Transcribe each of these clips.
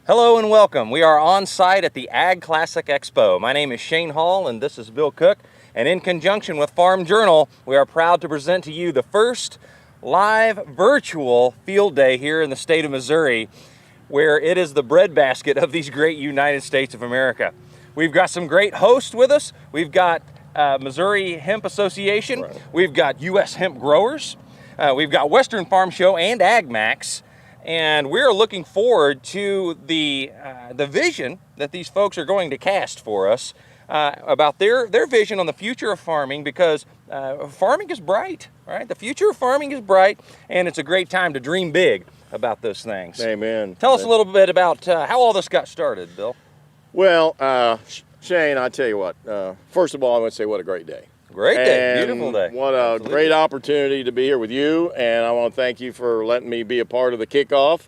Hello and welcome. We are on site at the Ag Classic Expo. My name is Shane Hall and this is Bill Cook. And in conjunction with Farm Journal, we are proud to present to you the first live virtual field day here in the state of Missouri, where it is the breadbasket of these great United States of America. We've got some great hosts with us. We've got Missouri Hemp Association. Right. We've got US Hemp Growers. We've got Western Farm Show and AgMax. And we're looking forward to the vision that these folks are going to cast for us about their vision on the future of farming, because farming is bright, right? The future of farming is bright, and it's a great time to dream big about those things. Amen. Tell us a little bit about how all this got started, Bill. Well, Shane, I tell you what, first of all, I want to say what a great day. Great day, And beautiful day. What a Absolutely. great opportunity to be here with you, and I want to thank you for letting me be a part of the kickoff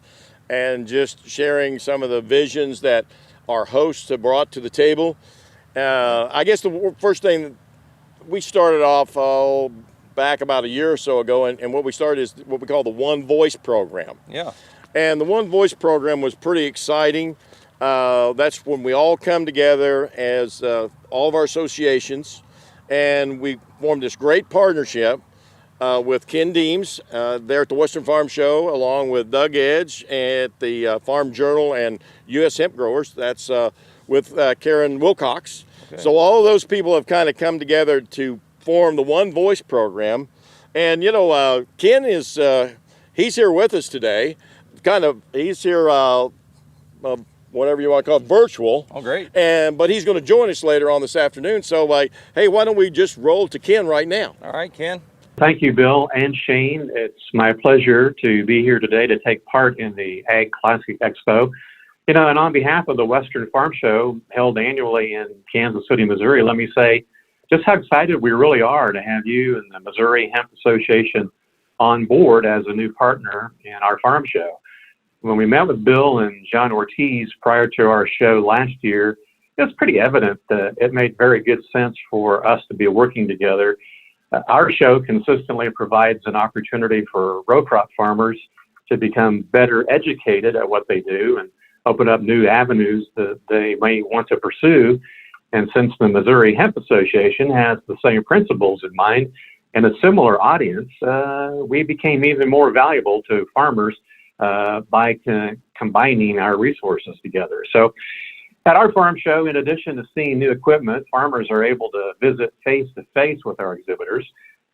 and just sharing some of the visions that our hosts have brought to the table. I guess the first thing, we started off back about a year or so ago, and what we started is what we call the One Voice program. Yeah. And the One Voice program was pretty exciting. That's when we all come together as all of our associations, and we formed this great partnership with Ken Deems there at the Western Farm Show, along with Doug Edge at the Farm Journal and US Hemp Growers. That's with Karen Wilcox. Okay. So all of those people have kind of come together to form the One Voice program. And you know, Ken is he's here with us today. He's here whatever you want to call it, virtual. Oh, great. But he's going to join us later on this afternoon. So, hey, why don't we just roll to Ken right now? All right, Ken. Thank you, Bill and Shane. It's my pleasure to be here today to take part in the Ag Classic Expo. You know, and on behalf of the Western Farm Show held annually in Kansas City, Missouri, let me say just how excited we really are to have you and the Missouri Hemp Association on board as a new partner in our farm show. When we met with Bill and John Ortiz prior to our show last year, it was pretty evident that it made very good sense for us to be working together. Our show consistently provides an opportunity for row crop farmers to become better educated at what they do and open up new avenues that they may want to pursue. And since the Missouri Hemp Association has the same principles in mind and a similar audience, we became even more valuable to farmers by combining our resources together. So at our farm show, in addition to seeing new equipment, farmers are able to visit face-to-face with our exhibitors,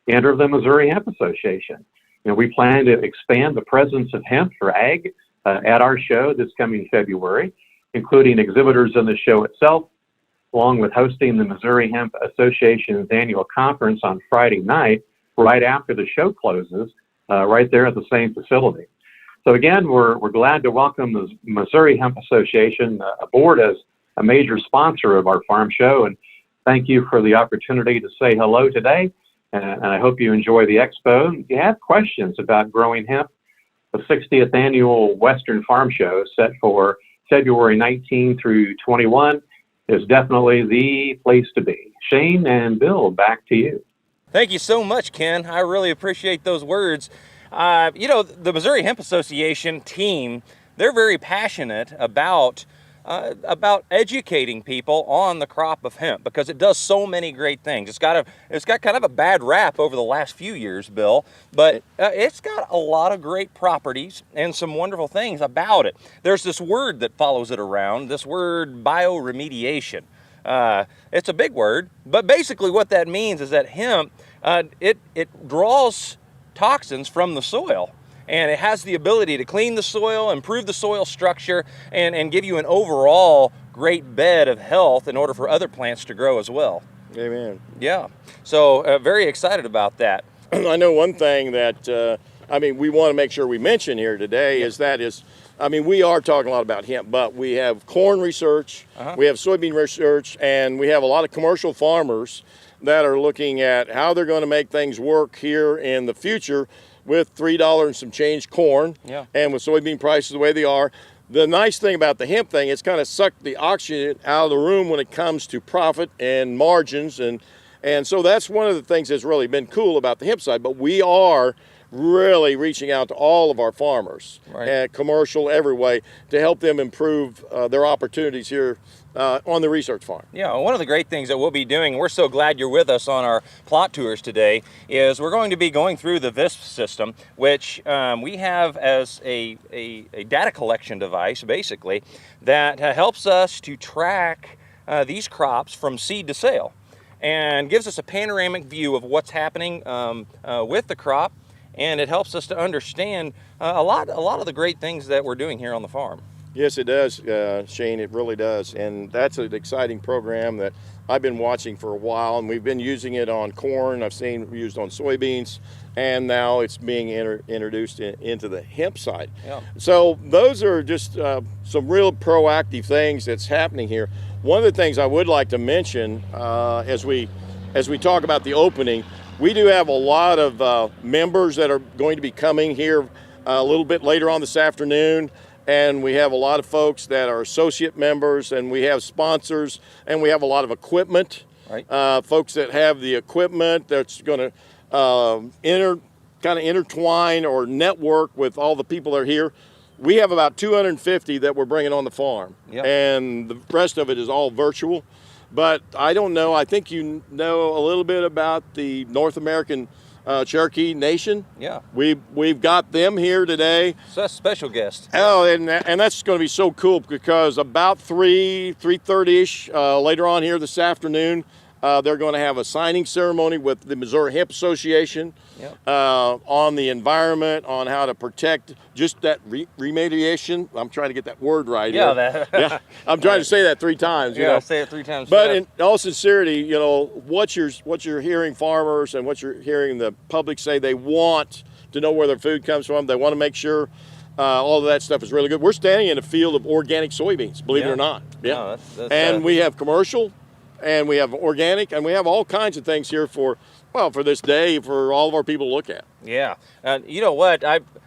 enter the Missouri Hemp Association. You know, we plan to expand the presence of hemp for ag at our show this coming February, including exhibitors in the show itself, along with hosting the Missouri Hemp Association's annual conference on Friday night, right after the show closes, right there at the same facility. So again, we're glad to welcome the Missouri Hemp Association aboard as a major sponsor of our farm show, and thank you for the opportunity to say hello today, and I hope you enjoy the expo. If you have questions about growing hemp, the 60th annual Western Farm Show set for February 19 through 21 is definitely the place to be. Shane and Bill, back to you. Thank you so much, Ken. I really appreciate those words. You know, the Missouri Hemp Association team, they're very passionate about educating people on the crop of hemp, because it does so many great things. It's got kind of a bad rap over the last few years, Bill, but it's got a lot of great properties and some wonderful things about it. There's this word that follows it around, this word bioremediation. It's a big word, but basically what that means is that hemp, it draws toxins from the soil, and it has the ability to clean the soil, improve the soil structure, and give you an overall great bed of health in order for other plants to grow as well. Amen. Yeah, so very excited about that. I know one thing that, we want to make sure we mention here today we are talking a lot about hemp, but we have corn research, we have soybean research, and we have a lot of commercial farmers that are looking at how they're going to make things work here in the future with $3 and some change corn, and with soybean prices the way they are. The nice thing about the hemp thing, it's kind of sucked the oxygen out of the room when it comes to profit and margins, and so that's one of the things that's really been cool about the hemp side. But we are really reaching out to all of our farmers, and commercial every way, to help them improve their opportunities here on the research farm. Yeah, one of the great things that we'll be doing, we're so glad you're with us on our plot tours today, is we're going to be going through the VISP system, which we have as a data collection device, basically, that helps us to track these crops from seed to sale, and gives us a panoramic view of what's happening with the crop, and it helps us to understand a lot of the great things that we're doing here on the farm. Yes, it does, Shane, it really does. And that's an exciting program that I've been watching for a while, and we've been using it on corn. I've seen it used on soybeans, and now it's being introduced into the hemp side. Yeah. So those are just some real proactive things that's happening here. One of the things I would like to mention as we talk about the opening, we do have a lot of members that are going to be coming here a little bit later on this afternoon. And we have a lot of folks that are associate members, and we have sponsors, and we have a lot of equipment. Right. Folks that have the equipment that's going to intertwine or network with all the people that are here. We have about 250 that we're bringing on the farm, and the rest of it is all virtual. But I don't know, I think you know a little bit about the North American Cherokee Nation. Yeah. We've got them here today. So that's a special guest. Oh, and that's going to be so cool, because about 3:30ish later on here this afternoon, they're going to have a signing ceremony with the Missouri Hemp Association on the environment, on how to protect just that remediation. I'm trying to get that word right. Yeah, yeah. I'm trying to say that 3 times. You know? Say it 3 times. But in all sincerity, you know, what you're hearing farmers and what you're hearing the public say, they want to know where their food comes from. They want to make sure all of that stuff is really good. We're standing in a field of organic soybeans, believe it or not. Yeah. No, that's, and we have commercial, and we have organic, and we have all kinds of things here for this day, for all of our people to look at. Yeah. You know what?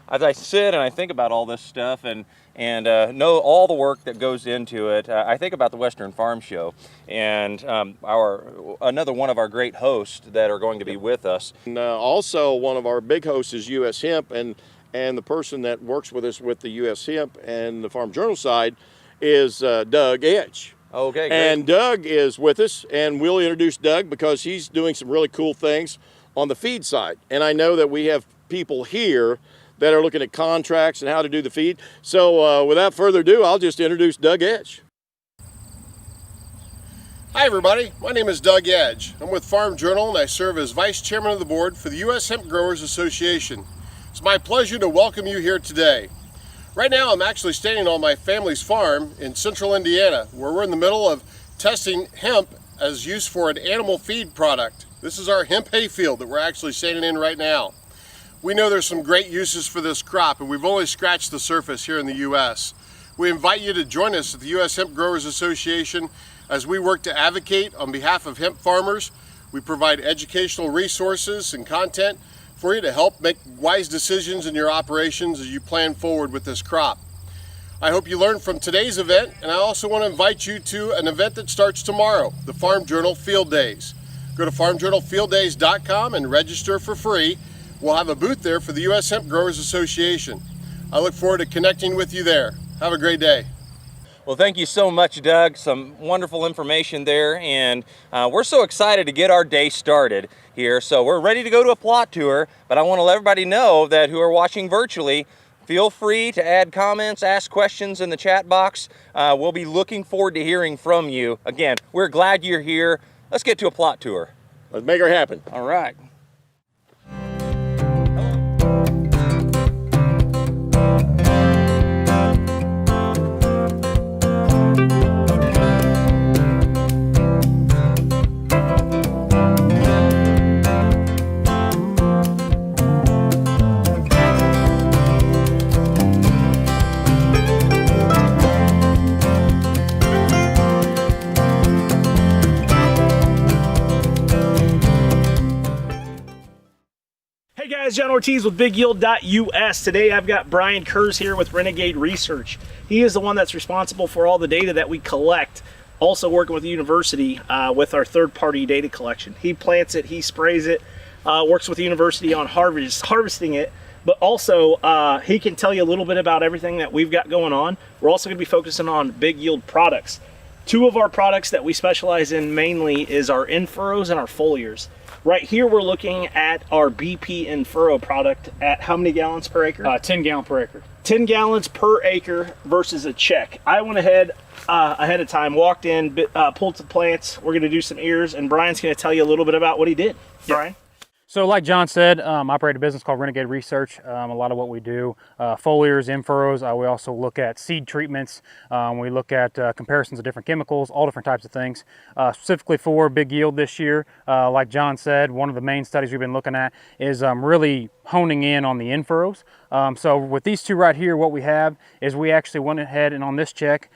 As I sit and I think about all this stuff and know all the work that goes into it, I think about the Western Farm Show and another one of our great hosts that are going to be with us. And also one of our big hosts is US Hemp, and the person that works with us with the US Hemp and the Farm Journal side is Doug Edge. Okay, great. And Doug is with us, and we'll introduce Doug because he's doing some really cool things on the feed side. And I know that we have people here that are looking at contracts and how to do the feed. So without further ado, I'll just introduce Doug Edge. Hi everybody, my name is Doug Edge. I'm with Farm Journal, and I serve as Vice Chairman of the Board for the U.S. Hemp Growers Association. It's my pleasure to welcome you here today. Right now I'm actually standing on my family's farm in central Indiana, where we're in the middle of testing hemp as use for an animal feed product. This is our hemp hay field that we're actually standing in right now. We know there's some great uses for this crop, and we've only scratched the surface here in the U.S. We invite you to join us at the U.S. Hemp Growers Association as we work to advocate on behalf of hemp farmers. We provide educational resources and content for you to help make wise decisions in your operations as you plan forward with this crop. I hope you learned from today's event, and I also want to invite you to an event that starts tomorrow, the Farm Journal Field Days. Go to farmjournalfielddays.com and register for free. We'll have a booth there for the U.S. Hemp Growers Association. I look forward to connecting with you there. Have a great day. Well, thank you so much, Doug. Some wonderful information there, and we're so excited to get our day started here. So we're ready to go to a plot tour, but I want to let everybody know that who are watching virtually, feel free to add comments, ask questions in the chat box. We'll be looking forward to hearing from you. Again, we're glad you're here. Let's get to a plot tour. Let's make her happen. All right. John Ortiz with BigYield.us. Today I've got Brian Kurz here with Renegade Research. He is the one that's responsible for all the data that we collect, also working with the university with our third-party data collection. He plants it, he sprays it, works with the university on harvesting it, but also he can tell you a little bit about everything that we've got going on. We're also going to be focusing on big yield products. Two of our products that we specialize in mainly is our in-furrows and our foliars. Right here we're looking at our BP in-furrow product at how many gallons per acre? 10 gallon per acre. 10 gallons per acre versus a check. I went ahead of time, walked in, pulled some plants. We're going to do some ears, and Brian's going to tell you a little bit about what he did. Brian? So like John said, I operate a business called Renegade Research. A lot of what we do, foliars, in-furrows. We also look at seed treatments. We look at comparisons of different chemicals, all different types of things. Specifically for big yield this year, like John said, one of the main studies we've been looking at is really honing in on the in-furrows. So with these two right here, what we have is we actually went ahead and on this check,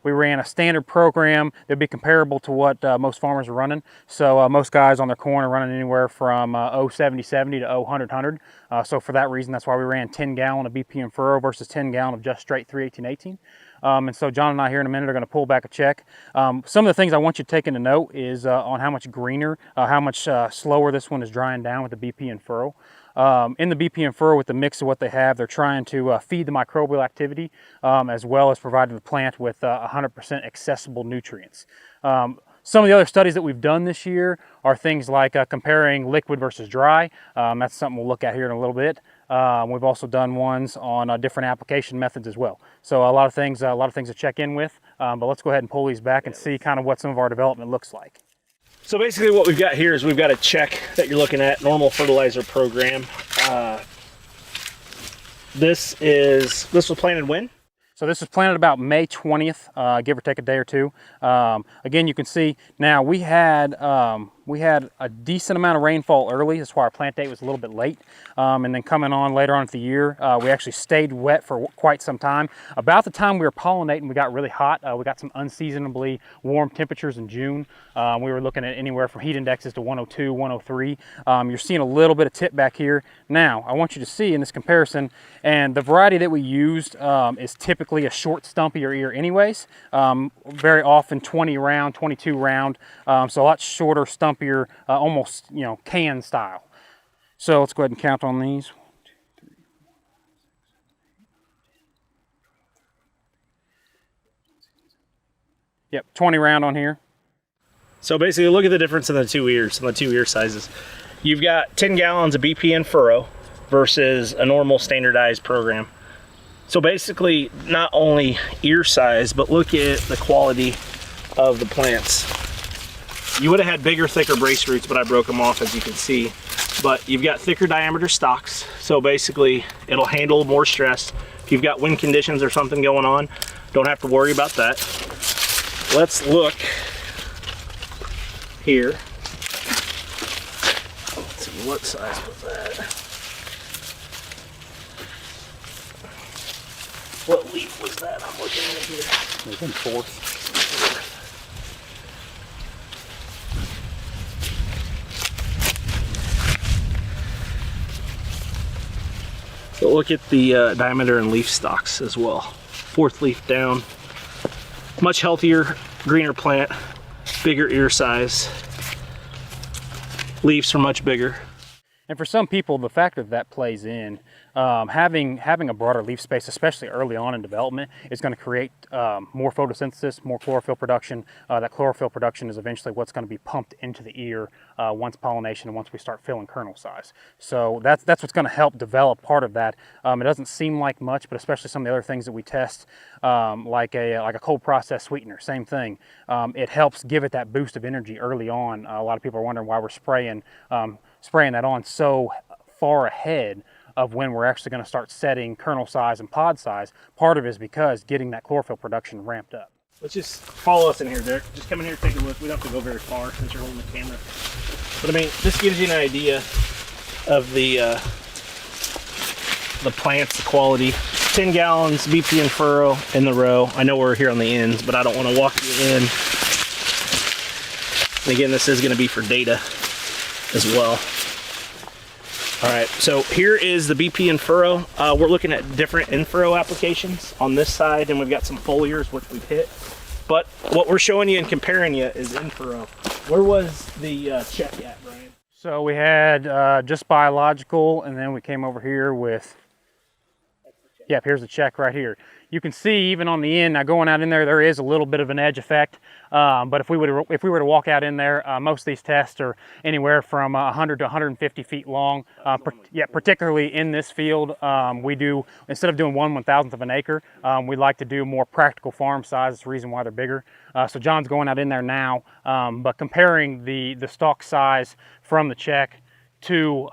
we ran a standard program that'd be comparable to what most farmers are running. So most guys on their corn are running anywhere from 0.70-70 to 0.100-100. So for that reason, that's why we ran 10 gallon of BP and furrow versus 10 gallon of just straight 318-18. And so John and I here in a minute are going to pull back a check. Some of the things I want you to take into note is on how much greener, how much slower this one is drying down with the BP and furrow. In the BP and furrow, with the mix of what they have, they're trying to feed the microbial activity as well as providing the plant with 100% accessible nutrients. Some of the other studies that we've done this year are things like comparing liquid versus dry. That's something we'll look at here in a little bit. We've also done ones on different application methods as well. So a lot of things to check in with. But let's go ahead and pull these back and see kind of what some of our development looks like. So basically what we've got here is we've got a check that you're looking at, normal fertilizer program. This was planted when? So this was planted about May 20th, give or take a day or two. Again, you can see now we had a decent amount of rainfall early. That's why our plant date was a little bit late. And then coming on later on in the year, we actually stayed wet for quite some time. About the time we were pollinating, we got really hot. We got some unseasonably warm temperatures in June. We were looking at anywhere from heat indexes to 102, 103. You're seeing a little bit of tip back here. Now, I want you to see in this comparison, and the variety that we used is typically a short, stumpier ear anyways. Very often 20 round, 22 round, so a lot shorter, stumpier, almost, can style. So let's go ahead and count on these. 1, 2, 3, 4, 5, 6, 7, 8. Yep, 20 round on here. So basically look at the difference in the two ears, and the two ear sizes. You've got 10 gallons of BP and furrow versus a normal standardized program. So basically not only ear size, but look at the quality of the plants. You would have had bigger, thicker brace roots, but I broke them off, as you can see. But you've got thicker diameter stalks, so basically it'll handle more stress. If you've got wind conditions or something going on, don't have to worry about that. Let's look here. Let's see, what size was that? What leaf was that? I'm looking at here. I think 4th. So look at the diameter and leaf stalks as well. 4th leaf down. Much healthier, greener plant, bigger ear size. Leaves are much bigger. And for some people, the factor that plays in, having a broader leaf space, especially early on in development, is going to create more photosynthesis, more chlorophyll production. That chlorophyll production is eventually what's going to be pumped into the ear once pollination and once we start filling kernel size. So that's what's going to help develop part of that. It doesn't seem like much, but especially some of the other things that we test, like a cold process sweetener, same thing. It helps give it that boost of energy early on. A lot of people are wondering why we're spraying that on so far ahead of when we're actually going to start setting kernel size and pod size. Part of it is because getting that chlorophyll production ramped up. Let's just follow us in here, Derek. Just come in here, take a look. We don't have to go very far since you're holding the camera. But I mean, this gives you an idea of the plants, the quality. 10 gallons BP and furrow in the row. I know we're here on the ends, but I don't want to walk you in. And again, this is going to be for data as well. All right, so here is the BP and furrow. We're looking at different in-furrow applications on this side, and we've got some foliars, which we've hit. But what we're showing you and comparing you is in-furrow. Where was the check at, Brian? So we had just biological, and then we came over here with, yep, here's the check right here. You can see even on the end, now going out in there, there is a little bit of an edge effect. But if we were to walk out in there, most of these tests are anywhere from 100 to 150 feet long. Particularly in this field, we do, instead of doing 1/1000th of an acre, we like to do more practical farm size. That's the reason why they're bigger. So John's going out in there now, but comparing the stalk size from the check to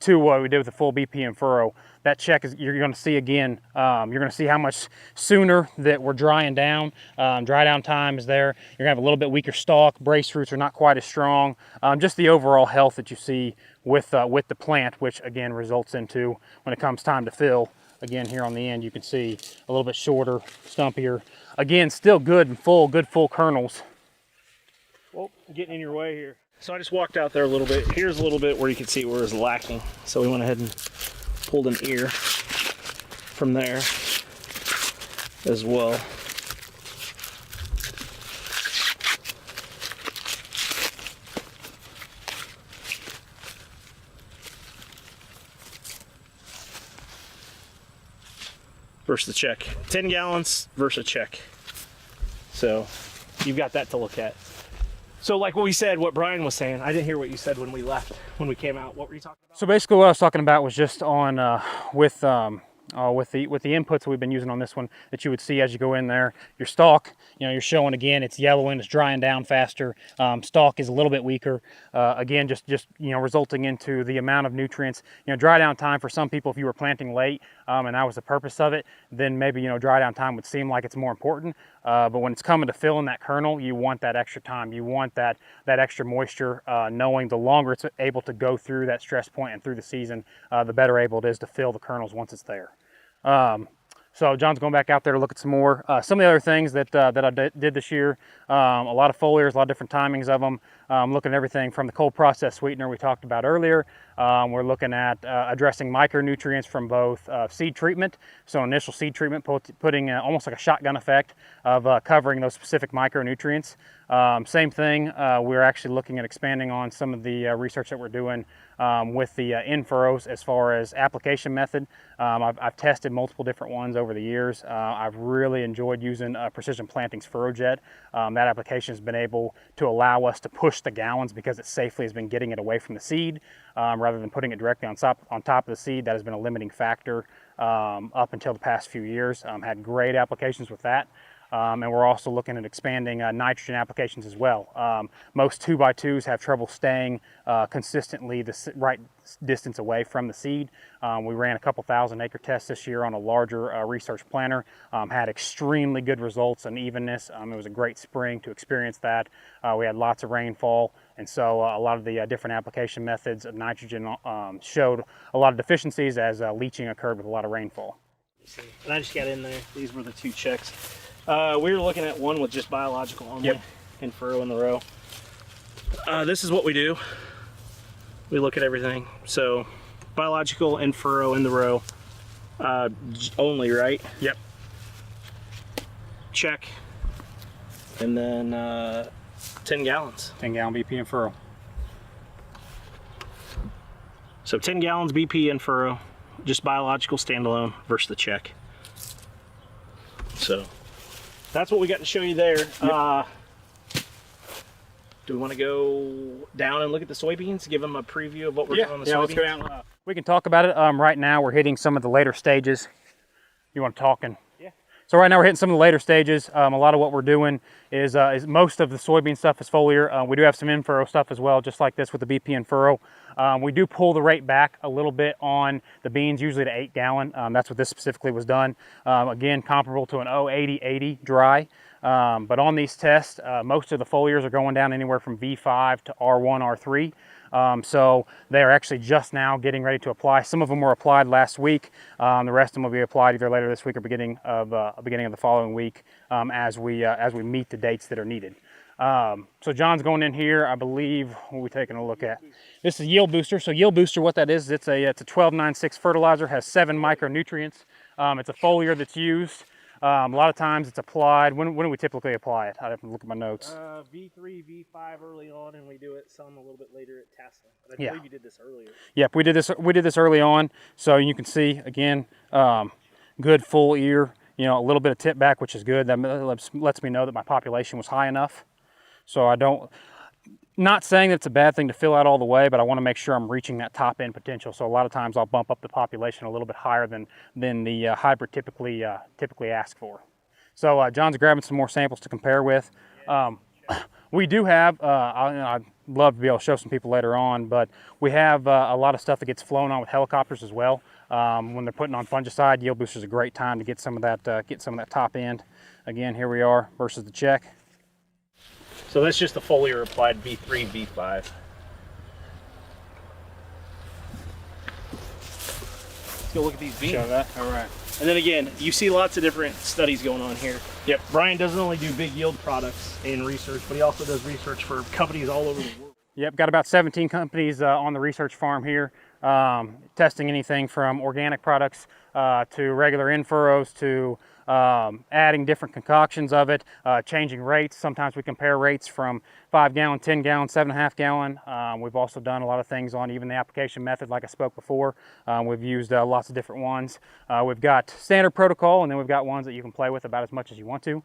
what we did with the full BP and furrow, that check is, you're going to see again, you're going to see how much sooner that we're drying down. Dry down time is there. You're going to have a little bit weaker stalk. Brace roots are not quite as strong. Just the overall health that you see with the plant, which again results into, when it comes time to fill, again here on the end you can see a little bit shorter, stumpier. Again, still good and full, good full kernels. Well, getting in your way here. So I just walked out there a little bit. Here's a little bit where you can see where it's lacking. So we went ahead and pulled an ear from there as well. Versus the check. 10 gallons versus a check. So you've got that to look at. So like what we said, what Brian was saying, I didn't hear what you said when we left, when we came out. What were you talking about? So basically what I was talking about was just on with the inputs we've been using on this one, that you would see as you go in there. Your stalk, you're showing again, it's yellowing, it's drying down faster. Stalk is a little bit weaker. Again, just resulting into the amount of nutrients. Dry down time for some people, if you were planting late, and that was the purpose of it, then maybe dry down time would seem like it's more important. But when it's coming to filling that kernel, you want that extra time. You want that extra moisture, knowing the longer it's able to go through that stress point and through the season, the better able it is to fill the kernels once it's there. So John's going back out there to look at some more. Some of the other things that I did this year, a lot of foliars, a lot of different timings of them. Looking at everything from the cold process sweetener we talked about earlier. We're looking at addressing micronutrients from both seed treatment. So initial seed treatment, putting almost like a shotgun effect of covering those specific micronutrients. Same thing, we're actually looking at expanding on some of the research that we're doing with the in-furrows as far as application method. I've tested multiple different ones over the years. I've really enjoyed using Precision Planting's Furrow Jet. That application has been able to allow us to push the gallons because it safely has been getting it away from the seed rather than putting it directly on top of the seed. That has been a limiting factor up until the past few years. Had great applications with that. And we're also looking at expanding nitrogen applications as well. Most 2x2s have trouble staying consistently the right distance away from the seed. We ran a couple thousand acre tests this year on a larger research planter. Had extremely good results and evenness. It was a great spring to experience that. We had lots of rainfall, and so a lot of the different application methods of nitrogen showed a lot of deficiencies as leaching occurred with a lot of rainfall. And I just got in there. These were the two checks. We were looking at one with just biological only, yep, and furrow in the row. This is what we do. We look at everything. So biological and furrow in the row only, right? Yep. Check. And then 10 gallons. 10 gallon BP and furrow. So 10 gallons BP and furrow, just biological standalone versus the check. So that's what we got to show you there. Yep. Do we want to go down and look at the soybeans, give them a preview of what we're doing on the soybeans? Yeah, let's go down. We can talk about it. Right now we're hitting some of the later stages. You want to talk? Yeah. So right now we're hitting some of the later stages. A lot of what we're doing is most of the soybean stuff is foliar. We do have some in-furrow stuff as well, just like this with the BP and furrow. We do pull the rate back a little bit on the beans, usually to 8 gallon. That's what this specifically was done. Again, comparable to an 080-80 dry. But on these tests, most of the foliars are going down anywhere from V5 to R1, R3. So they're actually just now getting ready to apply. Some of them were applied last week. The rest of them will be applied either later this week or beginning of the following week as we meet the dates that are needed. So John's going in here. I believe what we're taking a look at. This is Yield Booster. So Yield Booster, what that is, it's a 1296 fertilizer, has 7 micronutrients. It's a foliar that's used A lot of times it's applied. When do we typically apply it? I'd have to look at my notes. V3, V5 early on, and we do it some a little bit later at testing. But I Yeah. believe you did this earlier. Yep, we did this early on, so you can see again, good full ear. You know, a little bit of tip back, which is good. That lets me know that my population was high enough. So I don't. Not saying that it's a bad thing to fill out all the way, but I want to make sure I'm reaching that top end potential. So a lot of times I'll bump up the population a little bit higher than the hybrid typically asks for. So John's grabbing some more samples to compare with. We do have, I'd love to be able to show some people later on, but we have a lot of stuff that gets flown on with helicopters as well. When they're putting on fungicide, Yield Booster is a great time to get some of that top end. Again, here we are versus the check. So that's just the foliar applied V3, V5. Let's go look at these beans. Show that. All right. And then again, you see lots of different studies going on here. Yep. Brian doesn't only do big yield products and research, but he also does research for companies all over the world. Yep, got about 17 companies on the research farm here, testing anything from organic products to regular in-furrows to adding different concoctions of it, changing rates. Sometimes we compare rates from 5 gallon, 10 gallon, 7.5 gallon. We've also done a lot of things on even the application method like I spoke before. We've used lots of different ones. We've got standard protocol, and then we've got ones that you can play with about as much as you want to.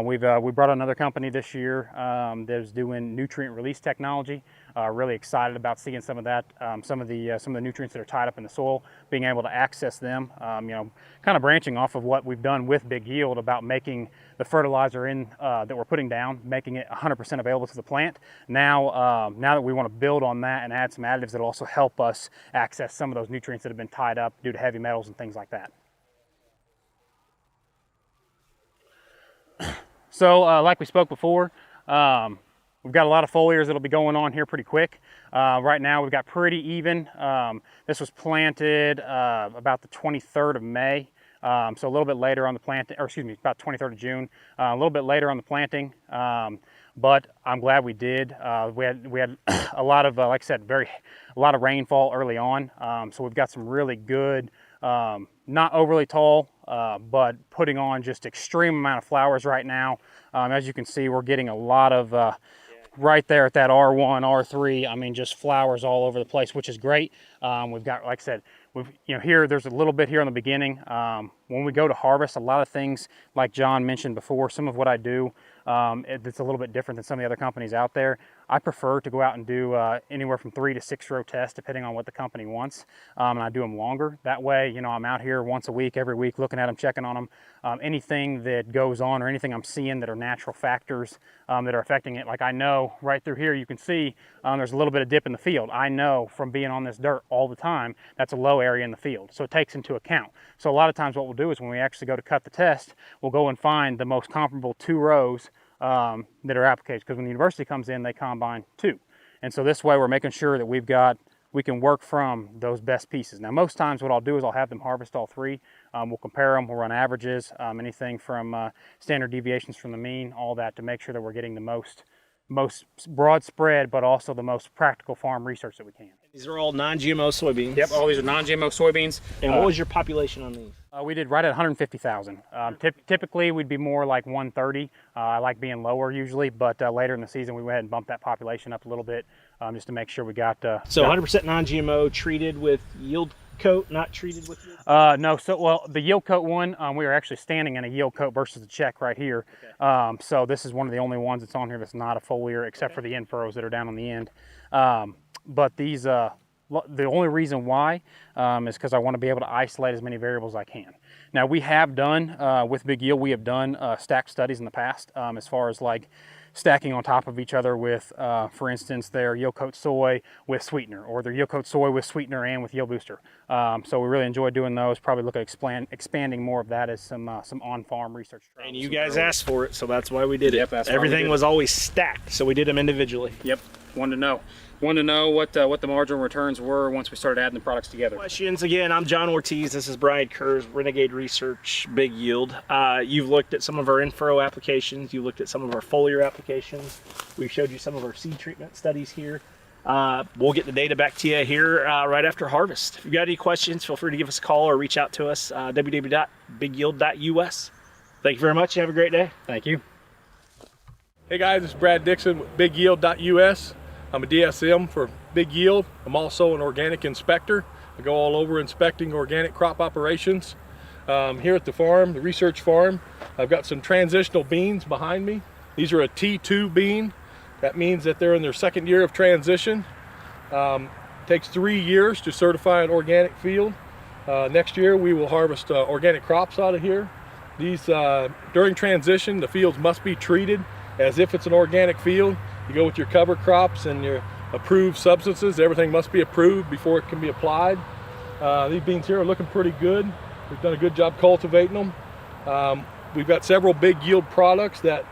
We brought another company this year that is doing nutrient release technology. Really excited about seeing some of that, some of the nutrients that are tied up in the soil, being able to access them. You know, kind of branching off of what we've done with Big Yield about making the fertilizer that we're putting down, making it 100% available to the plant. Now, now that we want to build on that and add some additives that will also help us access some of those nutrients that have been tied up due to heavy metals and things like that. So like we spoke before, we've got a lot of foliars that'll be going on here pretty quick. Right now we've got pretty even. This was planted about the 23rd of May. So a little bit later on the planting, or excuse me, about 23rd of June, a little bit later on the planting. But I'm glad we did. We had a lot of, like I said, a lot of rainfall early on. So we've got some really good, not overly tall, but putting on just extreme amount of flowers right now. As you can see, we're getting a lot of, right there at that R1, R3, I mean, just flowers all over the place, which is great. We've got, like I said, here, there's a little bit here in the beginning. When we go to harvest, a lot of things, like John mentioned before, some of what I do, it's a little bit different than some of the other companies out there. I prefer to go out and do anywhere from 3 to 6 row tests, depending on what the company wants. And I do them longer. That way, you know, I'm out here once a week, every week, looking at them, checking on them. Anything that goes on or anything I'm seeing that are natural factors that are affecting it. Like I know right through here, you can see there's a little bit of dip in the field. I know from being on this dirt all the time, that's a low area in the field. So it takes into account. So a lot of times what we'll do is when we actually go to cut the test, we'll go and find the most comparable 2 rows that are applications, because when the university comes in, they combine 2. And so this way we're making sure that we can work from those best pieces. Now most times what I'll do is I'll have them harvest all 3. We'll compare them, we'll run averages, anything from standard deviations from the mean, all that, to make sure that we're getting the most broad spread, but also the most practical farm research that we can. These are all non-GMO soybeans. Yep, all these are non-GMO soybeans. And what was your population on these? We did right at 150,000. Typically, we'd be more like 130. I like being lower usually, but later in the season, we went ahead and bumped that population up a little bit just to make sure we got... So 100% non-GMO, treated with yield coat, not treated with yield? No, so well, the yield coat one, we are actually standing in a yield coat versus the check right here. Okay. So this is one of the only ones that's on here that's not a foliar, except for the in-furrows that are down on the end. But these, the only reason why is because I want to be able to isolate as many variables as I can. Now we have done, with Big Yield, we have done stacked studies in the past as far as like stacking on top of each other with, for instance, their yield coat soy with sweetener, or their yield coat soy with sweetener and with yield booster. So we really enjoy doing those. Probably look at expanding more of that as some on-farm research. And you guys asked for it, so that's why we did it. Yep, everything was always stacked, so we did them individually. Yep, wanted to know what the marginal returns were once we started adding the products together. Questions again. I'm John Ortiz. This is Brian Kerrs, Renegade Research, Big Yield. You've looked at some of our in-furrow applications. You looked at some of our foliar applications. We showed you some of our seed treatment studies here. We'll get the data back to you here right after harvest. If you've got any questions, feel free to give us a call or reach out to us. www.bigyield.us. Thank you very much. You have a great day. Thank you. Hey guys, this is Brad Dixon with Big Yield US. I'm a DSM for Big Yield. I'm also an organic inspector. I go all over inspecting organic crop operations. Here at the farm, the research farm, I've got some transitional beans behind me. These are a T2 bean. That means that they're in their second year of transition. Takes 3 years to certify an organic field. Next year we will harvest organic crops out of here. These during transition, the fields must be treated as if it's an organic field. You go with your cover crops and your approved substances. Everything must be approved before it can be applied. These beans here are looking pretty good. We've done a good job cultivating them. We've got several Big Yield products that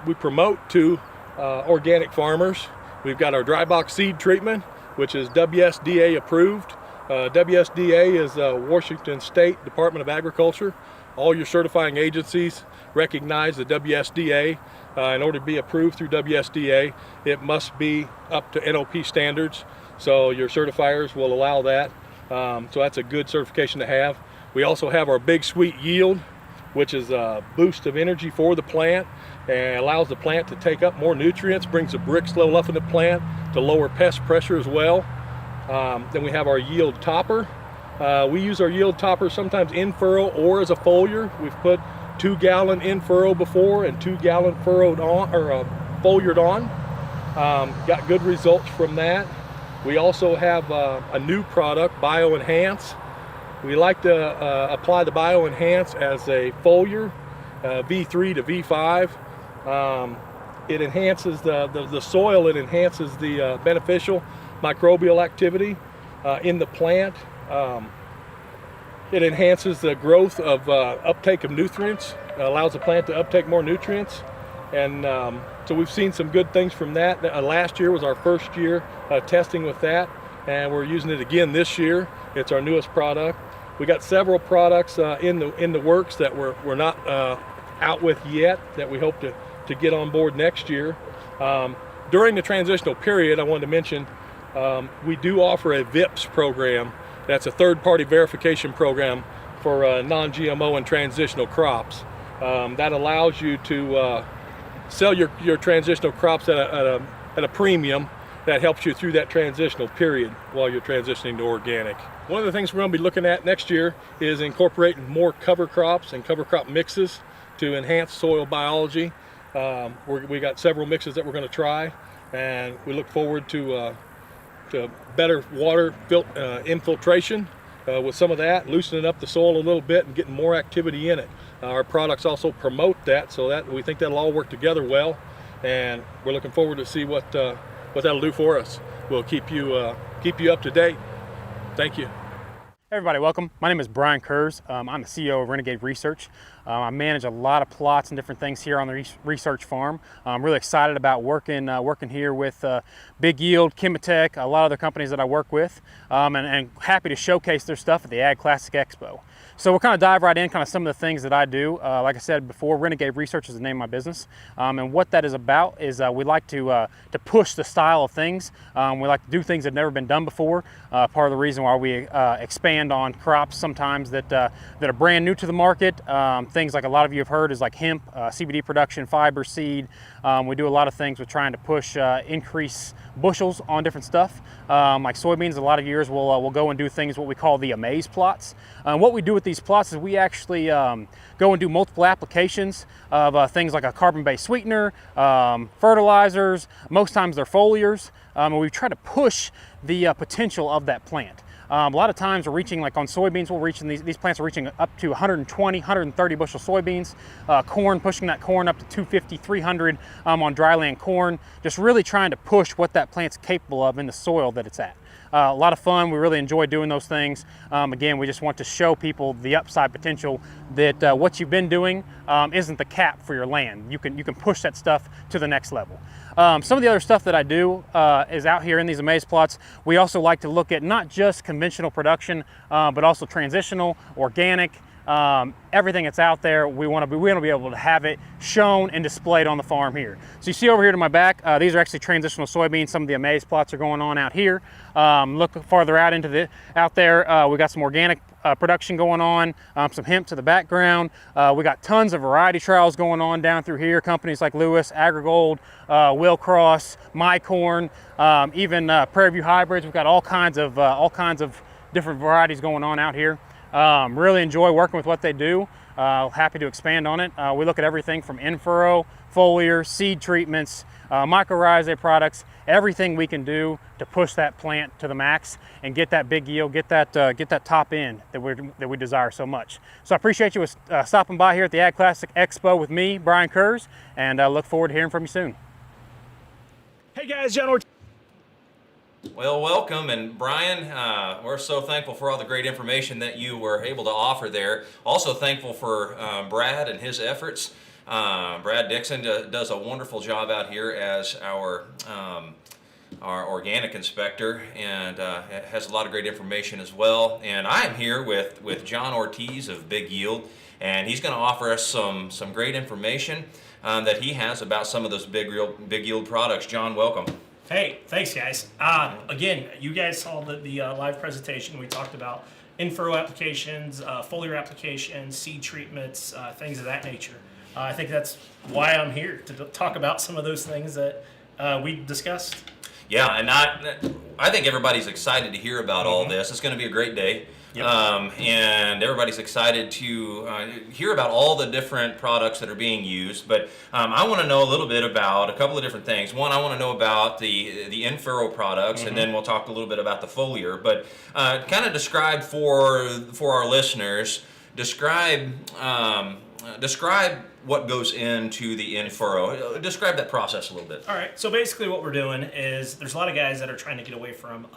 we promote to organic farmers. We've got our dry box seed treatment, which is WSDA approved. WSDA is Washington State Department of Agriculture. All your certifying agencies recognize the WSDA. In order to be approved through WSDA, it must be up to NOP standards. So your certifiers will allow that. So that's a good certification to have. We also have our Big Sweet Yield, which is a boost of energy for the plant and allows the plant to take up more nutrients, brings the Brix level up in the plant to lower pest pressure as well. Then we have our Yield Topper. We use our Yield Topper sometimes in-furrow or as a foliar. We've put 2-gallon in-furrow before and 2-gallon furrowed on or foliared on. Got good results from that. We also have a new product, Bio-Enhance. We like to apply the Bio-Enhance as a foliar, V3 to V5. It enhances the soil, it enhances the beneficial microbial activity in the plant. It enhances the growth of uptake of nutrients, allows the plant to uptake more nutrients. And so we've seen some good things from that. Last year was our first year testing with that, and we're using it again this year. It's our newest product. We got several products in the works that we're not out with yet that we hope to get on board next year. During the transitional period, I wanted to mention we do offer a VIPS program. That's a third-party verification program for non-GMO and transitional crops. That allows you to sell your transitional crops at a premium that helps you through that transitional period while you're transitioning to organic. One of the things we're going to be looking at next year is incorporating more cover crops and cover crop mixes to enhance soil biology. We got several mixes that we're going to try, and we look forward to better water infiltration with some of that, loosening up the soil a little bit and getting more activity in it. Our products also promote that, so that we think that'll all work together well, and we're looking forward to see what that'll do for us. We'll keep you up to date. Thank you. Hey everybody, welcome. My name is Brian Kurz. I'm the CEO of Renegade Research. I manage a lot of plots and different things here on the research farm. I'm really excited about working here with Big Yield, Chemitech, a lot of other companies that I work with, and happy to showcase their stuff at the Ag Classic Expo. So we'll kind of dive right in, kind of some of the things that I do. Like I said before, Renegade Research is the name of my business, and what that is about is we like to push the style of things. We like to do things that have never been done before. Part of the reason why we expand on crops sometimes that are brand new to the market. Things like a lot of you have heard is like hemp, CBD production, fiber seed. We do a lot of things with trying to push increase bushels on different stuff. Like soybeans, a lot of years we'll go and do things what we call the amaze plots. What we do with these plots is we actually go and do multiple applications of things like a carbon-based sweetener, fertilizers. Most times they're foliars, and we try to push the potential of that plant. A lot of times we're reaching, like on soybeans, these plants are reaching up to 120, 130 bushel soybeans. Corn, pushing that corn up to 250, 300 on dryland corn. Just really trying to push what that plant's capable of in the soil that it's at. A lot of fun. We really enjoy doing those things. Again, we just want to show people the upside potential that what you've been doing isn't the cap for your land. You can push that stuff to the next level. Some of the other stuff that I do is out here in these amaze plots. We also like to look at not just conventional production, but also transitional, organic, everything that's out there. We want to be able to have it shown and displayed on the farm here. So you see over here to my back, these are actually transitional soybeans. Some of the amaze plots are going on out here. Look farther out into out there. We got some organic production going on, some hemp to the background. We got tons of variety trials going on down through here. Companies like Lewis, AgriGold, Willcross, MyCorn, even Prairie View Hybrids. We've got all kinds of different varieties going on out here. Really enjoy working with what they do. Happy to expand on it. We look at everything from in-furrow, foliar, seed treatments, mycorrhizae products, everything we can do to push that plant to the max and get that big yield, get that top end that we desire so much. So I appreciate you stopping by here at the Ag Classic Expo with me, Brian Kurz, and I look forward to hearing from you soon. Hey guys, John Ortiz. Well, welcome, and Brian, we're so thankful for all the great information that you were able to offer there. Also thankful for Brad and his efforts. Brad Dixon does a wonderful job out here as our organic inspector, and has a lot of great information as well. And I'm here with John Ortiz of Big Yield, and he's going to offer us some great information that he has about some of those big yield products. John, welcome. Hey, thanks guys. Again, you guys saw the live presentation. We talked about in-furrow applications, foliar applications, seed treatments, things of that nature. I think that's why I'm here, to talk about some of those things that we discussed. Yeah, and I think everybody's excited to hear about all this. It's going to be a great day. Yep. And everybody's excited to hear about all the different products that are being used. But I want to know a little bit about a couple of different things. One, I want to know about the in-furrow products, and then we'll talk a little bit about the foliar. But kind of describe for our listeners, describe what goes into the in-furrow. Describe that process a little bit. All right, so basically what we're doing is there's a lot of guys that are trying to get away from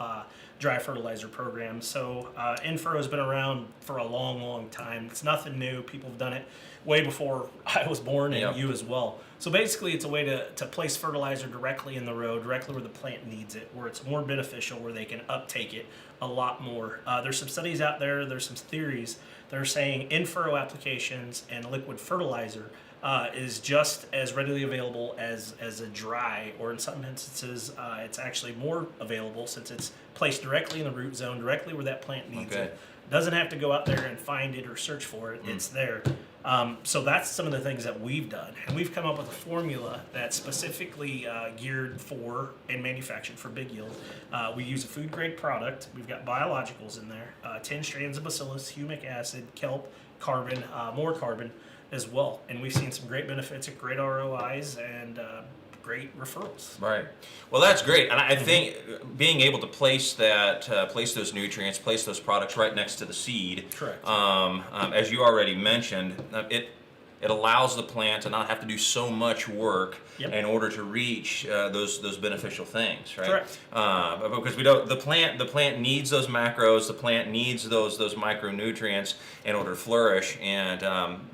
dry fertilizer programs. So in-furrow has been around for a long, long time. It's nothing new. People have done it way before I was born, and you as well. So basically it's a way to place fertilizer directly in the row, directly where the plant needs it, where it's more beneficial, where they can uptake it a lot more. There's some studies out there, there's some theories that are saying in-furrow applications and liquid fertilizer is just as readily available as a dry, or in some instances it's actually more available since it's placed directly in the root zone, directly where that plant needs it. Doesn't have to go out there and find it or search for it. It's there. So that's some of the things that we've done, and we've come up with a formula that's specifically geared for and manufactured for big yield. We use a food grade product. We've got biologicals in there, 10 strands of bacillus, humic acid, kelp, carbon, more carbon as well, and we've seen some great benefits, great ROIs, and great referrals. Right. Well, that's great, and I think being able to place those nutrients, place those products right next to the seed. Correct. As you already mentioned, it allows the plant to not have to do so much work in order to reach those beneficial things, right? Correct. Because the plant needs those macros, the plant needs those micronutrients in order to flourish, and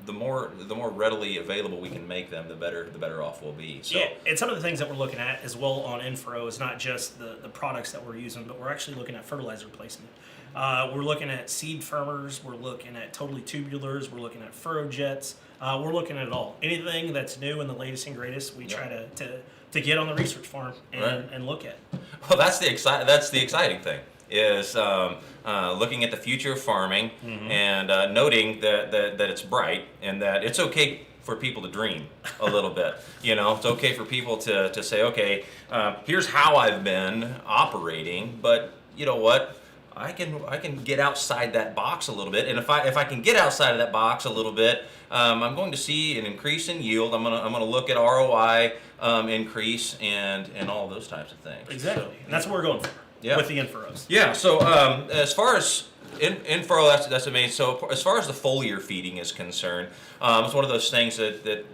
the more readily available we can make them, the better off we'll be. So. Yeah, and some of the things that we're looking at as well on in-furrow is not just the products that we're using, but we're actually looking at fertilizer placement. We're looking at seed firmers, we're looking at totally tubulars, we're looking at furrow jets, we're looking at it all. Anything that's new and the latest and greatest, we try to get on the research farm and look at. Well, that's the exciting thing, is looking at the future of farming and noting that it's bright and that it's okay for people to dream a little bit. You know, it's okay for people to say, okay, here's how I've been operating, but you know what? I can get outside that box a little bit, and if I can get outside of that box a little bit, I'm going to see an increase in yield. I'm gonna look at ROI increase and all those types of things. Exactly, and that's what we're going for with the in-furrows. Yeah. So as far as in-furrow, that's amazing. So as far as the foliar feeding is concerned, it's one of those things that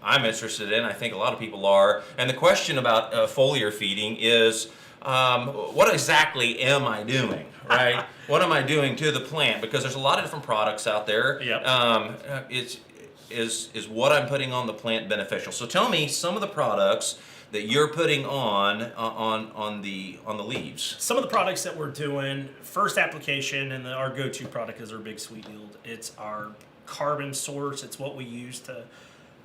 I'm interested in. I think a lot of people are. And the question about foliar feeding is, what exactly am I doing, right? What am I doing to the plant? Because there's a lot of different products out there. Yep. Is what I'm putting on the plant beneficial? So tell me some of the products that you're putting on the leaves. Some of the products that we're doing, first application, and our go-to product is our Big Sweet Yield. It's our carbon source. It's what we use to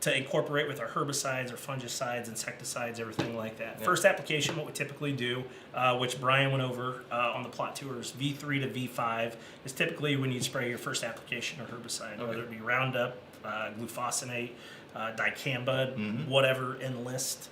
to incorporate with our herbicides, our fungicides, insecticides, everything like that. First application, what we typically do, which Brian went over on the plot tours, V3 to V5 is typically when you spray your first application of herbicide, whether it be Roundup, glufosinate, dicamba, whatever enlist.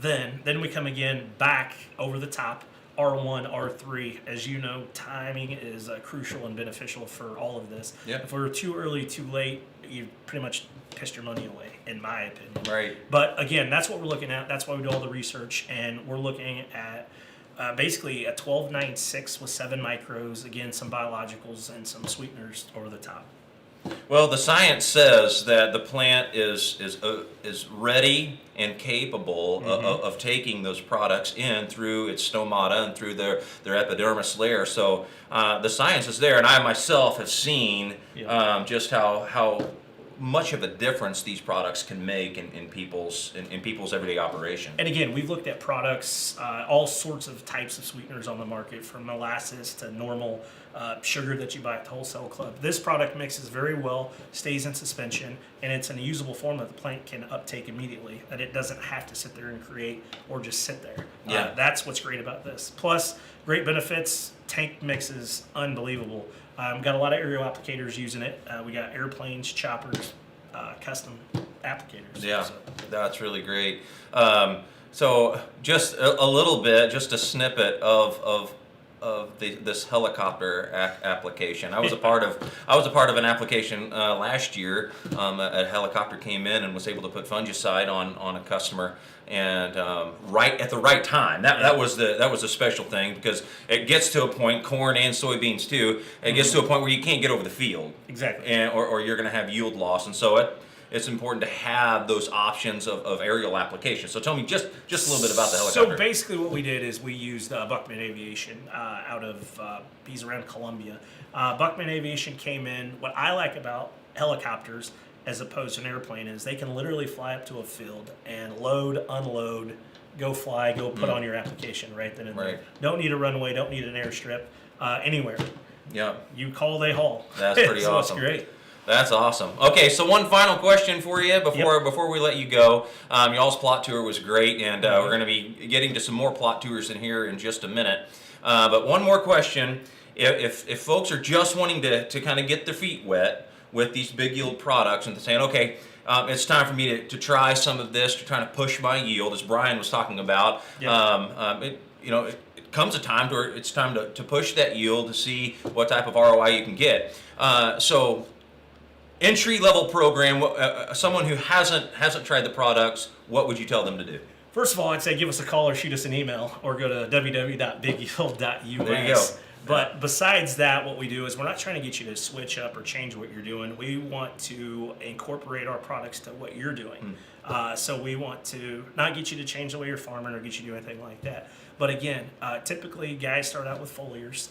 Then we come again back over the top, R1, R3. As you know, timing is crucial and beneficial for all of this. If we're too early, too late, you pretty much pissed your money away, in my opinion. Right. But again, that's what we're looking at. That's why we do all the research, and we're looking at basically a 12-9-6 with 7 micros, again, some biologicals and some sweeteners over the top. Well, the science says that the plant is ready and capable of taking those products in through its stomata and through their epidermis layer. So the science is there, and I myself have seen just how much of a difference these products can make in people's everyday operation. And again, we've looked at products, all sorts of types of sweeteners on the market, from molasses to normal sugar that you buy at the wholesale club. This product mixes very well, stays in suspension, and it's in a usable form that the plant can uptake immediately, that it doesn't have to sit there and create or just sit there. That's what's great about this. Plus, great benefits. Tank mix is unbelievable. Got a lot of aerial applicators using it. We got airplanes, choppers, custom applicators. Yeah, so that's really great. So just a little bit, just a snippet of this helicopter application. I was a part of an application last year. A helicopter came in and was able to put fungicide on a customer, and right at the right time. That was a special thing, because it gets to a point, corn and soybeans too. It gets to a point where you can't get over the field. Exactly. Or you're going to have yield loss, and so it's important to have those options of aerial application. So tell me just a little bit about the helicopter. So basically what we did is we used Buckman Aviation out of, he's around Columbia. Buckman Aviation came in. What I like about helicopters as opposed to an airplane is they can literally fly up to a field and load, unload, go fly, go put on your application right then and there. Don't need a runway, don't need an airstrip, anywhere. Yeah. You call, they haul. That's pretty so awesome. It's great. That's awesome. Okay, so one final question for you before we let you go. Y'all's plot tour was great, and we're going to be getting to some more plot tours in here in just a minute. But one more question: if folks are just wanting to kind of get their feet wet with these big yield products and saying, okay, it's time for me to try some of this, to try to push my yield, as Brian was talking about. It comes a time where it's time to push that yield to see what type of ROI you can get. So entry-level program, someone who hasn't tried the products, what would you tell them to do? First of all, I'd say give us a call or shoot us an email, or go to www.bigyield.us. There you go. But besides that, what we do is we're not trying to get you to switch up or change what you're doing. We want to incorporate our products to what you're doing. So we want to not get you to change the way you're farming or get you to do anything like that. But again, typically guys start out with foliars,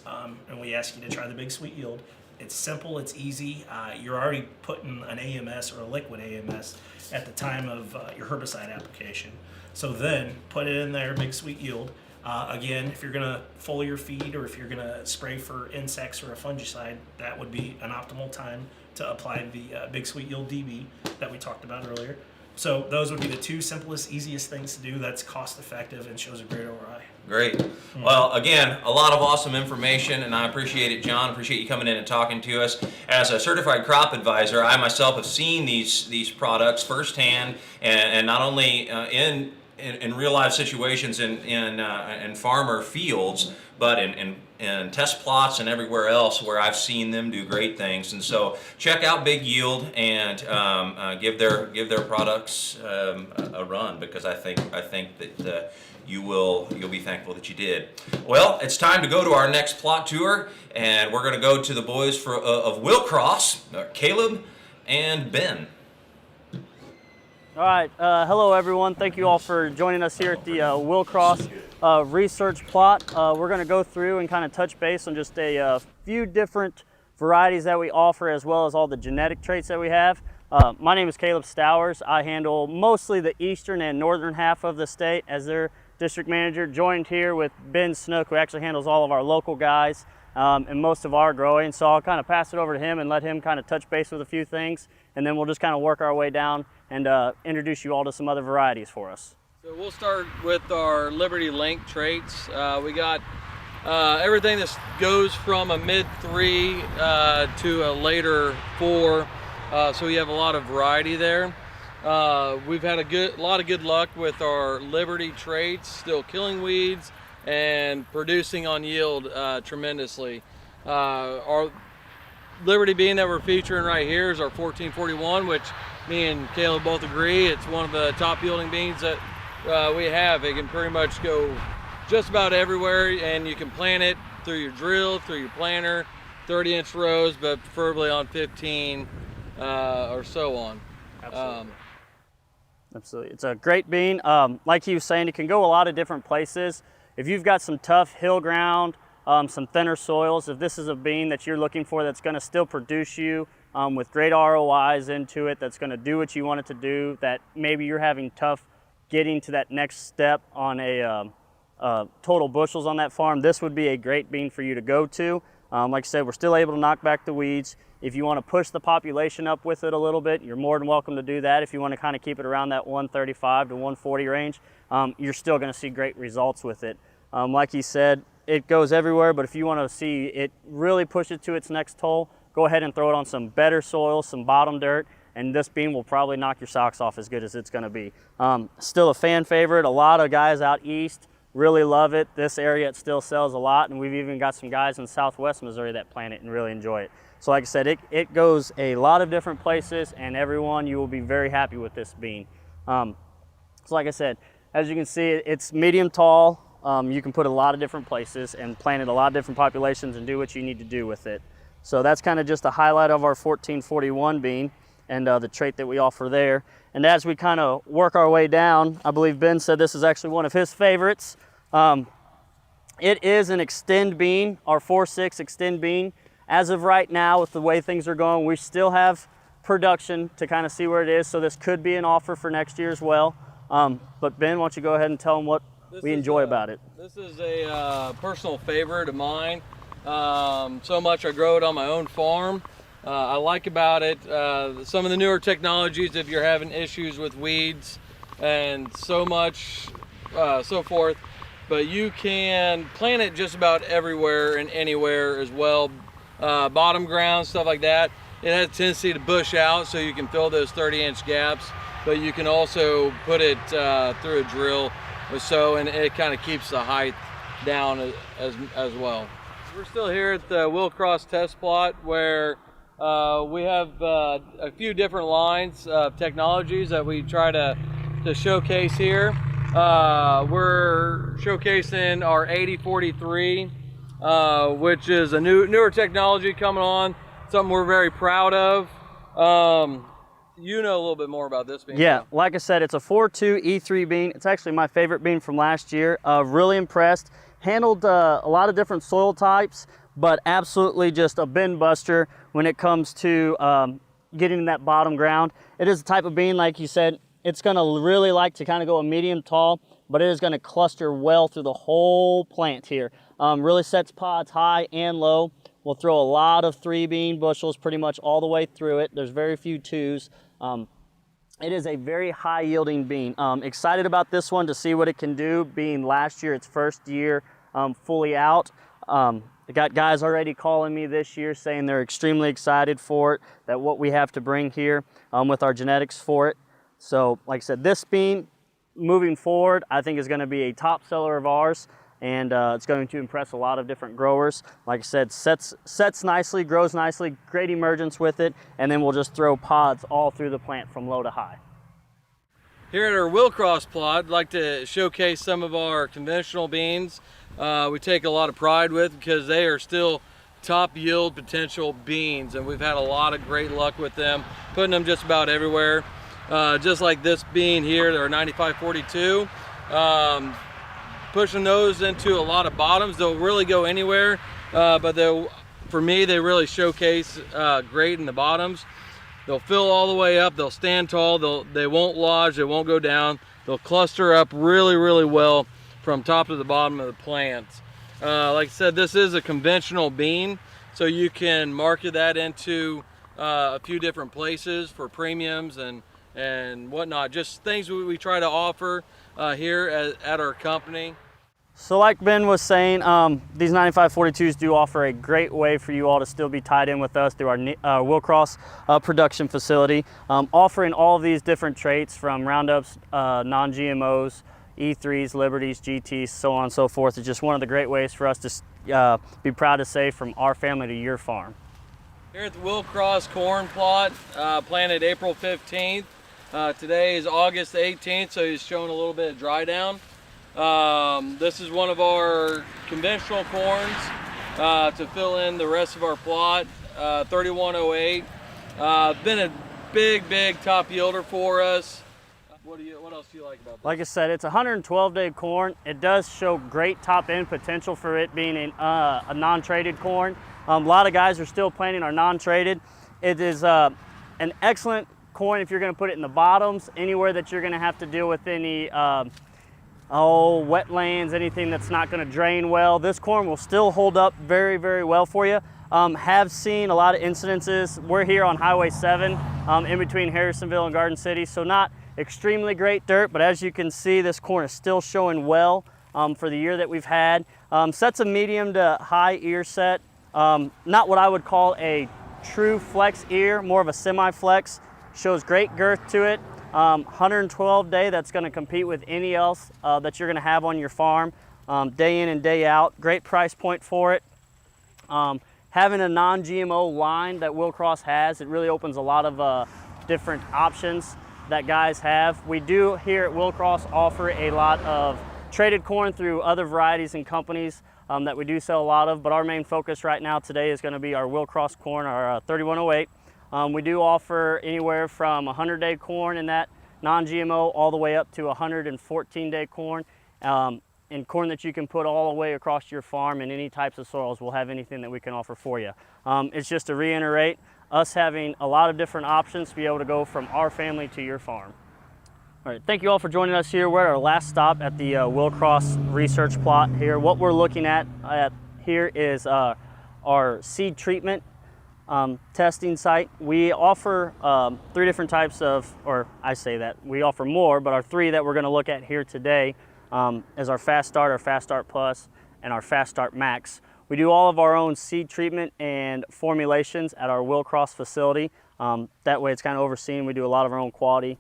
and we ask you to try the Big Sweet Yield. It's simple, it's easy. You're already putting an AMS or a liquid AMS at the time of your herbicide application. So then put it in there, Big Sweet Yield. Again, if you're gonna foliar feed, or if you're gonna spray for insects or a fungicide, that would be an optimal time to apply the Big Sweet Yield DB that we talked about earlier. So those would be the two simplest, easiest things to do that's cost effective and shows a great ROI. Great. Well, again, a lot of awesome information, and I appreciate it, John. Appreciate you coming in and talking to us. As a certified crop advisor, I myself have seen these products firsthand, and not only in real life situations in farmer fields, but in test plots and everywhere else where I've seen them do great things. And so check out Big Yield and give their products a run, because I think that you'll be thankful that you did. Well, it's time to go to our next plot tour, and we're going to go to the boys of Willcross, Caleb and Ben. All right, hello everyone. Thank you all for joining us here at the Willcross research plot. We're going to go through and kind of touch base on just a few different varieties that we offer, as well as all the genetic traits that we have. My name is Caleb Stowers. I handle mostly the eastern and northern half of the state as their district manager, joined here with Ben Snook, who actually handles all of our local guys. in most of our growing. So I'll kind of pass it over to him and let him kind of touch base with a few things, and then we'll just kind of work our way down and introduce you all to some other varieties for us. So we'll start with our Liberty Link traits. We got everything that goes from a mid 3 to a later 4, so we have a lot of variety there. We've had a lot of good luck with our Liberty traits, still killing weeds and producing on yield tremendously. Our Liberty bean that we're featuring right here is our 1441, which me and Caleb both agree it's one of the top yielding beans that we have. It can pretty much go just about everywhere, and you can plant it through your drill, through your planter, 30-inch rows, but preferably on 15 or so on. Absolutely. It's a great bean. Like he was saying, it can go a lot of different places. If you've got some tough hill ground, some thinner soils, if this is a bean that you're looking for that's going to still produce you with great ROIs into it, that's going to do what you want it to do, that maybe you're having tough getting to that next step on a total bushels on that farm, this would be a great bean for you to go to. Like I said, we're still able to knock back the weeds. If you want to push the population up with it a little bit, you're more than welcome to do that. If you want to kind of keep it around that 135 to 140 range, you're still going to see great results with it. Like he said, it goes everywhere, but if you want to see it really push it to its next toll, go ahead and throw it on some better soil, some bottom dirt, and this bean will probably knock your socks off as good as it's going to be. Still a fan favorite. A lot of guys out east really love it. This area it still sells a lot, and we've even got some guys in southwest Missouri that plant it and really enjoy it. So like I said, it goes a lot of different places, and everyone, you will be very happy with this bean. So like I said, as you can see, it's medium tall. You can put it a lot of different places and plant it a lot of different populations and do what you need to do with it. So that's kind of just a highlight of our 1441 bean and the trait that we offer there. And as we kind of work our way down, I believe Ben said this is actually one of his favorites. It is an extend bean, our 4.6 extend bean. As of right now, with the way things are going, we still have production to kind of see where it is, so this could be an offer for next year as well. But Ben, why don't you go ahead and tell them what we enjoy about it. This is a personal favorite of mine. So much I grow it on my own farm. I like about it some of the newer technologies if you're having issues with weeds and so much so forth, but you can plant it just about everywhere and anywhere as well. Bottom ground, stuff like that. It has a tendency to bush out, so you can fill those 30-inch gaps, but you can also put it through a drill or so, and it kind of keeps the height down as well. We're still here at the Willcross test plot where we have a few different lines of technologies that we try to showcase here. We're showcasing our 8043, which is a newer technology coming on, something we're very proud of. You know a little bit more about this bean. Yeah, like I said, it's a 4.2 E3 bean. It's actually my favorite bean from last year. Really impressed. Handled a lot of different soil types, but absolutely just a bin buster when it comes to getting that bottom ground. It is a type of bean, like you said, it's gonna really like to kind of go a medium tall, but it is gonna cluster well through the whole plant here. Really sets pods high and low. We'll throw a lot of 3 bean bushels pretty much all the way through it. There's very few 2s. It is a very high yielding bean. Excited about this one to see what it can do, being last year, its first year fully out. I got guys already calling me this year saying they're extremely excited for it, that what we have to bring here with our genetics for it. So like I said, this bean moving forward, I think is going to be a top seller of ours, and it's going to impress a lot of different growers. Like I said, sets nicely, grows nicely, great emergence with it, and then we'll just throw pods all through the plant from low to high. Here at our Willcross plot, I'd like to showcase some of our conventional beans. We take a lot of pride with because they are still top yield potential beans, and we've had a lot of great luck with them, putting them just about everywhere. Just like this bean here, they're 9542. Pushing those into a lot of bottoms. They'll really go anywhere, but for me, they really showcase great in the bottoms. They'll fill all the way up, they'll stand tall, they won't lodge, they won't go down. They'll cluster up really, really well from top to the bottom of the plants. Like I said, this is a conventional bean, so you can market that into a few different places for premiums and whatnot. Just things we try to offer here at our company. So like Ben was saying, these 9542s do offer a great way for you all to still be tied in with us through our Willcross production facility, offering all of these different traits from Roundups, non-GMOs, E3s, Liberties, GTs, so on and so forth. It's just one of the great ways for us to be proud to say from our family to your farm. Here at the Willcross corn plot, planted April 15th. Today is August 18th, so he's showing a little bit of dry down. This is one of our conventional corns to fill in the rest of our plot, 3108. Been a big top yielder for us. What else do you like about this? Like I said, it's a 112-day corn. It does show great top end potential for it being a non-traded corn. A lot of guys are still planting our non-traded. It is an excellent corn if you're going to put it in the bottoms, anywhere that you're going to have to deal with any wetlands, anything that's not going to drain well. This corn will still hold up very well for you. Have seen a lot of incidences. We're here on Highway 7 in between Harrisonville and Garden City, so not extremely great dirt, but as you can see, this corn is still showing well for the year that we've had. Sets a medium to high ear set. Not what I would call a true flex ear, more of a semi-flex. Shows great girth to it. 112 day, that's going to compete with any else that you're going to have on your farm day in and day out. Great price point for it. Having a non-GMO line that Willcross has, it really opens a lot of different options that guys have. We do here at Willcross offer a lot of traded corn through other varieties and companies that we do sell a lot of, but our main focus right now today is going to be our Willcross corn, our 3108. We do offer anywhere from 100-day corn in that non-GMO all the way up to 114-day corn, and corn that you can put all the way across your farm in any types of soils. We'll have anything that we can offer for you. It's just to reiterate, us having a lot of different options to be able to go from our family to your farm. All right, thank you all for joining us here. We're at our last stop at the Willcross research plot here. What we're looking at here is our seed treatment testing site. We offer 3 different types of, or I say that, we offer more, but our 3 that we're going to look at here today is our Fast Start, our Fast Start Plus, and our Fast Start Max. We do all of our own seed treatment and formulations at our Willcross facility. That way it's kind of overseen. We do a lot of our own quality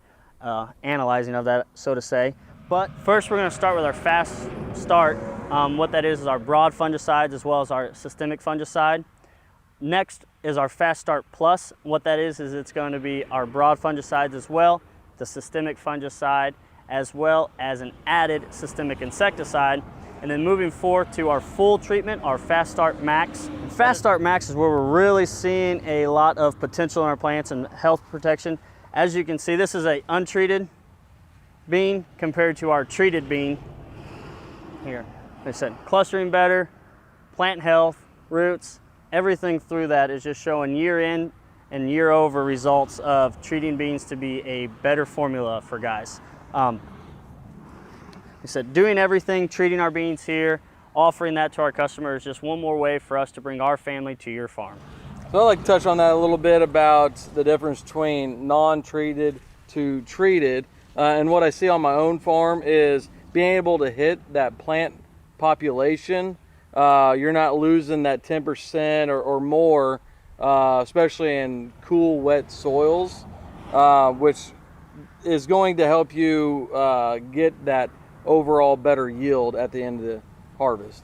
analyzing of that, so to say. But first we're going to start with our Fast Start. What that is our broad fungicides as well as our systemic fungicide. Next is our Fast Start Plus. What that is it's going to be our broad fungicides as well, the systemic fungicide, as well as an added systemic insecticide. And then moving forward to our full treatment, our Fast Start Max. Fast Start Max is where we're really seeing a lot of potential in our plants and health protection. As you can see, this is a untreated bean compared to our treated bean here. Like I said, clustering better, plant health, roots, everything through that is just showing year in and year over results of treating beans to be a better formula for guys. Like I said, doing everything, treating our beans here, offering that to our customers is just one more way for us to bring our family to your farm. So I'd like to touch on that a little bit about the difference between non-treated to treated. And what I see on my own farm is being able to hit that plant population. You're not losing that 10% or more, especially in cool, wet soils, which is going to help you get that overall better yield at the end of the harvest.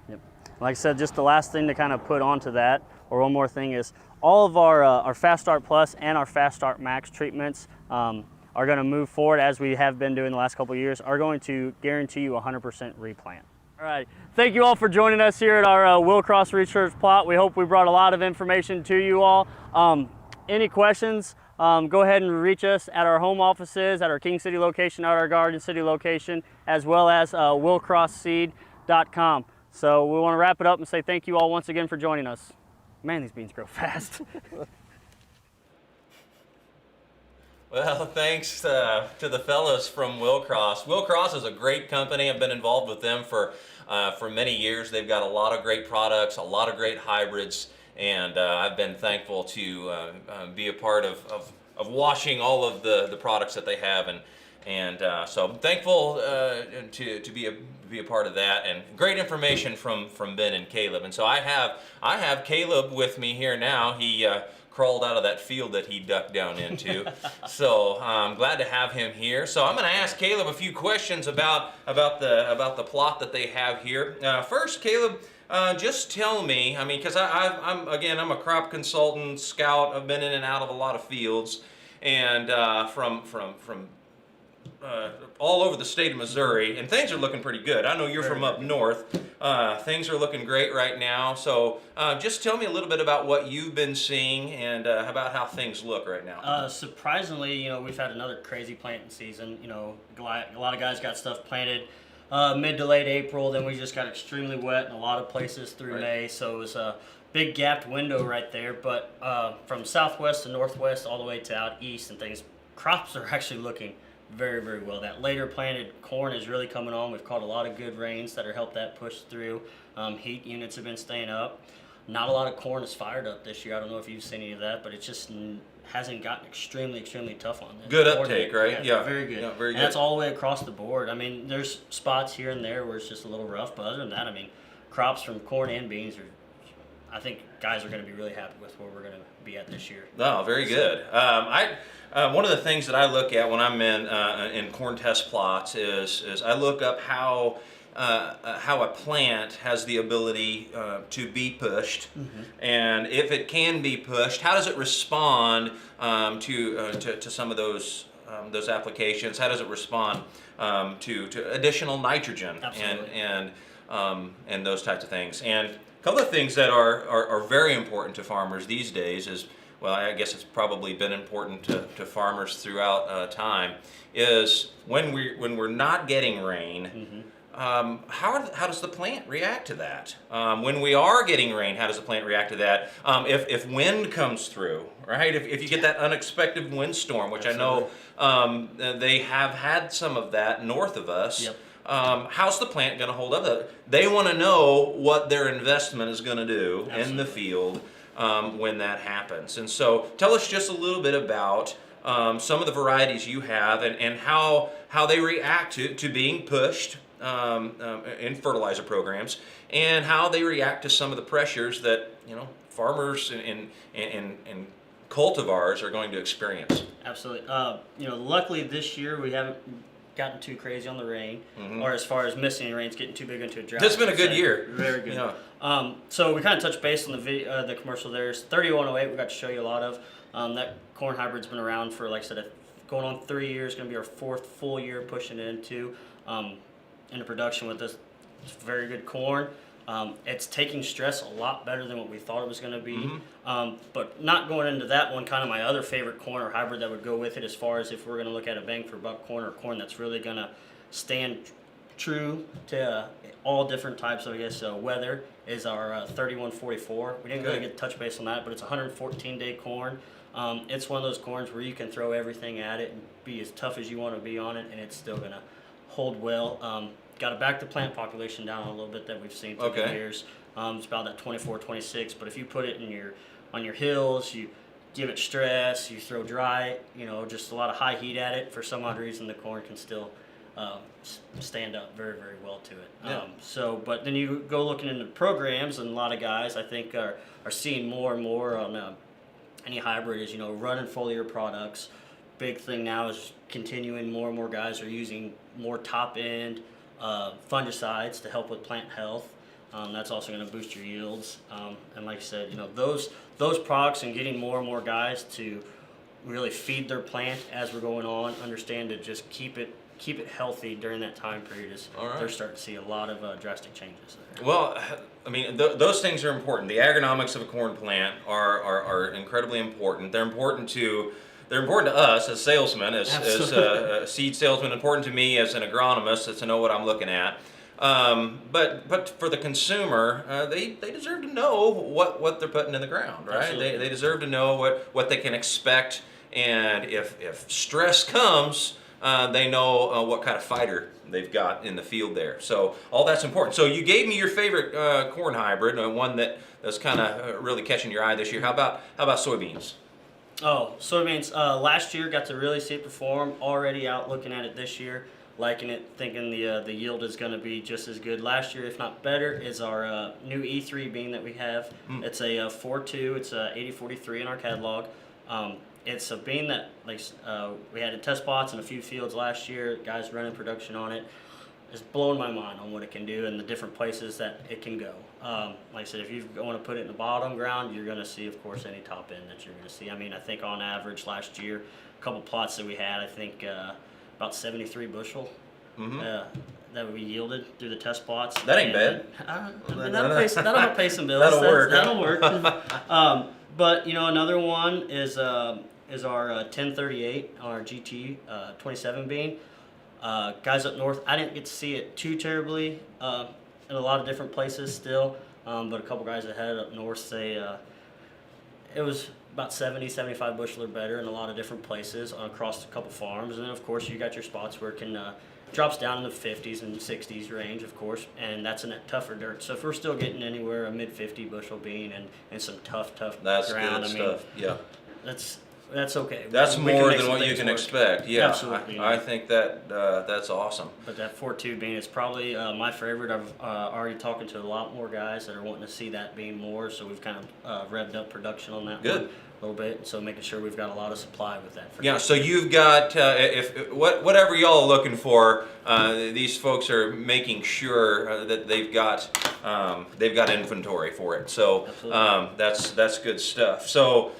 Yep. Like I said, just the last thing to kind of put onto that, or one more thing, is all of our Fast Start Plus and our Fast Start Max treatments are going to move forward, as we have been doing the last couple of years, are going to guarantee you 100% replant. All right, thank you all for joining us here at our Willcross research plot. We hope we brought a lot of information to you all. Any questions, go ahead and reach us at our home offices, at our King City location, at our Garden City location, as well as willcrossseed.com. So we want to wrap it up and say thank you all once again for joining us. Man, these beans grow fast. Well, thanks to the fellows from Willcross. Willcross is a great company. I've been involved with them for many years. They've got a lot of great products, a lot of great hybrids, and I've been thankful to be a part of washing all of the products that they have, and so I'm thankful to be a part of that, and great information from Ben and Caleb. And so I have Caleb with me here now. He crawled out of that field that he ducked down into. So I'm glad to have him here. So I'm going to ask Caleb a few questions about the plot that they have here. First, Caleb, just tell me, I mean, because I'm a crop consultant, scout. I've been in and out of a lot of fields, and from all over the state of Missouri, and things are looking pretty good. I know you're from up north. Things are looking great right now. So just tell me a little bit about what you've been seeing and about how things look right now. Surprisingly, we've had another crazy planting season. A lot of guys got stuff planted mid to late April. Then we just got extremely wet in a lot of places through May. So it was a big gapped window right there. But from southwest to northwest all the way to out east and things, crops are actually looking very, very well. That later planted corn is really coming on. We've caught a lot of good rains that are helped that push through. Heat units have been staying up. Not a lot of corn is fired up this year. I don't know if you've seen any of that, but it just hasn't gotten extremely tough on this. Good uptake, right? Yeah, very good. Yeah, very good. And that's all the way across the board. I mean, there's spots here and there where it's just a little rough, but other than that, I mean, crops from corn and beans I think guys are going to be really happy with where we're going to be at this year. Oh, very good. One of the things that I look at when I'm in corn test plots is I look up how a plant has the ability to be pushed, and if it can be pushed, how does it respond to some of those applications? How does it respond to additional nitrogen and those types of things? And a couple of things that are very important to farmers these days is, well, I guess it's probably been important to farmers throughout time, is when we're not getting rain, how does the plant react to that? When we are getting rain, how does the plant react to that? If wind comes through, right? If you get that unexpected windstorm, which Absolutely. I know they have had some of that north of us. Yep. How's the plant going to hold up? They want to know what their investment is going to do Absolutely. In the field when that happens. And so tell us just a little bit about some of the varieties you have and how they react to being pushed in fertilizer programs, and how they react to some of the pressures that farmers and cultivars are going to experience. Absolutely. Luckily this year we haven't gotten too crazy on the rain, or as far as missing any rain, it's getting too big into a drought. This has been a good year. Very good. Yeah. So we kind of touched base on the commercial there. It's 3108 we got to show you a lot of. That corn hybrid's been around for, like I said, going on 3 years, going to be our 4th full year pushing it into production with this. It's very good corn. It's taking stress a lot better than what we thought it was going to be. But not going into that one, kind of my other favorite corn or hybrid that would go with it, as far as if we're going to look at a bang for buck corn or corn that's really going to stand true to all different types of, weather, is our 3144. We didn't really get to touch base on that, but it's 114-day corn. It's one of those corns where you can throw everything at it and be as tough as you want to be on it, and it's still going to hold well. Got to back the plant population down a little bit that we've seen through the years. It's about that 24, 26. But if you put it on your hills, you give it stress, you throw dry, just a lot of high heat at it, for some odd reason the corn can still stand up very, very well to it. Yeah. But then you go looking into programs, and a lot of guys I think are seeing more and more on any hybrid is running foliar products. Big thing now is continuing, more and more guys are using more top end fungicides to help with plant health. That's also going to boost your yields. And like I said, those products, and getting more and more guys to really feed their plant as we're going on, understand to just keep it healthy during that time period, is they're starting to see a lot of drastic changes there. Well, I mean, those things are important. The agronomics of a corn plant are incredibly important. They're important to us as salesmen, as seed salesmen, important to me as an agronomist, to know what I'm looking at. But for the consumer, they deserve to know what they're putting in the ground, right? They deserve to know what they can expect and if stress comes, they know what kind of fighter they've got in the field there. So all that's important. So you gave me your favorite corn hybrid, one that's kind of really catching your eye this year. How about soybeans? Oh, soybeans. Last year got to really see it perform. Already out looking at it this year, liking it, thinking the yield is going to be just as good. Last year, if not better, is our new E3 bean that we have. It's a 4.2. It's a 8043 in our catalog. It's a bean that we had in test plots in a few fields last year. Guys running production on it. It's blowing my mind on what it can do and the different places that it can go. Like I said, if you want to put it in the bottom ground, you're going to see, of course, any top end that you're going to see. I mean, I think on average last year, a couple plots that we had, I think about 73 bushel that we yielded through the test plots. That ain't bad. That'll pay some bills. That'll work. That'll work. But another one is our 1038 on our GT 27 bean. Guys up north, I didn't get to see it too terribly in a lot of different places still, but a couple guys ahead up north say it was about 70-75 bushel or better in a lot of different places across a couple farms. And then of course you got your spots where it can drops down in the 50s and 60s range, of course, and that's in that tougher dirt. So if we're still getting anywhere a mid 50 bushel bean and some tough that's ground, good stuff. Yeah, that's okay. That's more than what you can expect. Yeah, absolutely. I think that's awesome. But that 4.2 bean is probably my favorite. I've already talking to a lot more guys that are wanting to see that bean more, so we've kind of revved up production on that one a little bit. So making sure we've got a lot of supply with that. Yeah. So you've got whatever y'all are looking for, these folks are making sure that they've got inventory for it. So that's good stuff. So.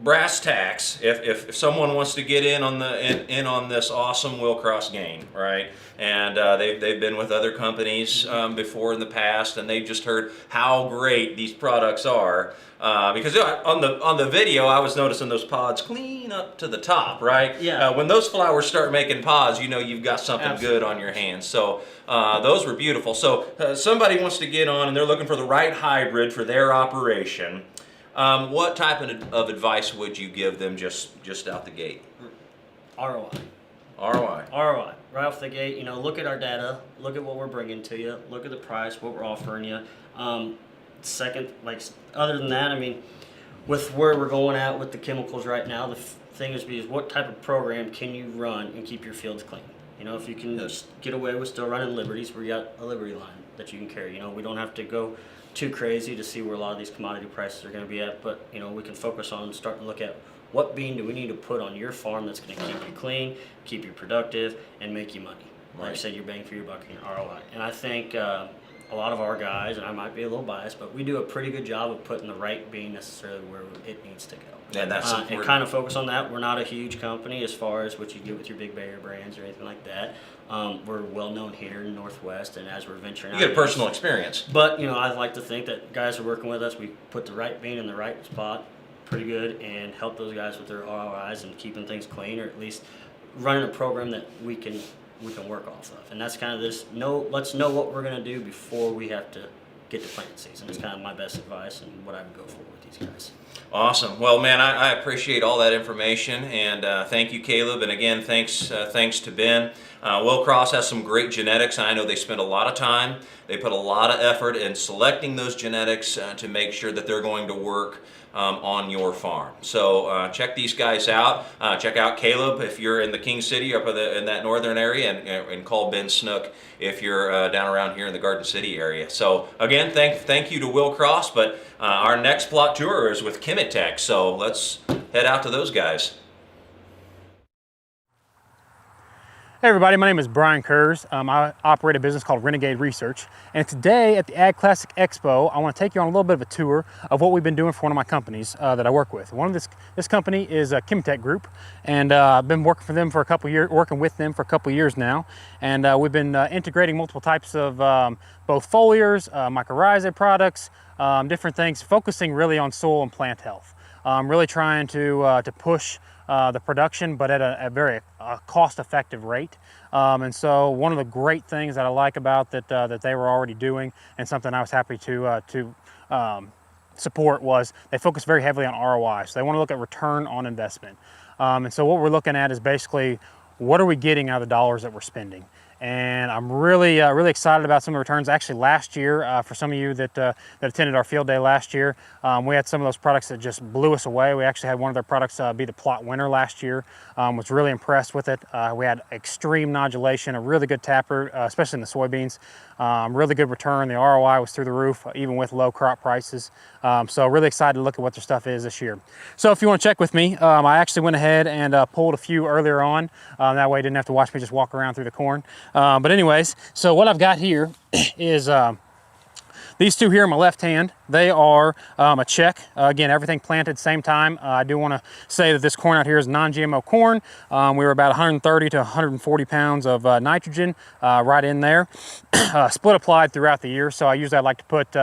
Brass tacks, if someone wants to get in on this awesome Will-Cross game, right? And they've been with other companies before in the past, and they've just heard how great these products are. Because on the video, I was noticing those pods clean up to the top, right? Yeah. When those flowers start making pods, you've got something good on your hands. So those were beautiful. So somebody wants to get on, and they're looking for the right hybrid for their operation. What type of advice would you give them just out the gate? ROI. ROI. ROI. Right off the gate, look at our data, look at what we're bringing to you, look at the price, what we're offering you. Second, other than that, I mean, with where we're going at with the chemicals right now, the thing is what type of program can you run and keep your fields clean? If you can just get away with still running Liberties, where you got a Liberty line that you can carry. We don't have to go too crazy to see where a lot of these commodity prices are going to be at, but we can focus on starting to look at what bean do we need to put on your farm that's going to keep you clean, keep you productive, and make you money. Like I said, you're bang for your buck and your ROI. And I think a lot of our guys, and I might be a little biased, but we do a pretty good job of putting the right bean necessarily where it needs to go. And that's and kind of focus on that. We're not a huge company as far as what you get with your big Bayer brands or anything like that. We're well known here in the Northwest, and as we're venturing out, you get a personal experience. But I'd like to think that guys are working with us. We put the right bean in the right spot, pretty good, and help those guys with their ROIs and keeping things clean, or at least running a program that we can work off of. And that's kind of this. Let's know what we're going to do before we have to get to plant season. It's kind of my best advice and what I would go for with these guys. Awesome. Well, man, I appreciate all that information, and thank you, Caleb. And again, thanks to Ben. Will-Cross has some great genetics, and I know they spend a lot of time. They put a lot of effort in selecting those genetics to make sure that they're going to work on your farm. So check these guys out. Check out Caleb if you're in the King City up in that northern area, and call Ben Snook if you're down around here in the Garden City area. So again, thank you to Will-Cross, but our next plot tour is with Chemitech, so let's head out to those guys. Hey everybody, my name is Brian Kurz. I operate a business called Renegade Research, and today at the Ag Classic Expo, I want to take you on a little bit of a tour of what we've been doing for one of my companies that I work with. This company is a Chemitech Group, and I've been working with them for a couple years now, and we've been integrating multiple types of both foliars, mycorrhizae products, different things, focusing really on soil and plant health. Really trying to push the production, but at a very cost-effective rate. And so one of the great things that I like about that they were already doing, and something I was happy to support was they focus very heavily on ROI. So they want to look at return on investment. And so what we're looking at is basically, what are we getting out of the dollars that we're spending? And I'm really, really excited about some of the returns. Actually, last year, for some of you that attended our field day last year, we had some of those products that just blew us away. We actually had one of their products be the plot winner last year. Was really impressed with it. We had extreme nodulation, a really good taproot, especially in the soybeans. Really good return. The ROI was through the roof, even with low crop prices. So really excited to look at what their stuff is this year. So if you want to check with me, I actually went ahead and pulled a few earlier on. That way you didn't have to watch me just walk around through the corn. But anyways, so what I've got here is these two here in my left hand. They are a check. Again, everything planted same time. I do want to say that this corn out here is non-GMO corn. We were about 130 to 140 pounds of nitrogen right in there. Split applied throughout the year. So I usually like to put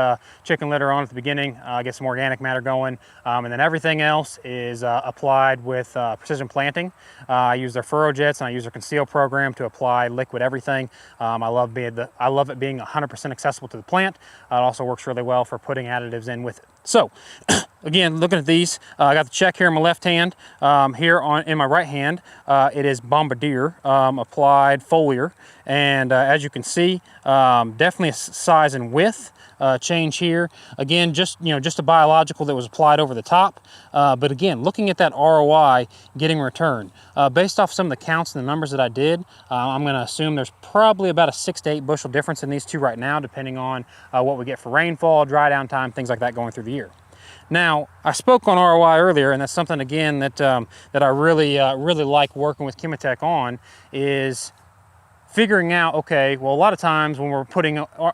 chicken litter on at the beginning, get some organic matter going. And then everything else is applied with precision planting. I use their furrow jets and I use their conceal program to apply liquid everything. I love it being 100% accessible to the plant. It also works really well for putting additives in with it. So again, looking at these, I got the check here in my left hand. Here in my right hand, it is Bombardier applied foliar. And as you can see, definitely a size and width change here. Again, just a biological that was applied over the top. But again, looking at that ROI getting return. Based off some of the counts and the numbers that I did, I'm going to assume there's probably about a 6 to 8 bushel difference in these two right now, depending on what we get for rainfall, dry down time, things like that going through the year. Now, I spoke on ROI earlier, and that's something again that I really like working with Chemitech on, is figuring out, okay, well, a lot of times when we're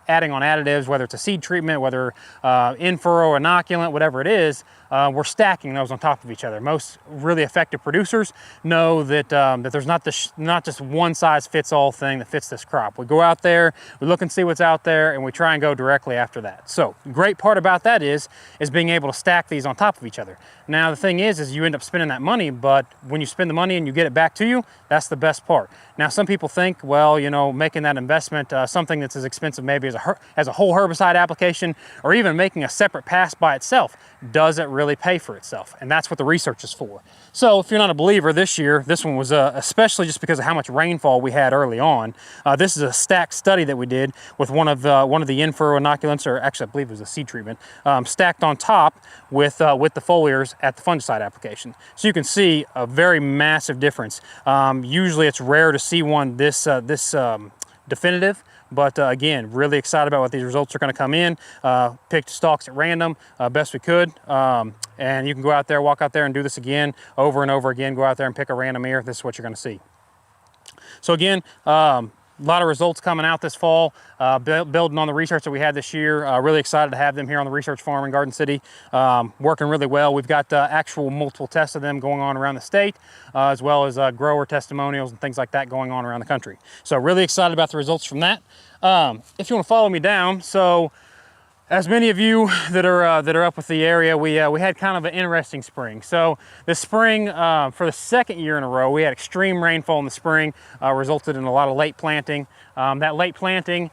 adding on additives, whether it's a seed treatment, whether in-furrow, inoculant, whatever it is, we're stacking those on top of each other. Most really effective producers know that that there's not just one size fits all thing that fits this crop. We go out there, we look and see what's out there, and we try and go directly after that. So the great part about that is being able to stack these on top of each other. Now the thing is you end up spending that money, but when you spend the money and you get it back to you, that's the best part. Now some people think, well, making that investment, something that's as expensive maybe as a whole herbicide application, or even making a separate pass by itself, does it really pay for itself? And that's what the research is for. So if you're not a believer, this year, this one was especially just because of how much rainfall we had early on. This is a stacked study that we did with one of the in-furrow inoculants, or actually I believe it was a seed treatment, stacked on top with the foliars at the fungicide application. So you can see a very massive difference. Usually it's rare to see one this definitive, but again, really excited about what these results are going to come in. Picked stalks at random, best we could, and you can go out there, walk out there and do this again, over and over again. Go out there and pick a random ear. This is what you're going to see. So again, a lot of results coming out this fall, building on the research that we had this year. Really excited to have them here on the research farm in Garden City, working really well. We've got actual multiple tests of them going on around the state, as well as grower testimonials and things like that going on around the country. So really excited about the results from that. If you want to follow me down, so as many of you that are up with the area, we had kind of an interesting spring. So this spring, for the second year in a row, we had extreme rainfall in the spring, resulted in a lot of late planting. That late planting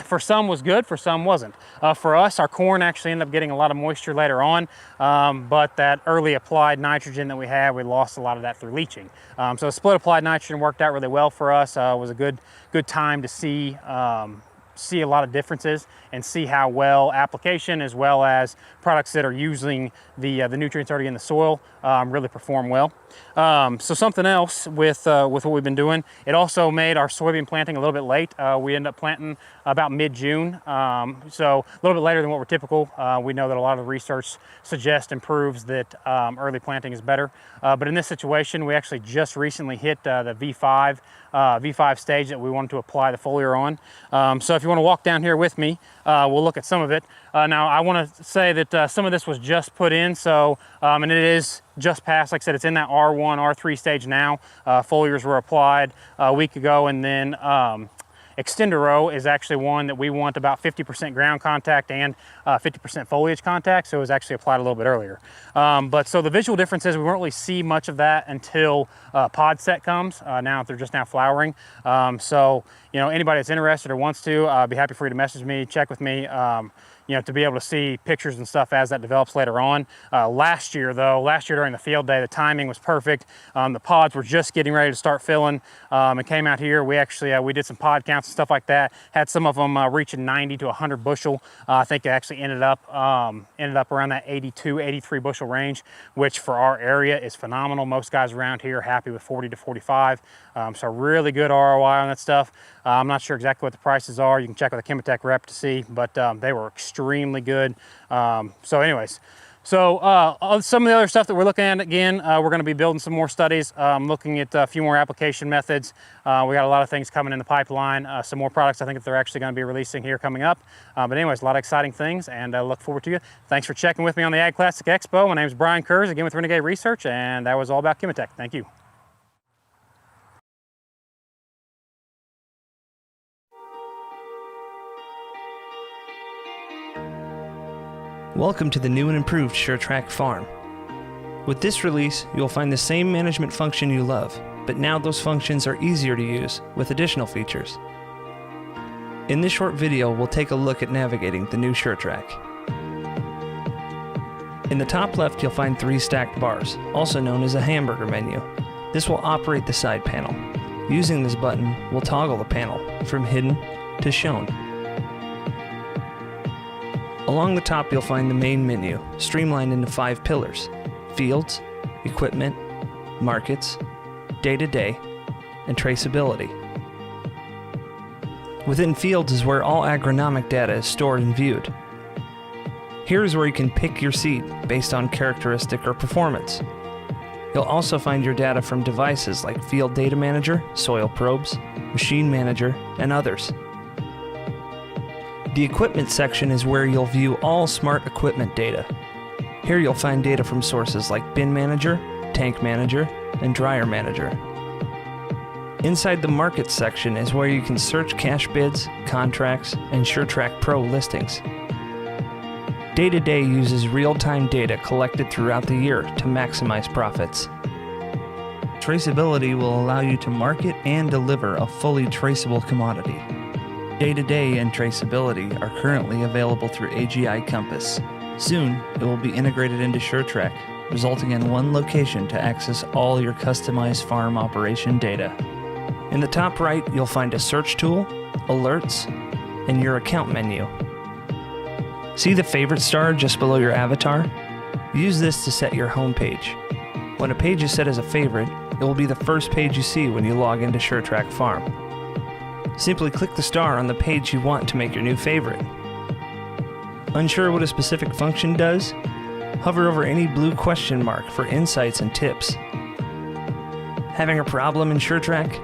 for some was good, for some wasn't. For us, our corn actually ended up getting a lot of moisture later on, but that early applied nitrogen that we had, we lost a lot of that through leaching. So split applied nitrogen worked out really well for us. It was a good time to see a lot of differences and see how well application as well as products that are using the nutrients already in the soil really perform well. So something else with what we've been doing, it also made our soybean planting a little bit late. We ended up planting about mid-June, so a little bit later than what we're typical. We know that a lot of the research suggests and proves that early planting is better. But in this situation, we actually just recently hit the V5 stage that we wanted to apply the foliar on. So if you want to walk down here with me, we'll look at some of it. Now I want to say that some of this was just put in, so and it is just past, like I said, it's in that R1, R3 stage now. Foliars were applied a week ago, and then Extender is actually one that we want about 50% ground contact and 50% foliage contact, so it was actually applied a little bit earlier. But so the visual difference is we won't really see much of that until pod set comes. Now they're just now flowering. So anybody that's interested or wants to, I'd be happy for you to message me, check with me. you know, to be able to see pictures and stuff as that develops later on. Last year during the field day, the timing was perfect. The pods were just getting ready to start filling, and came out here. We actually we did some pod counts and stuff like that. Had some of them reaching 90 to 100 bushel. I think it actually ended up around that 82, 83 bushel range, which for our area is phenomenal. Most guys around here are happy with 40 to 45. So really good ROI on that stuff. I'm not sure exactly what the prices are. You can check with a Chemitech rep to see, but they were extremely good. So anyways, so some of the other stuff that we're looking at, again, we're going to be building some more studies, looking at a few more application methods. We got a lot of things coming in the pipeline, some more products I think that they're actually going to be releasing here coming up. But anyways, a lot of exciting things, and I look forward to you. Thanks for checking with me on the Ag Classic Expo. My name is Brian Kurz, again with Renegade Research, and that was all about Chemitech. Thank you. Welcome to the new and improved SureTrack farm. With this release, you'll find the same management function you love, but now those functions are easier to use with additional features. In this short video, we'll take a look at navigating the new SureTrack. In the top left, you'll find 3 stacked bars, also known as a hamburger menu. This will operate the side panel. Using this button, we'll toggle the panel from hidden to shown. Along the top, you'll find the main menu, streamlined into 5 pillars: fields, equipment, markets, day-to-day, and traceability. Within fields is where all agronomic data is stored and viewed. Here is where you can pick your seed based on characteristic or performance. You'll also find your data from devices like Field Data Manager, Soil Probes, Machine Manager, and others. The equipment section is where you'll view all smart equipment data. Here you'll find data from sources like Bin Manager, Tank Manager, and Dryer Manager. Inside the Markets section is where you can search cash bids, contracts, and SureTrack Pro listings. Day-to-day uses real-time data collected throughout the year to maximize profits. Traceability will allow you to market and deliver a fully traceable commodity. Day-to-day and traceability are currently available through AGI Compass. Soon, it will be integrated into SureTrack, resulting in one location to access all your customized farm operation data. In the top right, you'll find a search tool, alerts, and your account menu. See the favorite star just below your avatar? Use this to set your home page. When a page is set as a favorite, it will be the first page you see when you log into SureTrack Farm. Simply click the star on the page you want to make your new favorite. Unsure what a specific function does? Hover over any blue question mark for insights and tips. Having a problem in SureTrack?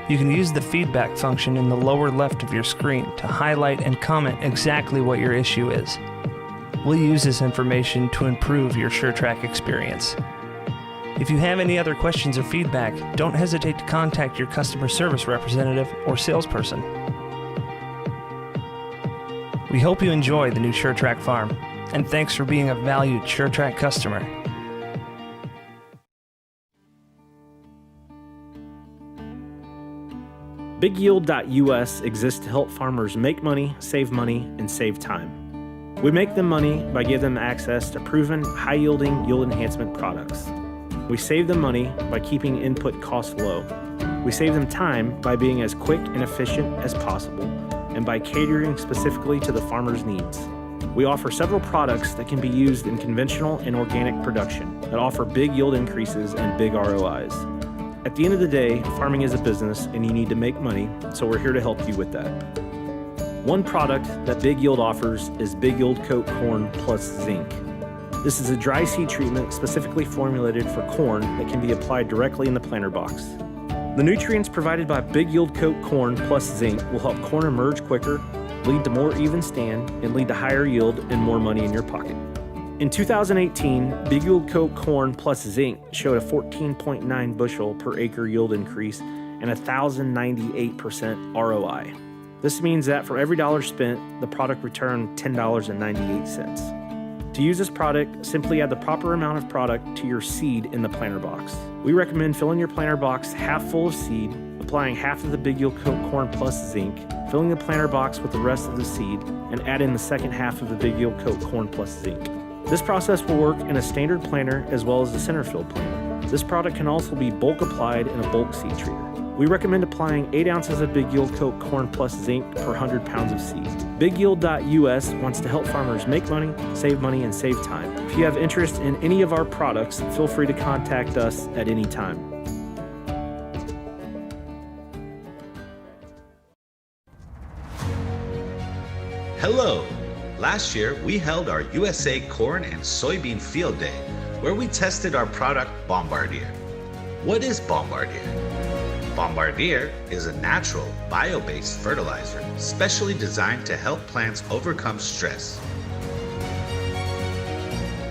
You can use the feedback function in the lower left of your screen to highlight and comment exactly what your issue is. We'll use this information to improve your SureTrack experience. If you have any other questions or feedback, don't hesitate to contact your customer service representative or salesperson. We hope you enjoy the new SureTrack farm, and thanks for being a valued SureTrack customer. BigYield.US exists to help farmers make money, and save time. We make them money by giving them access to proven, high-yielding yield enhancement products. We save them money by keeping input costs low. We save them time by being as quick and efficient as possible, and by catering specifically to the farmer's needs. We offer several products that can be used in conventional and organic production that offer big yield increases and big ROIs. At the end of the day, farming is a business and you need to make money, so we're here to help you with that. One product that Big Yield offers is Big Yield Coat Corn plus Zinc. This is a dry seed treatment specifically formulated for corn that can be applied directly in the planter box. The nutrients provided by Big Yield Coat Corn plus Zinc will help corn emerge quicker, lead to more even stand, and lead to higher yield and more money in your pocket. In 2018, Big Yield Coat Corn plus Zinc showed a 14.9 bushel per acre yield increase and 1,098% ROI. This means that for every dollar spent, the product returned $10.98. To use this product, simply add the proper amount of product to your seed in the planter box. We recommend filling your planter box half full of seed, applying half of the Big Yield Coat Corn Plus zinc, filling the planter box with the rest of the seed, and add in the second half of the Big Yield Coat Corn Plus zinc. This process will work in a standard planter as well as the center field planter. This product can also be bulk applied in a bulk seed treater. We recommend applying 8 ounces of Big Yield Coat Corn Plus zinc per 100 pounds of seed. BigYield.us wants to help farmers make money, and save time. If you have interest in any of our products, feel free to contact us at any time. Hello! Last year, we held our USA Corn and Soybean Field Day, where we tested our product, Bombardier. What is Bombardier? Bombardier is a natural, bio-based fertilizer specially designed to help plants overcome stress.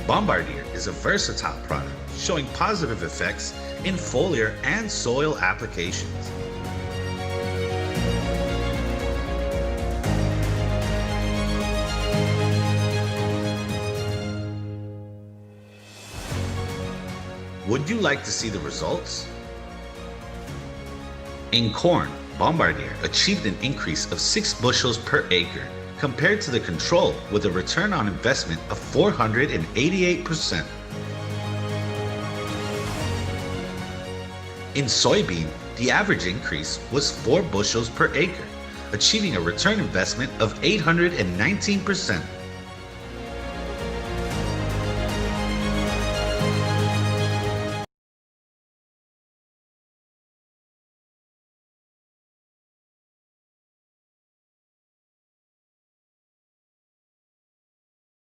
Bombardier is a versatile product showing positive effects in foliar and soil applications. Would you like to see the results? In corn, Bombardier achieved an increase of 6 bushels per acre compared to the control with a return on investment of 488%. In soybean, the average increase was 4 bushels per acre, achieving a return investment of 819%.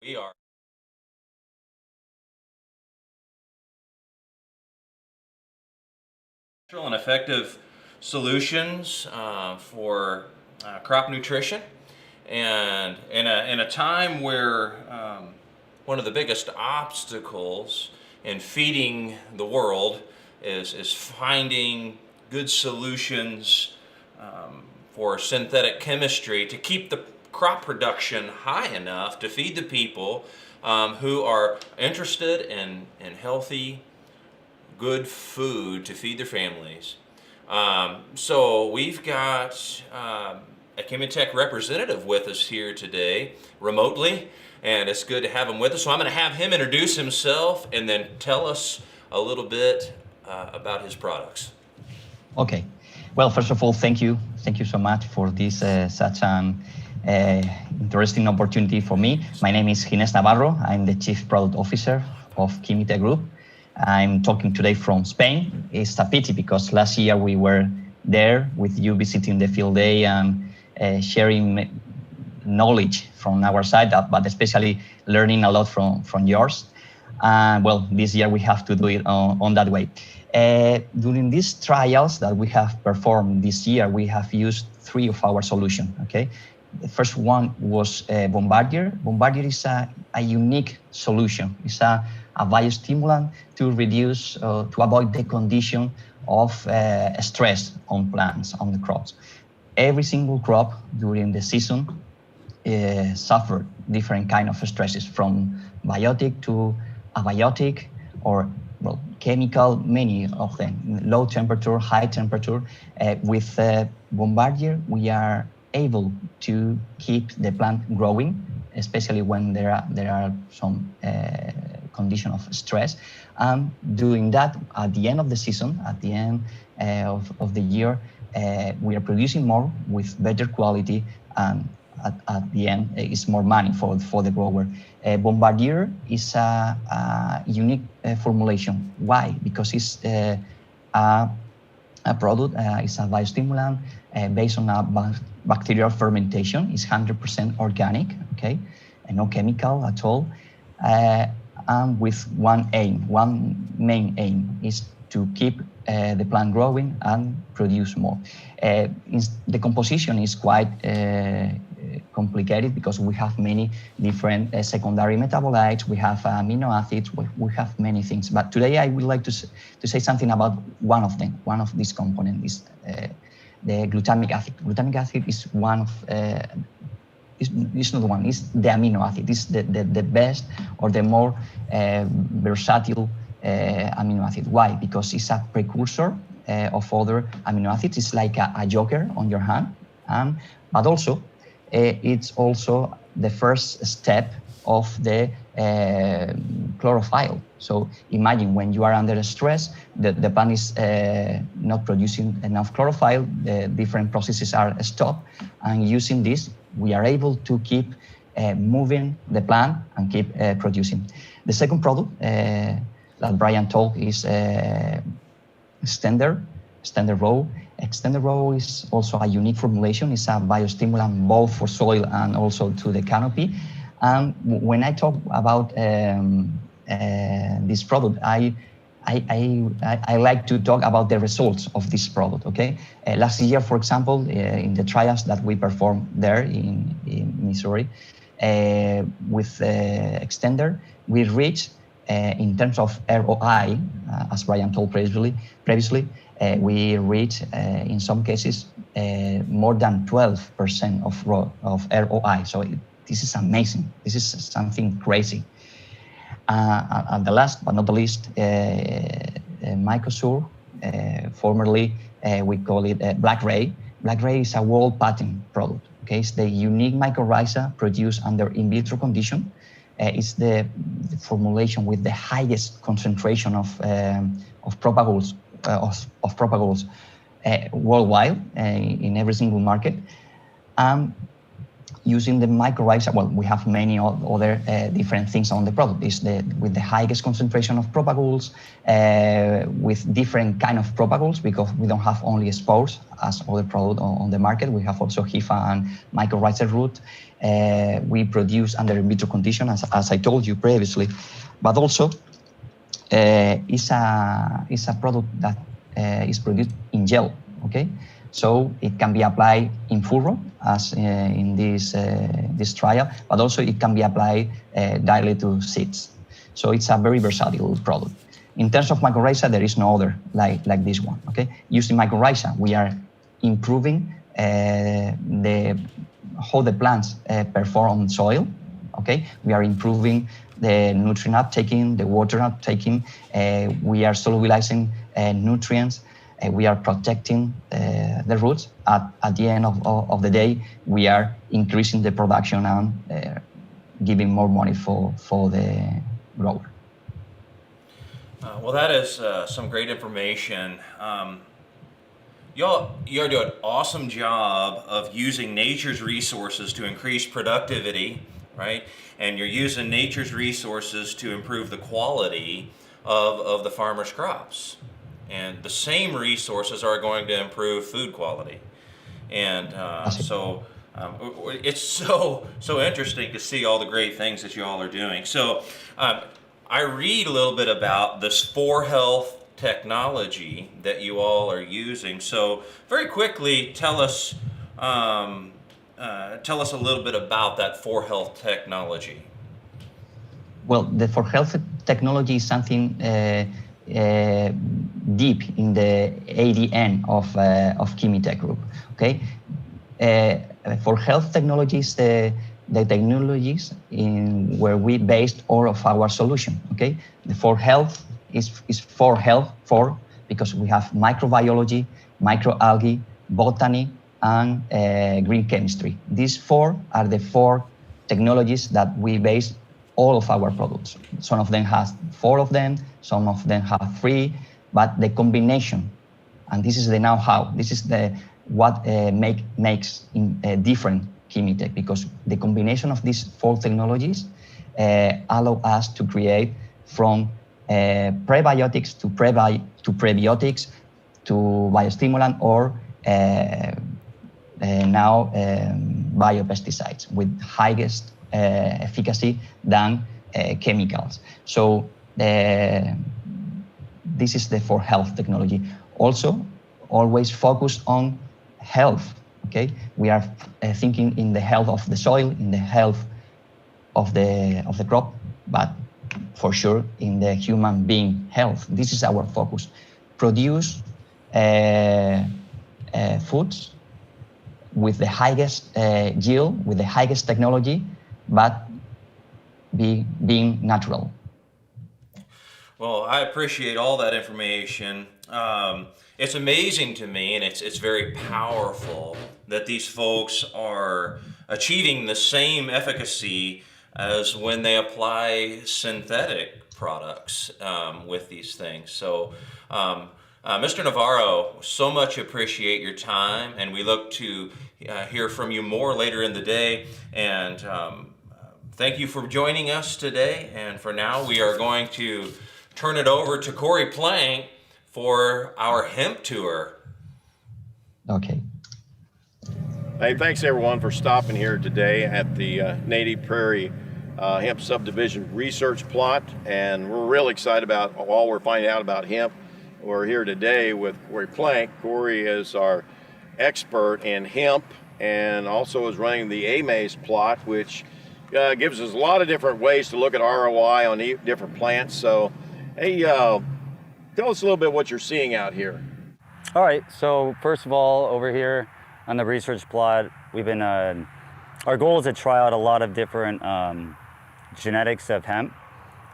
We are natural and effective solutions for crop nutrition, and in a time where one of the biggest obstacles in feeding the world is finding good solutions for synthetic chemistry to keep the crop production high enough to feed the people who are interested in healthy, good food to feed their families. So we've got a Chemitech representative with us here today remotely, and it's good to have him with us. So I'm going to have him introduce himself and then tell us a little bit about his products. Okay. Well, first of all, thank you so much for this such an interesting opportunity for me. My name is Ginés Navarro. I'm the Chief Product Officer of Chemitech Group. I'm talking today from Spain. It's a pity because last year we were there with you visiting the field day and sharing knowledge from our side, but especially learning a lot from yours. Well, this year we have to do it on that way. During these trials that we have performed this year, we have used 3 of our solutions, okay? The first one was Bombardier. Bombardier is a unique solution. It's a biostimulant to reduce, to avoid the condition of stress on plants, on the crops. Every single crop during the season suffered different kind of stresses, from biotic to abiotic, or well, chemical, many of them, low temperature, high temperature. With Bombardier, we are able to keep the plant growing, especially when there are some condition of stress. And doing that at the end of the season, at the end of the year, we are producing more with better quality, and at the end it's more money for the grower. Bombardier is a unique formulation. Why? Because it's a product, it's a biostimulant based on a bacterial fermentation. It's 100% organic, okay, and no chemical at all. And with one main aim is to keep the plant growing and produce more. The composition is quite complicated because we have many different secondary metabolites, we have amino acids, we have many things. But today I would like to say something about one of them. One of these components is the glutamic acid. Glutamic acid is one of, it's not one, it's the amino acid. It's the best or the more versatile amino acid. Why? Because it's a precursor of other amino acids. It's like a joker on your hand. But also, it's also the first step of the chlorophyll. So imagine when you are under stress, the plant is not producing enough chlorophyll, the different processes are stopped, and using this, we are able to keep moving the plant and keep producing. The second product that Brian told is Extender Row. Extender Row is also a unique formulation. It's a biostimulant both for soil and also to the canopy. And when I talk about this product, I like to talk about the results of this product, okay? Last year, for example, in the trials that we performed there in Missouri, with Extender, we reached, in terms of ROI, as Brian told previously, we reached, in some cases, more than 12% of ROI. So this is amazing. This is something crazy. And the last but not the least, Mycosur, formerly we call it Black Ray. Black Ray is a world patent product. Okay, it's the unique mycorrhiza produced under in vitro condition. It's the formulation with the highest concentration of propagules worldwide in every single market. Using the mycorrhiza, well, we have many other different things on the product. It's with the highest concentration of propagules, with different kind of propagules, because we don't have only spores as other product on the market. We have also HIFA and mycorrhiza root. We produce under in vitro condition, as I told you previously, but also it's a product that is produced in gel. Okay. So it can be applied in furrow, as in this trial, but also it can be applied directly to seeds. So it's a very versatile product. In terms of mycorrhiza, there is no other like this one. Okay, using mycorrhiza, we are improving how the plants perform on soil. Okay, we are improving the nutrient uptaking, the water uptaking. We are solubilizing nutrients. We are protecting the roots. At the end of the day, we are increasing the production and giving more money for the grower. Well, that is some great information. Y'all do an awesome job of using nature's resources to increase productivity, right? And you're using nature's resources to improve the quality of the farmer's crops. And the same resources are going to improve food quality. And so it's so interesting to see all the great things that you all are doing. So I read a little bit about this 4Health technology that you all are using. So very quickly, tell us a little bit about that 4Health technology. Well, the 4Health technology is something deep in the ADN of Chemitech Group. Okay, 4Health technologies, the technologies in where we based all of our solution. Okay, the 4Health is for health, because we have microbiology, microalgae, botany, and green chemistry. These four are the four technologies that we base all of our products. Some of them has 4 of them, some of them have 3, but the combination, and this is the know-how, this is what makes different Chemitech, because the combination of these 4 technologies allow us to create from prebiotics to prebiotics to biostimulant or now biopesticides with highest efficacy than chemicals. So this is the 4Health technology. Also, always focused on health. Okay, we are thinking in the health of the soil, in the health of the crop, but for sure in the human being health. This is our focus. Produce foods with the highest yield, with the highest technology, but being natural. Well, I appreciate all that information. It's amazing to me, and it's very powerful that these folks are achieving the same efficacy as when they apply synthetic products with these things. So, Mr. Navarro, so much appreciate your time, and we look to hear from you more later in the day. And thank you for joining us today. And for now, we are going to turn it over to Corey Plank for our hemp tour. Okay. Hey, thanks everyone for stopping here today at the Native Prairie Hemp Subdivision Research Plot, and we're really excited about all we're finding out about hemp. We're here today with Corey Plank. Corey is our expert in hemp and also is running the AMAZE plot, which gives us a lot of different ways to look at ROI on different plants. So, hey, tell us a little bit what you're seeing out here. All right, so first of all, over here on the research plot, we've been, our goal is to try out a lot of different genetics of hemp,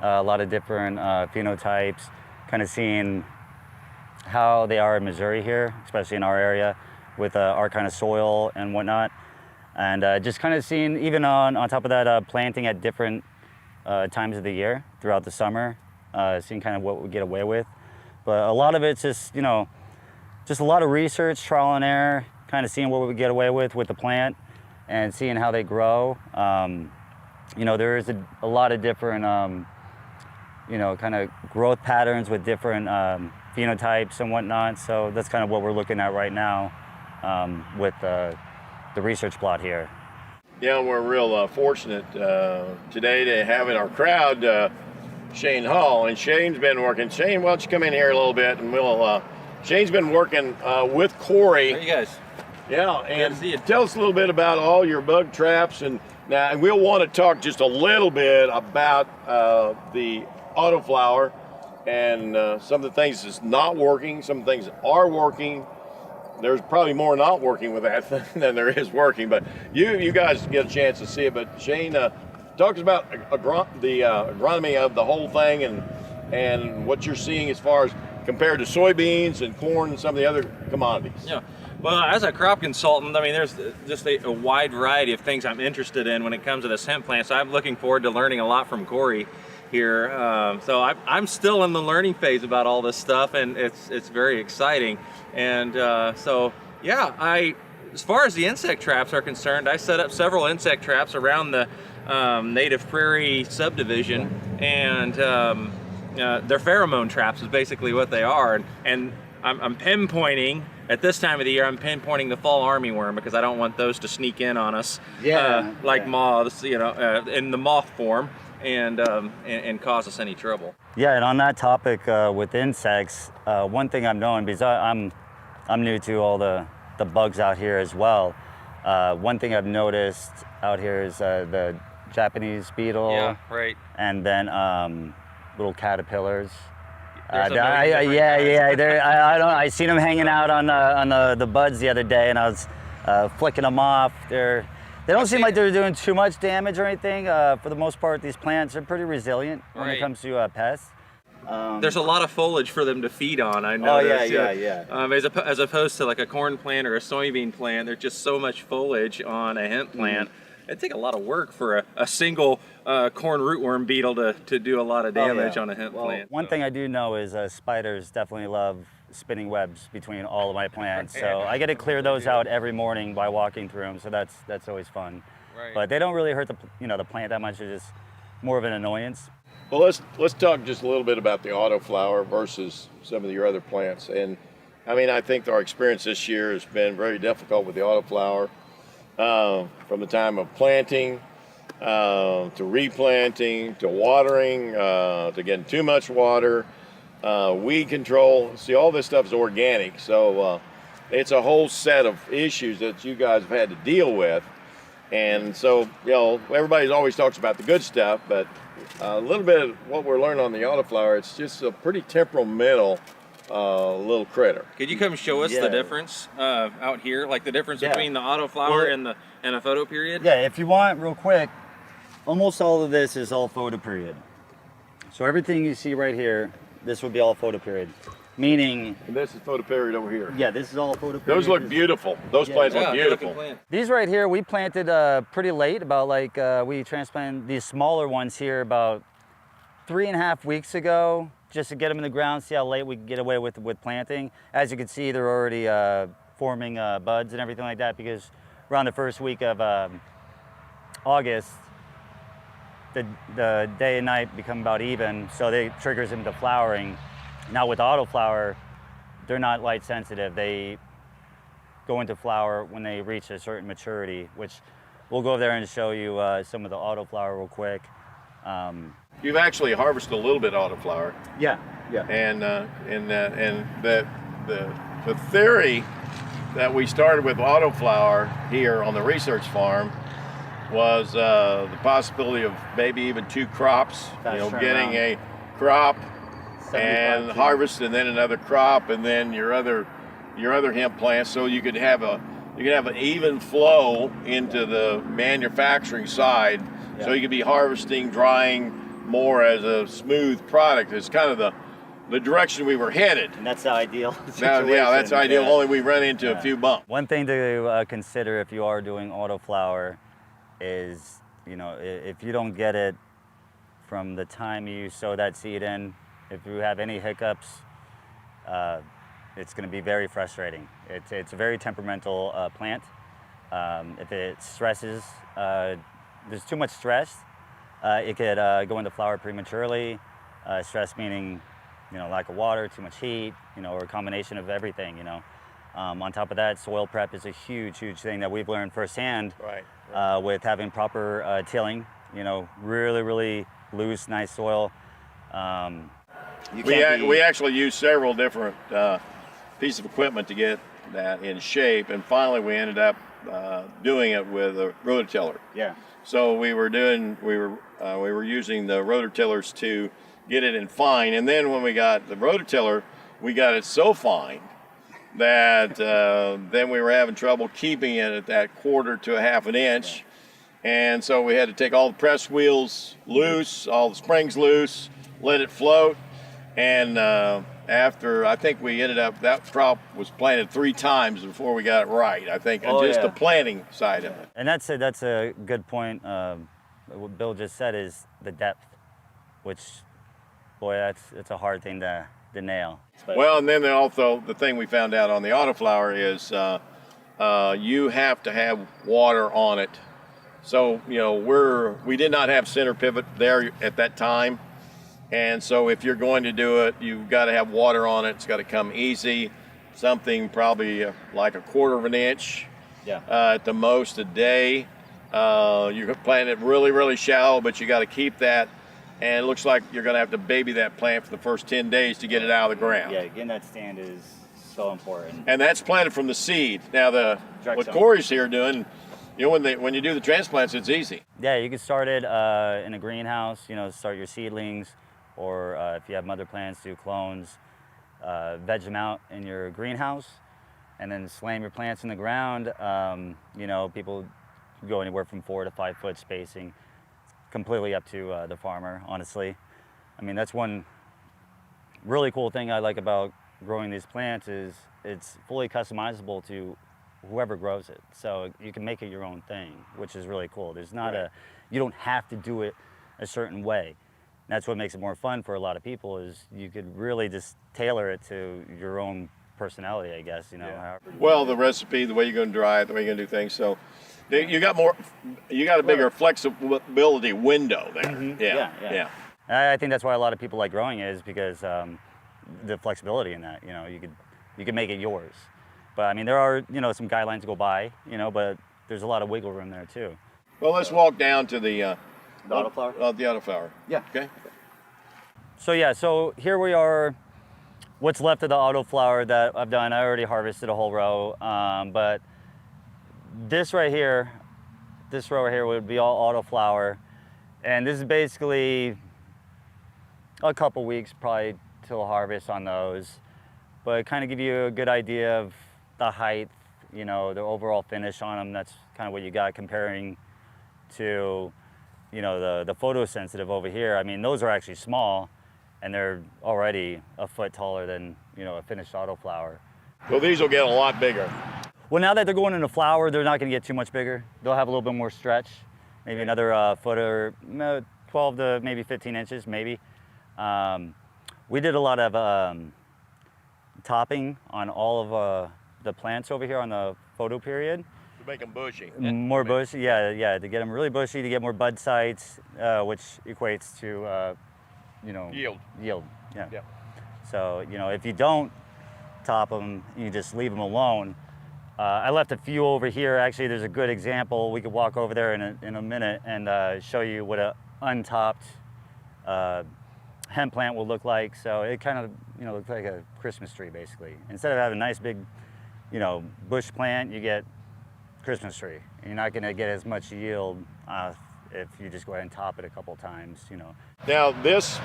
a lot of different phenotypes, kind of seeing how they are in Missouri here, especially in our area with our kind of soil and whatnot. And just kind of seeing, even on top of that, planting at different times of the year throughout the summer, seeing kind of what we get away with. But a lot of it's just, you know, just a lot of research, trial and error, kind of seeing what we get away with the plant and seeing how they grow. You know, there is a lot of different, you know, kind of growth patterns with different phenotypes and whatnot. So that's kind of what we're looking at right now with the research plot here. Yeah, we're real fortunate today to have in our crowd Shane Hall, and Shane's been working. Shane, why don't you come in here a little bit, and we'll. Shane's been working with Corey. Hey, you guys. Yeah, and tell us a little bit about all your bug traps, and now we'll want to talk just a little bit about the Autoflower and some of the things that's not working, some things that are working. There's probably more not working with that than there is working, but you guys get a chance to see it. But Shane, talk about the agronomy of the whole thing and what you're seeing as far as compared to soybeans and corn and some of the other commodities. Yeah. Well, as a crop consultant, I mean, there's just a wide variety of things I'm interested in when it comes to this hemp plant. So I'm looking forward to learning a lot from Corey here. So I'm still in the learning phase about all this stuff, and it's very exciting. And so, yeah, as far as the insect traps are concerned, I set up several insect traps around the Native Prairie subdivision, and they're pheromone traps is basically what they are. And I'm pinpointing, at this time of the year, I'm pinpointing the fall armyworm because I don't want those to sneak in on us like moths, you know, in the moth form and cause us any trouble. Yeah, and on that topic with insects, one thing I'm knowing, because I'm new to all the bugs out here as well. One thing I've noticed out here is the Japanese beetle. Yeah, right. And then little caterpillars. I seen them hanging out on the buds the other day, and I was flicking them off. They don't seem like they're doing too much damage or anything. For the most part, these plants are pretty resilient when it comes to pests. There's a lot of foliage for them to feed on, I know. Yeah. As opposed to like a corn plant or a soybean plant, there's just so much foliage on a hemp plant. It'd take a lot of work for a single corn rootworm beetle to do a lot of damage on a hemp plant. One thing I do know is spiders definitely love spinning webs between all of my plants. So I get to clear those out every morning by walking through them. So that's always fun. Right. But they don't really hurt the plant that much. They're just more of an annoyance. Well, let's talk just a little bit about the Autoflower versus some of your other plants. And I mean, I think our experience this year has been very difficult with the Autoflower. From the time of planting to replanting to watering to getting too much water, weed control. See, all this stuff is organic, so it's a whole set of issues that you guys have had to deal with. And so, you know, everybody always talks about the good stuff, but a little bit of what we're learning on the Autoflower, it's just a pretty temperamental little critter. Could you come show us the difference out here, like the difference between the Autoflower and a photo period? Yeah, if you want, real quick, almost all of this is all photo period. So everything you see right here, this would be all photo period. Meaning... And this is photo period over here. Yeah, this is all photo period. Those look beautiful. Those plants look beautiful. These right here, we planted pretty late, about like, we transplanted these smaller ones here about 3.5 weeks ago, just to get them in the ground, see how late we can get away with planting. As you can see, they're already forming buds and everything like that, because around the first week of August, the day and night become about even, so they triggers them to flowering. Now with Autoflower, they're not light sensitive. They go into flower when they reach a certain maturity, which we'll go over there and show you some of the Autoflower real quick. You've actually harvested a little bit of Autoflower. Yeah, yeah. And the theory that we started with Autoflower here on the research farm was the possibility of maybe even 2 crops. Getting a crop and harvest, and then another crop, and then your other hemp plants, so you could have an even flow into the manufacturing side. Yeah. So you could be harvesting, drying more as a smooth product. It's kind of the direction we were headed. And that's the ideal situation. Yeah, that's ideal. Yeah. Only we run into a few bumps. One thing to consider if you are doing Autoflower is, if you don't get it from the time you sow that seed in, if you have any hiccups, it's going to be very frustrating. It's a very temperamental plant. If it stresses, there's too much stress, it could go into flower prematurely. Stress meaning, lack of water, too much heat, or a combination of everything. On top of that, soil prep is a huge thing that we've learned firsthand. Right. With having proper tilling. Really loose, nice soil. We actually used several different pieces of equipment to get that in shape, and finally we ended up doing it with a rototiller. Yeah. So we were using the rototillers to get it in fine, and then when we got the rototiller, we got it so fine that then we were having trouble keeping it at that 1/4 to 1/2 inch. And so we had to take all the press wheels loose, all the springs loose, let it float. And after, I think we ended up, that crop was planted 3 times before we got it right, I think, the planting side of it. And that's a good point. What Bill just said is the depth, which, boy, it's a hard thing to nail. Well, and then also the thing we found out on the Autoflower is you have to have water on it. So, we did not have center pivot there at that time. And so if you're going to do it, you've got to have water on it. It's got to come easy, something probably like 1/4 inch at the most a day. You can plant it really shallow, but you got to keep that. And it looks like you're going to have to baby that plant for the first 10 days to get it out of the ground. Yeah, getting that stand is so important. And that's planted from the seed. Now, what Corey's here doing, when you do the transplants, it's easy. Yeah, you can start it in a greenhouse, start your seedlings, or if you have mother plants, do clones, veg them out in your greenhouse, and then slam your plants in the ground. People go anywhere from 4 to 5 foot spacing. Completely up to the farmer, honestly. I mean, that's one really cool thing I like about growing these plants is it's fully customizable to whoever grows it. So you can make it your own thing, which is really cool. There's not you don't have to do it a certain way. And that's what makes it more fun for a lot of people is you could really just tailor it to your own personality, I guess, Well, the recipe, the way you're going to dry it, the way you're going to do things. So you got a bigger flexibility window there. Mm-hmm. Yeah. I think that's why a lot of people like growing it is because the flexibility in that, you could make it yours. But I mean, there are, some guidelines to go by, but there's a lot of wiggle room there too. Well, let's walk down to the Autoflower? The Autoflower. Yeah. Okay. So here we are, what's left of the Autoflower that I've done. I already harvested a whole row, but this row right here would be all Autoflower. And this is basically a couple weeks probably till harvest on those. But kind of give you a good idea of the height, the overall finish on them. That's kind of what you got comparing to, you know, the photosensitive over here, I mean, those are actually small, and they're already a foot taller than, you know, a finished Autoflower. Well, these will get a lot bigger. Well, now that they're going into flower, they're not going to get too much bigger. They'll have a little bit more stretch, maybe another foot or 12 to maybe 15 inches, maybe. We did a lot of topping on all of the plants over here on the photo period. To make them bushy. More bushy, yeah, to get them really bushy, to get more bud sites, which equates to, you know, yield, yeah. So, you know, if you don't top them, you just leave them alone. I left a few over here. Actually, there's a good example. We could walk over there in a minute and show you what a untopped hemp plant will look like. So it kind of, you know, looks like a Christmas tree, basically. Instead of having a nice big, you know, bush plant, you get Christmas tree. You're not going to get as much yield if you just go ahead and top it a couple times, you know. Now this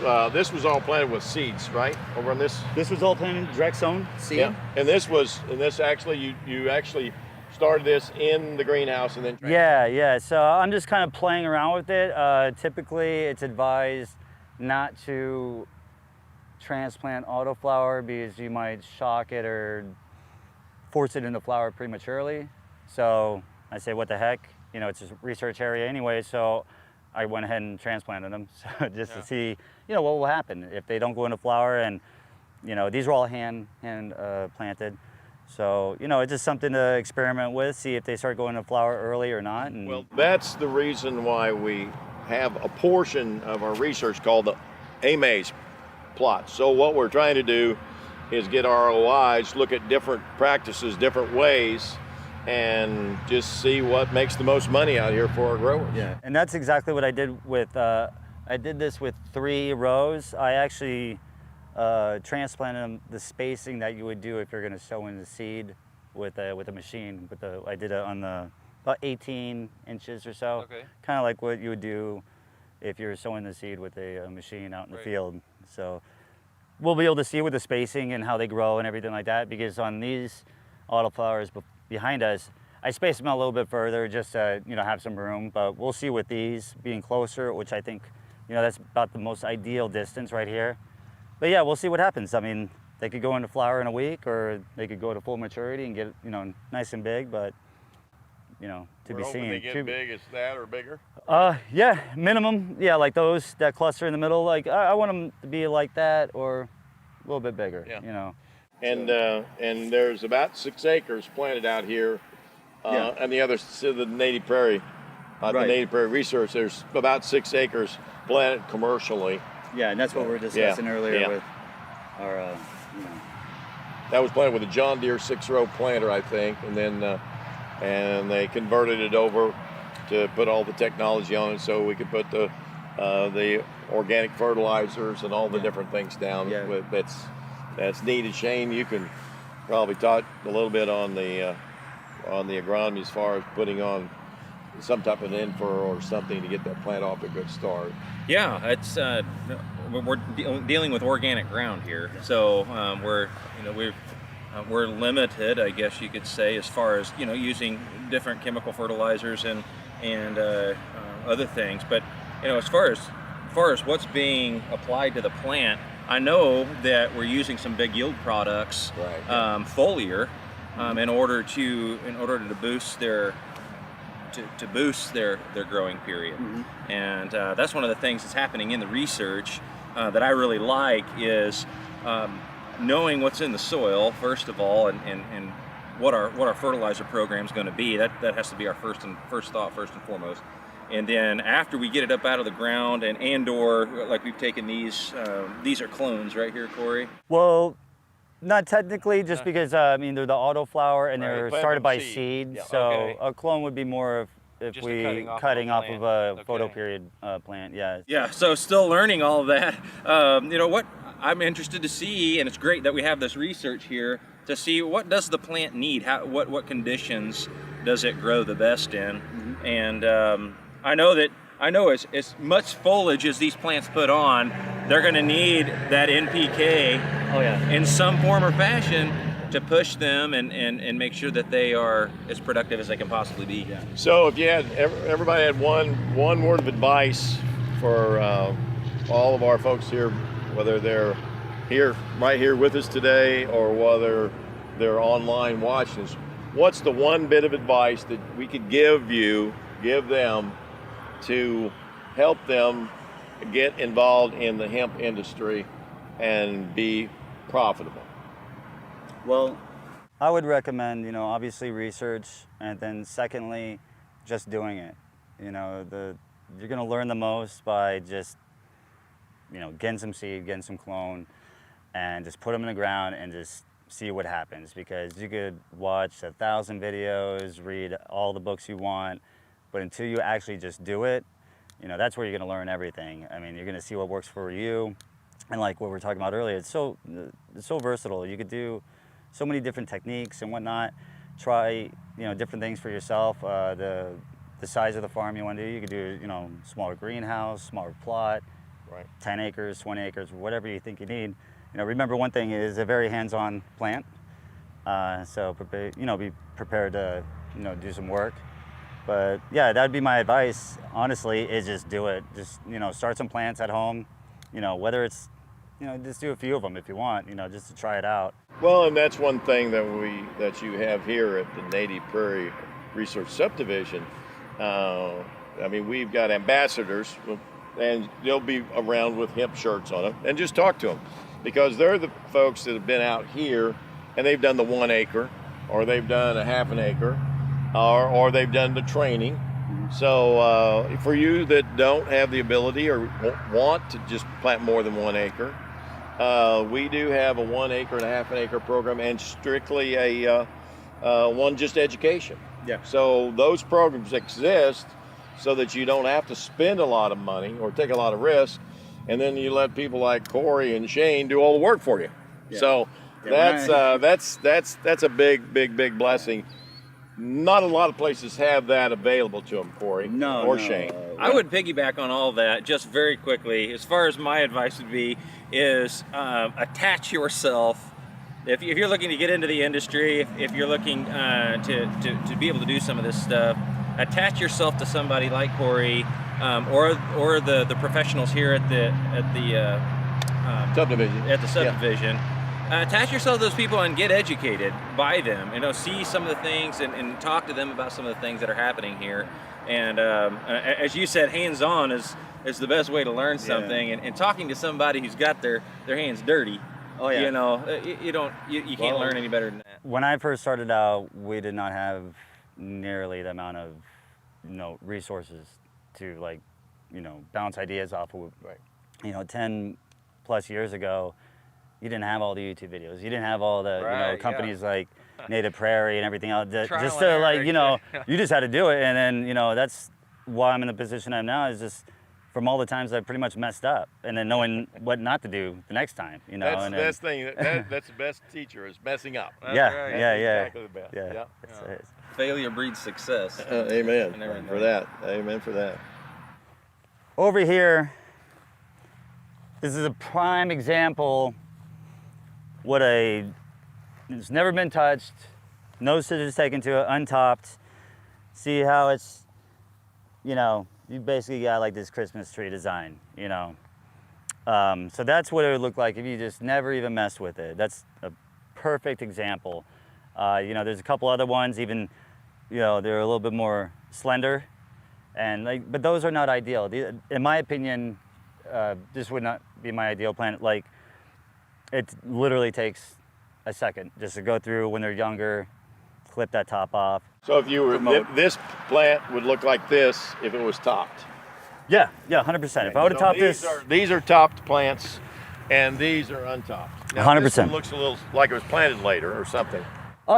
was all planted with seeds, right? Over on this. This was all planted direct sown seed. Yeah. And this actually you actually started this in the greenhouse and then. Yeah. So I'm just kind of playing around with it. Typically, it's advised not to transplant Autoflower because you might shock it or force it into flower prematurely. So I say, what the heck? You know, it's a research area anyway, so I went ahead and transplanted them so just to see, you know, what will happen if they don't go into flower. And, you know, these are all hand planted. So, you know, it's just something to experiment with, see if they start going to flower early or not. And well, that's the reason why we have a portion of our research called the AMAZE plot. So what we're trying to do is get ROIs, look at different practices, different ways, and just see what makes the most money out here for our growers. Yeah, and that's exactly what I did with, I did this with 3 rows. I actually transplanted them the spacing that you would do if you're gonna sow in the seed with a machine. I did it on the about 18 inches or so. Okay. Kind of like what you would do if you're sowing the seed with a machine out in the field. So we'll be able to see with the spacing and how they grow and everything like that, because on these Autoflowers behind us, I spaced them out a little bit further just to, you know, have some room, but we'll see with these being closer, which I think, you know, that's about the most ideal distance right here. But yeah, we'll see what happens. I mean, they could go into flower in a week, or they could go to full maturity and get, you know, nice and big, but, you know, to be seen. They get big as that or bigger? Yeah, minimum, yeah, like those, that cluster in the middle, like I want them to be like that or a little bit bigger, you know. And there's about 6 acres planted out here, and the other, the native prairie, the native prairie research. There's about 6 acres planted commercially. Yeah, and that's what we were discussing earlier with our, you know. That was planted with a John Deere 6-row planter, I think, and then and they converted it over to put all the technology on it, so we could put the organic fertilizers and all the different things down. That's needed. Shane, you can probably talk a little bit on the agronomy as far as putting on some type of in-furrow or something to get that plant off a good start. Yeah, it's we're dealing with organic ground here, so we're limited, I guess you could say, as far as, you know, using different chemical fertilizers and other things. But, you know, as far as what's being applied to the plant, I know that we're using some big yield products, foliar, in order to boost their growing period. And that's one of the things that's happening in the research that I really like is knowing what's in the soil, first of all, and what our fertilizer program is going to be. That has to be our first and foremost. And then after we get it up out of the ground and/or like we've taken these are clones right here, Corey. Well, not technically, just because I mean they're the Autoflower and they're started by seed. Yeah, so a clone would be more of if just we cutting off of a photo period plant. Yeah. So still learning all of that. You know what I'm interested to see, and it's great that we have this research here to see what does the plant need, what conditions does it grow the best in, and I know as much foliage as these plants put on, they're going to need that NPK in some form or fashion to push them and make sure that they are as productive as they can possibly be. Yeah. So if you had everybody had one word of advice for all of our folks here, whether they're right here with us today or whether they're online watching us, what's the one bit of advice that we could give them to help them get involved in the hemp industry and be profitable? Well, I would recommend, obviously research, and then secondly, just doing it. You're going to learn the most by just, getting some seed, getting some clone, and just put them in the ground and just see what happens. Because you could watch 1,000 videos, read all the books you want, but until you actually just do it, that's where you're going to learn everything. I mean, you're going to see what works for you, and like what we were talking about earlier, it's so versatile. You could do so many different techniques and whatnot. Try, different things for yourself. The size of the farm you want to do, you could do, smaller greenhouse, smaller plot, right? 10 acres, 20 acres, whatever you think you need. Remember one thing is a very hands-on plant. So be prepared to, do some work. But yeah, that'd be my advice. Honestly, is just do it. Just start some plants at home. Whether it's just do a few of them if you want. Just to try it out. Well, and that's one thing that you have here at the Native Prairie Research Subdivision. We've got ambassadors, and they'll be around with hemp shirts on them, and just talk to them, because they're the folks that have been out here and they've done the 1 acre, or they've done a half an acre, or they've done the training. So for you that don't have the ability or want to just plant more than 1 acre, we do have a 1 acre and a half an acre program, and strictly a one just education. Yeah. So those programs exist so that you don't have to spend a lot of money or take a lot of risk, and then you let people like Corey and Shane do all the work for you. Yeah. So that's a big blessing. Not a lot of places have that available to them, Corey or Shane. I would piggyback on all that just very quickly. As far as my advice would be is attach yourself. If you're looking to get into the industry, if you're looking to be able to do some of this stuff, attach yourself to somebody like Corey or the professionals here at the subdivision. At the subdivision. Yeah. Attach yourself to those people and get educated by them. See some of the things and talk to them about some of the things that are happening here. And as you said, hands-on is the best way to learn something. Yeah. And talking to somebody who's got their hands dirty. Oh yeah. You can't learn any better than that. When I first started out, we did not have nearly the amount of resources to bounce ideas off of. Right. 10 plus years ago, you didn't have all the YouTube videos. You didn't have all the companies like Native Prairie and everything else. Just to you just had to do it, and then that's why I'm in the position I'm now. Is just from all the times I pretty much messed up, and then knowing what not to do the next time. That's the best thing. That's the best teacher is messing up. Yeah. Exactly the best. Yeah. Failure breeds success. Amen for that. Amen for that. Over here, this is a prime example. It's never been touched, no scissors taken to it, untopped. See how it's, you basically got like this Christmas tree design, So that's what it would look like if you just never even messed with it. That's a perfect example. There's a couple other ones, even, they're a little bit more slender, but those are not ideal. In my opinion, this would not be my ideal plant. It literally takes a second just to go through when they're younger, clip that top off. So if you were, this plant would look like this if it was topped. Yeah, 100%. If I would have topped this. These are topped plants, and these are untopped. Now, 100%. This one looks a little like it was planted later or something.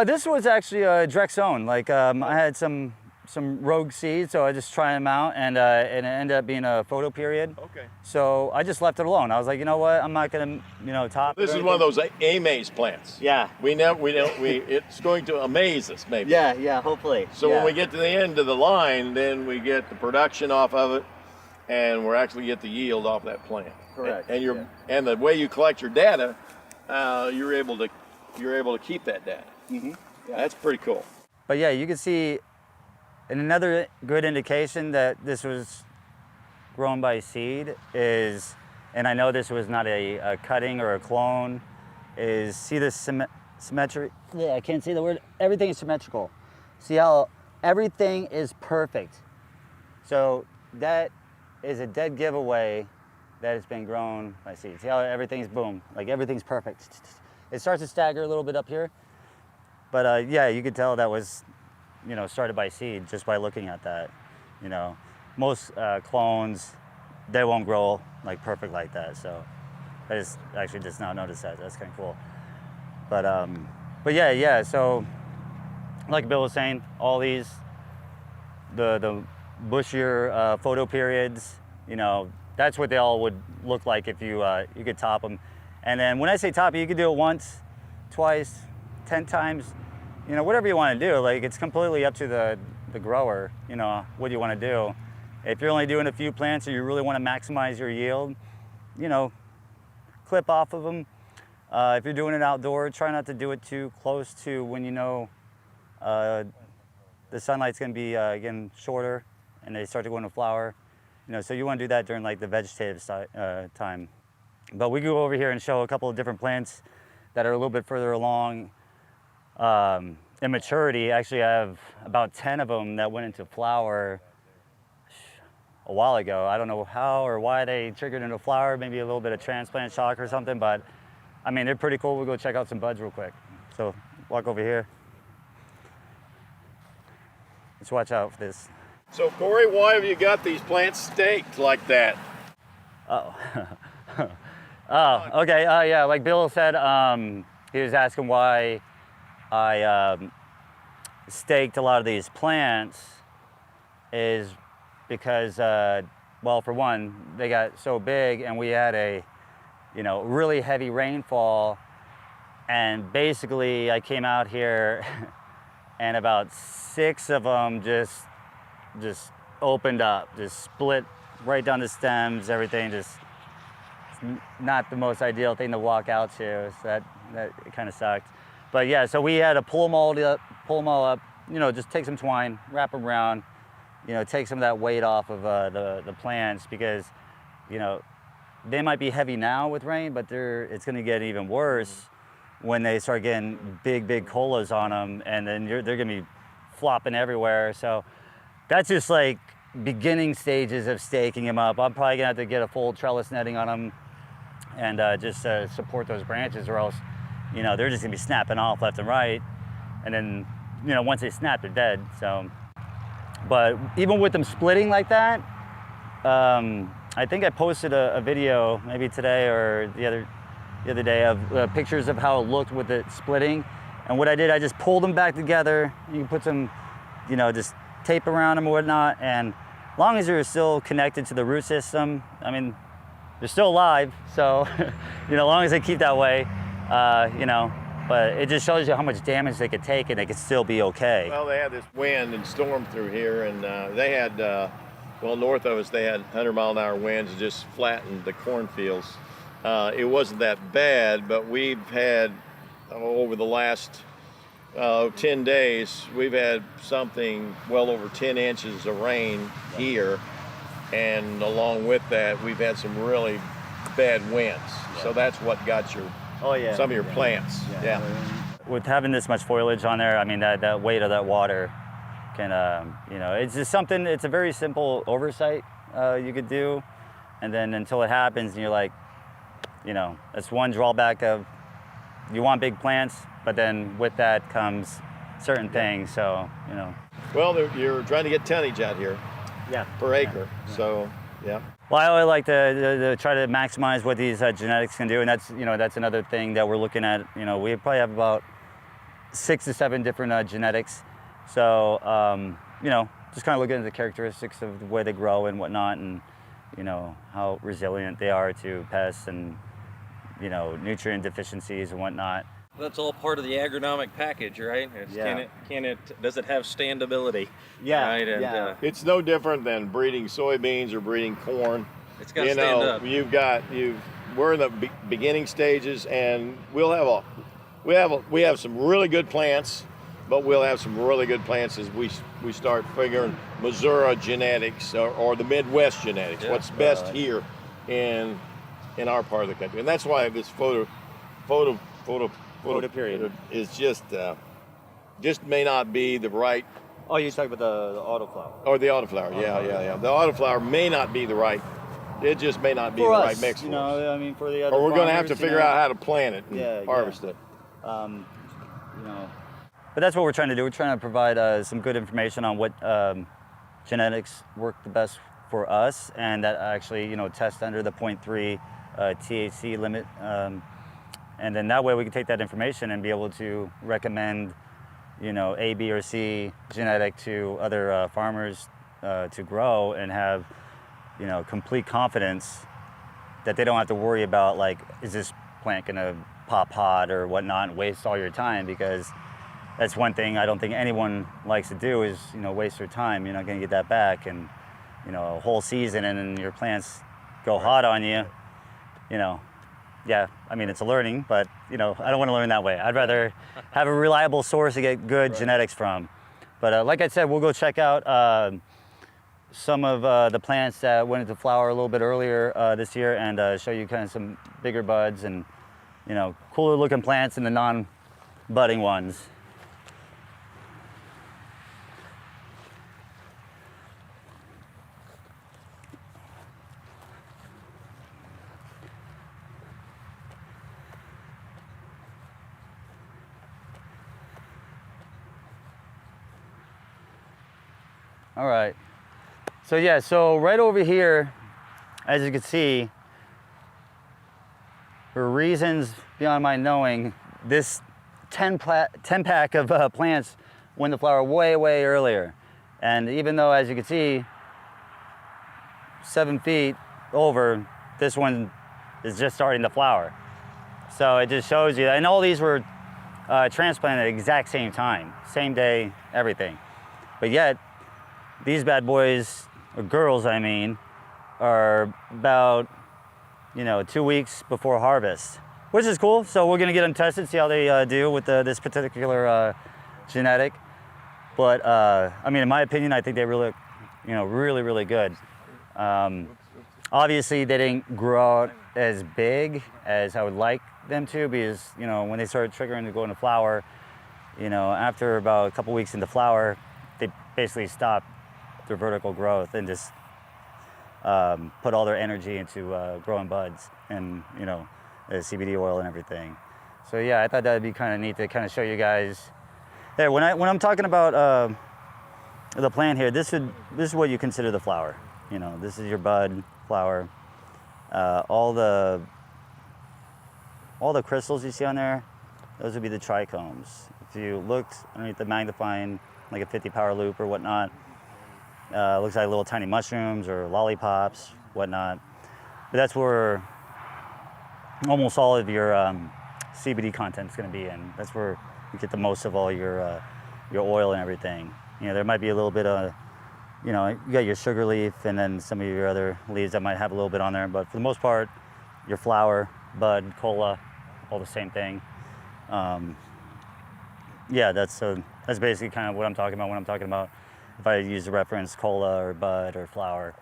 This was actually a direct sown. I had some rogue seeds, so I just tried them out, and it ended up being a photo period. Okay. So I just left it alone. I was like, you know what? I'm not gonna, top. This is one of those amaze plants. Yeah. It's going to amaze us, maybe. Yeah. Hopefully. So when we get to the end of the line, then we get the production off of it, and we're actually get the yield off that plant. Correct. And the way you collect your data, you're able to you're able to keep that data. Yeah, that's pretty cool. But yeah, you can see, and another good indication that this was grown by seed is, and I know this was not a cutting or a clone, is see this symmetry? Yeah, I can't see the word. Everything is symmetrical. See how everything is perfect. So that is a dead giveaway that it's been grown by seed. See how everything's boom, like everything's perfect. It starts to stagger a little bit up here, but yeah, you could tell that was, you know, started by seed just by looking at that. You know, most clones, they won't grow like perfect like that. So I just actually just now noticed that. That's kind of cool. But yeah. So like Bill was saying, all these, the bushier photo periods, you know, that's what they all would look like if you you could top them. And then when I say top, you could do it once, twice, 10 times, you know, whatever you want to do. Like, it's completely up to the grower, you know, what you want to do. If you're only doing a few plants or you really want to maximize your yield, you know, clip off of them. If you're doing it outdoor, try not to do it too close to when you know the sunlight's going to be getting shorter and they start to go into flower. You know, so you want to do that during like the vegetative time. But we go over here and show a couple of different plants that are a little bit further along in maturity. Actually, I have about 10 of them that went into flower a while ago. I don't know how or why they triggered into flower, maybe a little bit of transplant shock or something, but I mean, they're pretty cool. We'll go check out some buds real quick. So walk over here. Let's watch out for this. So Corey, why have you got these plants staked like that? Oh. Oh, okay. Yeah, like Bill said, he was asking why I staked a lot of these plants is because, well, for one, they got so big and we had a, you know, really heavy rainfall, and basically I came out here and about 6 of them just opened up, just split right down the stems, everything just not the most ideal thing to walk out to, so that kind of sucked. But yeah, so we had to pull them all up, you know, just take some twine, wrap them around, you know, take some of that weight off of the plants, because, you know, they might be heavy now with rain, but it's going to get even worse when they start getting big colas on them, and then they're going to be flopping everywhere. So that's just like beginning stages of staking them up. I'm probably going to have to get a full trellis netting on them and just support those branches, or else, you know, they're just gonna be snapping off left and right, and then, you know, once they snap, they're dead. So, but even with them splitting like that, I think I posted a video maybe today or the other day of pictures of how it looked with it splitting. And what I did, I just pulled them back together. You can put some, you know, just tape around them or whatnot, and as long as they're still connected to the root system, I mean, they're still alive, so, you know, as long as they keep that way, you know, but it just shows you how much damage they could take and they could still be okay. Well, they had this wind and storm through here, and they had, well, north of us, they had 100-mile-an-hour winds and just flattened the cornfields. It wasn't that bad, but we've had, over the last 10 days, we've had something well over 10 inches of rain here. And along with that, we've had some really bad winds. Yeah. So that's what got your some of your plants. Yeah. With having this much foliage on there, I mean, that weight of that water can, you know, it's just something, it's a very simple oversight you could do. And then until it happens, and you're like, you know, that's one drawback of, you want big plants, but then with that comes certain things, so, you know. Well, you're trying to get tonnage out here. Yeah. Per acre, so, yeah. Well, I always like to try to maximize what these genetics can do, and that's, you know, that's another thing that we're looking at. You know, we probably have about 6 to 7 different genetics. So, you know, just kind of looking at the characteristics of the way they grow and whatnot, and, you know, how resilient they are to pests and, you know, nutrient deficiencies and whatnot. That's all part of the agronomic package, right? Yeah. Does it have standability? Yeah. Right? And, yeah. It's no different than breeding soybeans or breeding corn. It's got to stand up. We're in the beginning stages, and we'll have we have some really good plants, but we'll have some really good plants as we start figuring Missouri genetics or the Midwest genetics. Yeah, what's best here in our part of the country, and that's why this photo period is just may not be the right. Oh, you're talking about the autoflower. Or the autoflower, yeah. The autoflower may not be the right. It just may not be the right mix for us. I mean, for the other Or we're going to have farmers, to figure out how to plant it and harvest it. But that's what we're trying to do. We're trying to provide some good information on what genetics work the best for us, and that actually, test under the 0.3 THC limit. And then that way we can take that information and be able to recommend, A, B, or C genetic to other farmers to grow and have, complete confidence that they don't have to worry about, like, is this plant gonna pop pod or whatnot and waste all your time, because that's one thing I don't think anyone likes to do is, waste their time. You're not gonna get that back, and, a whole season and then your plants go hot on you, Yeah, I mean, it's a learning, but, I don't want to learn that way. I'd rather have a reliable source to get good genetics from. But like I said, we'll go check out some of the plants that went into flower a little bit earlier this year and show you kind of some bigger buds and, cooler looking plants and the non-budding ones. All right, so right over here, as you can see, for reasons beyond my knowing, this 10 pack of plants went to flower way earlier. And even though, as you can see, 7 feet over, this one is just starting to flower. So it just shows you, and all these were transplanted at the exact same time, same day, everything. But yet, these bad boys, or girls I mean, are about, 2 weeks before harvest, which is cool. So we're gonna get them tested, see how they do with this particular genetic. But I mean, in my opinion, I think they really, really good. Obviously, they didn't grow out as big as I would like them to, because when they started triggering to go into flower, after about a couple weeks into flower, they basically stopped their vertical growth and just put all their energy into growing buds and the CBD oil and everything. So yeah, I thought that'd be kind of neat to kind of show you guys. Yeah, when I'm talking about the plant here, this is what you consider the flower. This is your bud, flower. All the crystals you see on there, those would be the trichomes. If you looked underneath the magnifying, like a 50 power loop or whatnot, looks like little tiny mushrooms or lollipops, whatnot. But that's where almost all of your CBD content is going to be in. That's where you get the most of all your oil and everything. There might be a little bit of, you got your sugar leaf and then some of your other leaves that might have a little bit on there. But for the most part, your flower, bud, cola, all the same thing. Yeah, that's basically kind of what I'm talking about when I'm talking about. If I use the reference cola or bud or flower,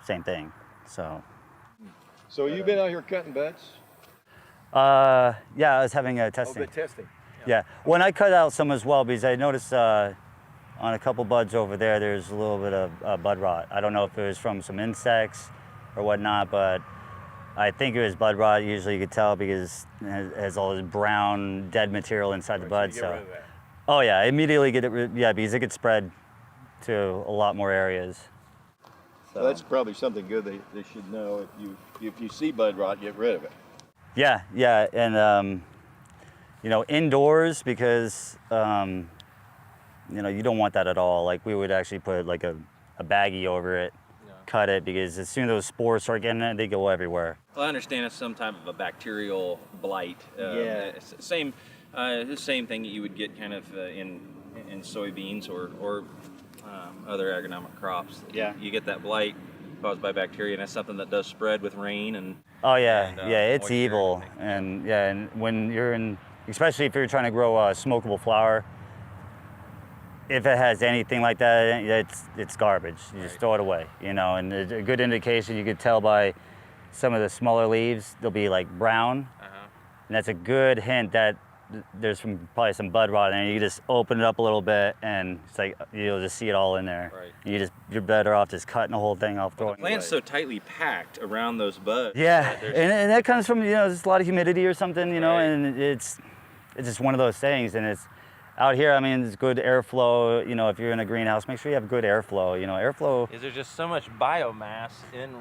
same thing. So you've been out here cutting buds? Yeah, I was having a testing. Oh, good testing. Yeah. When I cut out some as well, because I noticed on a couple buds over there, there's a little bit of bud rot. I don't know if it was from some insects or whatnot, but I think it was bud rot. Usually you could tell because it has all this brown dead material inside the bud. So, oh yeah, immediately get it. Yeah, because it could spread to a lot more areas. So that's probably something good they should know. If you see bud rot, get rid of it. Yeah, and indoors, because you don't want that at all. Like, we would actually put like a baggie over it, cut it, because as soon as those spores start getting it, they go everywhere. Well, I understand it's some type of a bacterial blight. It's the same thing that you would get kind of in soybeans or other agronomic crops. Yeah. You get that blight caused by bacteria, and that's something that does spread with rain and. Oh yeah, it's evil, and when you're in especially if you're trying to grow a smokable flower. If it has anything like that, it's garbage. You just throw it away, you know. And a good indication, you could tell by some of the smaller leaves, they'll be like brown, and that's a good hint that there's probably some bud rot in there. You just open it up a little bit, and it's like you'll just see it all in there. Right. You're better off just cutting the whole thing off, throwing it away. The plant's so tightly packed around those buds. Yeah, and that comes from, you know, just a lot of humidity or something, you know, and it's just one of those things. And it's out here, I mean, it's good airflow. You know, if you're in a greenhouse, make sure you have good airflow. You know, airflow. Is there just so much biomass in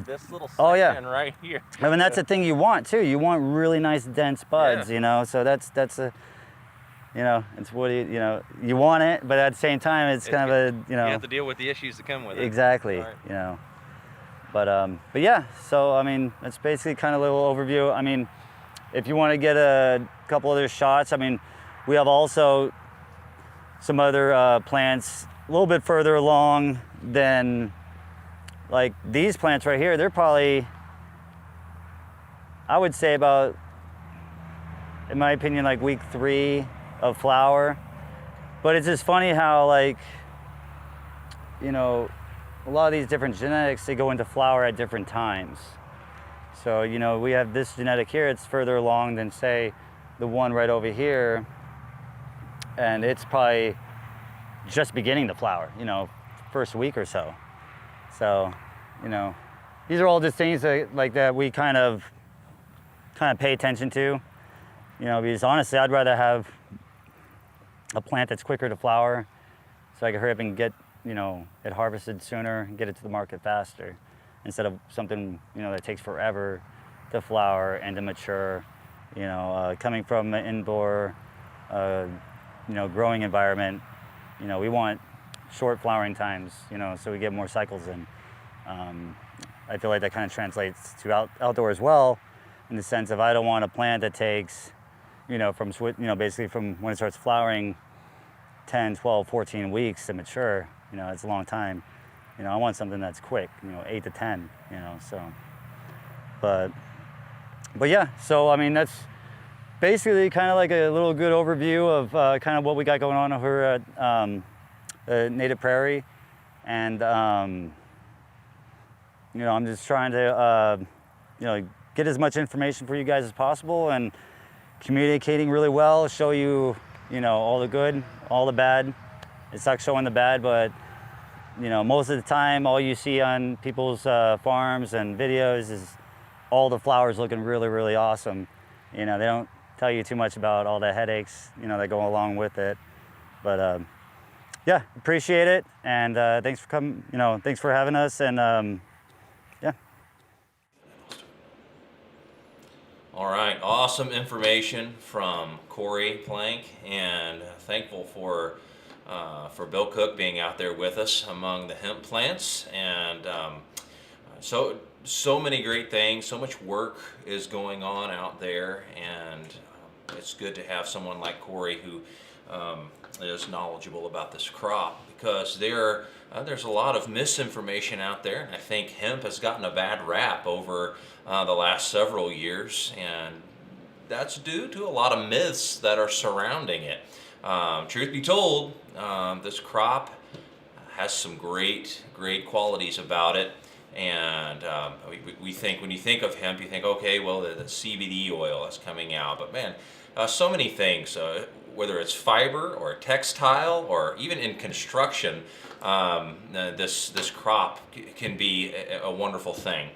this little section right here? I mean, that's the thing you want too. You want really nice dense buds, you know. So that's a, you know, it's what you know, you want it, but at the same time, it's kind of a, you know. You have to deal with the issues that come with it. Exactly, you know. But yeah, so I mean, that's basically kind of a little overview. I mean, if you want to get a couple other shots, I mean, we have also some other plants a little bit further along than like these plants right here. They're probably, I would say about, in my opinion, like week 3 of flower. But it's just funny how, like, you know, a lot of these different genetics, they go into flower at different times. So, you know, we have this genetic here, it's further along than, say, the one right over here. And it's probably just beginning to flower, you know, first week or so. So, you know, these are all just things that, like, that we kind of pay attention to, you know, because honestly, I'd rather have a plant that's quicker to flower so I can hurry up and get, you know, it harvested sooner and get it to the market faster, instead of something, you know, that takes forever to flower and to mature. You know, coming from an indoor, you know, growing environment, you know, we want short flowering times, you know, so we get more cycles in. I feel like that kind of translates to outdoor as well, in the sense of I don't want a plant that takes, you know, basically from when it starts flowering 10, 12, 14 weeks to mature. You know, it's a long time. You know, I want something that's quick, you know, 8 to 10, you know, so. But yeah, so I mean, that's basically kind of like a little good overview of kind of what we got going on over at Native Prairie. And, you know, I'm just trying to, you know, get as much information for you guys as possible, and communicating really well, show you, you know, all the good, all the bad. It sucks showing the bad, but, you know, most of the time, all you see on people's farms and videos is all the flowers looking really, really awesome. You know, they don't tell you too much about all the headaches, you know, that go along with it. But yeah, appreciate it, and thanks for coming. You know, thanks for having us, and yeah. All right, awesome information from Corey Plank, and thankful for Bill Cook being out there with us among the hemp plants, and so many great things, so much work is going on out there, and it's good to have someone like Corey who is knowledgeable about this crop, because there's a lot of misinformation out there, and I think hemp has gotten a bad rap over the last several years, and that's due to a lot of myths that are surrounding it. Truth be told, this crop has some great qualities about it. And we think, when you think of hemp, you think, okay, well, the CBD oil that's coming out. But man, so many things, whether it's fiber or textile or even in construction, this crop can be a wonderful thing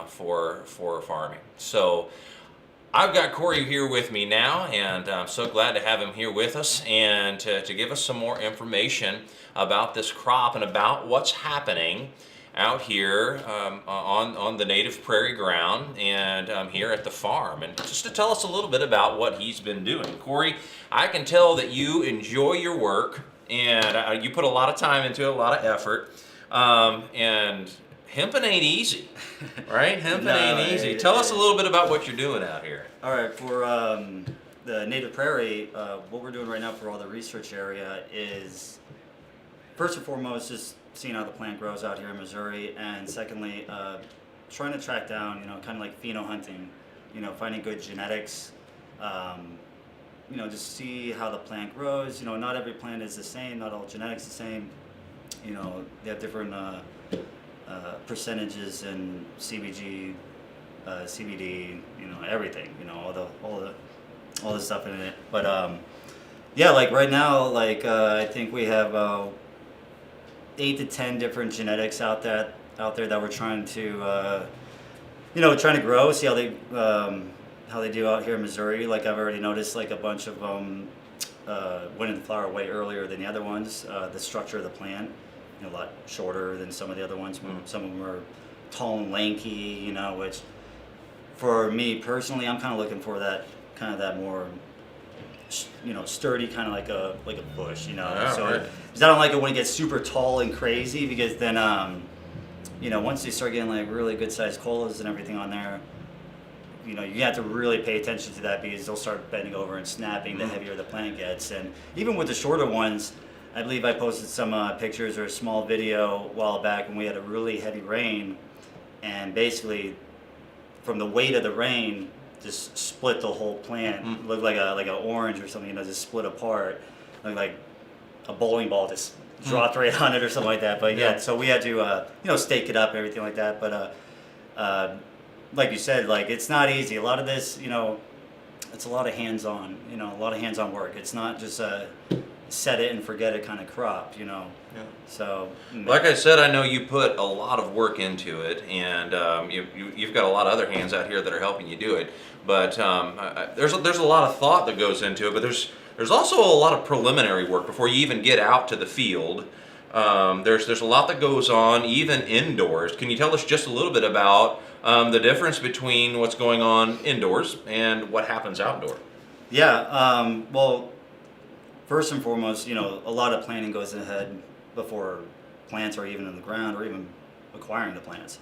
for farming. So I've got Corey here with me now, and I'm so glad to have him here with us and to give us some more information about this crop and about what's happening out here on the native prairie ground and here at the farm, and just to tell us a little bit about what he's been doing. Corey, I can tell that you enjoy your work, and you put a lot of time into it, a lot of effort, and hemping ain't easy, right? Hemping ain't easy. Tell us a little bit about what you're doing out here. All right, for the native prairie, what we're doing right now for all the research area is, first and foremost, just seeing how the plant grows out here in Missouri, and secondly, trying to track down, you know, kind of like pheno hunting, you know, finding good genetics, just see how the plant grows. Not every plant is the same, not all genetics the same. They have different percentages in CBG, CBD, everything, all the stuff in it. But yeah, like right now, I think we have 8 to 10 different genetics out there that we're trying to trying to grow, see how they do out here in Missouri. Like I've already noticed, like a bunch of them went in flower way earlier than the other ones. The structure of the plant, a lot shorter than some of the other ones. Some of them are tall and lanky, which for me personally, I'm kind of looking for that more, sturdy, kind of like a bush, Yeah, so right. because I don't like it when it gets super tall and crazy, because then once they start getting like really good sized colas and everything on there, you have to really pay attention to that, because they'll start bending over and snapping the heavier the plant gets. And even with the shorter ones, I believe I posted some pictures or a small video a while back when we had a really heavy rain, and basically from the weight of the rain just split the whole plant. Looked like an orange or something, just split apart. Looked like a bowling ball just dropped right on it or something like that. But yeah, so we had to stake it up and everything like that. But like you said, like it's not easy. A lot of this, it's a lot of hands-on, a lot of hands-on work. It's not just a set it and forget it kind of crop, Yeah. So, like I said, I know you put a lot of work into it, and you've got a lot of other hands out here that are helping you do it. But there's a lot of thought that goes into it. But there's also a lot of preliminary work before you even get out to the field. There's a lot that goes on even indoors. Can you tell us just a little bit about the difference between what's going on indoors and what happens outdoor? Yeah. Well, first and foremost, a lot of planning goes ahead before plants are even in the ground or even acquiring the plants.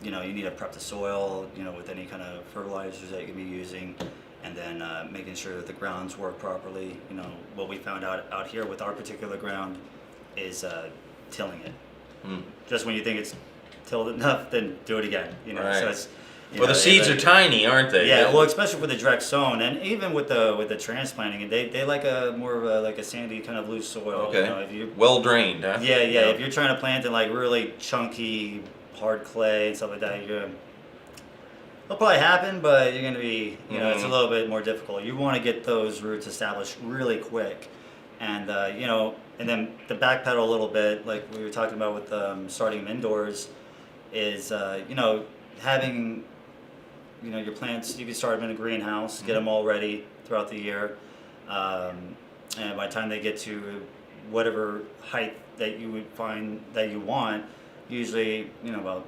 You need to prep the soil, with any kind of fertilizers that you can be using, and then making sure that the grounds work properly. What we found out here with our particular ground is tilling it. Just when you think it's tilled enough, then do it again. Right. So it's, Well, the seeds are tiny, aren't they? Yeah, well, especially for the direct sown, and even with the transplanting, they like a more of a sandy kind of loose soil. Okay. If you, well drained, huh? Yeah. If you're trying to plant in like really chunky, hard clay and stuff like that, it'll probably happen, but you're gonna be, it's a little bit more difficult. You want to get those roots established really quick, and and then to backpedal a little bit, like we were talking about with starting them indoors, is having your plants, you can start them in a greenhouse, get them all ready throughout the year, and by the time they get to whatever height that you would find that you want, usually about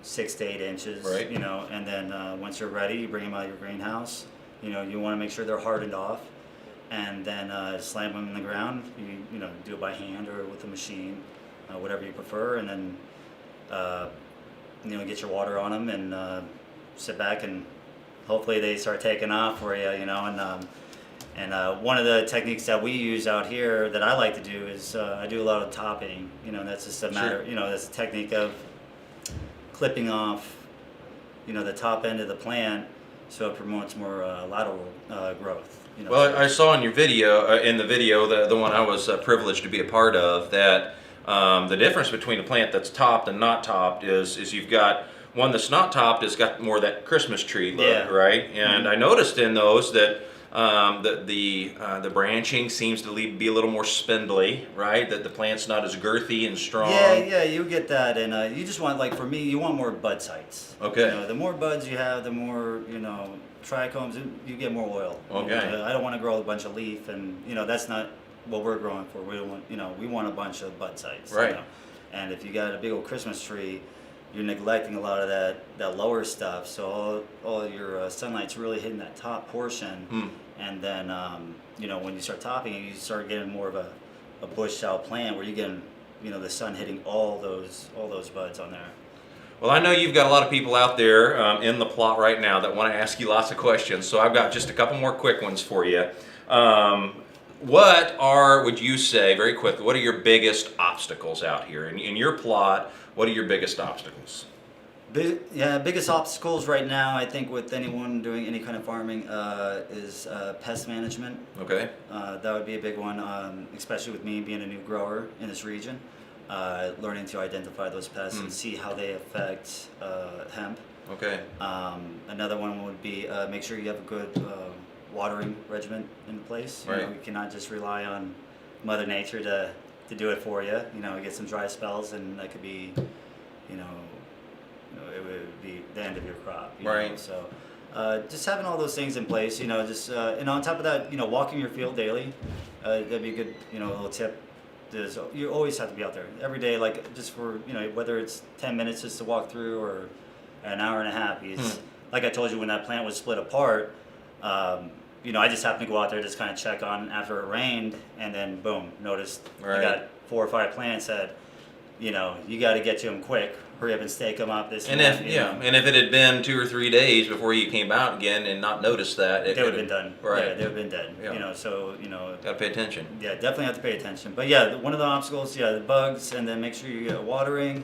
6 to 8 inches, right. And then once you're ready, you bring them out of your greenhouse. You want to make sure they're hardened off, and then slam them in the ground. You do it by hand or with a machine, whatever you prefer, and then get your water on them and sit back, and hopefully they start taking off for you, and one of the techniques that we use out here that I like to do is I do a lot of topping. That's just a matter, that's a technique of clipping off, the top end of the plant so it promotes more lateral growth. Well, I saw in your video, the one I was privileged to be a part of, that the difference between a plant that's topped and not topped is you've got one that's not topped has got more of that Christmas tree look, right? And I noticed in those that the branching seems to be a little more spindly, right? That the plant's not as girthy and strong. Yeah, you get that, and you just want, like for me, you want more bud sites. Okay. The more buds you have, the more trichomes, you get more oil. Okay. I don't want to grow a bunch of leaf, and that's not what we're growing for. We don't want, we want a bunch of bud sites. Right. And if you got a big old Christmas tree, you're neglecting a lot of that lower stuff. So all your sunlight's really hitting that top portion, and then when you start topping it, you start getting more of a bush style plant where you get the sun hitting all those buds on there. Well, I know you've got a lot of people out there in the plot right now that want to ask you lots of questions, so I've got just a couple more quick ones for you. Would you say, very quickly, what are your biggest obstacles out here? In your plot, what are your biggest obstacles? Biggest obstacles right now, I think, with anyone doing any kind of farming is pest management. Okay. That would be a big one, especially with me being a new grower in this region. Learning to identify those pests and see how they affect hemp. Okay. Another one would be make sure you have a good watering regimen in place. Right. You cannot just rely on Mother Nature to do it for you. You know, get some dry spells, and that could be, it would be the end of your crop. You right. know? So just having all those things in place, and on top of that, walking your field daily, that'd be a good, little tip. You always have to be out there every day, like just for, whether it's 10 minutes just to walk through or an hour and a half. Like I told you, when that plant was split apart, I just happened to go out there, just kind of check on after it rained, and then boom, noticed I got 4 or 5 plants that, you got to get to them quick. Hurry up and stake them up. And if it had been 2 or 3 days before you came out again and not noticed that, they would have been done. Right. Yeah, they would have been dead. Yeah. Got to pay attention. Yeah, definitely have to pay attention. But yeah, one of the obstacles, the bugs, and then make sure you get watering.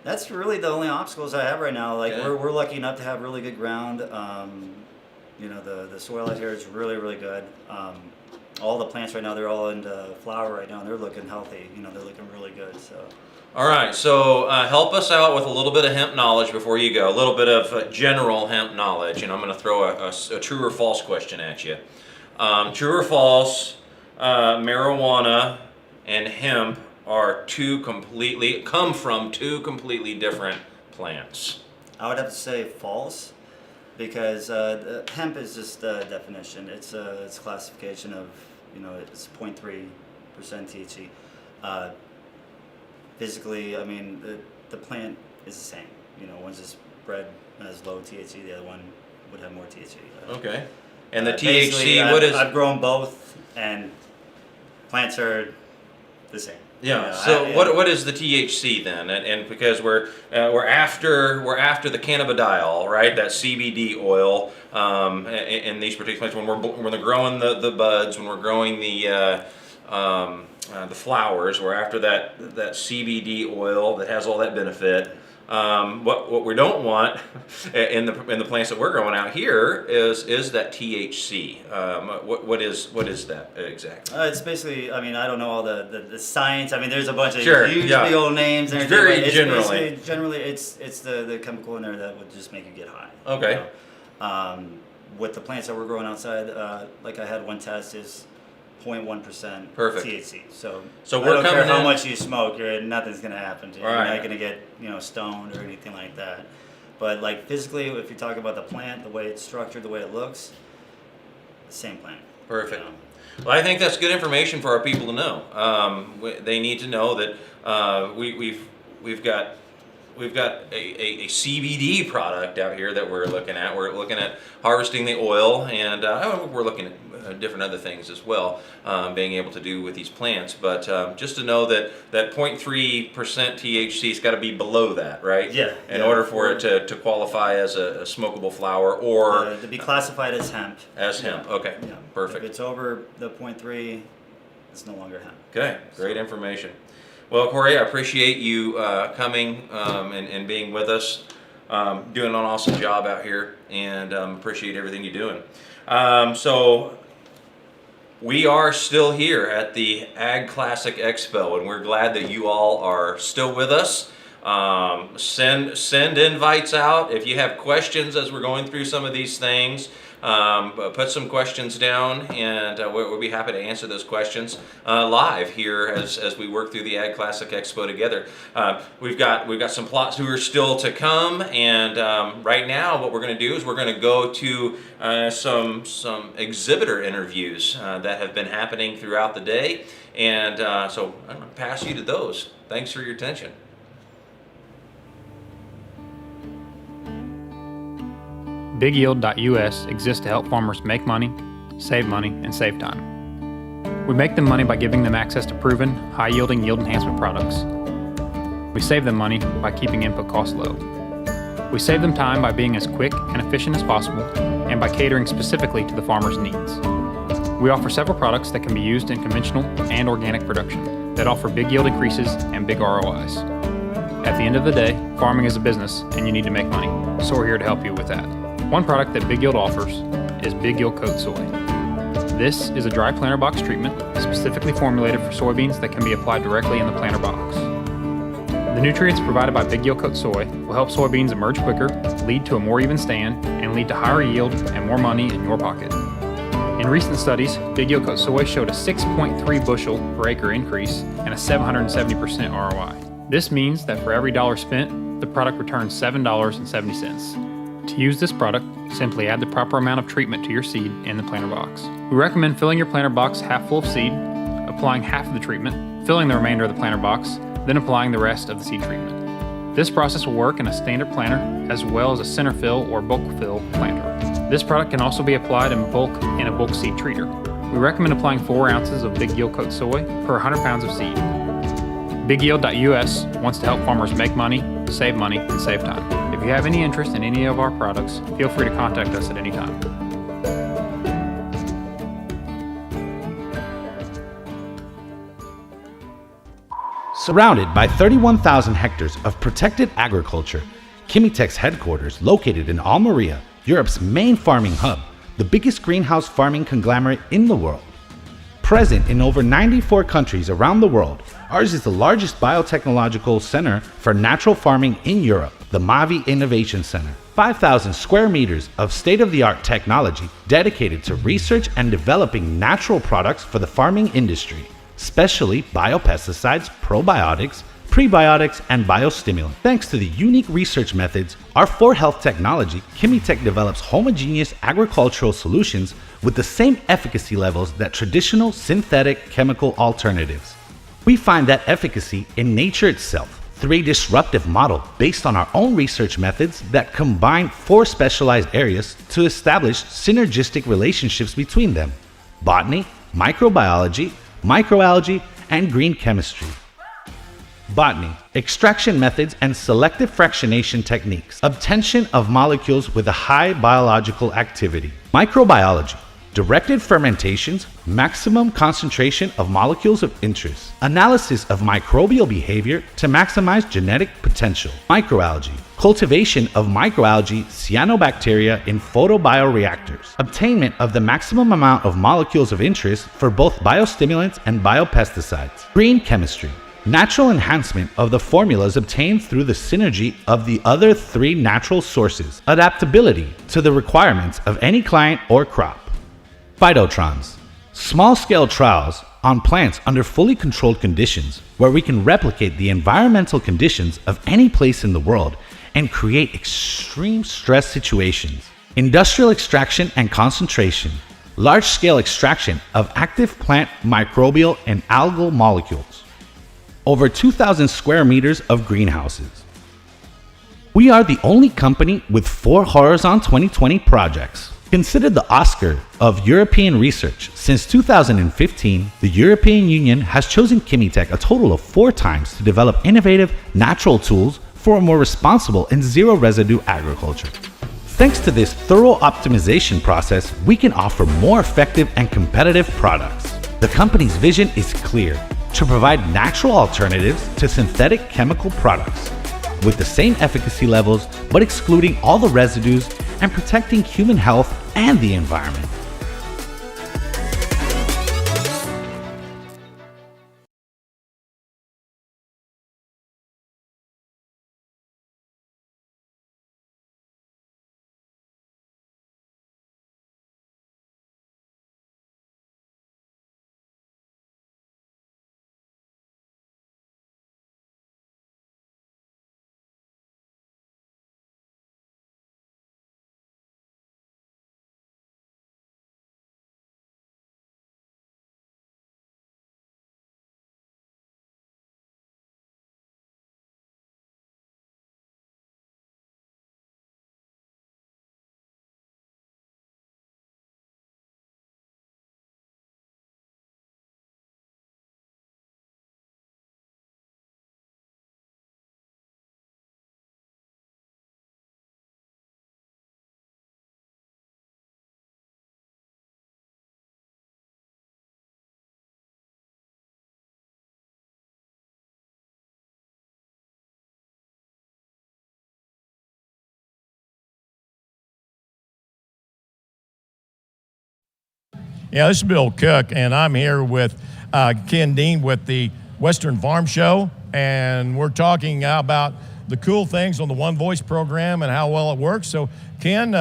That's really the only obstacles I have right now. Like we're lucky enough to have really good ground. The soil out here is really, really good. All the plants right now, they're all into flower right now, and they're looking healthy. They're looking really good. So. All right, so help us out with a little bit of hemp knowledge before you go. A little bit of general hemp knowledge, and I'm going to throw a true or false question at you. True or false? Marijuana and hemp come from two completely different plants. I would have to say false, because hemp is just a definition. It's a classification of, it's 0.3% THC. Physically, I mean, the plant is the same. One's just bred as low THC, the other one would have more THC. Okay. And the THC, I've grown both, and plants are the same. Yeah. So what is the THC then? And because we're after the cannabidiol, right? That CBD oil in these particular plants. When they're growing the buds, when we're growing the flowers, we're after that CBD oil that has all that benefit. What we don't want in the plants that we're growing out here is that THC. What is that exactly? It's basically, I don't know all the science. There's a bunch of huge big old names and everything. It's Very generally it's the chemical in there that would just make you get high. Okay. With the plants that we're growing outside, like I had one test is 0.1% Perfect. THC. So we're I don't care coming how in, much you smoke, nothing's gonna happen to you. Right. You're not gonna get stoned or anything like that. But like physically, if you talk about the plant, the way it's structured, the way it looks, same plant. Perfect. Well, I think that's good information for our people to know. They need to know that we've got a CBD product out here that we're looking at. We're looking at harvesting the oil, and we're looking at different other things as well, being able to do with these plants. But just to know that 0.3% THC's got to be below that, right? Yeah. In order for it to qualify as a smokable flower, or to be classified as hemp. As hemp. Okay. Yeah. Perfect. If it's over the 0.3, it's no longer hemp. Okay. Great information. Well, Corey, I appreciate you coming and being with us, doing an awesome job out here, and appreciate everything you're doing. So we are still here at the Ag Classic Expo, and we're glad that you all are still with us. Send invites out if you have questions as we're going through some of these things. Put some questions down, and we'll be happy to answer those questions live here as we work through the Ag Classic Expo together. We've got some plots who are still to come, and right now what we're going to do is we're going to go to some exhibitor interviews that have been happening throughout the day, and so I'm going to pass you to those. Thanks for your attention. BigYield.US exists to help farmers make money, and save time. We make them money by giving them access to proven, high-yielding yield enhancement products. We save them money by keeping input costs low. We save them time by being as quick and efficient as possible, and by catering specifically to the farmer's needs. We offer several products that can be used in conventional and organic production that offer big yield increases and big ROIs. At the end of the day, farming is a business and you need to make money, so we're here to help you with that. One product that Big Yield offers is Big Yield Coat Soy. This is a dry planter box treatment specifically formulated for soybeans that can be applied directly in the planter box. The nutrients provided by Big Yield Coat Soy will help soybeans emerge quicker, lead to a more even stand, and lead to higher yield and more money in your pocket. In recent studies, Big Yield Coat Soy showed a 6.3 bushel per acre increase and a 770% ROI. This means that for every dollar spent, the product returns $7.70. To use this product, simply add the proper amount of treatment to your seed in the planter box. We recommend filling your planter box half full of seed, applying half of the treatment, filling the remainder of the planter box, then applying the rest of the seed treatment. This process will work in a standard planter as well as a center fill or bulk fill planter. This product can also be applied in bulk in a bulk seed treater. We recommend applying 4 ounces of Big Yield Coat Soy per 100 pounds of seed. BigYield.us wants to help farmers make money, save time. If you have any interest in any of our products, feel free to contact us at any time. Surrounded by 31,000 hectares of protected agriculture, Chemitech's headquarters, located in Almeria, Europe's main farming hub, the biggest greenhouse farming conglomerate in the world. Present in over 94 countries around the world, ours is the largest biotechnological center for natural farming in Europe, the Mavi Innovation Center. 5,000 square meters of state-of-the-art technology dedicated to research and developing natural products for the farming industry, especially biopesticides, probiotics, prebiotics, and biostimulants. Thanks to the unique research methods, our 4Health technology, Chemitech develops homogeneous agricultural solutions with the same efficacy levels that traditional synthetic chemical alternatives. We find that efficacy in nature itself through a disruptive model based on our own research methods that combine 4 specialized areas to establish synergistic relationships between them: botany, microbiology, microalgae, and green chemistry. Botany, extraction methods and selective fractionation techniques, obtention of molecules with a high biological activity. Microbiology, directed fermentations, maximum concentration of molecules of interest, analysis of microbial behavior to maximize genetic potential. Microalgae, cultivation of microalgae cyanobacteria in photobioreactors, obtainment of the maximum amount of molecules of interest for both biostimulants and biopesticides. Green chemistry, natural enhancement of the formulas obtained through the synergy of the other 3 natural sources. Adaptability to the requirements of any client or crop. Phytotrons, small-scale trials on plants under fully controlled conditions where we can replicate the environmental conditions of any place in the world and create extreme stress situations. Industrial extraction and concentration, large-scale extraction of active plant microbial and algal molecules. Over 2,000 square meters of greenhouses. We are the only company with 4 Horizon 2020 projects. Considered the Oscar of European research, since 2015, the European Union has chosen Chemitech a total of 4 times to develop innovative natural tools for a more responsible and zero residue agriculture. Thanks to this thorough optimization process, we can offer more effective and competitive products. The company's vision is clear: to provide natural alternatives to synthetic chemical products with the same efficacy levels but excluding all the residues and protecting human health and the environment. Yeah, this is Bill Cook, and I'm here with Ken Dean with the Western Farm Show, and we're talking about the cool things on the One Voice program and how well it works. So, Ken,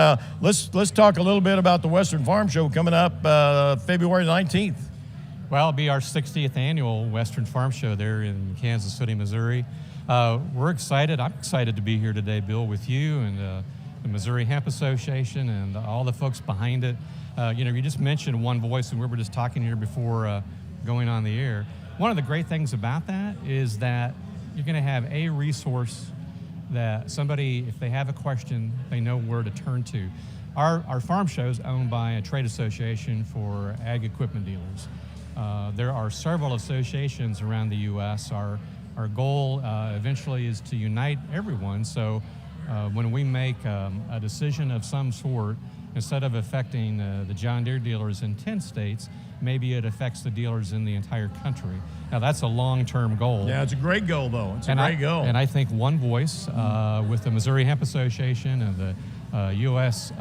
let's talk a little bit about the Western Farm Show coming up February 19th. Well, it'll be our 60th annual Western Farm Show there in Kansas City, Missouri. We're excited. I'm excited to be here today, Bill, with you and the Missouri Hemp Association and all the folks behind it. You just mentioned One Voice, and we were just talking here before going on the air. One of the great things about that is that you're going to have a resource that somebody, if they have a question, they know where to turn to. Our farm show is owned by a trade association for ag equipment dealers. There are several associations around the U.S. Our goal eventually is to unite everyone. So when we make a decision of some sort, instead of affecting the John Deere dealers in 10 states, maybe it affects the dealers in the entire country. Now that's a long-term goal. Yeah, it's a great goal, though. It's a great goal. And I think One Voice with the Missouri Hemp Association and the U.S.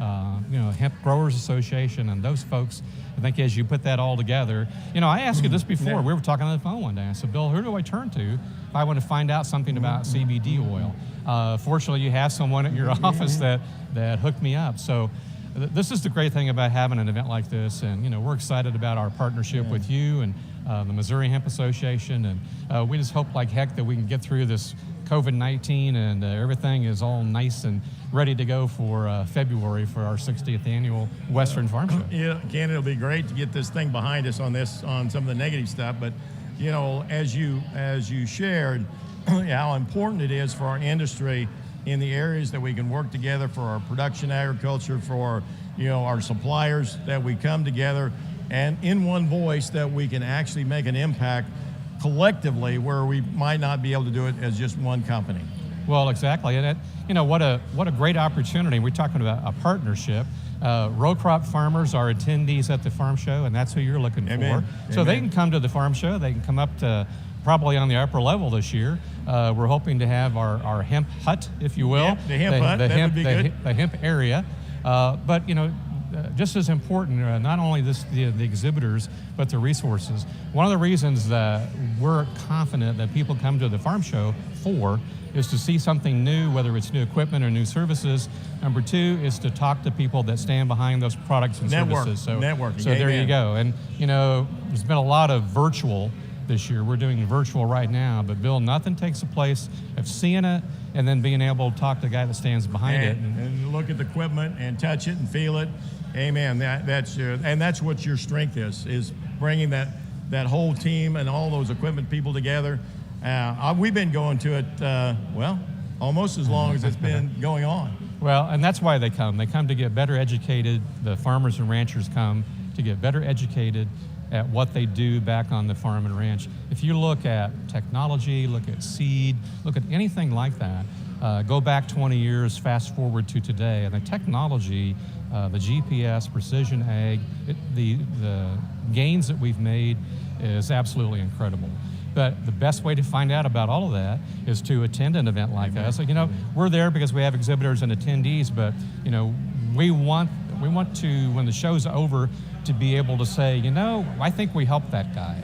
Hemp Growers Association and those folks, I think as you put that all together, I asked you this before. Yeah. We were talking on the phone one day. I said, Bill, who do I turn to if I want to find out something about CBD oil? Fortunately, you have someone at your office that hooked me up. So this is the great thing about having an event like this, and we're excited about our partnership with you and the Missouri Hemp Association, and we just hope like heck that we can get through this COVID-19 and everything is all nice and ready to go for February for our 60th annual Western Farm Show. Yeah, Ken, it'll be great to get this thing behind us on some of the negative stuff, but as you shared how important it is for our industry in the areas that we can work together for our production agriculture, for our suppliers, that we come together and in one voice that we can actually make an impact collectively where we might not be able to do it as just one company. Well, exactly, and what a great opportunity. We're talking about a partnership. Row crop farmers are attendees at the farm show, and that's who you're looking Amen. for. So they can come to the farm show. They can come up to probably on the upper level this year. We're hoping to have our hemp hut, if you will. Yep, the hemp hut, that would be good. The hemp area. But just as important, not only the exhibitors, but the resources. One of the reasons that we're confident that people come to the farm show for is to see something new, whether it's new equipment or new services. Number two is to talk to people that stand behind those products and services. So networking. So there you go. And there's been a lot of virtual this year. We're doing virtual right now, but Bill, nothing takes the place of seeing it and then being able to talk to the guy that stands behind it. And look at the equipment and touch it and feel it. Amen. That's what your strength is bringing that whole team and all those equipment people together. We've been going to it, almost as long as it's been going on. Well, and that's why they come. They come to get better educated. The farmers and ranchers come to get better educated at what they do back on the farm and ranch. If you look at technology, look at seed, look at anything like that, go back 20 years, fast forward to today, and the technology, the GPS, precision ag, the gains that we've made is absolutely incredible. But the best way to find out about all of that is to attend an event like us. So, we're there because we have exhibitors and attendees, but we want to, when the show's over, to be able to say, I think we helped that guy.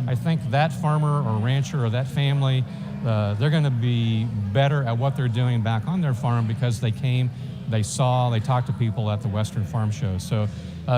I think that farmer or rancher or that family, they're going to be better at what they're doing back on their farm because they came, they saw, they talked to people at the Western Farm Show. So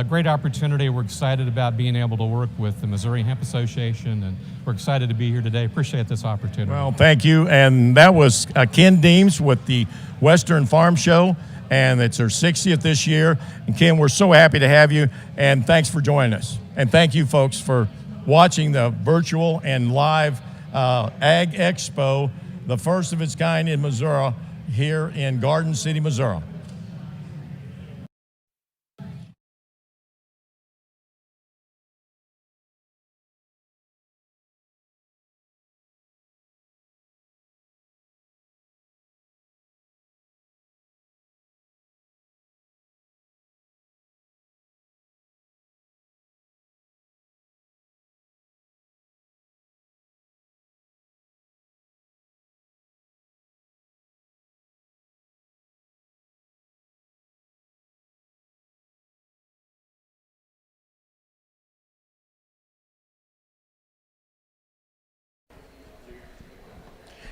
great opportunity. We're excited about being able to work with the Missouri Hemp Association, and we're excited to be here today. Appreciate this opportunity. Well, thank you. And that was Ken Deems with the Western Farm Show, and it's our 60th this year. And Ken, we're so happy to have you, and thanks for joining us. And thank you, folks, for watching the virtual and live Ag Expo, the first of its kind in Missouri, here in Garden City, Missouri.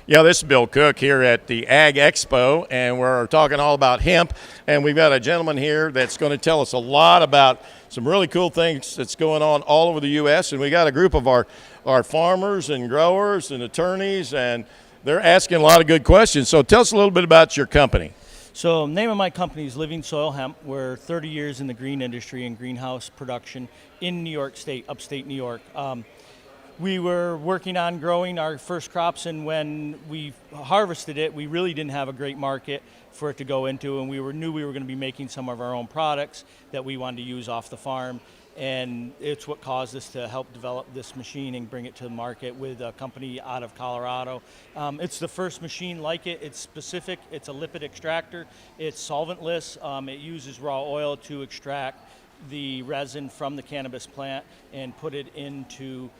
Yeah, this is Bill Cook here at the Ag Expo, and we're talking all about hemp. And we've got a gentleman here that's going to tell us a lot about some really cool things that's going on all over the U.S. And we got a group of our farmers and growers and attorneys, and they're asking a lot of good questions. So tell us a little bit about your company. So name of my company is Living Soil Hemp. We're 30 years in the green industry and greenhouse production in New York State, upstate New York. We were working on growing our first crops, and when we harvested it, we really didn't have a great market for it to go into, and knew we were going to be making some of our own products that we wanted to use off the farm. And it's what caused us to help develop this machine and bring it to the market with a company out of Colorado. It's the first machine like it. It's specific. It's a lipid extractor. It's solventless. It uses raw oil to extract the resin from the cannabis plant and put it into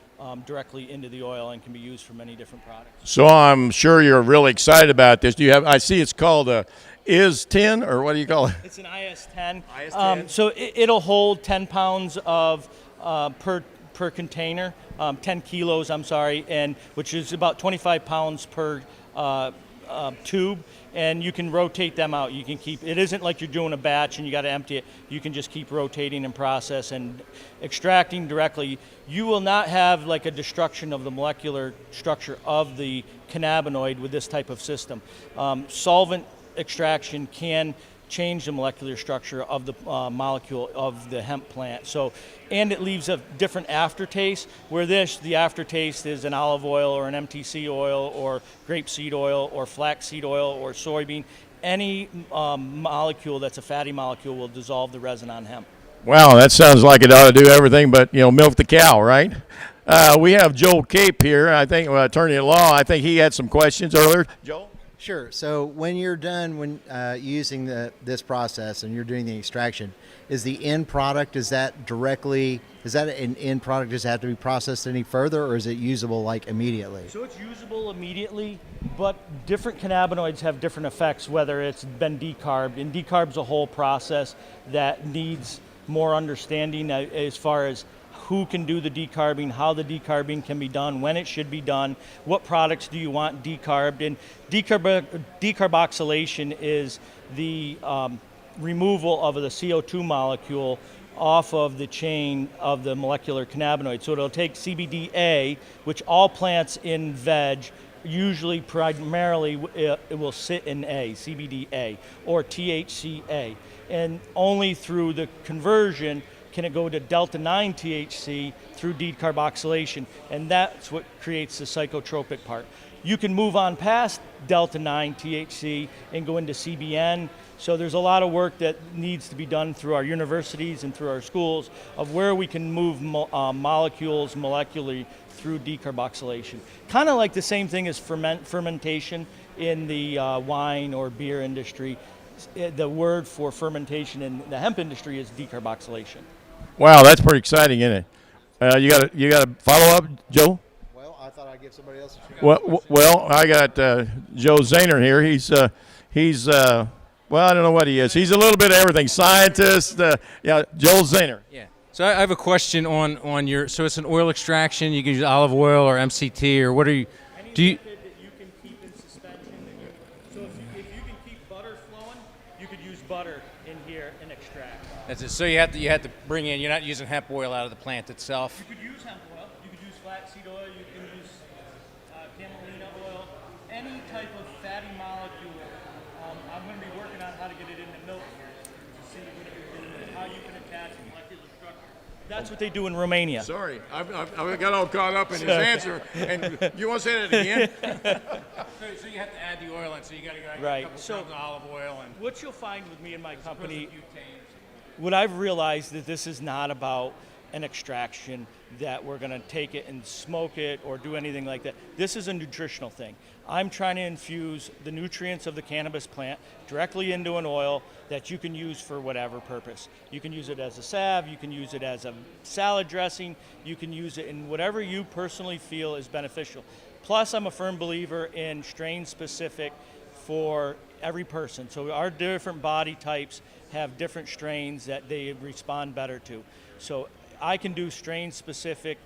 directly into the oil, and can be used for many different products. So I'm sure you're really excited about this. Do you have? I see it's called a IS-10, or what do you call it? It's an IS-10. IS-10. So it'll hold 10 pounds of per container, 10 kilos, I'm sorry, and which is about 25 pounds per tube, and you can rotate them out. You can keep, it isn't like you're doing a batch and you got to empty it. You can just keep rotating and process and extracting directly. You will not have like a destruction of the molecular structure of the cannabinoid with this type of system. Solvent extraction can change the molecular structure of the molecule of the hemp plant. So, and it leaves a different aftertaste, where the aftertaste is an olive oil or an MTC oil or grapeseed oil or flaxseed oil or soybean. Any molecule that's a fatty molecule will dissolve the resin on hemp. Wow, that sounds like it ought to do everything but, milk the cow, right? We have Joel Cape here, I think, attorney at law. I think he had some questions earlier. Joel? Sure. So when you're done using this process and you're doing the extraction, is the end product, is that an end product? Does it have to be processed any further, or is it usable like immediately? So it's usable immediately, but different cannabinoids have different effects, whether it's been decarbed. And decarb's a whole process that needs more understanding as far as who can do the decarbing, how the decarbing can be done, when it should be done, what products do you want decarbed. And decarboxylation is the removal of the CO2 molecule off of the chain of the molecular cannabinoid. So it'll take CBDA, which all plants in veg, usually primarily it will sit in CBDA, or THCA. And only through the conversion can it go to delta-9 THC through decarboxylation, and that's what creates the psychotropic part. You can move on past delta-9 THC and go into CBN, so there's a lot of work that needs to be done through our universities and through our schools of where we can move molecules molecularly through decarboxylation. Kind of like the same thing as fermentation in the wine or beer industry. The word for fermentation in the hemp industry is decarboxylation. Wow, that's pretty exciting, isn't it? You got a follow up, Joe? Well, I thought I'd give somebody else a chance. Well, I got Joe Zahner here. He's well, I don't know what he is. He's a little bit of everything. Scientist. Joel Zahner. Yeah. So I have a question on your. So it's an oil extraction. You can use olive oil or MCT, or what are you? Do you? Butter in here and extract. That's it. So you have to bring in. You're not using hemp oil out of the plant itself. You could use hemp oil. You could use flaxseed oil. You can use camelina oil. Any type of fatty molecule. I'm going to be working on how to get it into milk here to see how you can attach molecular structure. That's what they do in Romania. Sorry, I got all caught up in his answer. And you want to say that again? So you have to add the oil in. So you got to go right. A couple pounds of olive oil and. What you'll find with me and my company, what I've realized that this is not about an extraction that we're going to take it and smoke it or do anything like that. This is a nutritional thing. I'm trying to infuse the nutrients of the cannabis plant directly into an oil that you can use for whatever purpose. You can use it as a salve, you can use it as a salad dressing, you can use it in whatever you personally feel is beneficial. Plus, I'm a firm believer in strain specific for every person. So our different body types have different strains that they respond better to. So I can do strain specific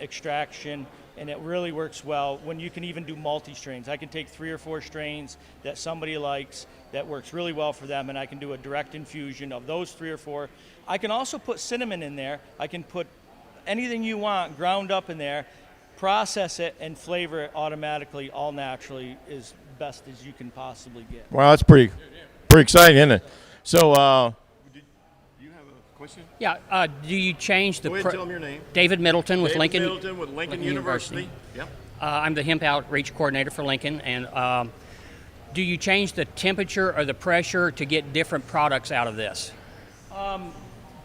extraction, and it really works well when you can even do multi-strains. I can take 3 or 4 strains that somebody likes that works really well for them, and I can do a direct infusion of those 3 or 4. I can also put cinnamon in there. I can put anything you want ground up in there, process it, and flavor it automatically, all naturally, as best as you can possibly get. Wow, that's pretty exciting, isn't it? So, question? Yeah. Do you change the? Go ahead and tell them your name. David Middleton with Lincoln. David Middleton with Lincoln University. Yep. I'm the hemp outreach coordinator for Lincoln, and do you change the temperature or the pressure to get different products out of this?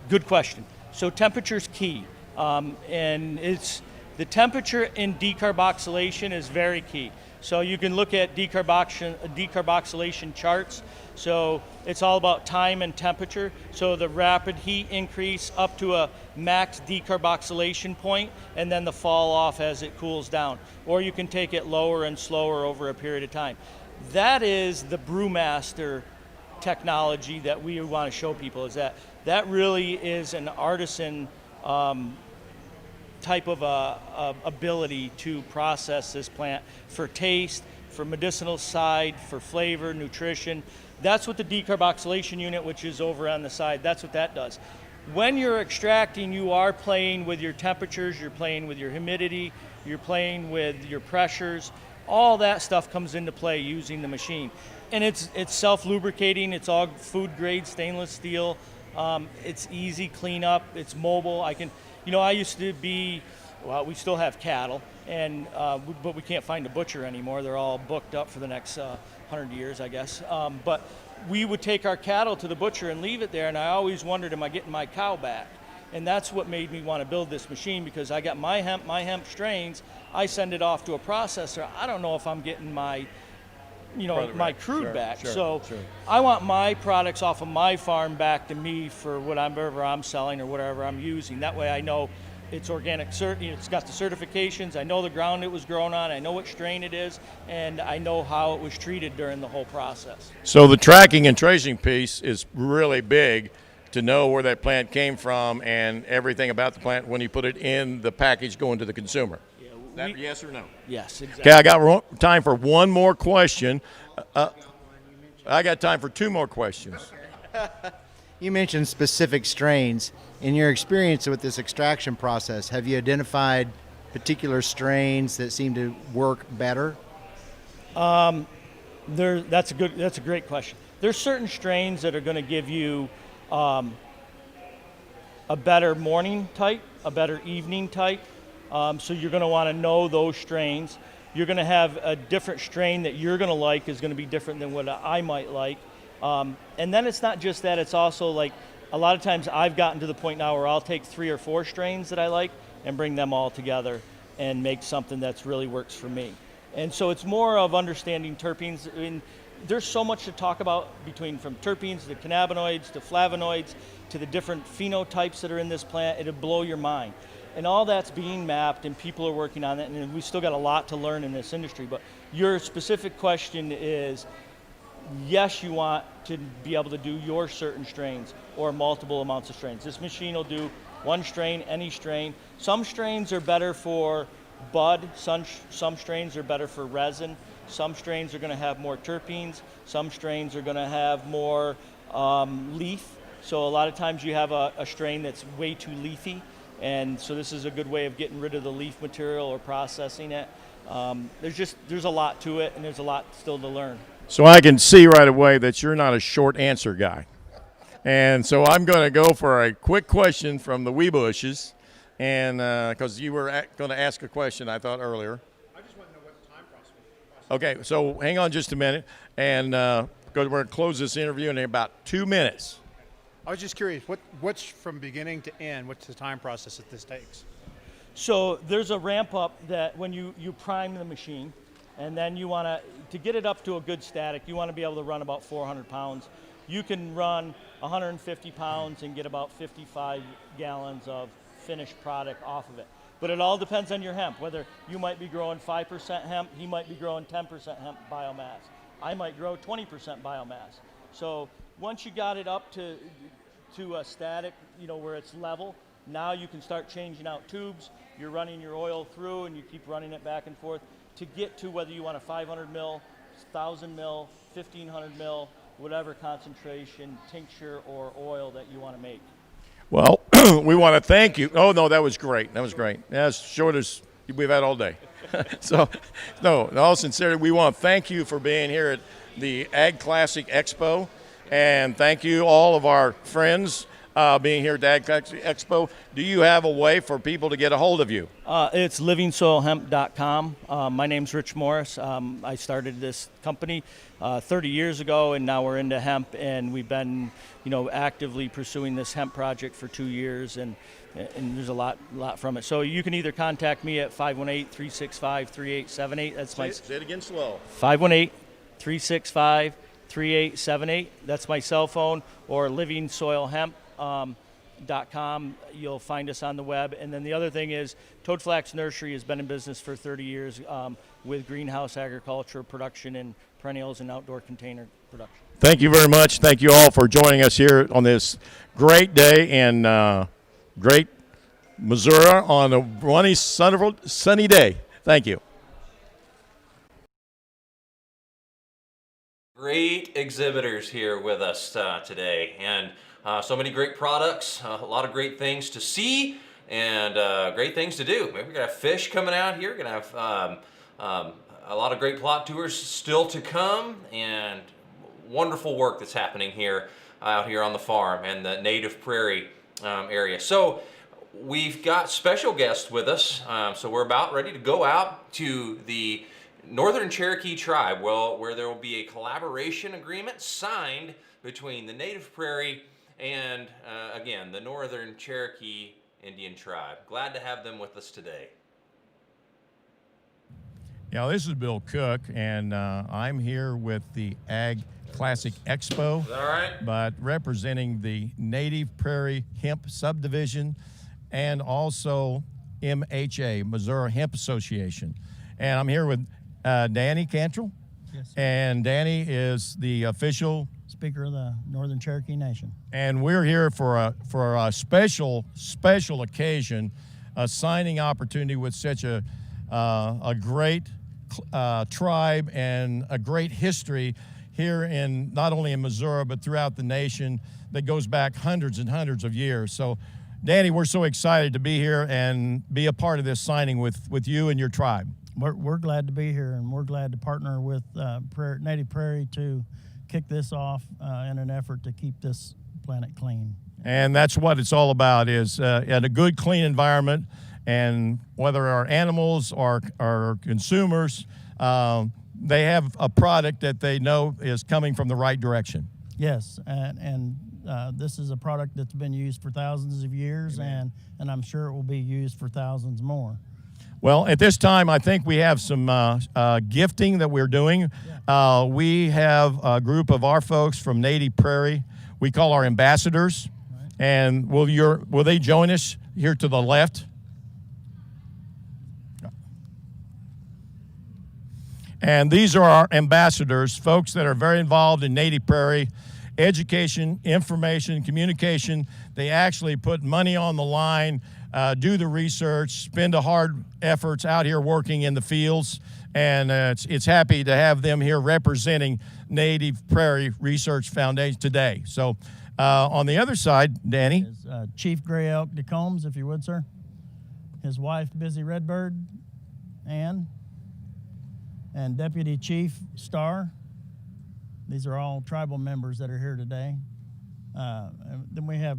Good question. So temperature's key, and it's the temperature in decarboxylation is very key. So you can look at decarboxylation charts. So it's all about time and temperature. So the rapid heat increase up to a max decarboxylation point, and then the fall off as it cools down. Or you can take it lower and slower over a period of time. That is the brewmaster technology that we want to show people, is that really is an artisan type of ability to process this plant for taste, for medicinal side, for flavor, nutrition. That's what the decarboxylation unit, which is over on the side, that's what that does. When you're extracting, you are playing with your temperatures, you're playing with your humidity, you're playing with your pressures. All that stuff comes into play using the machine. And it's self-lubricating, it's all food grade stainless steel. It's easy cleanup, it's mobile. I used to be, well, we still have cattle, and but we can't find a butcher anymore. They're all booked up for the next 100 years, I guess. But we would take our cattle to the butcher and leave it there, and I always wondered, am I getting my cow back? And that's what made me want to build this machine, because I got my hemp strains, I send it off to a processor. I don't know if I'm getting my my crude back. Sure. I want my products off of my farm back to me for whatever I'm selling or whatever I'm using. That way I know it's organic, it's got the certifications, I know the ground it was grown on, I know what strain it is, and I know how it was treated during the whole process. So the tracking and tracing piece is really big, to know where that plant came from and everything about the plant when you put it in the package going to the consumer. Yes or no? Yes, exactly. Okay, I got time for one more question. I got time for 2 more questions. You mentioned specific strains. In your experience with this extraction process, have you identified particular strains that seem to work better? That's a great question. There's certain strains that are going to give you a better morning type, a better evening type. So you're going to want to know those strains. You're going to have a different strain that you're going to like is going to be different than what I might like. And then it's not just that, it's also like a lot of times I've gotten to the point now where I'll take 3 or 4 strains that I like and bring them all together and make something that's really works for me. And so it's more of understanding terpenes. I mean, there's so much to talk about from terpenes to cannabinoids to flavonoids to the different phenotypes that are in this plant. It'll blow your mind. And all that's being mapped, and people are working on it, and we still got a lot to learn in this industry. But your specific question is, yes, you want to be able to do your certain strains or multiple amounts of strains. This machine will do 1 strain, any strain. Some strains are better for bud, some strains are better for resin, some strains are going to have more terpenes, some strains are going to have more leaf. So a lot of times you have a strain that's way too leafy. And so this is a good way of getting rid of the leaf material or processing it. There's a lot to it, and there's a lot still to learn. So I can see right away that you're not a short answer guy. And so I'm going to go for a quick question from the wee bushes, and because you were going to ask a question, I thought, earlier. I just want to know what the time process was. Okay, so hang on just a minute, and we're going to close this interview in about 2 minutes. I was just curious, what's from beginning to end, what's the time process that this takes? So there's a ramp up that when you prime the machine, and then you want to get it up to a good static, you want to be able to run about 400 pounds. You can run 150 pounds and get about 55 gallons of finished product off of it. But it all depends on your hemp, whether you might be growing 5% hemp, he might be growing 10% hemp biomass. I might grow 20% biomass. So once you got it up to a static, where it's level, Now you can start changing out tubes. You're running your oil through and you keep running it back and forth to get to whether you want a 500 mil, 1,000 mil, 1,500 mil, whatever concentration, tincture, or oil that you want to make. Well, we want to thank you. Oh, no, that was great. That was great. As short as we've had all day. So, no, in all sincerity, we want to thank you for being here at the Ag Classic Expo. And thank you, all of our friends, being here at the Ag Classic Expo. Do you have a way for people to get a hold of you? It's livingsoilhemp.com. My name's Rich Morris. I started this company 30 years ago, and now we're into hemp, and we've been, actively pursuing this hemp project for 2 years, and there's a lot from it. So you can either contact me at 518-365-3878. That's my. Say it again slow. 518-365-3878. That's my cell phone, or livingsoilhemp.com. You'll find us on the web. And then the other thing is Toad Flax Nursery has been in business for 30 years with greenhouse agriculture, production in perennials and outdoor container production. Thank you very much. Thank you all for joining us here on this great day in great Missouri on a sunny day. Thank you. Great exhibitors here with us today, and so many great products, a lot of great things to see, and great things to do. Maybe we're gonna have fish coming out here. We're gonna have a lot of great plot tours still to come, and wonderful work that's happening here out here on the farm and the native prairie area. So we've got special guests with us. So we're about ready to go out to the Northern Cherokee Tribe, where there will be a collaboration agreement signed between the native prairie and, again, the Northern Cherokee Indian Tribe. Glad to have them with us today. Yeah, this is Bill Cook, and I'm here with the Ag Classic Expo. Is that all right? But representing the Native Prairie Hemp Subdivision and also MHA, Missouri Hemp Association. And I'm here with Danny Cantrell. Yes, sir. And Danny is the official Speaker of the Northern Cherokee Nation. And we're here for a special occasion, a signing opportunity with such a great tribe and a great history here in not only in Missouri but throughout the nation that goes back hundreds and hundreds of years. So, Danny, we're so excited to be here and be a part of this signing with you and your tribe. We're glad to be here, and we're glad to partner with Native Prairie to kick this off in an effort to keep this planet clean. And that's what it's all about, is in a good, clean environment. And whether our animals or our consumers, they have a product that they know is coming from the right direction. Yes, and this is a product that's been used for thousands of years, and I'm sure it will be used for thousands more. Well, at this time, I think we have some gifting that we're doing. We have a group of our folks from Native Prairie. We call our ambassadors. Right. And will they join us here to the left? And these are our ambassadors, folks that are very involved in Native Prairie, education, information, communication. They actually put money on the line, do the research, spend the hard efforts out here working in the fields, and it's happy to have them here representing Native Prairie Research Foundation today. So on the other side, Danny. Chief Gray Elk DeCombs, if you would, sir. His wife, Busy Redbird, Ann, and Deputy Chief Starr. These are all tribal members that are here today. And then we have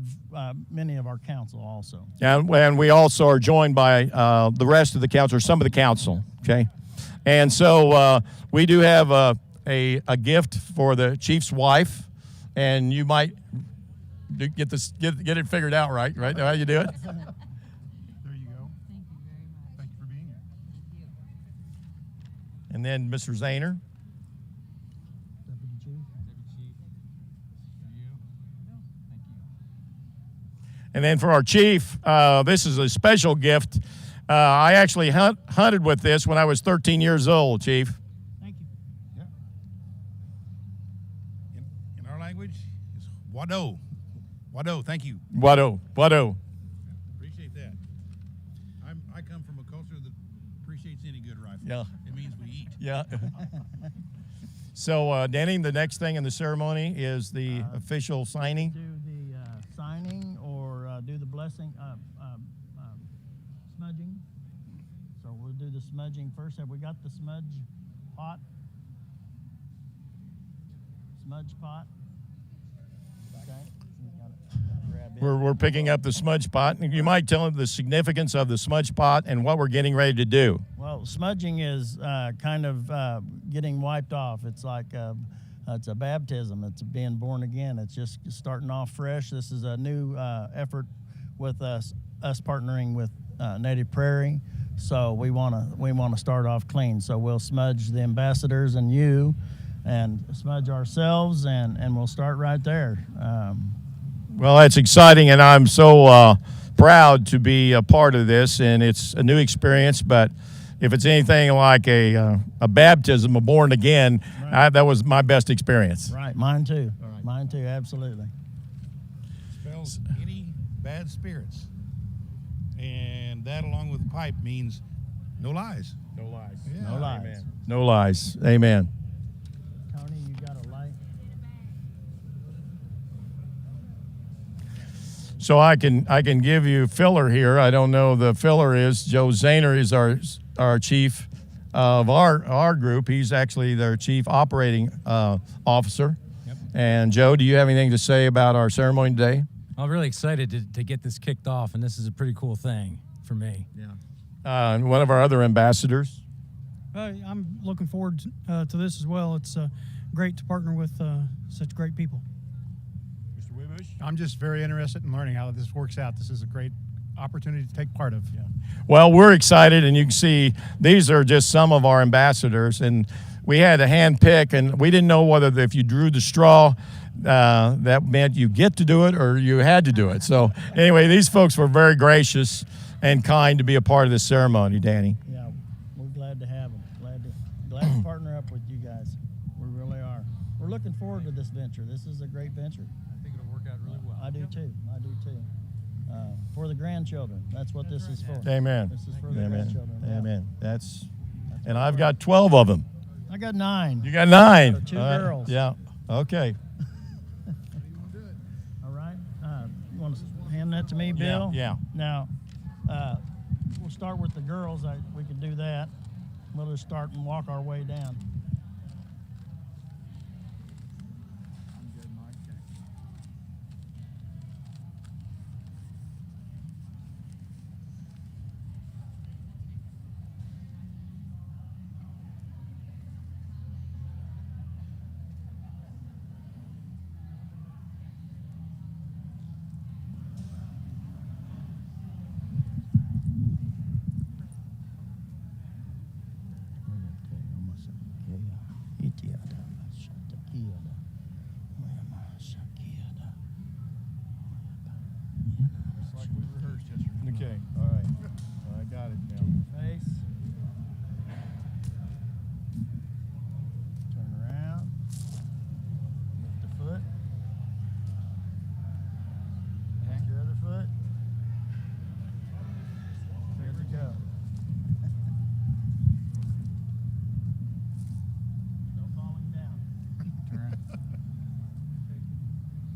many of our council also. And we also are joined by the rest of the council, or some of the council, okay? And so we do have a gift for the chief's wife, and you might get it figured out right how you do it. There you go. Thank you very much. Thank you for being here. Thank you. And then Mr. Zahner. And then for our chief, this is a special gift. I actually hunted with this when I was 13 years old, Chief. Thank you. Yeah. In our language, it's Wado. Wado, thank you. Wado. that. I come from a culture that appreciates any good rifle. Yeah. It means we eat. Yeah. So, Danny, the next thing in the ceremony is the official signing. Do the signing or do the blessing, smudging. So we'll do the smudging first. Have we got the smudge pot? Smudge pot? Okay. We're picking up the smudge pot. You might tell them the significance of the smudge pot and what we're getting ready to do. Well, smudging is kind of getting wiped off. It's like it's a baptism. It's being born again. It's just starting off fresh. This is a new effort with us partnering with Native Prairie. So we want to start off clean. So we'll smudge the ambassadors and you, and smudge ourselves, and we'll start right there. Well, that's exciting, and I'm so proud to be a part of this, and it's a new experience, but if it's anything like a baptism, a born again, right. That was my best experience. Right, mine too. Mine too, absolutely. Spells any bad spirits. And that, along with pipe, means no lies. No lies. Yeah. No lies. Amen. No lies. Amen. Tony, you got a light? So I can give you filler here. I don't know the filler is. Joe Zahner is our chief of our group. He's actually their chief operating officer. Yep. And Joe, do you have anything to say about our ceremony today? I'm really excited to get this kicked off, and this is a pretty cool thing for me. Yeah. And one of our other ambassadors. I'm looking forward to this as well. It's great to partner with such great people. Mr. Wibush? I'm just very interested in learning how this works out. This is a great opportunity to take part of. Yeah. Well, we're excited, and you can see these are just some of our ambassadors, and we had to hand pick, and we didn't know whether if you drew the straw, that meant you get to do it or you had to do it. So anyway, these folks were very gracious and kind to be a part of this ceremony, Danny. Yeah, we're glad to have them. Glad to partner up with you guys. We really are. We're looking forward to this venture. This is a great venture. I think it'll work out really well. I do too. For the grandchildren. That's what this is for. Amen. This is for the Amen. grandchildren. Yeah. Amen. And I've got 12 of them. I got 9. You got 9. So 2 All right. girls. Yeah. Okay. All right. You want to hand that to me, Bill? Yeah. Now, we'll start with the girls. We could do that. We'll just start and walk our way down. Like we rehearsed yesterday. Okay. All right. I got it now. Face. Turn around. Lift the foot. Back your other foot. There we go. No falling down. Turn around.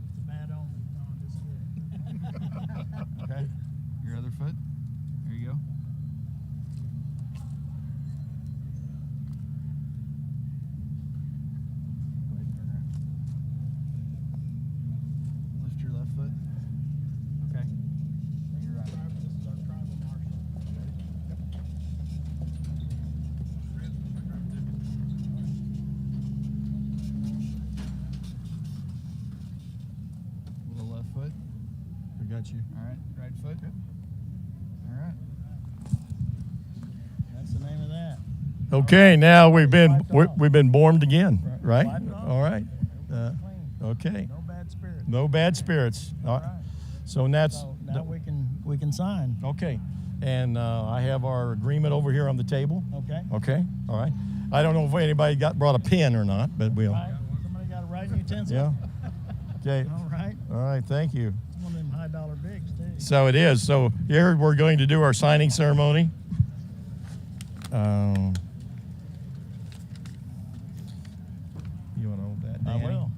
It's a bad omen. No, I'm just kidding. Okay. Your other foot. There you go. Lift your left foot. Okay. You're right. This is our tribal marshal. Little left foot. We got you. All right. Right foot. All right. That's the name of that. Okay, now we've been born again, right? All right. Okay. No bad spirits. No bad spirits. All right. So that's So now we can sign. okay. And I have our agreement over here on the table. Okay. Okay. All right. I don't know if anybody brought a pen or not, but we'll. Right. Somebody got a writing utensil. Yeah. Okay. All right. All right. Thank you. It's one of them high dollar bigs too. So it is. So here we're going to do our signing ceremony. You want to hold that, Danny? I will.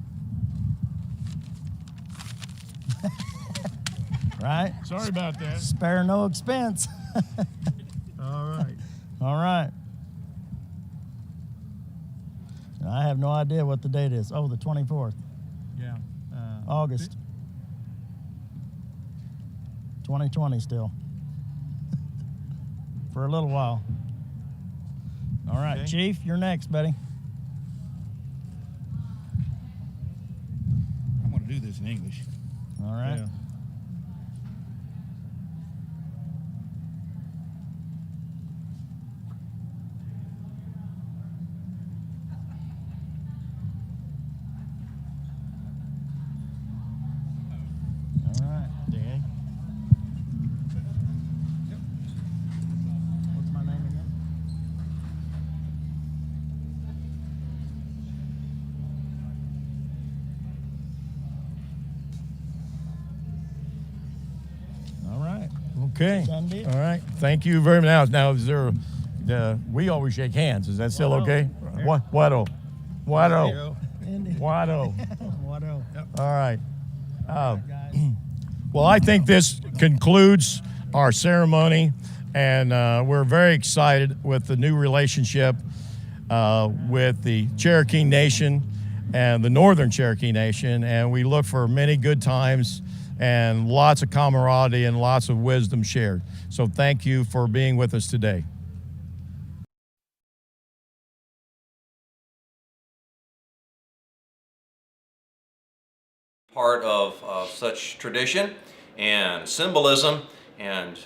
Right? Sorry about that. Spare no expense. All right. All right. I have no idea what the date is. Oh, the 24th. Yeah. August. 2020 still. For a little while. All right, Okay. Chief, you're next, buddy. I'm going to do this in English. All right. Yeah. All right. Danny. What's my name again? All right. Okay. Done deal. All right. Thank you very much. Now, is there? We always shake hands. Is that still Wado. okay? Here. Wado. Wado. Indy. Wado. Wado. All right. Well, I think this concludes our ceremony, and we're very excited with the new relationship with the Cherokee Nation and the Northern Cherokee Nation, and we look for many good times and lots of camaraderie and lots of wisdom shared. So thank you for being with us today. Part of such tradition and symbolism, and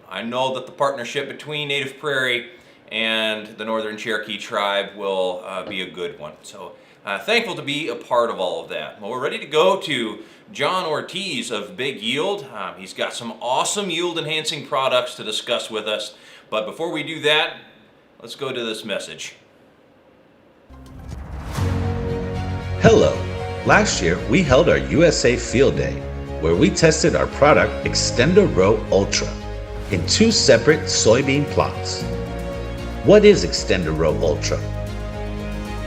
I know that the partnership between Native Prairie and the Northern Cherokee Tribe will be a good one. So thankful to be a part of all of that. Well, we're ready to go to John Ortiz of Big Yield. He's got some awesome yield enhancing products to discuss with us, but before we do that, let's go to this message. Hello. Last year, we held our USA Field Day, where we tested our product Extend-A-Row Ultra in 2 separate soybean plots. What is Extend-A-Row Ultra?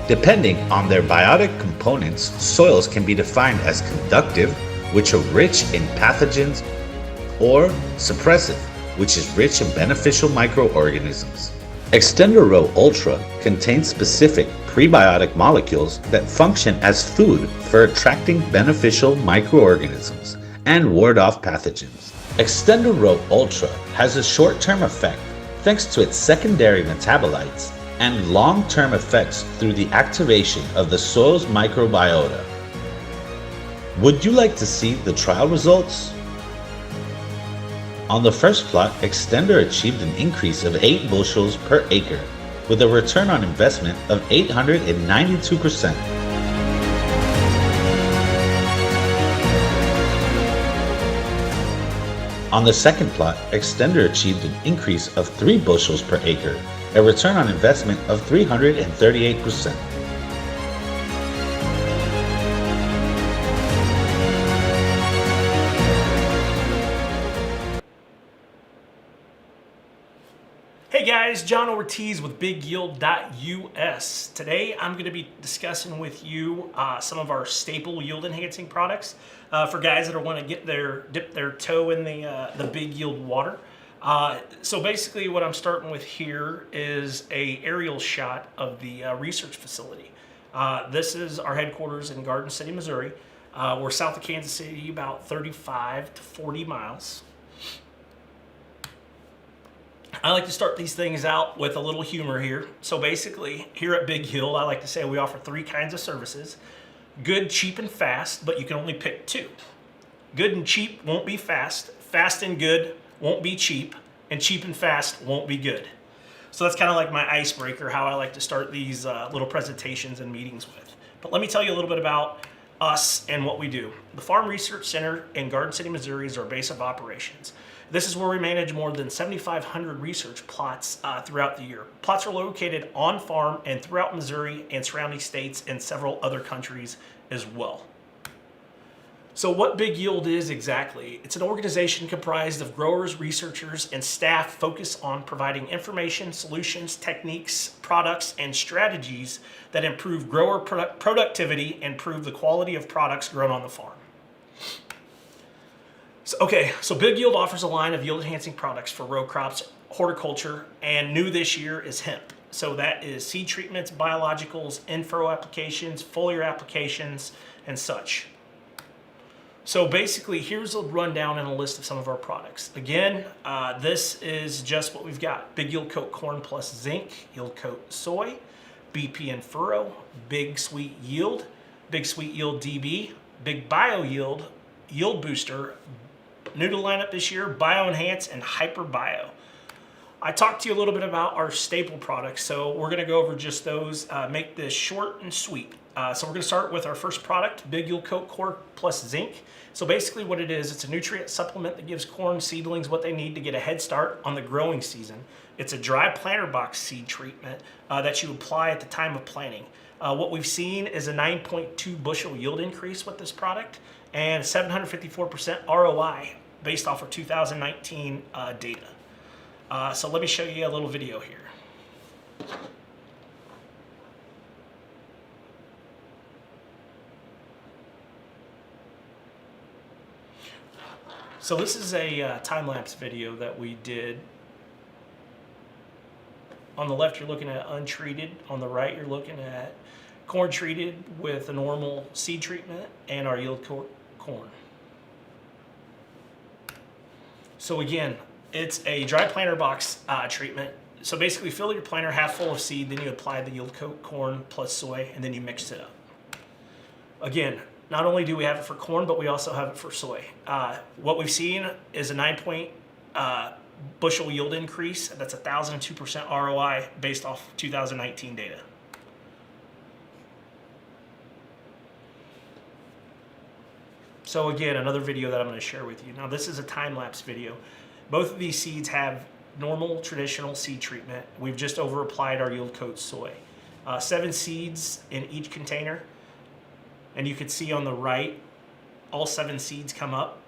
Depending on their biotic components, soils can be defined as conductive, which are rich in pathogens, or suppressive, which is rich in beneficial microorganisms. Extend-A-Row Ultra contains specific prebiotic molecules that function as food for attracting beneficial microorganisms and ward off pathogens. Extend-A-Row Ultra has a short-term effect thanks to its secondary metabolites and long-term effects through the activation of the soil's microbiota. Would you like to see the trial results? On the first plot, Extender achieved an increase of 8 bushels per acre, with a return on investment of 892%. On the second plot, Extender achieved an increase of 3 bushels per acre, a return on investment of 338%. Hey guys, John Ortiz with BigYield.us. Today I'm going to be discussing with you some of our staple yield enhancing products for guys that want to dip their toe in the Big Yield water. So basically what I'm starting with here is a aerial shot of the research facility. This is our headquarters in Garden City, Missouri. We're south of Kansas City, about 35 to 40 miles. I like to start these things out with a little humor here. So basically, here at Big Yield, I like to say we offer 3 kinds of services. Good, cheap, and fast, but you can only pick 2. Good and cheap won't be fast. Fast and good won't be cheap. And cheap and fast won't be good. So that's kind of like my icebreaker, how I like to start these little presentations and meetings with. But let me tell you a little bit about us and what we do. The Farm Research Center in Garden City, Missouri is our base of operations. This is where we manage more than 7,500 research plots throughout the year. Plots are located on farm and throughout Missouri and surrounding states and several other countries as well. So what Big Yield is exactly, it's an organization comprised of growers, researchers, and staff focused on providing information, solutions, techniques, products, and strategies that improve grower productivity and improve the quality of products grown on the farm. So Big Yield offers a line of yield-enhancing products for row crops, horticulture, and new this year is hemp. So that is seed treatments, biologicals, in-furrow applications, foliar applications, and such. So basically, here's a rundown and a list of some of our products. Again, this is just what we've got. Big Yield Coat Corn Plus Zinc, Yield Coat Soy, BP In-furrow, Big Sweet Yield, Big Sweet Yield DB, Big Bio Yield, Yield Booster, new to the lineup this year, Bio Enhance, and Hyper Bio. I talked to you a little bit about our staple products, so we're going to go over just those, make this short and sweet. So we're going to start with our first product, Big Yield Coat Corn Plus Zinc. So basically what it is, it's a nutrient supplement that gives corn seedlings what they need to get a head start on the growing season. It's a dry planter box seed treatment that you apply at the time of planting. What we've seen is a 9.2 bushel yield increase with this product and 754% ROI based off of 2019 data. So let me show you a little video here. So this is a time-lapse video that we did. On the left, you're looking at untreated. On the right, you're looking at corn treated with a normal seed treatment and our yield corn. So again, it's a dry planter box treatment. So basically, fill your planter half full of seed, then you apply the Yield Coat Corn plus soy, and then you mix it up. Again, not only do we have it for corn, but we also have it for soy. What we've seen is a 9 bushel yield increase. That's 1,002% ROI based off 2019 data. So again, another video that I'm going to share with you. Now this is a time-lapse video. Both of these seeds have normal traditional seed treatment. We've just over applied our Yield Coat Soy. 7 seeds in each container. And you can see on the right, all 7 seeds come up.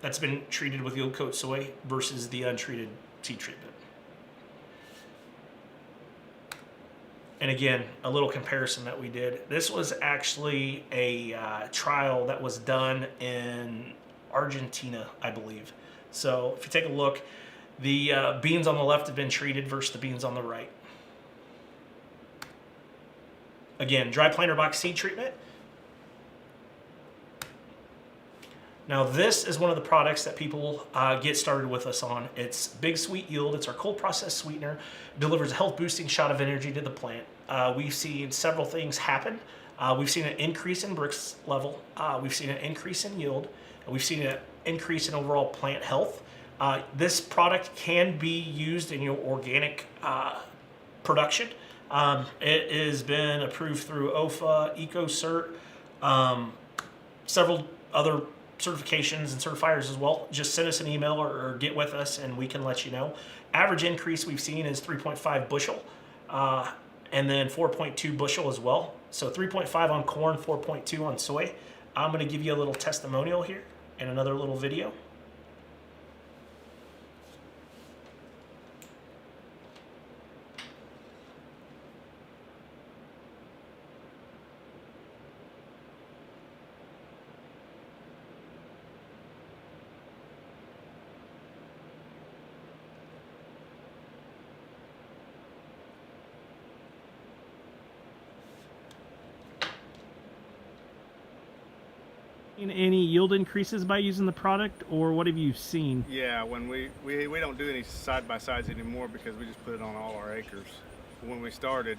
That's been treated with Yield Coat Soy versus the untreated seed treatment. And again, a little comparison that we did. This was actually a trial that was done in Argentina, I believe. So if you take a look, the beans on the left have been treated versus the beans on the right. Again, dry planter box seed treatment. Now this is one of the products that people get started with us on. It's Big Sweet Yield. It's our cold process sweetener. It delivers a health boosting shot of energy to the plant. We've seen several things happen. We've seen an increase in Brix level. We've seen an increase in yield. And we've seen an increase in overall plant health. This product can be used in your organic production. It has been approved through OFA, EcoCert, several other certifications and certifiers as well. Just send us an email or get with us and we can let you know. Average increase we've seen is 3.5 bushel and then 4.2 bushel as well. So 3.5 on corn, 4.2 on soy. I'm going to give you a little testimonial here and another little video. Any yield increases by using the product, or what have you seen? Yeah, when we don't do any side-by-sides anymore because we just put it on all our acres. When we started,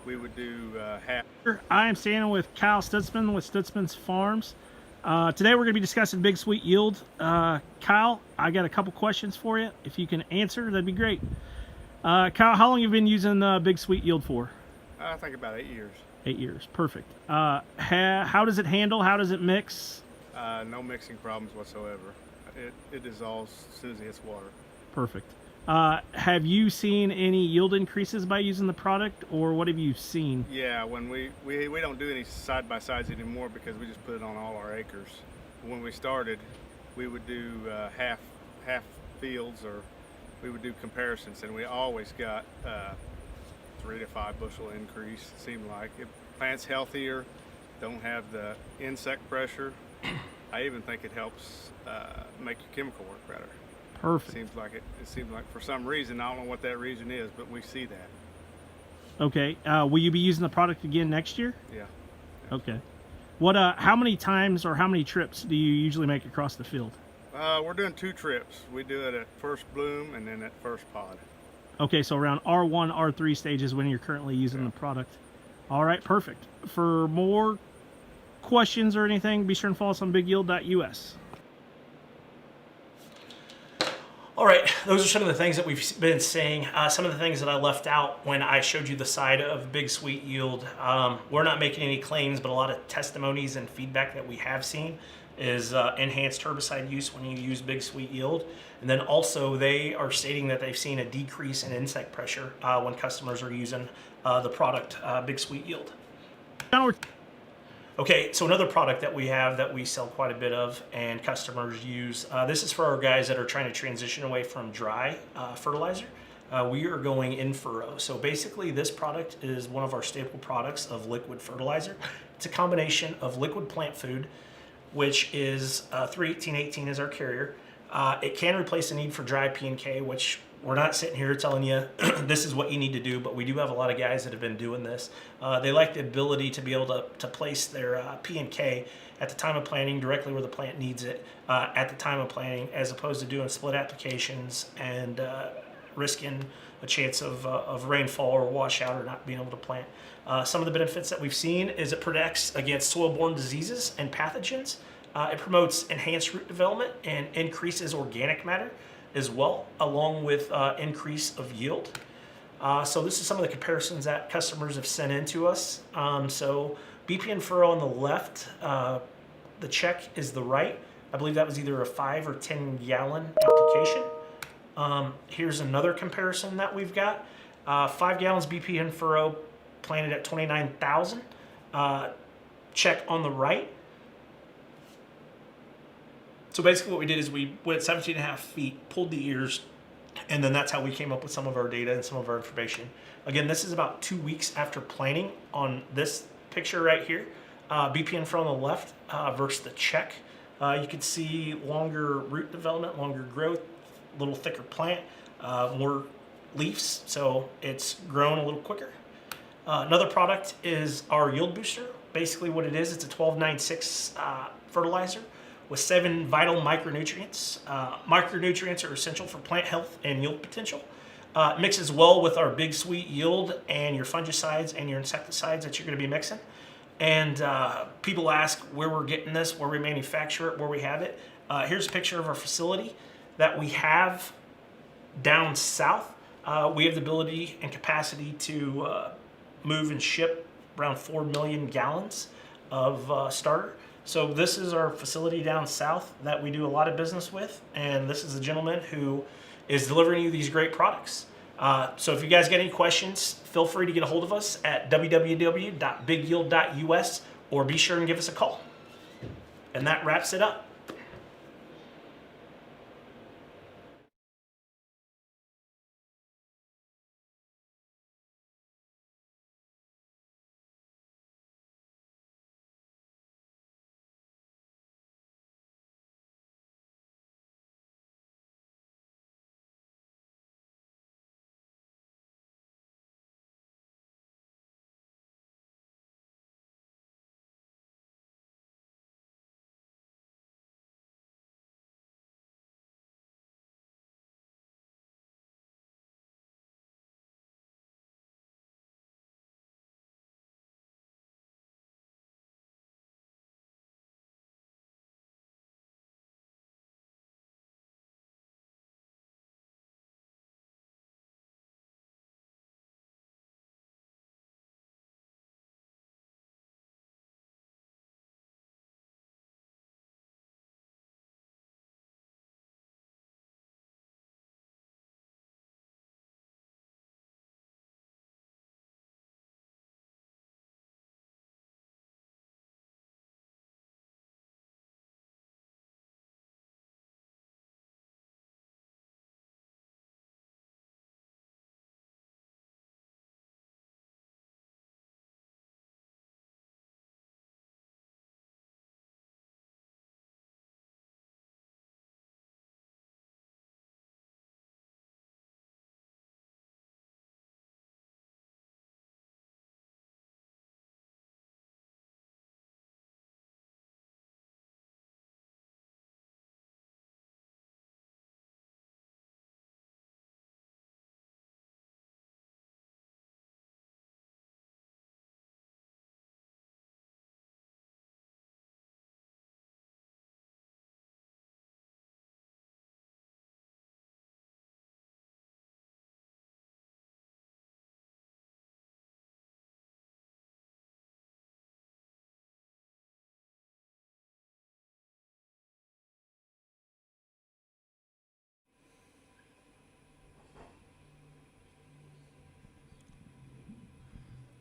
we would do half. I am standing with Kyle Stutzman with Stutzman's Farms. Today we're going to be discussing Big Sweet Yield. Kyle, I got a couple questions for you. If you can answer, that'd be great. Kyle, how long have you been using Big Sweet Yield for? I think about 8 years. 8 years, perfect. How does it handle? How does it mix? No mixing problems whatsoever. It dissolves as soon as it hits water. Perfect. Have you seen any yield increases by using the product, or what have you seen? Yeah, when we don't do any side-by-sides anymore because we just put it on all our acres. When we started, we would do half fields, or we would do comparisons, and we always got 3 to 5 bushel increase. It seemed like it. Plants healthier, don't have the insect pressure. I even think it helps make your chemical work better. Perfect. It seems like for some reason, I don't know what that reason is, but we see that. Okay. Will you be using the product again next year? Yeah. Okay. What? How many times or how many trips do you usually make across the field? We're doing 2 trips. We do it at first bloom and then at first pod. Okay, so around R1, R3 stages when you're currently using the product. All right, perfect. For more questions or anything, be sure and follow us on bigyield.us. All right, those are some of the things that we've been saying. Some of the things that I left out when I showed you the side of Big Sweet Yield. We're not making any claims, but a lot of testimonies and feedback that we have seen is enhanced herbicide use when you use Big Sweet Yield. And then also they are stating that they've seen a decrease in insect pressure when customers are using the product Big Sweet Yield. Okay, so another product that we have that we sell quite a bit of and customers use, this is for our guys that are trying to transition away from dry fertilizer. We are going in-furrow. So basically this product is one of our staple products of liquid fertilizer. It's a combination of liquid plant food, which is 31818 is our carrier. It can replace the need for dry P&K, which we're not sitting here telling you this is what you need to do, but we do have a lot of guys that have been doing this. They like the ability to be able to place their P&K at the time of planting directly where the plant needs it at the time of planting, as opposed to doing split applications and risking a chance of rainfall or washout or not being able to plant. Some of the benefits that we've seen is it protects against soil-borne diseases and pathogens. It promotes enhanced root development and increases organic matter as well, along with increase of yield. So this is some of the comparisons that customers have sent in to us. So BP In-furrow on the left, the check is the right. I believe that was either a 5 or 10 gallon application. Here's another comparison that we've got. 5 gallons BP In-furrow planted at 29,000. Check on the right. So basically what we did is we went 17.5 feet, pulled the ears, and then that's how we came up with some of our data and some of our information. Again, this is about 2 weeks after planting on this picture right here. BP In-furrow on the left versus the check. You can see longer root development, longer growth, a little thicker plant, more leaves, so it's grown a little quicker. Another product is our Yield Booster. Basically what it is, it's a 1296 fertilizer with 7 vital micronutrients. Micronutrients are essential for plant health and yield potential. It mixes well with our Big Sweet Yield and your fungicides and your insecticides that you're gonna be mixing. And people ask where we're getting this, where we manufacture it, where we have it. Here's a picture of our facility that we have down south. We have the ability and capacity to move and ship around 4 million gallons of starter. So this is our facility down south that we do a lot of business with, and this is the gentleman who is delivering you these great products. So if you guys get any questions, feel free to get a hold of us at www.bigyield.us or be sure and give us a call. And that wraps it up.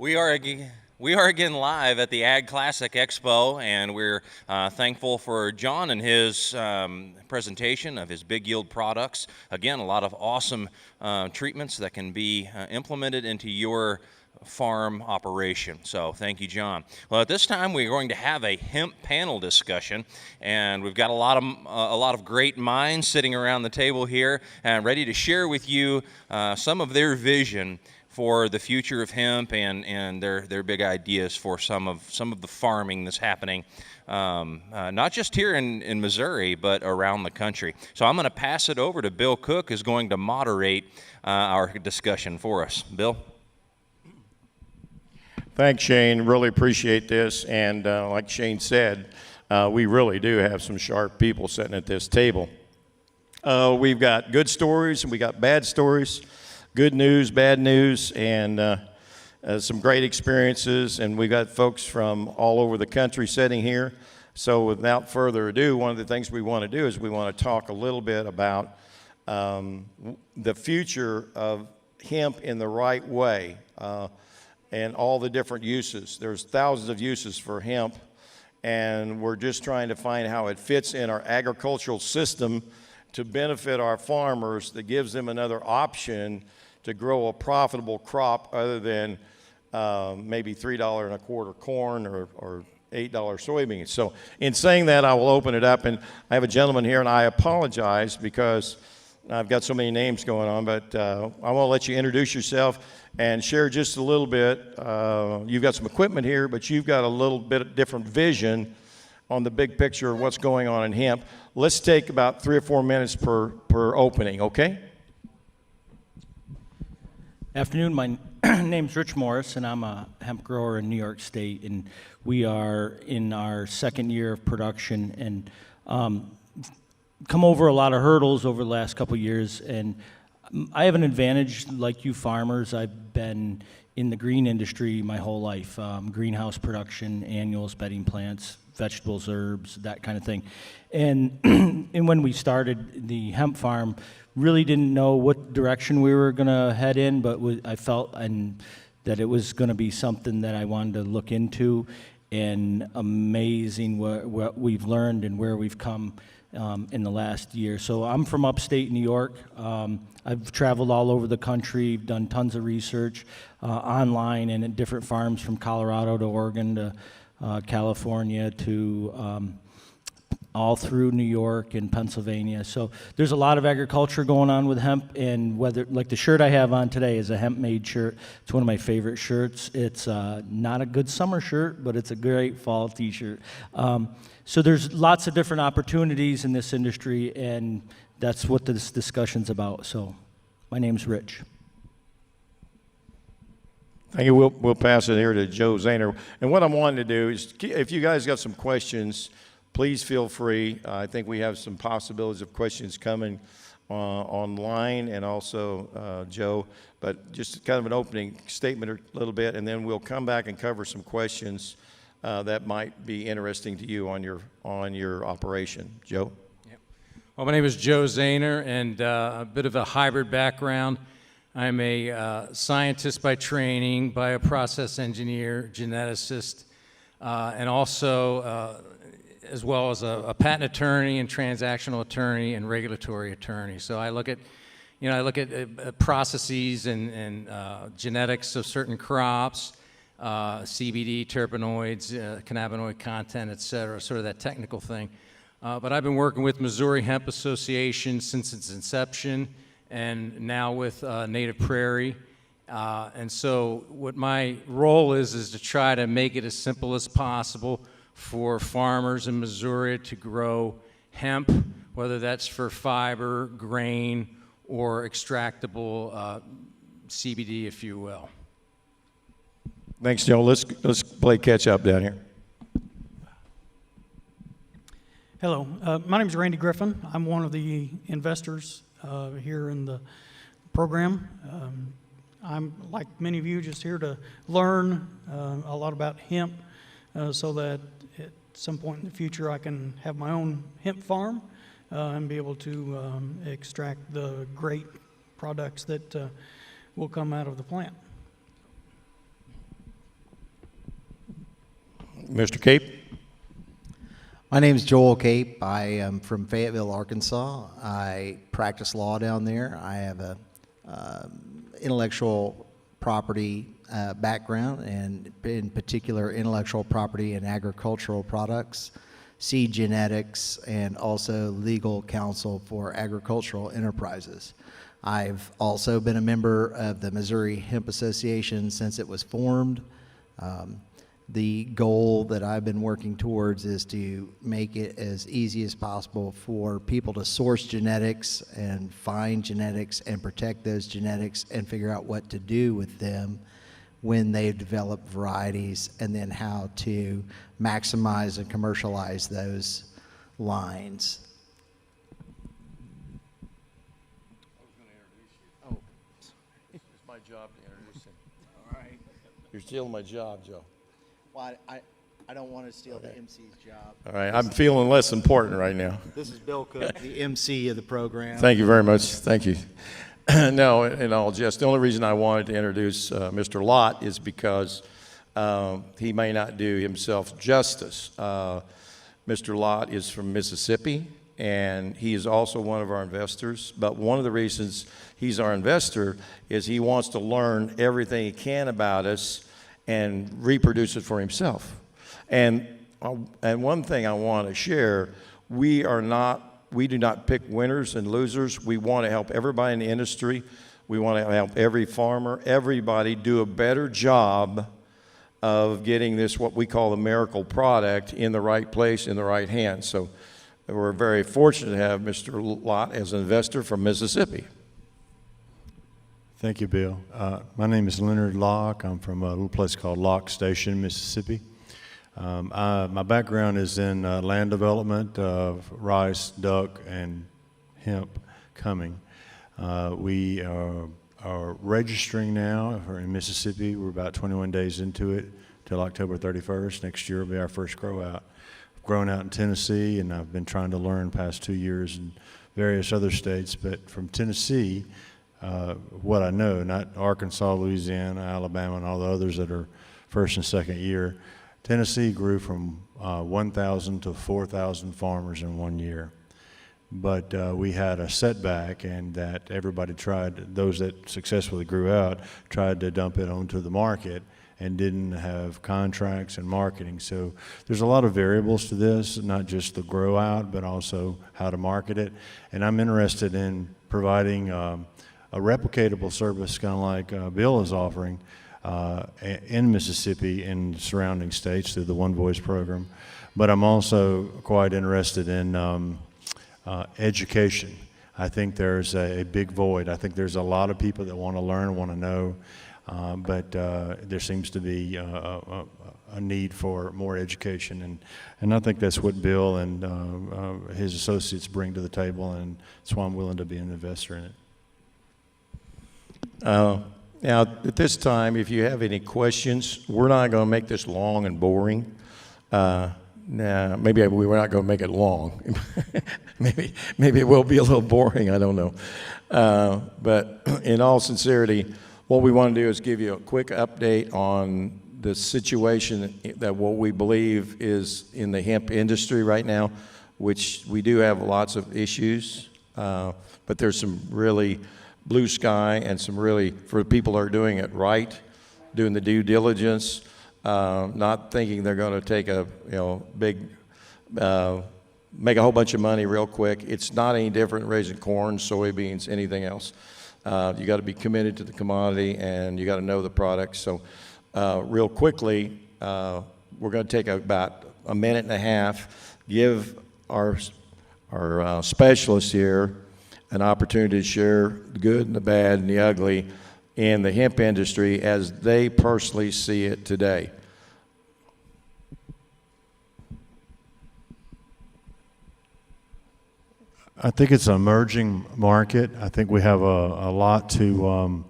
We are again live at the Ag Classic Expo, and we're thankful for John and his presentation of his big yield products. Again, a lot of awesome treatments that can be implemented into your farm operation. So thank you, John. Well, at this time we're going to have a hemp panel discussion, and we've got a lot of great minds sitting around the table here and ready to share with you some of their vision for the future of hemp and their big ideas for some of the farming that's happening, not just here in Missouri, but around the country. So I'm going to pass it over to Bill Cook, who's going to moderate our discussion for us. Bill? Thanks, Shane. Really appreciate this. And like Shane said, we really do have some sharp people sitting at this table. We've got good stories and we got bad stories. Good news, bad news, and some great experiences, and we've got folks from all over the country sitting here. So without further ado, one of the things we want to do is we want to talk a little bit about the future of hemp in the right way and all the different uses. There's thousands of uses for hemp, and we're just trying to find how it fits in our agricultural system to benefit our farmers, that gives them another option to grow a profitable crop other than maybe $3.25 corn or $8 soybeans. So in saying that, I will open it up, and I have a gentleman here, and I apologize because I've got so many names going on, but I want to let you introduce yourself and share just a little bit. You've got some equipment here, but you've got a little bit different vision on the big picture of what's going on in hemp. Let's take about 3 or 4 minutes per opening, okay? Afternoon, my name's Rich Morris, and I'm a hemp grower in New York State, and we are in our second year of production, and come over a lot of hurdles over the last couple years, and I have an advantage like you farmers. I've been in the green industry my whole life, greenhouse production, annuals, bedding plants, vegetables, herbs, that kind of thing. And, and when we started the hemp farm, really didn't know what direction we were going to head in, but I felt that it was going to be something that I wanted to look into, and amazing what we've learned and where we've come in the last year. So I'm from upstate New York. I've traveled all over the country, done tons of research online and at different farms from Colorado to Oregon to California to all through New York and Pennsylvania. So there's a lot of agriculture going on with hemp, and whether, like the shirt I have on today is a hemp-made shirt. It's one of my favorite shirts. It's not a good summer shirt, but it's a great fall t-shirt. So there's lots of different opportunities in this industry, and that's what this discussion's about. So my name's Rich. Thank you. We'll pass it here to Joe Zahner. And what I'm wanting to do is, if you guys got some questions, please feel free. I think we have some possibilities of questions coming online, and also Joe, but just kind of an opening statement a little bit, and then we'll come back and cover some questions that might be interesting to you on your operation. Joe? Yep. Well, my name is Joe Zahner, and a bit of a hybrid background. I'm a scientist by training, bioprocess engineer, geneticist, and also as well as a patent attorney and transactional attorney and regulatory attorney. So I look at, processes and genetics of certain crops, CBD, terpenoids, cannabinoid content, et cetera, sort of that technical thing. But I've been working with Missouri Hemp Association since its inception, and now with Native Prairie. And so what my role is to try to make it as simple as possible for farmers in Missouri to grow hemp, whether that's for fiber, grain, or extractable CBD, if you will. Thanks, Joe. Let's play catch up down here. Hello, my name is Randy Griffin. I'm one of the investors here in the program. I'm, like many of you, just here to learn a lot about hemp so that at some point in the future I can have my own hemp farm and be able to extract the great products that will come out of the plant. Mr. Cape? My name is Joel Cape. I am from Fayetteville, Arkansas. I practice law down there. I have a intellectual property background, and in particular intellectual property and agricultural products, seed genetics, and also legal counsel for agricultural enterprises. I've also been a member of the Missouri Hemp Association since it was formed. The goal that I've been working towards is to make it as easy as possible for people to source genetics and find genetics and protect those genetics and figure out what to do with them when they've developed varieties, and then how to maximize and commercialize those lines. It's my job to introduce him. All right. You're stealing my job, Joe. Well, I don't want to steal the MC's job. All right, I'm feeling less important right now. This is Bill Cook, the MC of the program. Thank you very much. Thank you. No, in all jest, the only reason I wanted to introduce Mr. Lott is because he may not do himself justice. Mr. Lott is from Mississippi, and he is also one of our investors. But one of the reasons he's our investor is he wants to learn everything he can about us and reproduce it for himself. And one thing I want to share, we do not pick winners and losers. We want to help everybody in the industry. We want to help every farmer, everybody do a better job of getting this, what we call the miracle product, in the right place, in the right hands. So we're very fortunate to have Mr. Lott as an investor from Mississippi. Thank you, Bill. My name is Leonard Locke. I'm from a little place called Locke Station, Mississippi. My background is in land development, rice, duck, and hemp coming. We are registering now in Mississippi. We're about 21 days into it till October 31st. Next year will be our first grow out. I've grown out in Tennessee, and I've been trying to learn the past 2 years in various other states. But from Tennessee, what I know, not Arkansas, Louisiana, Alabama, and all the others that are first and second year, Tennessee grew from 1,000 to 4,000 farmers in 1 year. But we had a setback, and that everybody tried, those that successfully grew out, tried to dump it onto the market and didn't have contracts and marketing. So there's a lot of variables to this, not just the grow out, but also how to market it. And I'm interested in providing a replicatable service, kind of like Bill is offering in Mississippi and surrounding states through the One Voice program. But I'm also quite interested in education. I think there's a big void. I think there's a lot of people that want to learn, want to know, but there seems to be a need for more education, and I think that's what Bill and his associates bring to the table, and that's why I'm willing to be an investor in it. Now, at this time, if you have any questions, we're not going to make this long and boring. Maybe we're not going to make it long. maybe it will be a little boring. I don't know. But in all sincerity, what we want to do is give you a quick update on the situation that what we believe is in the hemp industry right now, which we do have lots of issues, but there's some really blue sky and some really, for people who are doing it right, doing the due diligence, not thinking they're going to take a big, make a whole bunch of money real quick. It's not any different raising corn, soybeans, anything else. You got to be committed to the commodity, and you got to know the product. So real quickly, we're going to take about a minute and a half, give our specialists here an opportunity to share the good and the bad and the ugly in the hemp industry as they personally see it today. I think it's an emerging market. I think we have a lot to own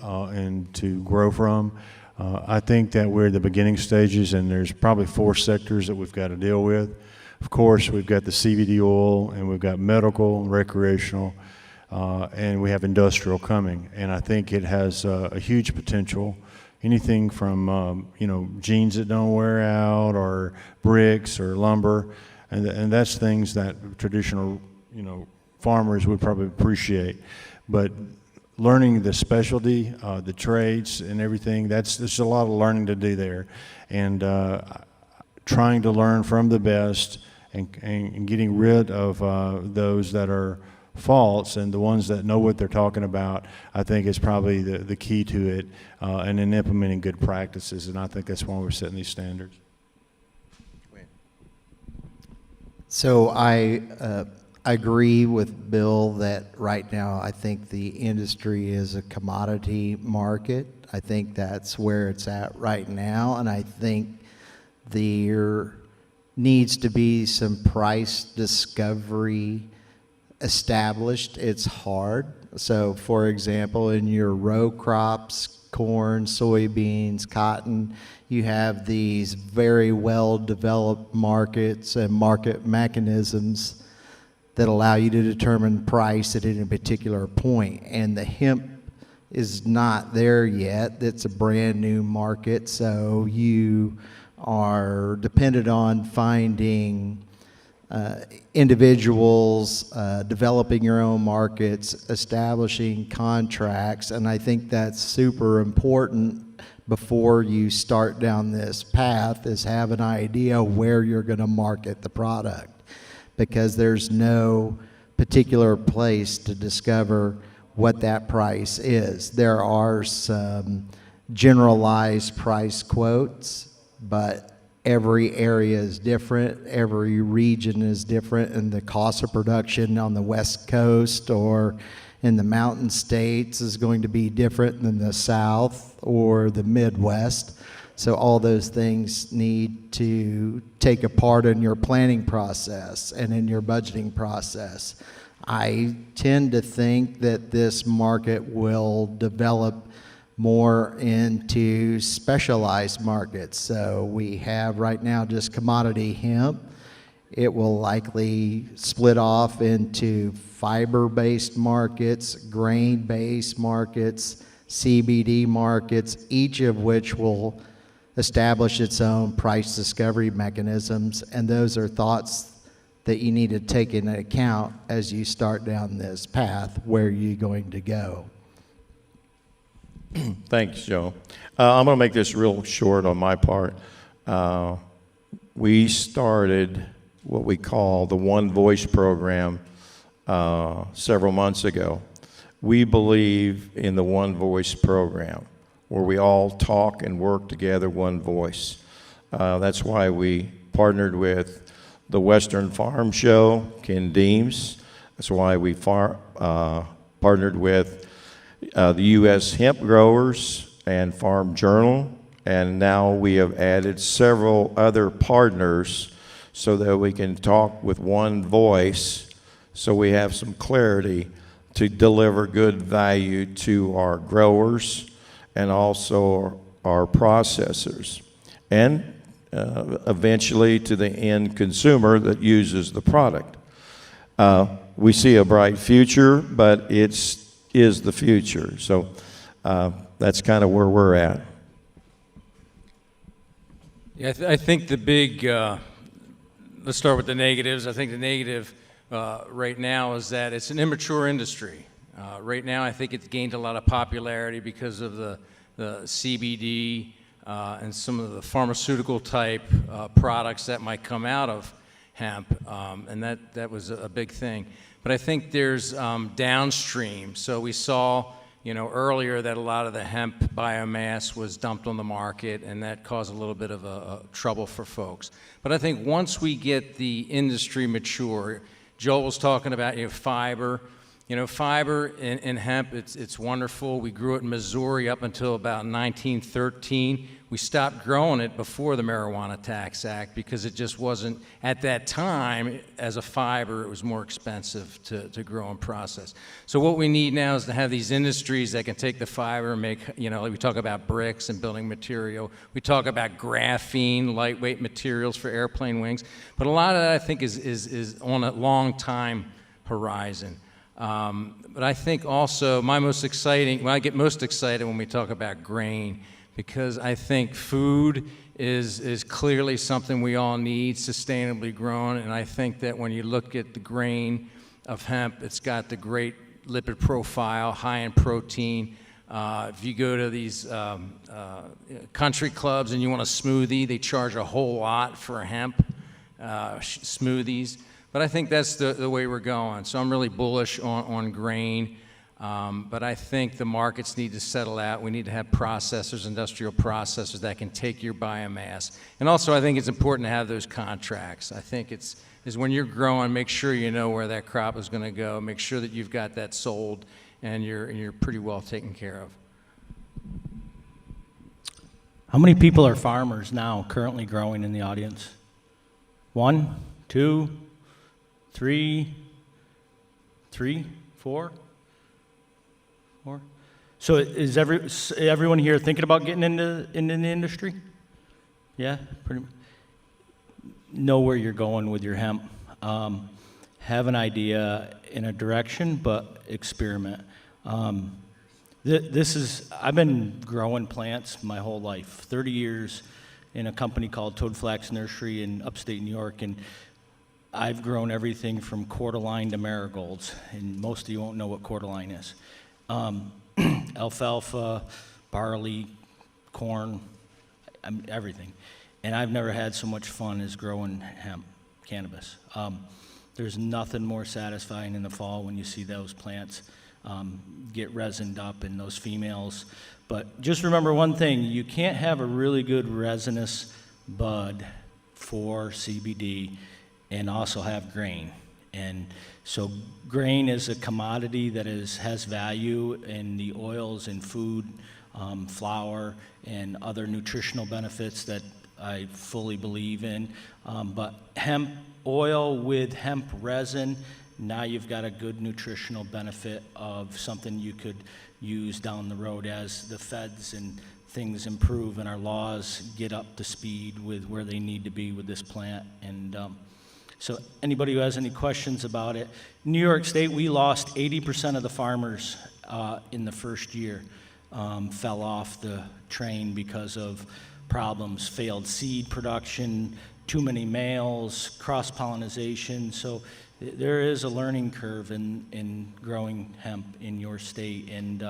and to grow from. I think that we're at the beginning stages, and there's probably 4 sectors that we've got to deal with. Of course, we've got the CBD oil, and we've got medical, recreational, and we have industrial coming. And I think it has a huge potential anything from jeans that don't wear out, or bricks or lumber, and that's things that traditional farmers would probably appreciate. But learning the specialty, the trades and everything, there's a lot of learning to do there, and trying to learn from the best and getting rid of those that are false, and the ones that know what they're talking about, I think is probably the key to it, and in implementing good practices, and I think that's why we're setting these standards. So I agree with Bill that right now I think the industry is a commodity market. I think that's where it's at right now, and I think there needs to be some price discovery established. It's hard. So for example, in your row crops, corn, soybeans, cotton, you have these very well developed markets and market mechanisms that allow you to determine price at any particular point. And the hemp is not there yet. It's a brand new market, so you are dependent on finding individuals, developing your own markets, establishing contracts, and I think that's super important before you start down this path, is have an idea where you're going to market the product, because there's no particular place to discover what that price is. There are some generalized price quotes, but every area is different, every region is different, and the cost of production on the West Coast or in the mountain states is going to be different than the South or the Midwest. So all those things need to take a part in your planning process and in your budgeting process. I tend to think that this market will develop more into specialized markets. So we have right now just commodity hemp. It will likely split off into fiber-based markets, grain-based markets, CBD markets, each of which will establish its own price discovery mechanisms, and those are thoughts that you need to take into account as you start down this path. Where are you going to go? Thanks, Joe. I'm going to make this real short on my part. We started what we call the One Voice program several months ago. We believe in the One Voice program, where we all talk and work together, one voice. That's why we partnered with the Western Farm Show, Ken Deems. That's why we partnered with the U.S. Hemp Growers and Farm Journal, and now we have added several other partners so that we can talk with one voice, so we have some clarity to deliver good value to our growers and also our processors, and eventually to the end consumer that uses the product. We see a bright future, but it is the future. So that's kind of where we're at. Yeah, I think the big, let's start with the negatives. I think the negative right now is that it's an immature industry. Right now, I think it's gained a lot of popularity because of the CBD and some of the pharmaceutical type products that might come out of hemp, and that was a big thing. But I think there's downstream. So we saw, earlier that a lot of the hemp biomass was dumped on the market, and that caused a little bit of a trouble for folks. But I think once we get the industry mature, Joel was talking about fiber. Fiber in hemp, it's wonderful. We grew it in Missouri up until about 1913. We stopped growing it before the Marijuana Tax Act because it just wasn't, at that time, as a fiber, it was more expensive to grow and process. So what we need now is to have these industries that can take the fiber and make, we talk about bricks and building material. We talk about graphene, lightweight materials for airplane wings. But a lot of that, I think, is on a long time horizon. But I think also I get most excited when we talk about grain, because I think food is clearly something we all need, sustainably grown, and I think that when you look at the grain of hemp, it's got the great lipid profile, high in protein. If you go to these country clubs and you want a smoothie, they charge a whole lot for hemp smoothies. But I think that's the way we're going. So I'm really bullish on grain. But I think the markets need to settle out. We need to have processors, industrial processors that can take your biomass. And also I think it's important to have those contracts. I think is when you're growing, make sure you know where that crop is going to go. Make sure that you've got that sold and you're pretty well taken care of. How many people are farmers now currently growing in the audience? 1, 2, 3, 4? So is everyone here thinking about getting into the industry? Yeah, pretty much. Know where you're going with your hemp. Have an idea in a direction, but experiment. I've been growing plants my whole life, 30 years in a company called Toad Flax Nursery in upstate New York, and I've grown everything from cordyline to marigolds, and most of you won't know what cordyline is. Alfalfa, barley, corn, everything. And I've never had so much fun as growing hemp, cannabis. There's nothing more satisfying in the fall when you see those plants get resined up and those females. But just remember one thing, you can't have a really good resinous bud for CBD and also have grain. And so grain is a commodity that has value in the oils and food, flour, and other nutritional benefits that I fully believe in. But hemp oil with hemp resin, now you've got a good nutritional benefit of something you could use down the road as the feds and things improve and our laws get up to speed with where they need to be with this plant. And so anybody who has any questions about it, New York State, we lost 80% of the farmers in the first year, fell off the train because of problems, failed seed production, too many males, cross-pollination. So there is a learning curve in growing hemp in your state. And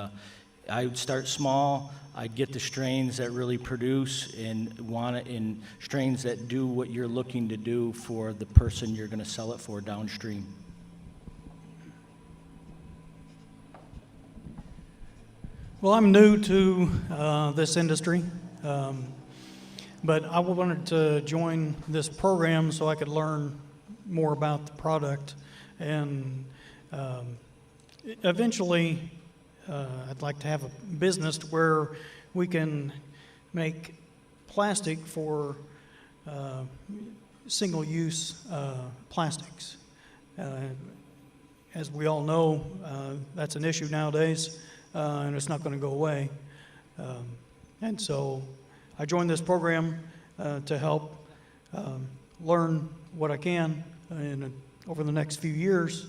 I would start small. I'd get the strains that really produce and want it in strains that do what you're looking to do for the person you're going to sell it for downstream. Well, I'm new to this industry, but I wanted to join this program so I could learn more about the product. And eventually, I'd like to have a business to where we can make plastic for single-use plastics. As we all know, that's an issue nowadays, and it's not going to go away. And so I joined this program to help learn what I can over the next few years.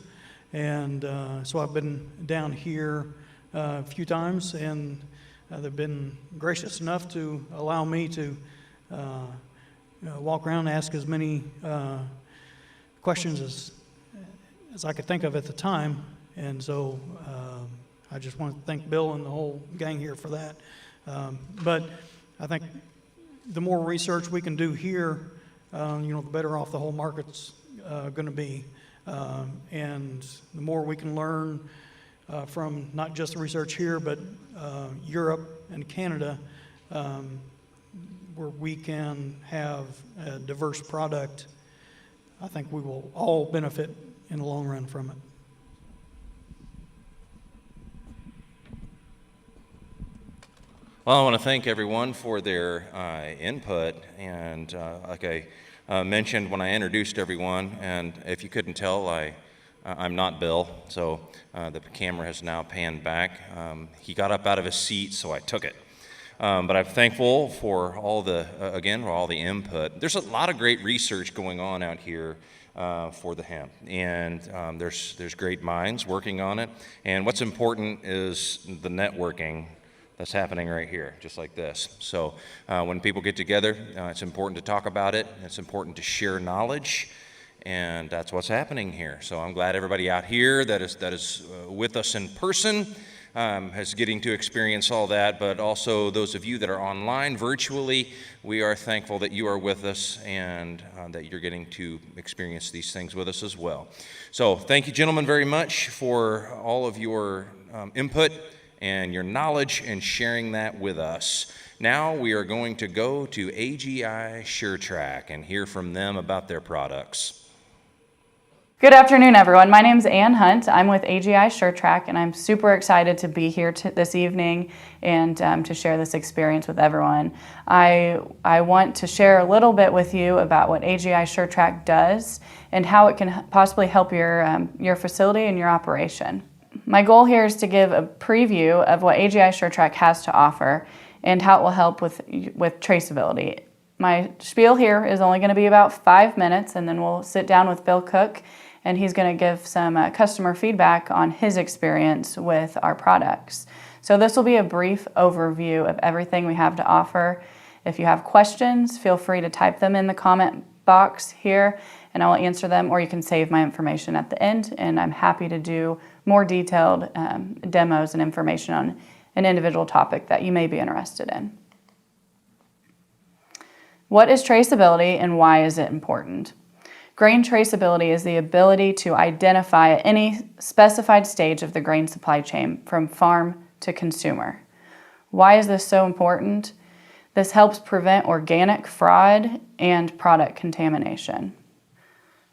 And so I've been down here a few times, and they've been gracious enough to allow me to walk around and ask as many questions as I could think of at the time. And so I just want to thank Bill and the whole gang here for that. But I think the more research we can do here, the better off the whole market's going to be. And the more we can learn from not just the research here, but Europe and Canada, where we can have a diverse product, I think we will all benefit in the long run from it. Well, I want to thank everyone for their input, and like I mentioned when I introduced everyone, and if you couldn't tell, I'm not Bill, so the camera has now panned back. He got up out of his seat, so I took it. But I'm thankful for all the input. There's a lot of great research going on out here for the hemp, and there's great minds working on it. And what's important is the networking that's happening right here, just like this. So when people get together, it's important to talk about it. It's important to share knowledge, and that's what's happening here. So I'm glad everybody out here that is with us in person is getting to experience all that, but also those of you that are online virtually, we are thankful that you are with us and that you're getting to experience these things with us as well. So thank you, gentlemen, very much for all of your input and your knowledge and sharing that with us. Now we are going to go to AGI SureTrack and hear from them about their products. Good afternoon, everyone. My name is Ann Hunt. I'm with AGI SureTrack, and I'm super excited to be here this evening and to share this experience with everyone. I want to share a little bit with you about what AGI SureTrack does and how it can possibly help your facility and your operation. My goal here is to give a preview of what AGI SureTrack has to offer and how it will help with traceability. My spiel here is only going to be about 5 minutes, and then we'll sit down with Bill Cook, and he's going to give some customer feedback on his experience with our products. So this will be a brief overview of everything we have to offer. If you have questions, feel free to type them in the comment box here, and I will answer them, or you can save my information at the end, and I'm happy to do more detailed demos and information on an individual topic that you may be interested in. What is traceability and why is it important? Grain traceability is the ability to identify at any specified stage of the grain supply chain from farm to consumer. Why is this so important? This helps prevent organic fraud and product contamination.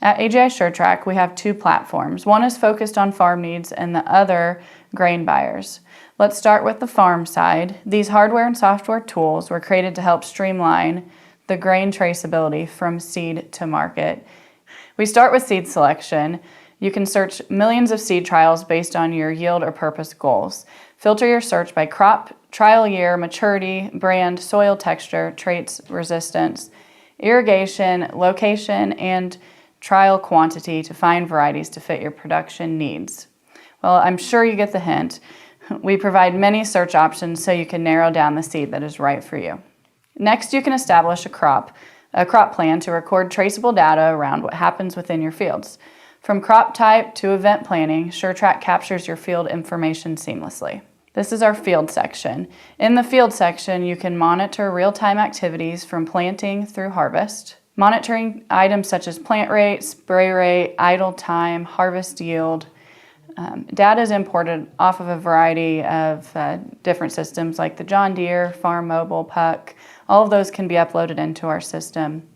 At AGI SureTrack, we have 2 platforms. One is focused on farm needs and the other grain buyers. Let's start with the farm side. These hardware and software tools were created to help streamline the grain traceability from seed to market. We start with seed selection. You can search millions of seed trials based on your yield or purpose goals. Filter your search by crop, trial year, maturity, brand, soil texture, traits, resistance, irrigation, location, and trial quantity to find varieties to fit your production needs. Well, I'm sure you get the hint. We provide many search options so you can narrow down the seed that is right for you. Next, you can establish a crop plan to record traceable data around what happens within your fields. From crop type to event planning, SureTrack captures your field information seamlessly. This is our field section. In the field section, you can monitor real-time activities from planting through harvest, monitoring items such as plant rate, spray rate, idle time, harvest yield. Data is imported off of a variety of different systems like the John Deere, Farm Mobile, Puck. All of those can be uploaded into our system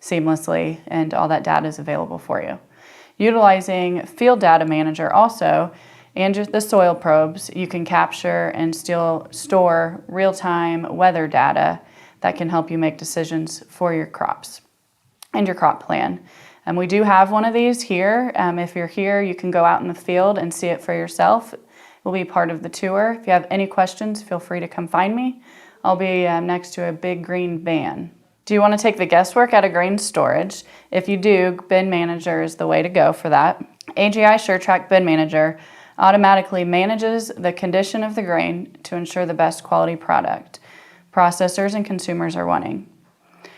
seamlessly, and all that data is available for you. Utilizing Field Data Manager also, and just the soil probes, you can capture and still store real-time weather data that can help you make decisions for your crops and your crop plan. And we do have one of these here. If you're here, you can go out in the field and see it for yourself. It will be part of the tour. If you have any questions, feel free to come find me. I'll be next to a big green van. Do you want to take the guesswork out of grain storage? If you do, Bin Manager is the way to go for that. AGI SureTrack Bin Manager automatically manages the condition of the grain to ensure the best quality product processors and consumers are wanting.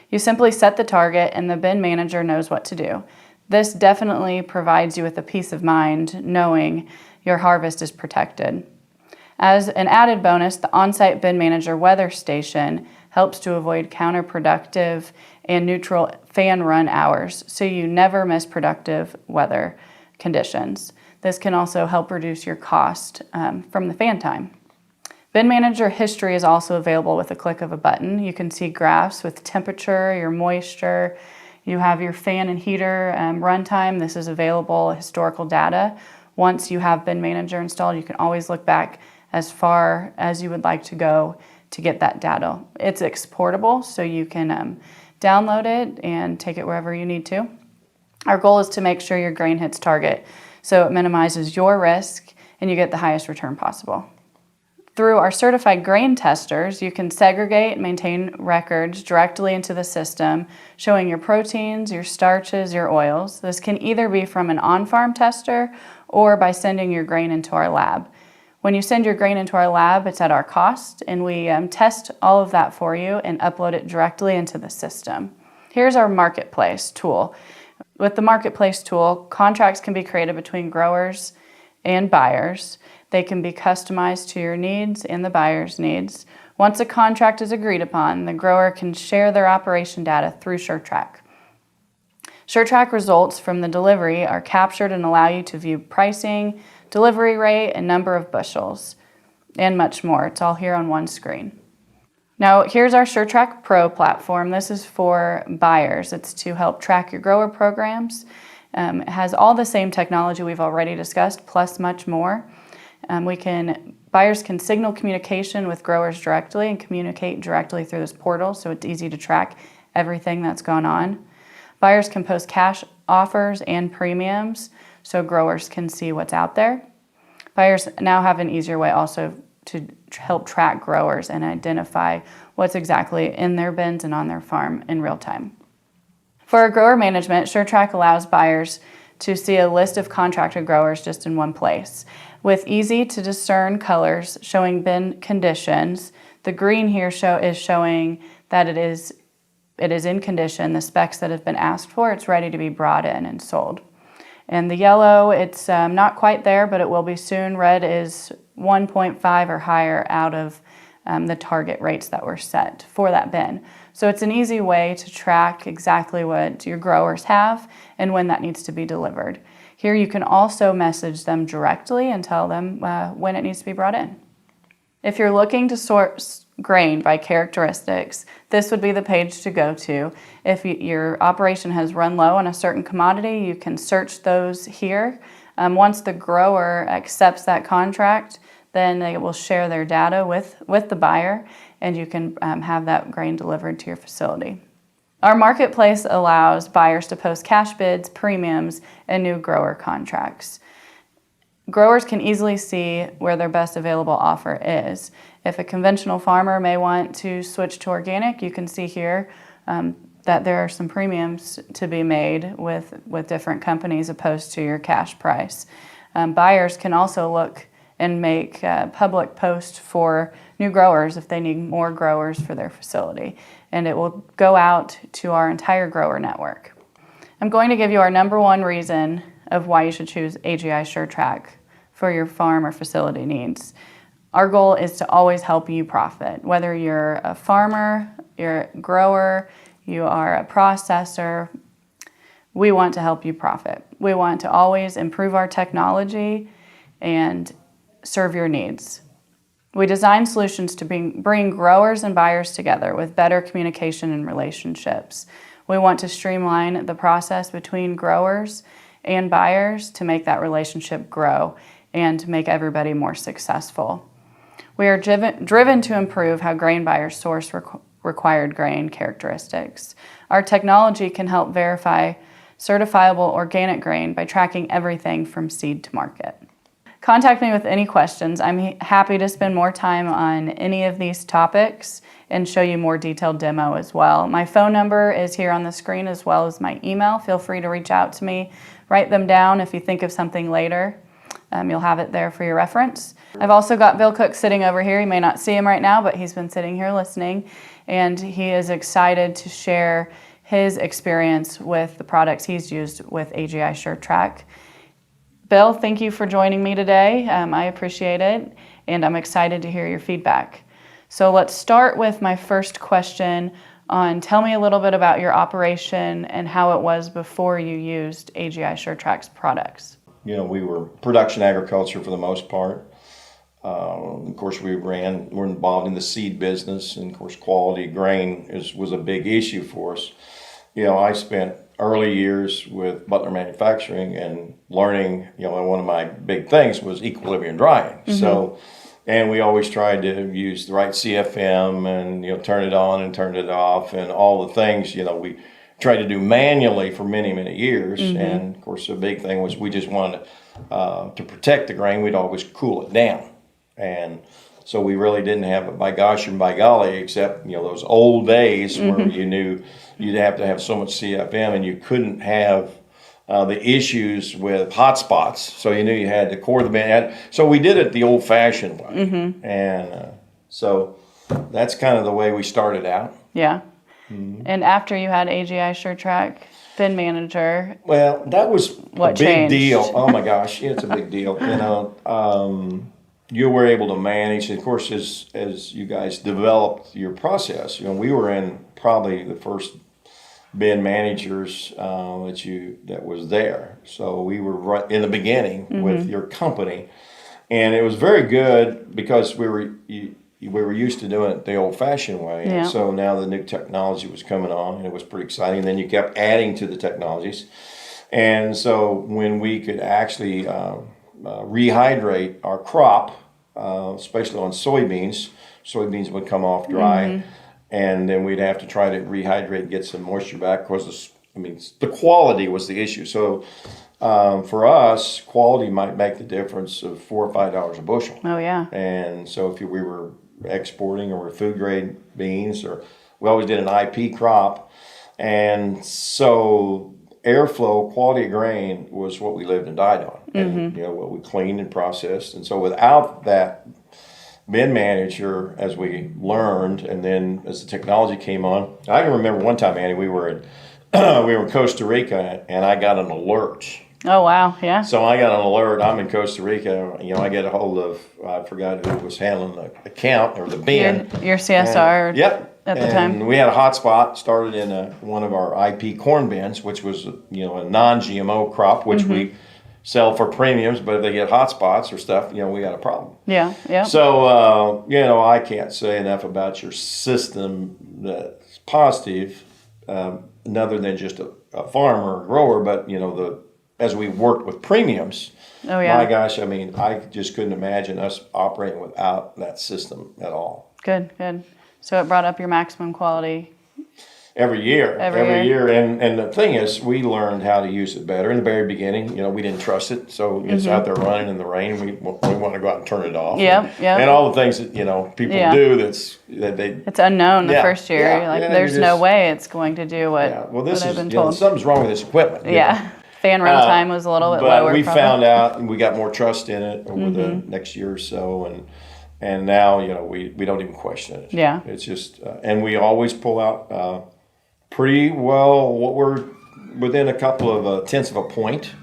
You simply set the target and the Bin Manager knows what to do. This definitely provides you with a peace of mind knowing your harvest is protected. As an added bonus, the on-site Bin Manager weather station helps to avoid counterproductive and neutral fan run hours, so you never miss productive weather conditions. This can also help reduce your cost from the fan time. Bin Manager history is also available with a click of a button. You can see graphs with temperature, your moisture. You have your fan and heater runtime. This is available historical data. Once you have Bin Manager installed, you can always look back as far as you would like to go to get that data. It's exportable, so you can download it and take it wherever you need to. Our goal is to make sure your grain hits target, so it minimizes your risk and you get the highest return possible. Through our certified grain testers, you can segregate and maintain records directly into the system, showing your proteins, your starches, your oils. This can either be from an on-farm tester or by sending your grain into our lab. When you send your grain into our lab, it's at our cost, and we test all of that for you and upload it directly into the system. Here's our marketplace tool. With the marketplace tool, contracts can be created between growers and buyers. They can be customized to your needs and the buyer's needs. Once a contract is agreed upon, the grower can share their operation data through SureTrack. SureTrack results from the delivery are captured and allow you to view pricing, delivery rate, and number of bushels, and much more. It's all here on one screen. Now, here's our SureTrack Pro platform. This is for buyers. It's to help track your grower programs. It has all the same technology we've already discussed, plus much more. Buyers can signal communication with growers directly and communicate directly through this portal, so it's easy to track everything that's gone on. Buyers can post cash offers and premiums, so growers can see what's out there. Buyers now have an easier way also to help track growers and identify what's exactly in their bins and on their farm in real time. For our grower management, SureTrack allows buyers to see a list of contracted growers just in one place. With easy to discern colors showing bin conditions, the green here is showing that it is in condition, the specs that have been asked for, it's ready to be brought in and sold. And the yellow, it's not quite there, but it will be soon. Red is 1.5 or higher out of the target rates that were set for that bin. So it's an easy way to track exactly what your growers have and when that needs to be delivered. Here you can also message them directly and tell them when it needs to be brought in. If you're looking to sort grain by characteristics, this would be the page to go to. If your operation has run low on a certain commodity, you can search those here. Once the grower accepts that contract, then they will share their data with the buyer, and you can have that grain delivered to your facility. Our marketplace allows buyers to post cash bids, premiums, and new grower contracts. Growers can easily see where their best available offer is. If a conventional farmer may want to switch to organic, you can see here that there are some premiums to be made with different companies opposed to your cash price. Buyers can also look and make public posts for new growers if they need more growers for their facility. And it will go out to our entire grower network. I'm going to give you our #1 reason of why you should choose AGI SureTrack for your farm or facility needs. Our goal is to always help you profit. Whether you're a farmer, you're a grower, you are a processor, we want to help you profit. We want to always improve our technology and serve your needs. We design solutions to bring growers and buyers together with better communication and relationships. We want to streamline the process between growers and buyers to make that relationship grow and to make everybody more successful. We are driven to improve how grain buyers source required grain characteristics. Our technology can help verify certifiable organic grain by tracking everything from seed to market. Contact me with any questions. I'm happy to spend more time on any of these topics and show you more detailed demo as well. My phone number is here on the screen as well as my email. Feel free to reach out to me. Write them down if you think of something later. You'll have it there for your reference. I've also got Bill Cook sitting over here. You may not see him right now, but he's been sitting here listening, and he is excited to share his experience with the products he's used with AGI SureTrack. Bill, thank you for joining me today. I appreciate it, and I'm excited to hear your feedback. So let's start with my first question on tell me a little bit about your operation and how it was before you used AGI SureTrack's products. You know, we were production agriculture for the most part. Of course, we're involved in the seed business, and of course, quality grain was a big issue for us. You know, I spent early years with Butler Manufacturing and learning, you know, one of my big things was equilibrium drying. Mm-hmm. So, and we always tried to use the right CFM and, you know, turn it on and turn it off and all the things, you know, we tried to do manually for many, many years. Mm-hmm. And of course, the big thing was we just wanted to protect the grain. We'd always cool it down. And so we really didn't have it by gosh and by golly, except, you know, those old days where you knew you'd have to have so much CFM and you couldn't have the issues with hot spots. So you knew you had to core the bin. So we did it the old-fashioned way. Mm-hmm. And so that's kind of the way we started out. Yeah. Mm-hmm. And after you had AGI SureTrack bin manager, well, that was what a big changed? deal. Oh my gosh, it's a big deal. You know, you were able to manage, of course, as you guys developed your process. You know, we were in probably the first bin managers that was there. So we were right in the beginning with your company, and it was very good because we were used to doing it the old-fashioned way. Yeah. And so now the new technology was coming on, and it was pretty exciting. And then you kept adding to the technologies, and so when we could actually rehydrate our crop, especially on soybeans would come off dry. And then we'd have to try to rehydrate and get some moisture back because the quality was the issue. So for us, quality might make the difference of $4 or $5 a bushel. Oh yeah. And so if we were exporting or food grade beans, or we always did an IP crop, and so airflow, quality of grain was what we lived and died on, and you know what we cleaned and processed. And so without that bin manager, as we learned, and then as the technology came on, I can remember one time, Andy, we were in Costa Rica, and I got an alert. Oh wow, yeah. So I got an alert. I'm in Costa Rica. You know, I get a hold of, I forgot who was handling the account or the bin. Your CSR. And, yep. At the and time. we had a hot spot. Started in one of our IP corn bins, which was a non-GMO crop, which we sell for premiums. But if they get hot spots or stuff, we got a problem. Yeah, yeah. So I can't say enough about your system that's positive, other than just a farmer or grower, but as we worked with premiums, oh yeah, my gosh, I just couldn't imagine us operating without that system at all. Good. So it brought up your maximum quality. Every year. And the thing is, we learned how to use it better. In the very beginning, we didn't trust it. So it's out there running in the rain. We want to go out and turn it off. Yeah. And all the things that, people do it's unknown the first year. There's no way it's going to do what, I've been told. Something's wrong with this equipment. Yeah. Fan run time was a little bit lower. But we found out, and we got more trust in it over the next year or so, and now we don't even question it. Yeah, it's just and we always pull out pretty well what we're within a couple of tenths of a point.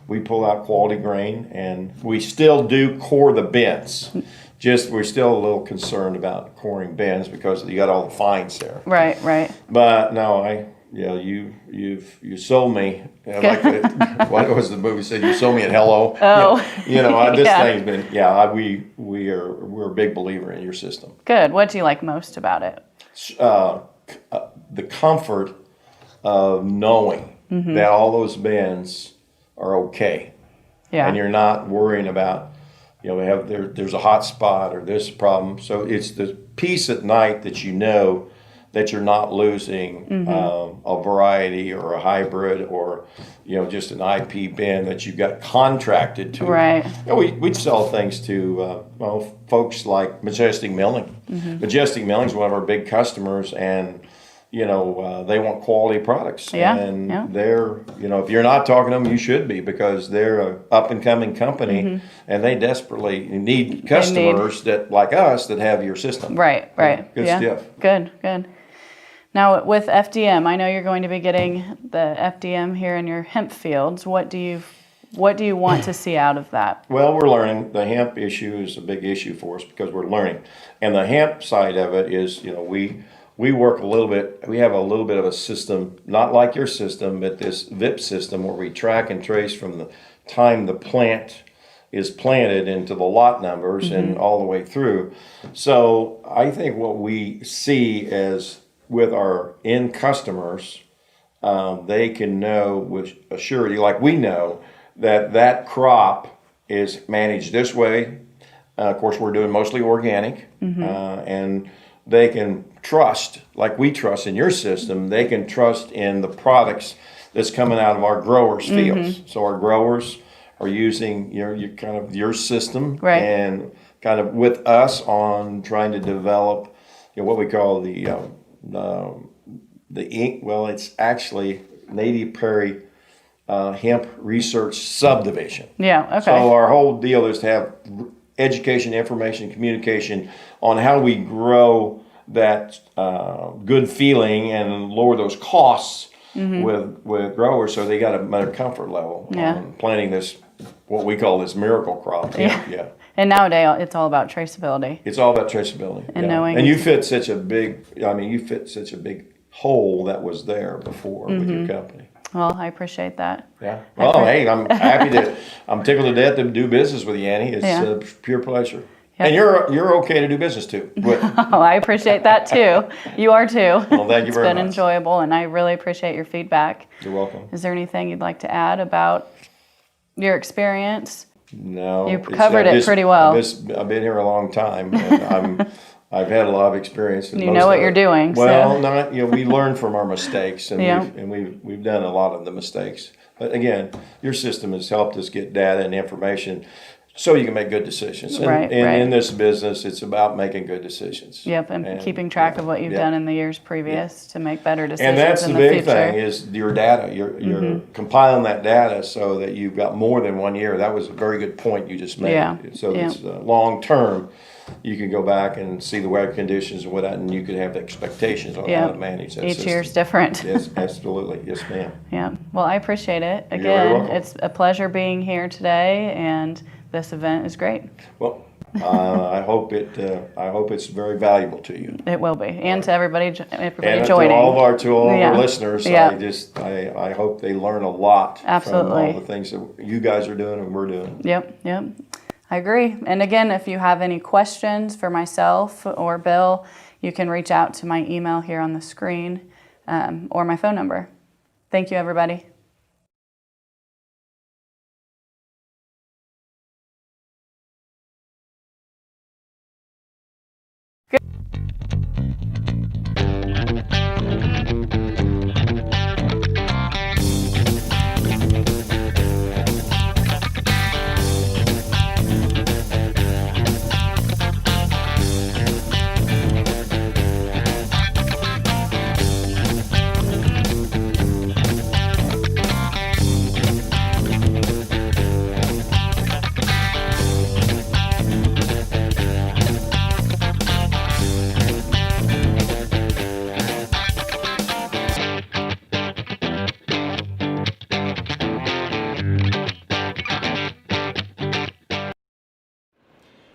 We pull out quality grain, and we still do core the bins. Just we're still a little concerned about coring bins because you got all the fines there. Right. But no, you sold me. Like what was the movie said? You sold me at hello. Oh, this thing's been. We're a big believer in your system. Good. What do you like most about it? The comfort of knowing that all those bins are okay. Yeah. And you're not worrying about there's a hot spot or this problem. So it's the peace at night that that you're not losing a variety or a hybrid or just an IP bin that you got contracted to. Right. We'd sell things to folks like Majestic Milling. Majestic Milling is one of our big customers, and they want quality products. Yeah. And they're if you're not talking to them, you should be, because they're a up and coming company, and they desperately need customers that like us that have your system. Right. Good stuff. Good. Now with FDM, I know you're going to be getting the FDM here in your hemp fields. What do you want to see out of that? Well, we're learning. The hemp issue is a big issue for us because we're learning. And the hemp side of it is, we work a little bit, we have a little bit of a system, not like your system, but this VIP system where we track and trace from the time the plant is planted into the lot numbers and all the way through. So I think what we see as with our end customers, they can know with a surety, like we know, that crop is managed this way. Of course, we're doing mostly organic, and they can trust, like we trust in your system, they can trust in the products that's coming out of our growers' fields. So our growers are using your system, right, and kind of with us on trying to develop what we call the ink. Well, it's actually native prairie hemp research subdivision. Yeah, okay. So our whole deal is to have education, information, communication on how we grow that good feeling and lower those costs with growers, so they got a better comfort level on planting this, what we call this miracle crop. Yeah. And nowadays, it's all about traceability. It's all about traceability. And knowing. And you fit such a big hole that was there before with your company. Well, I appreciate that. Yeah. Well, hey, I'm I'm tickled to death to do business with you, Annie. It's a pure pleasure. Yep. And you're okay to do business too. Oh, I appreciate that too. You are too. Well, thank you very much. It's been enjoyable, and I really appreciate your feedback. You're welcome. Is there anything you'd like to add about your experience? No. You covered it pretty well. I've been here a long time, and I've had a lot of experience. You know what you're doing. Well, we learn from our mistakes, and we've done a lot of the mistakes. But again, your system has helped us get data and information so you can make good decisions. And in this business, it's about making good decisions. Yep, and keeping track of what you've done in the years previous to make better decisions and that's in the big thing is your data. You're compiling that data so that you've got more than 1 year. That was a very good point you just made. Yeah. So it's long term. You can go back and see the weather conditions and whatnot, and you could have expectations on how to manage that system. Each year's different. Yes, absolutely. Yes, ma'am. Yeah. Well, I appreciate it. You're very welcome. It's a pleasure being here today, and this event is great. Well, I hope it's very valuable to you. It will be, and to everybody and joining. to all of our listeners, Yeah. I hope they learn a lot Absolutely. from all the things that you guys are doing and we're doing. Yep. I agree. And again, if you have any questions for myself or Bill, you can reach out to my email here on the screen or my phone number. Thank you, everybody.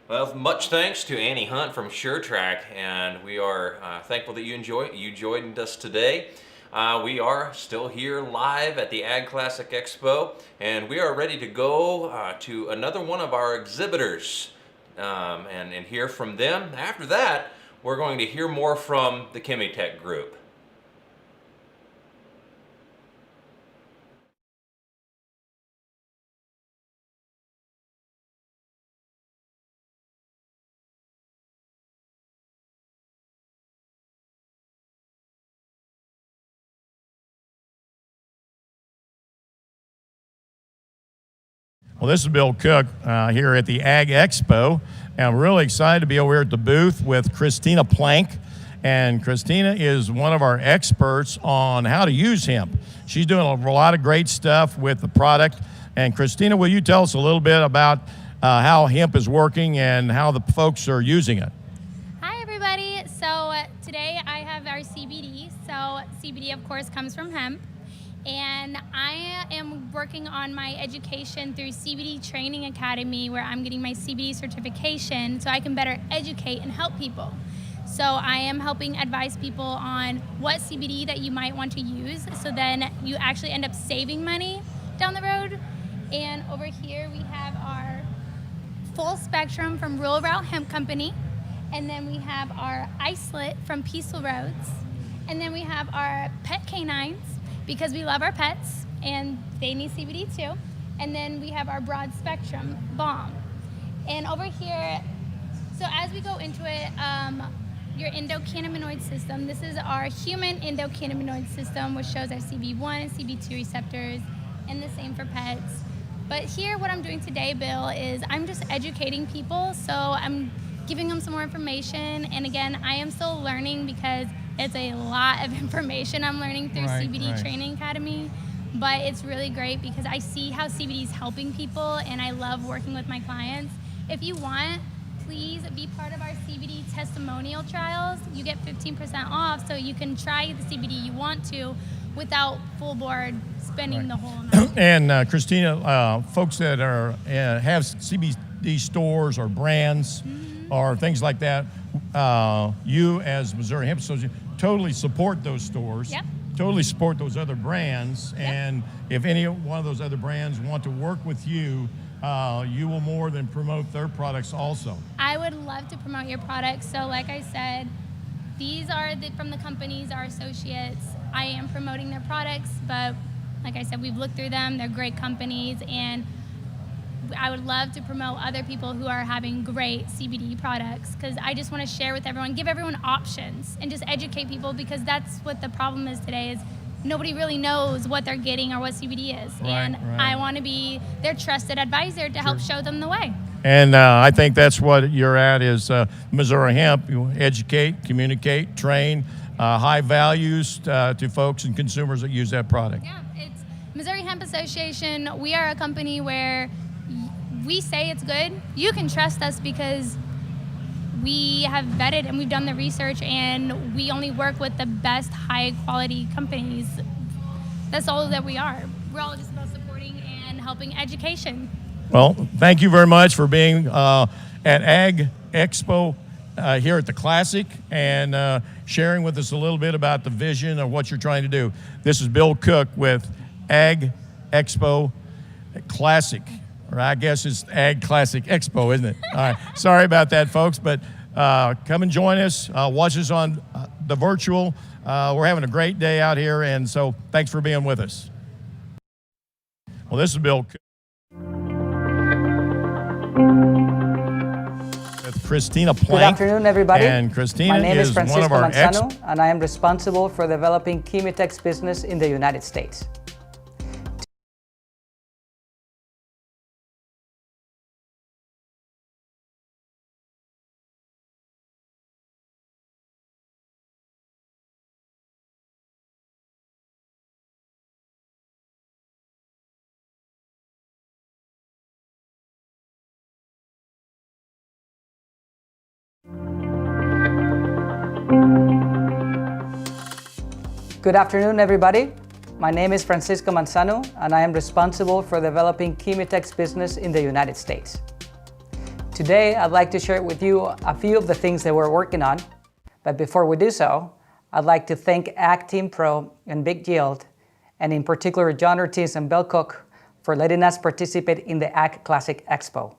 Well, much thanks to Annie Hunt from SureTrack, and we are thankful that you joined us today. We are still here live at the Ag Classic Expo, and we are ready to go to another one of our exhibitors and hear from them. After that, we're going to hear more from the Chemitech group. Well, this is Bill Cook here at the Ag Expo, and I'm really excited to be over here at the booth with Christina Plank. And Christina is one of our experts on how to use hemp. She's doing a lot of great stuff with the product. And Christina, will you tell us a little bit about how hemp is working and how the folks are using it? Hi, everybody. So today I have our CBD. So CBD, of course, comes from hemp. And I am working on my education through CBD Training Academy, where I'm getting my CBD certification so I can better educate and help people. So I am helping advise people on what CBD that you might want to use, so then you actually end up saving money down the road. And over here we have our full spectrum from Rural Route Hemp Company. And then we have our isolate from Peaceful Roads. And then we have our pet canines, because we love our pets and they need CBD too. And then we have our broad spectrum balm. And over here, so as we go into it, your endocannabinoid system, this is our human endocannabinoid system, which shows our CB1 and CB2 receptors, and the same for pets. But here, what I'm doing today, Bill, is I'm just educating people. So I'm giving them some more information. And again, I am still learning because it's a lot of information I'm learning through CBD Training Academy. but it's really great because I see how CBD is helping people, and I love working with my clients. If you want, please be part of our CBD testimonial trials. You get 15% off, so you can try the CBD you want to without full board spending the whole amount. And Christina, folks that are have CBD stores or brands or things like that, you as Missouri Hemp Association totally support those stores. Yep. Totally support those other brands, and if any one of those other brands want to work with you, you will more than promote their products also. I would love to promote your products. So like I said, these are from the companies, our associates. I am promoting their products, but like I said, we've looked through them. They're great companies, and I would love to promote other people who are having great CBD products, because I just want to share with everyone, give everyone options, and just educate people, because that's what the problem is today is nobody really knows what they're getting or what CBD is. And I want to be their trusted advisor to help show them the way. And I think that's what you're at is Missouri Hemp. You educate, communicate, train, high values to folks and consumers that use that product. Yeah, it's Missouri Hemp Association. We are a company where we say it's good. You can trust us because we have vetted and we've done the research, and we only work with the best high quality companies. That's all that we are. We're all just about supporting and helping education. Well, thank you very much for being at Ag Expo here at the Classic and sharing with us a little bit about the vision of what you're trying to do. This is Bill Cook with Ag Expo Classic. Or I guess it's Ag Classic Expo, isn't it? All right. Sorry about that, folks, but come and join us. Watch us on the virtual. We're having a great day out here, and so thanks for being with us. Well, this is Bill with Christina Plank. Good afternoon, everybody. And Christina My name is Francisco one of our Manzano, and I am responsible for developing Chemitech's business in the United States. Good afternoon, everybody. My name is Francisco Manzano, and I am responsible for developing Chemitech's business in the United States. Today, I'd like to share with you a few of the things that we're working on. But before we do so, I'd like to thank Ag Team Pro and Big Yield, and in particular John Ortiz and Bill Cook, for letting us participate in the Ag Classic Expo.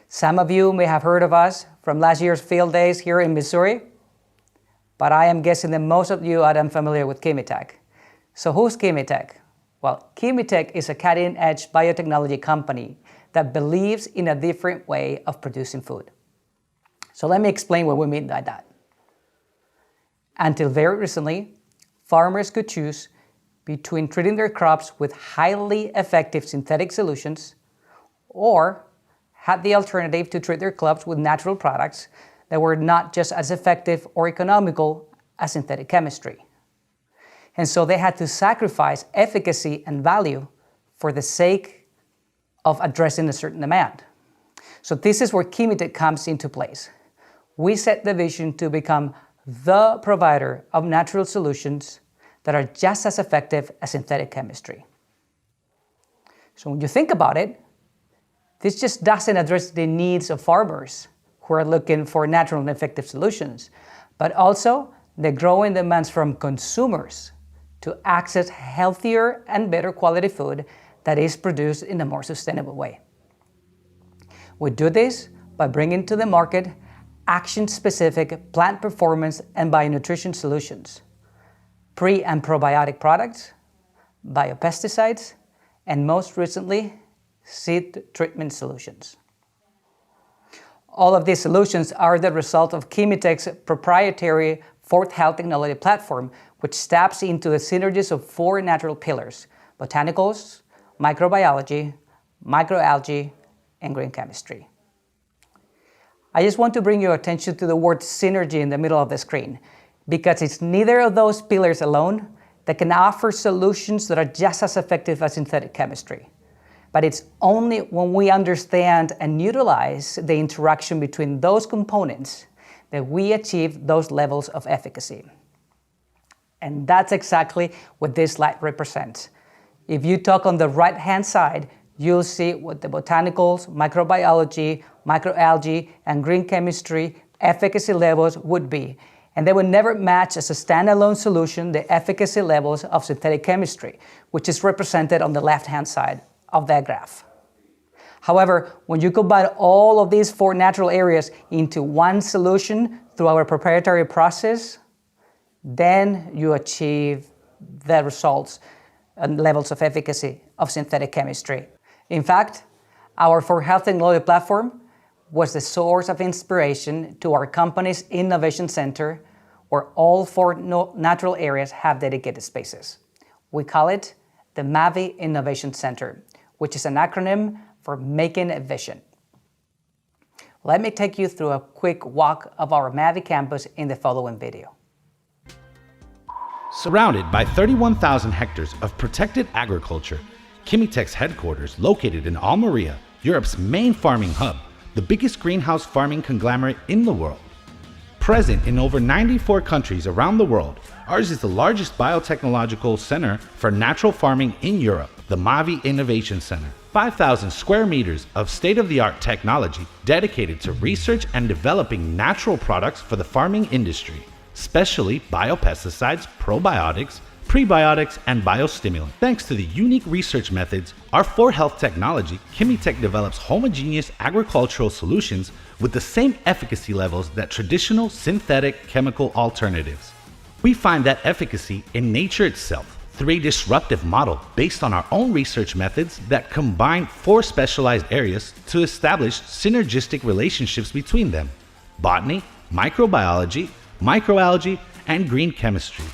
Some of you may have heard of us from last year's field days here in Missouri, but I am guessing that most of you are unfamiliar with Chemitech. So who's Chemitech? Well, Chemitech is a cutting-edge biotechnology company that believes in a different way of producing food. So let me explain what we mean by that. Until very recently, farmers could choose between treating their crops with highly effective synthetic solutions or had the alternative to treat their crops with natural products that were not just as effective or economical as synthetic chemistry. And so they had to sacrifice efficacy and value for the sake of addressing a certain demand. So this is where Chemitech comes into place. We set the vision to become the provider of natural solutions that are just as effective as synthetic chemistry. So when you think about it, this just doesn't address the needs of farmers who are looking for natural and effective solutions, but also the growing demands from consumers to access healthier and better quality food that is produced in a more sustainable way. We do this by bringing to the market action-specific plant performance and bionutrition solutions, pre- and probiotic products, biopesticides, and most recently, seed treatment solutions. All of these solutions are the result of Chemitech's proprietary Fourth Health technology platform, which taps into the synergies of four natural pillars: botanicals, microbiology, microalgae, and green chemistry. I just want to bring your attention to the word synergy in the middle of the screen, because it's neither of those pillars alone that can offer solutions that are just as effective as synthetic chemistry. But it's only when we understand and utilize the interaction between those components that we achieve those levels of efficacy. And that's exactly what this slide represents. If you talk on the right-hand side, you'll see what the botanicals, microbiology, microalgae, and green chemistry efficacy levels would be. And they would never match as a standalone solution the efficacy levels of synthetic chemistry, which is represented on the left-hand side of that graph. However, when you combine all of these 4 natural areas into one solution through our proprietary process, then you achieve the results and levels of efficacy of synthetic chemistry. In fact, our For Health technology platform was the source of inspiration to our company's Innovation Center, where all 4 natural areas have dedicated spaces. We call it the Mavi Innovation Center, which is an acronym for Making It Vision. Let me take you through a quick walk of our Mavi campus in the following video. Surrounded by 31,000 hectares of protected agriculture, Chemitech's headquarters, located in Almeria, Europe's main farming hub, the biggest greenhouse farming conglomerate in the world. Present in over 94 countries around the world, ours is the largest biotechnological center for natural farming in Europe, the Mavi Innovation Center. 5,000 square meters of state-of-the-art technology dedicated to research and developing natural products for the farming industry, especially biopesticides, probiotics, prebiotics, and biostimulants. Thanks to the unique research methods, our For Health technology, Chemitech develops homogeneous agricultural solutions with the same efficacy levels that traditional synthetic chemical alternatives. We find that efficacy in nature itself through a disruptive model based on our own research methods that combine 4 specialized areas to establish synergistic relationships between them: botany, microbiology, microalgae, and green chemistry.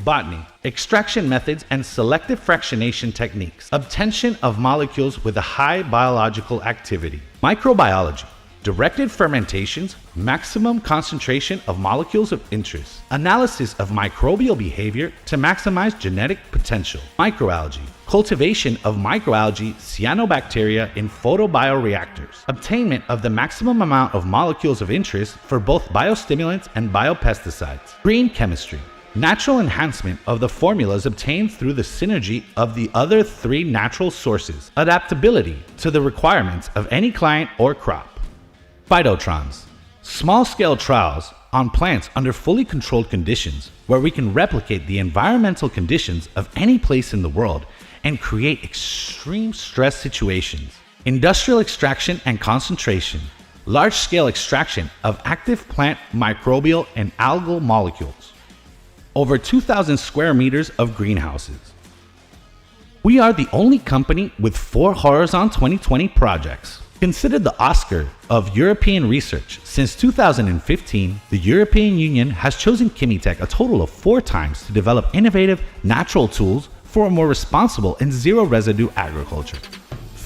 Botany, extraction methods and selective fractionation techniques, obtention of molecules with a high biological activity. Microbiology, directed fermentations, maximum concentration of molecules of interest, analysis of microbial behavior to maximize genetic potential. Microalgae, cultivation of microalgae cyanobacteria in photobioreactors, obtainment of the maximum amount of molecules of interest for both biostimulants and biopesticides. Green chemistry, natural enhancement of the formulas obtained through the synergy of the other 3 natural sources, adaptability to the requirements of any client or crop. Phytotrons, small-scale trials on plants under fully controlled conditions where we can replicate the environmental conditions of any place in the world and create extreme stress situations. Industrial extraction and concentration, large-scale extraction of active plant microbial and algal molecules. Over 2,000 square meters of greenhouses. We are the only company with 4 Horizon 2020 projects. Considered the Oscar of European research, since 2015, the European Union has chosen Chemitech a total of 4 times to develop innovative natural tools for a more responsible and zero residue agriculture.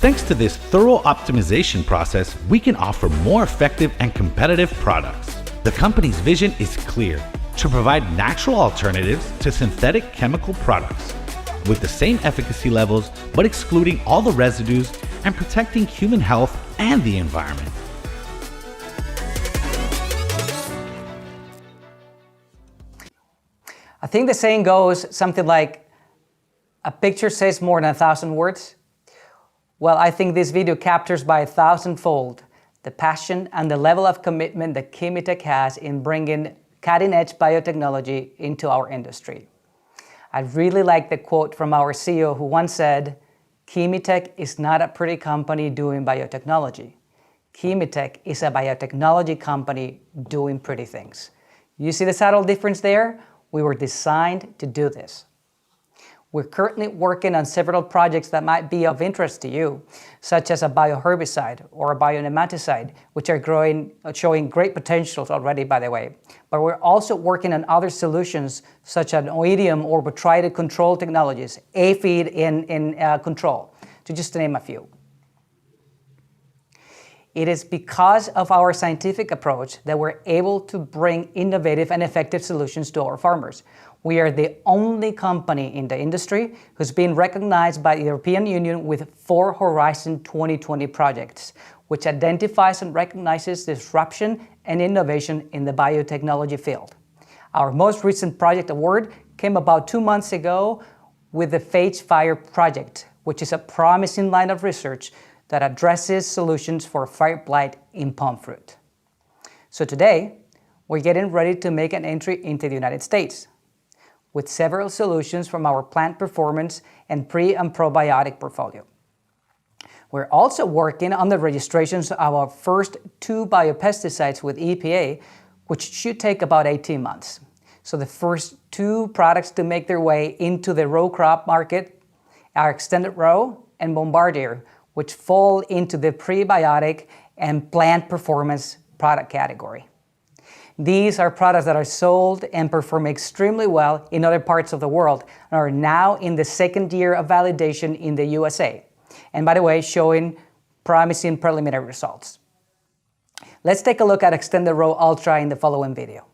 Thanks to this thorough optimization process, we can offer more effective and competitive products. The company's vision is clear: to provide natural alternatives to synthetic chemical products with the same efficacy levels, but excluding all the residues and protecting human health and the environment. I think the saying goes something like, a picture says more than 1,000 words. Well, I think this video captures by 1,000-fold the passion and the level of commitment that Chemitech has in bringing cutting-edge biotechnology into our industry. I really like the quote from our CEO who once said, "Chemitech is not a pretty company doing biotechnology. Chemitech is a biotechnology company doing pretty things." You see the subtle difference there? We were designed to do this. We're currently working on several projects that might be of interest to you, such as a bioherbicide or a bionematicide, which are showing great potentials already, by the way. But we're also working on other solutions, such as oidium or botrytis control technologies, aphid in control, to just name a few. It is because of our scientific approach that we're able to bring innovative and effective solutions to our farmers. We are the only company in the industry who's been recognized by the European Union with 4 Horizon 2020 projects, which identifies and recognizes disruption and innovation in the biotechnology field. Our most recent project award came about 2 months ago with the Phage Fire project, which is a promising line of research that addresses solutions for fire blight in palm fruit. So today, we're getting ready to make an entry into the United States with several solutions from our plant performance and pre and probiotic portfolio. We're also working on the registrations of our first 2 biopesticides with EPA, which should take about 18 months. So the first 2 products to make their way into the row crop market are Extended Row and Bombardier, which fall into the prebiotic and plant performance product category. These are products that are sold and perform extremely well in other parts of the world and are now in the 2nd year of validation in the USA. And by the way, showing promising preliminary results. Let's take a look at Extended Row Ultra in the following video.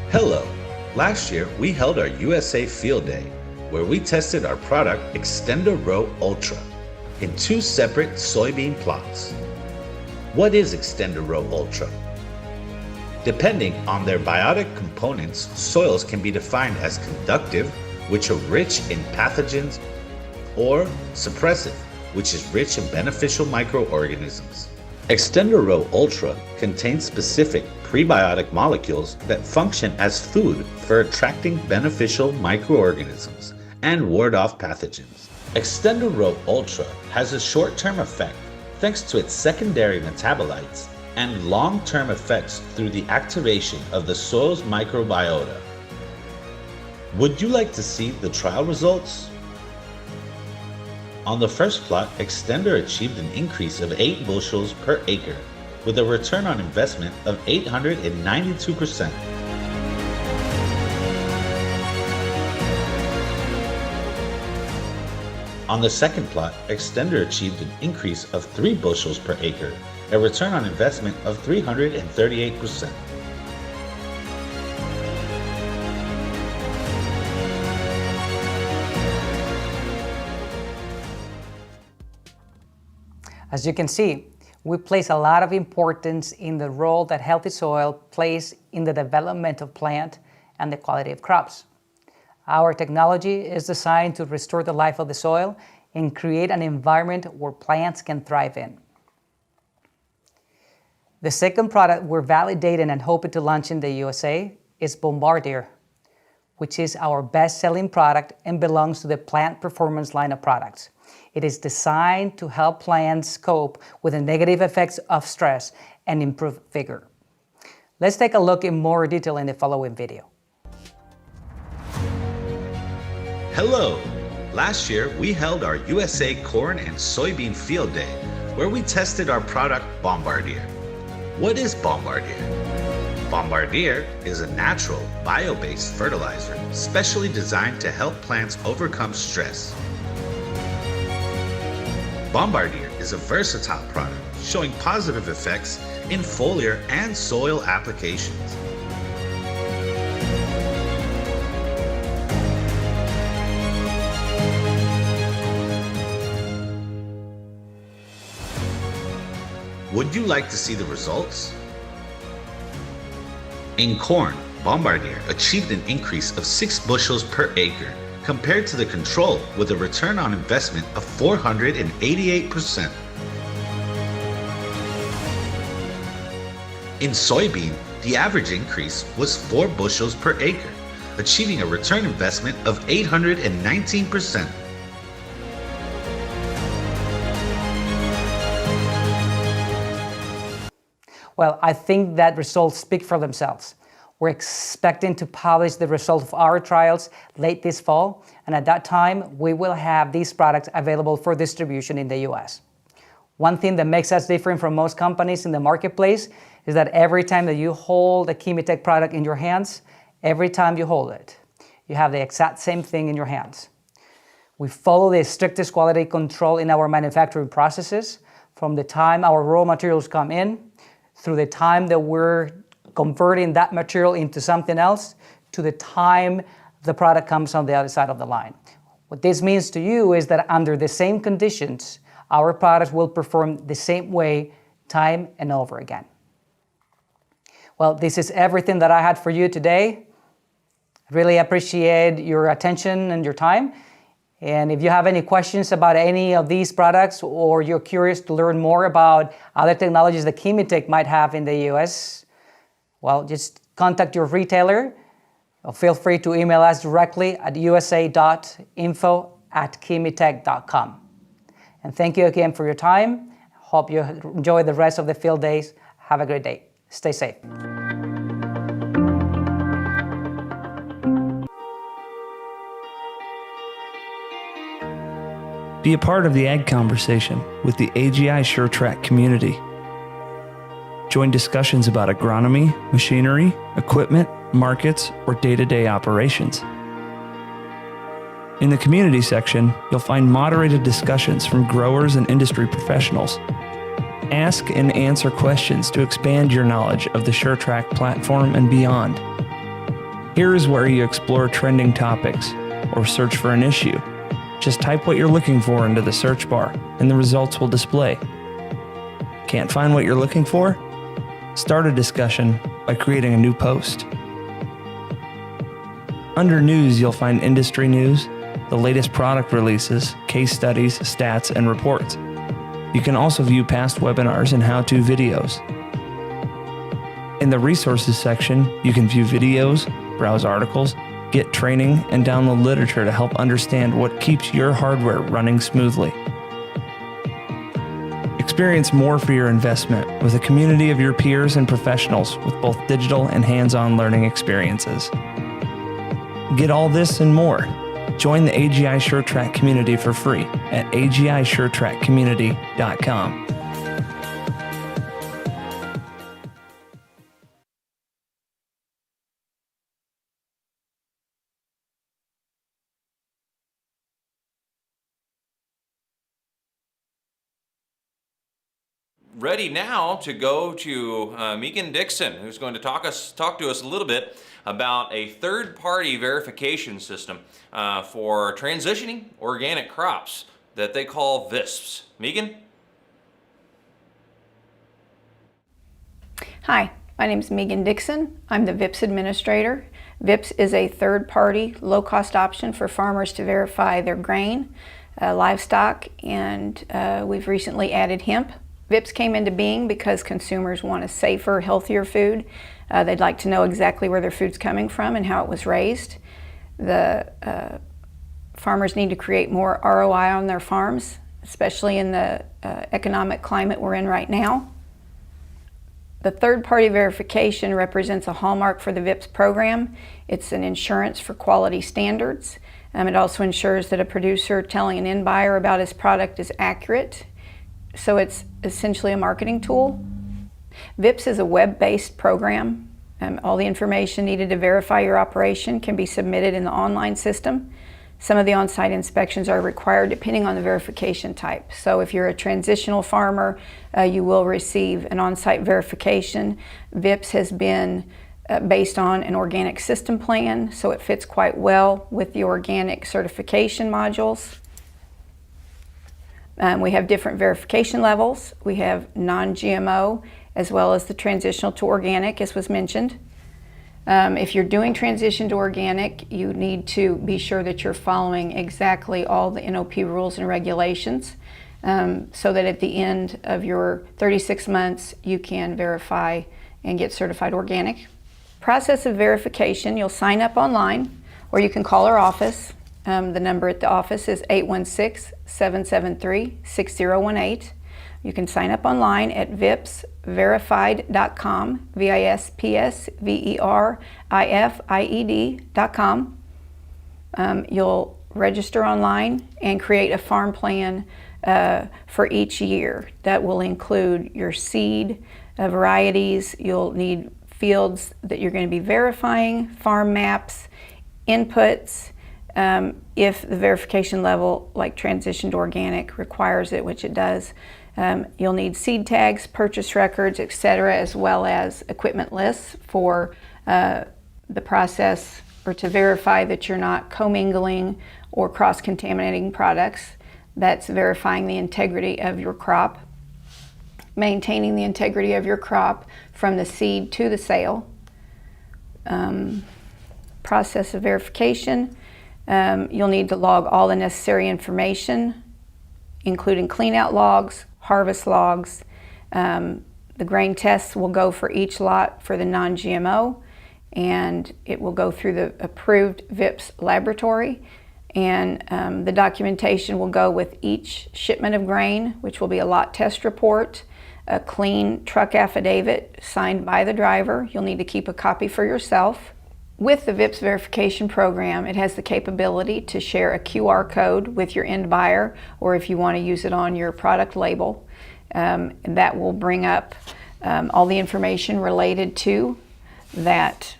Hello. Last year, we held our USA Field Day, where we tested our product Extended Row Ultra in 2 separate soybean plots. What is Extended Row Ultra? Depending on their biotic components, soils can be defined as conductive, which are rich in pathogens, or suppressive, which is rich in beneficial microorganisms. Extended Row Ultra contains specific prebiotic molecules that function as food for attracting beneficial microorganisms and ward off pathogens. Extended Row Ultra has a short-term effect thanks to its secondary metabolites and long-term effects through the activation of the soil's microbiota. Would you like to see the trial results? On the first plot, Extender achieved an increase of 8 bushels per acre with a return on investment of 892%. On the second plot, Extender achieved an increase of 3 bushels per acre, a return on investment of 338%. As you can see, we place a lot of importance in the role that healthy soil plays in the development of plant and the quality of crops. Our technology is designed to restore the life of the soil and create an environment where plants can thrive in. The second product we're validating and hoping to launch in the USA is Bombardier, which is our best-selling product and belongs to the plant performance line of products. It is designed to help plants cope with the negative effects of stress and improve vigor. Let's take a look in more detail in the following video. Hello! Last year, we held our USA Corn and Soybean Field Day, where we tested our product Bombardier. What is Bombardier? Bombardier is a natural, bio-based fertilizer specially designed to help plants overcome stress. Bombardier is a versatile product showing positive effects in foliar and soil applications. Would you like to see the results? In corn, Bombardier achieved an increase of 6 bushels per acre compared to the control with a return on investment of 488%. In soybean, the average increase was 4 bushels per acre, achieving a return investment of 819%. Well, I think that results speak for themselves. We're expecting to publish the result of our trials late this fall, and at that time, we will have these products available for distribution in the US. One thing that makes us different from most companies in the marketplace is that every time that you hold a Chemitech product in your hands, every time you hold it, you have the exact same thing in your hands. We follow the strictest quality control in our manufacturing processes from the time our raw materials come in through the time that we're converting that material into something else to the time the product comes on the other side of the line. What this means to you is that under the same conditions, our products will perform the same way time and over again. Well, this is everything that I had for you today. Really appreciate your attention and your time. And if you have any questions about any of these products, or you're curious to learn more about other technologies that Chemitech might have in the US, well, just contact your retailer. Or feel free to email us directly at usa.info@chemitech.com. And thank you again for your time. Hope you enjoy the rest of the field days. Have a great day. Stay safe. Be a part of the ag conversation with the AGI SureTrack community. Join discussions about agronomy, machinery, equipment, markets, or day-to-day operations. In the community section, you'll find moderated discussions from growers and industry professionals. Ask and answer questions to expand your knowledge of the SureTrack platform and beyond. Here is where you explore trending topics or search for an issue. Just type what you're looking for into the search bar and the results will display. Can't find what you're looking for? Start a discussion by creating a new post. Under News, you'll find industry news, the latest product releases, case studies, stats, and reports. You can also view past webinars and how-to videos. In the Resources section, you can view videos, browse articles, get training, and download literature to help understand what keeps your hardware running smoothly. Experience more for your investment with a community of your peers and professionals with both digital and hands-on learning experiences. Get all this and more. Join the AGI SureTrack community for free at agisuretrackcommunity.com. Ready now to go to Megan Dixon, who's going to talk to us a little bit about a third-party verification system for transitioning organic crops that they call VISPs. Megan? Hi, my name is Megan Dixon. I'm the VIPS administrator. VIPS is a third-party, low-cost option for farmers to verify their grain, livestock, and we've recently added hemp. VIPS came into being because consumers want a safer, healthier food. They'd like to know exactly where their food's coming from and how it was raised. The farmers need to create more ROI on their farms, especially in the economic climate we're in right now. The third-party verification represents a hallmark for the VIPS program. It's an insurance for quality standards. It also ensures that a producer telling an end buyer about his product is accurate. So it's essentially a marketing tool. VIPS is a web-based program. All the information needed to verify your operation can be submitted in the online system. Some of the on-site inspections are required depending on the verification type. So if you're a transitional farmer, you will receive an on-site verification. VIPS has been based on an organic system plan, so it fits quite well with the organic certification modules. We have different verification levels. We have non-GMO as well as the transitional to organic, as was mentioned. If you're doing transition to organic, you need to be sure that you're following exactly all the NOP rules and regulations so that at the end of your 36 months, you can verify and get certified organic. Process of verification, you'll sign up online or you can call our office. The number at the office is 816-773-6018. You can sign up online at vipsverified.com, VISPSVERIFIED.com. You'll register online and create a farm plan for each year. That will include your seed, varieties. You'll need fields that you're going to be verifying, farm maps, inputs, if the verification level, like transition to organic, requires it, which it does. You'll need seed tags, purchase records, etc., as well as equipment lists for the process, or to verify that you're not commingling or cross-contaminating products. That's verifying the integrity of your crop, maintaining the integrity of your crop from the seed to the sale. Process of verification, you'll need to log all the necessary information, including cleanout logs, harvest logs. The grain tests will go for each lot for the non-GMO, and it will go through the approved VIPS laboratory. And the documentation will go with each shipment of grain, which will be a lot test report, a clean truck affidavit signed by the driver. You'll need to keep a copy for yourself. With the VIPS verification program, it has the capability to share a QR code with your end buyer, or if you want to use it on your product label, that will bring up all the information related to that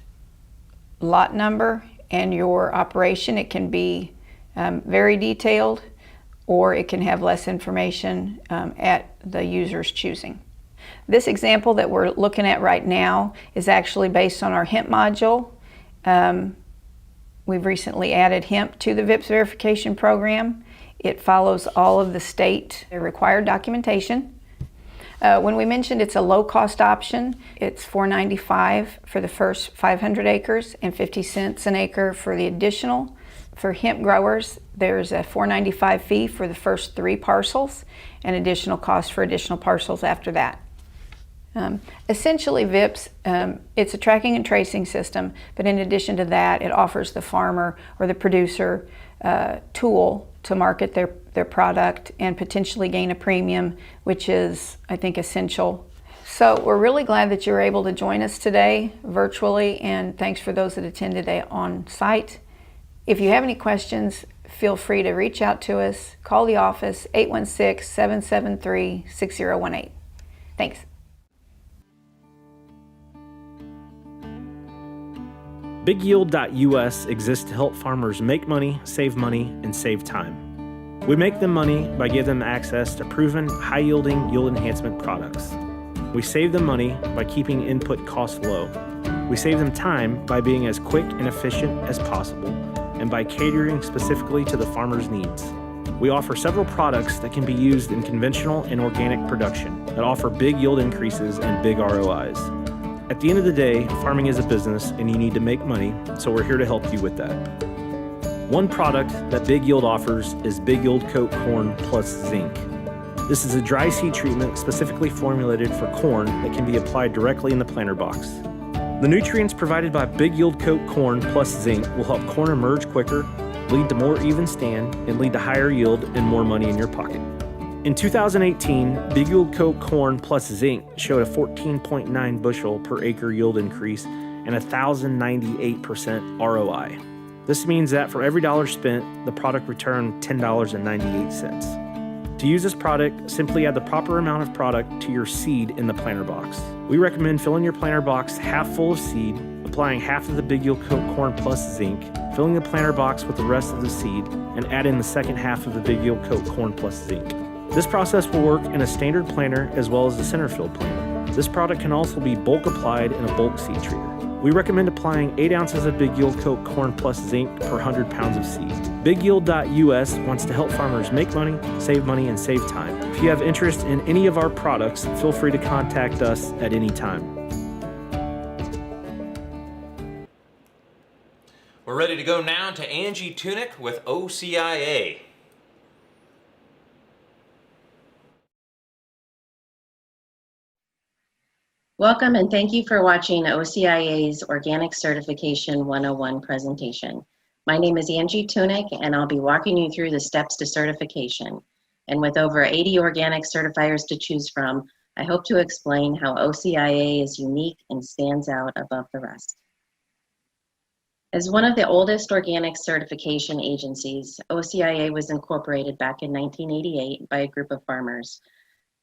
lot number and your operation. It can be very detailed, or it can have less information at the user's choosing. This example that we're looking at right now is actually based on our hemp module. We've recently added hemp to the VIPS verification program. It follows all of the state required documentation. When we mentioned it's a low-cost option, it's $4.95 for the first 500 acres and 50 cents an acre for the additional. For hemp growers, there's a $4.95 fee for the first 3 parcels and additional cost for additional parcels after that. Essentially, VIPS, it's a tracking and tracing system, but in addition to that, it offers the farmer or the producer tool to market their product and potentially gain a premium, which is, I think, essential. So we're really glad that you're able to join us today virtually, and thanks for those that attended on site. If you have any questions, feel free to reach out to us. Call the office, 816-773-6018. Thanks. BigYield.us exists to help farmers make money, and save time. We make them money by giving them access to proven, high-yielding yield enhancement products. We save them money by keeping input costs low. We save them time by being as quick and efficient as possible, and by catering specifically to the farmer's needs. We offer several products that can be used in conventional and organic production that offer big yield increases and big ROIs. At the end of the day, farming is a business and you need to make money, so we're here to help you with that. One product that Big Yield offers is Big Yield Coat Corn Plus Zinc. This is a dry seed treatment specifically formulated for corn that can be applied directly in the planter box. The nutrients provided by Big Yield Coat Corn Plus Zinc will help corn emerge quicker, lead to more even stand, and lead to higher yield and more money in your pocket. In 2018, Big Yield Coat Corn Plus Zinc showed a 14.9 bushel per acre yield increase and a 1,098% ROI. This means that for every dollar spent, the product returned $10.98. To use this product, simply add the proper amount of product to your seed in the planter box. We recommend filling your planter box half full of seed, applying half of the Big Yield Coat Corn Plus Zinc, filling the planter box with the rest of the seed, and adding the second half of the Big Yield Coat Corn Plus Zinc. This process will work in a standard planter as well as the center field planter. This product can also be bulk applied in a bulk seed treater. We recommend applying 8 ounces of Big Yield Coat Corn Plus Zinc per 100 pounds of seed. BigYield.us wants to help farmers make money, and save time. If you have interest in any of our products, feel free to contact us at any time. We're ready to go now to Angie Tunick with OCIA. Welcome and thank you for watching OCIA's Organic Certification 101 presentation. My name is Angie Tunick and I'll be walking you through the steps to certification. And with over 80 organic certifiers to choose from, I hope to explain how OCIA is unique and stands out above the rest. As one of the oldest organic certification agencies, OCIA was incorporated back in 1988 by a group of farmers.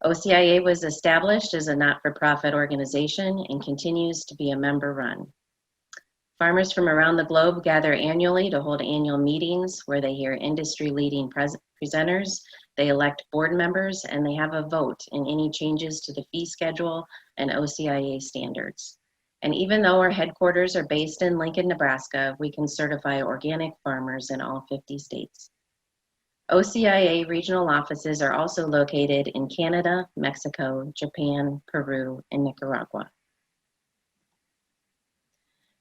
OCIA was established as a not-for-profit organization and continues to be a member-run. Farmers from around the globe gather annually to hold annual meetings where they hear industry-leading presenters, they elect board members, and they have a vote in any changes to the fee schedule and OCIA standards. And even though our headquarters are based in Lincoln, Nebraska, we can certify organic farmers in all 50 states. OCIA regional offices are also located in Canada, Mexico, Japan, Peru, and Nicaragua.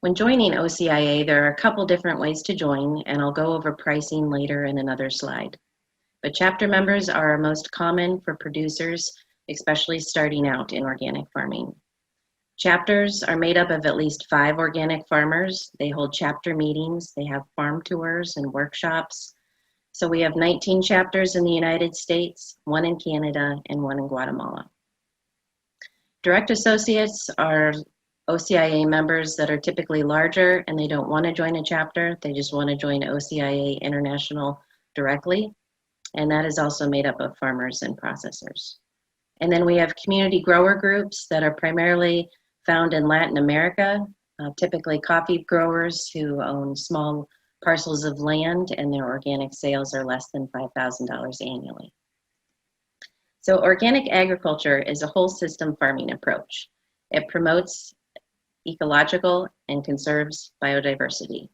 When joining OCIA, there are a couple different ways to join, and I'll go over pricing later in another slide. But chapter members are most common for producers, especially starting out in organic farming. Chapters are made up of at least 5 organic farmers. They hold chapter meetings, they have farm tours and workshops. So we have 19 chapters in the United States, 1 in Canada, and 1 in Guatemala. Direct associates are OCIA members that are typically larger and they don't want to join a chapter, they just want to join OCIA International directly. And that is also made up of farmers and processors. And then we have community grower groups that are primarily found in Latin America, typically coffee growers who own small parcels of land and their organic sales are less than $5,000 annually. So organic agriculture is a whole system farming approach. It promotes ecological and conserves biodiversity.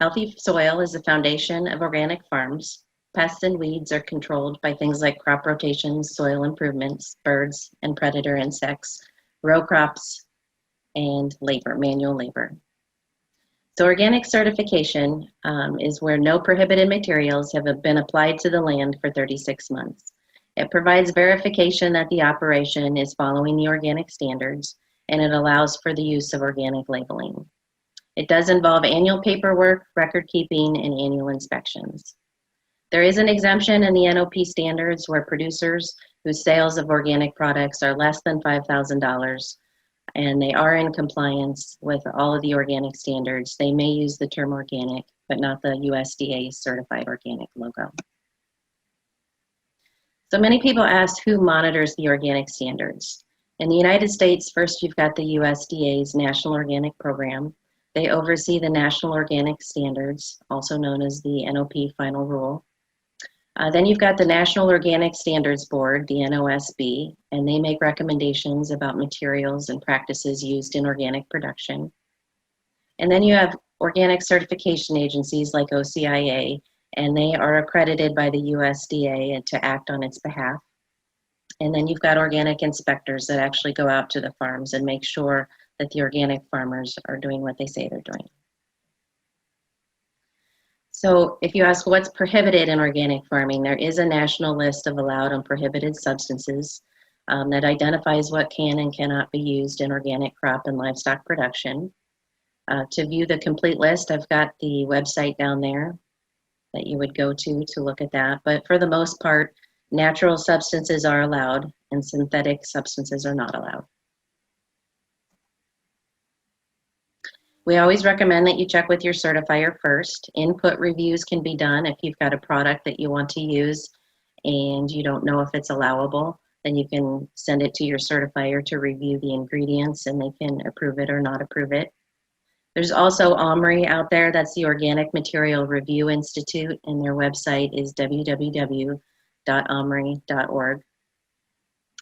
Healthy soil is the foundation of organic farms. Pests and weeds are controlled by things like crop rotations, soil improvements, birds and predator insects, row crops, and labor, manual labor. So organic certification is where no prohibited materials have been applied to the land for 36 months. It provides verification that the operation is following the organic standards, and it allows for the use of organic labeling. It does involve annual paperwork, record keeping, and annual inspections. There is an exemption in the NOP standards where producers whose sales of organic products are less than $5,000 and they are in compliance with all of the organic standards, they may use the term organic, but not the USDA certified organic logo. So many people ask who monitors the organic standards. In the United States, first you've got the USDA's National Organic Program. They oversee the National Organic Standards, also known as the NOP Final Rule. Then you've got the National Organic Standards Board, the NOSB, and they make recommendations about materials and practices used in organic production. And then you have organic certification agencies like OCIA, and they are accredited by the USDA to act on its behalf. And then you've got organic inspectors that actually go out to the farms and make sure that the organic farmers are doing what they say they're doing. So if you ask what's prohibited in organic farming, there is a national list of allowed and prohibited substances that identifies what can and cannot be used in organic crop and livestock production. To view the complete list, I've got the website down there that you would go to look at that. But for the most part, natural substances are allowed and synthetic substances are not allowed. We always recommend that you check with your certifier first. Input reviews can be done if you've got a product that you want to use and you don't know if it's allowable, then you can send it to your certifier to review the ingredients and they can approve it or not approve it. There's also OMRI out there, that's the Organic Material Review Institute, and their website is www.omri.org.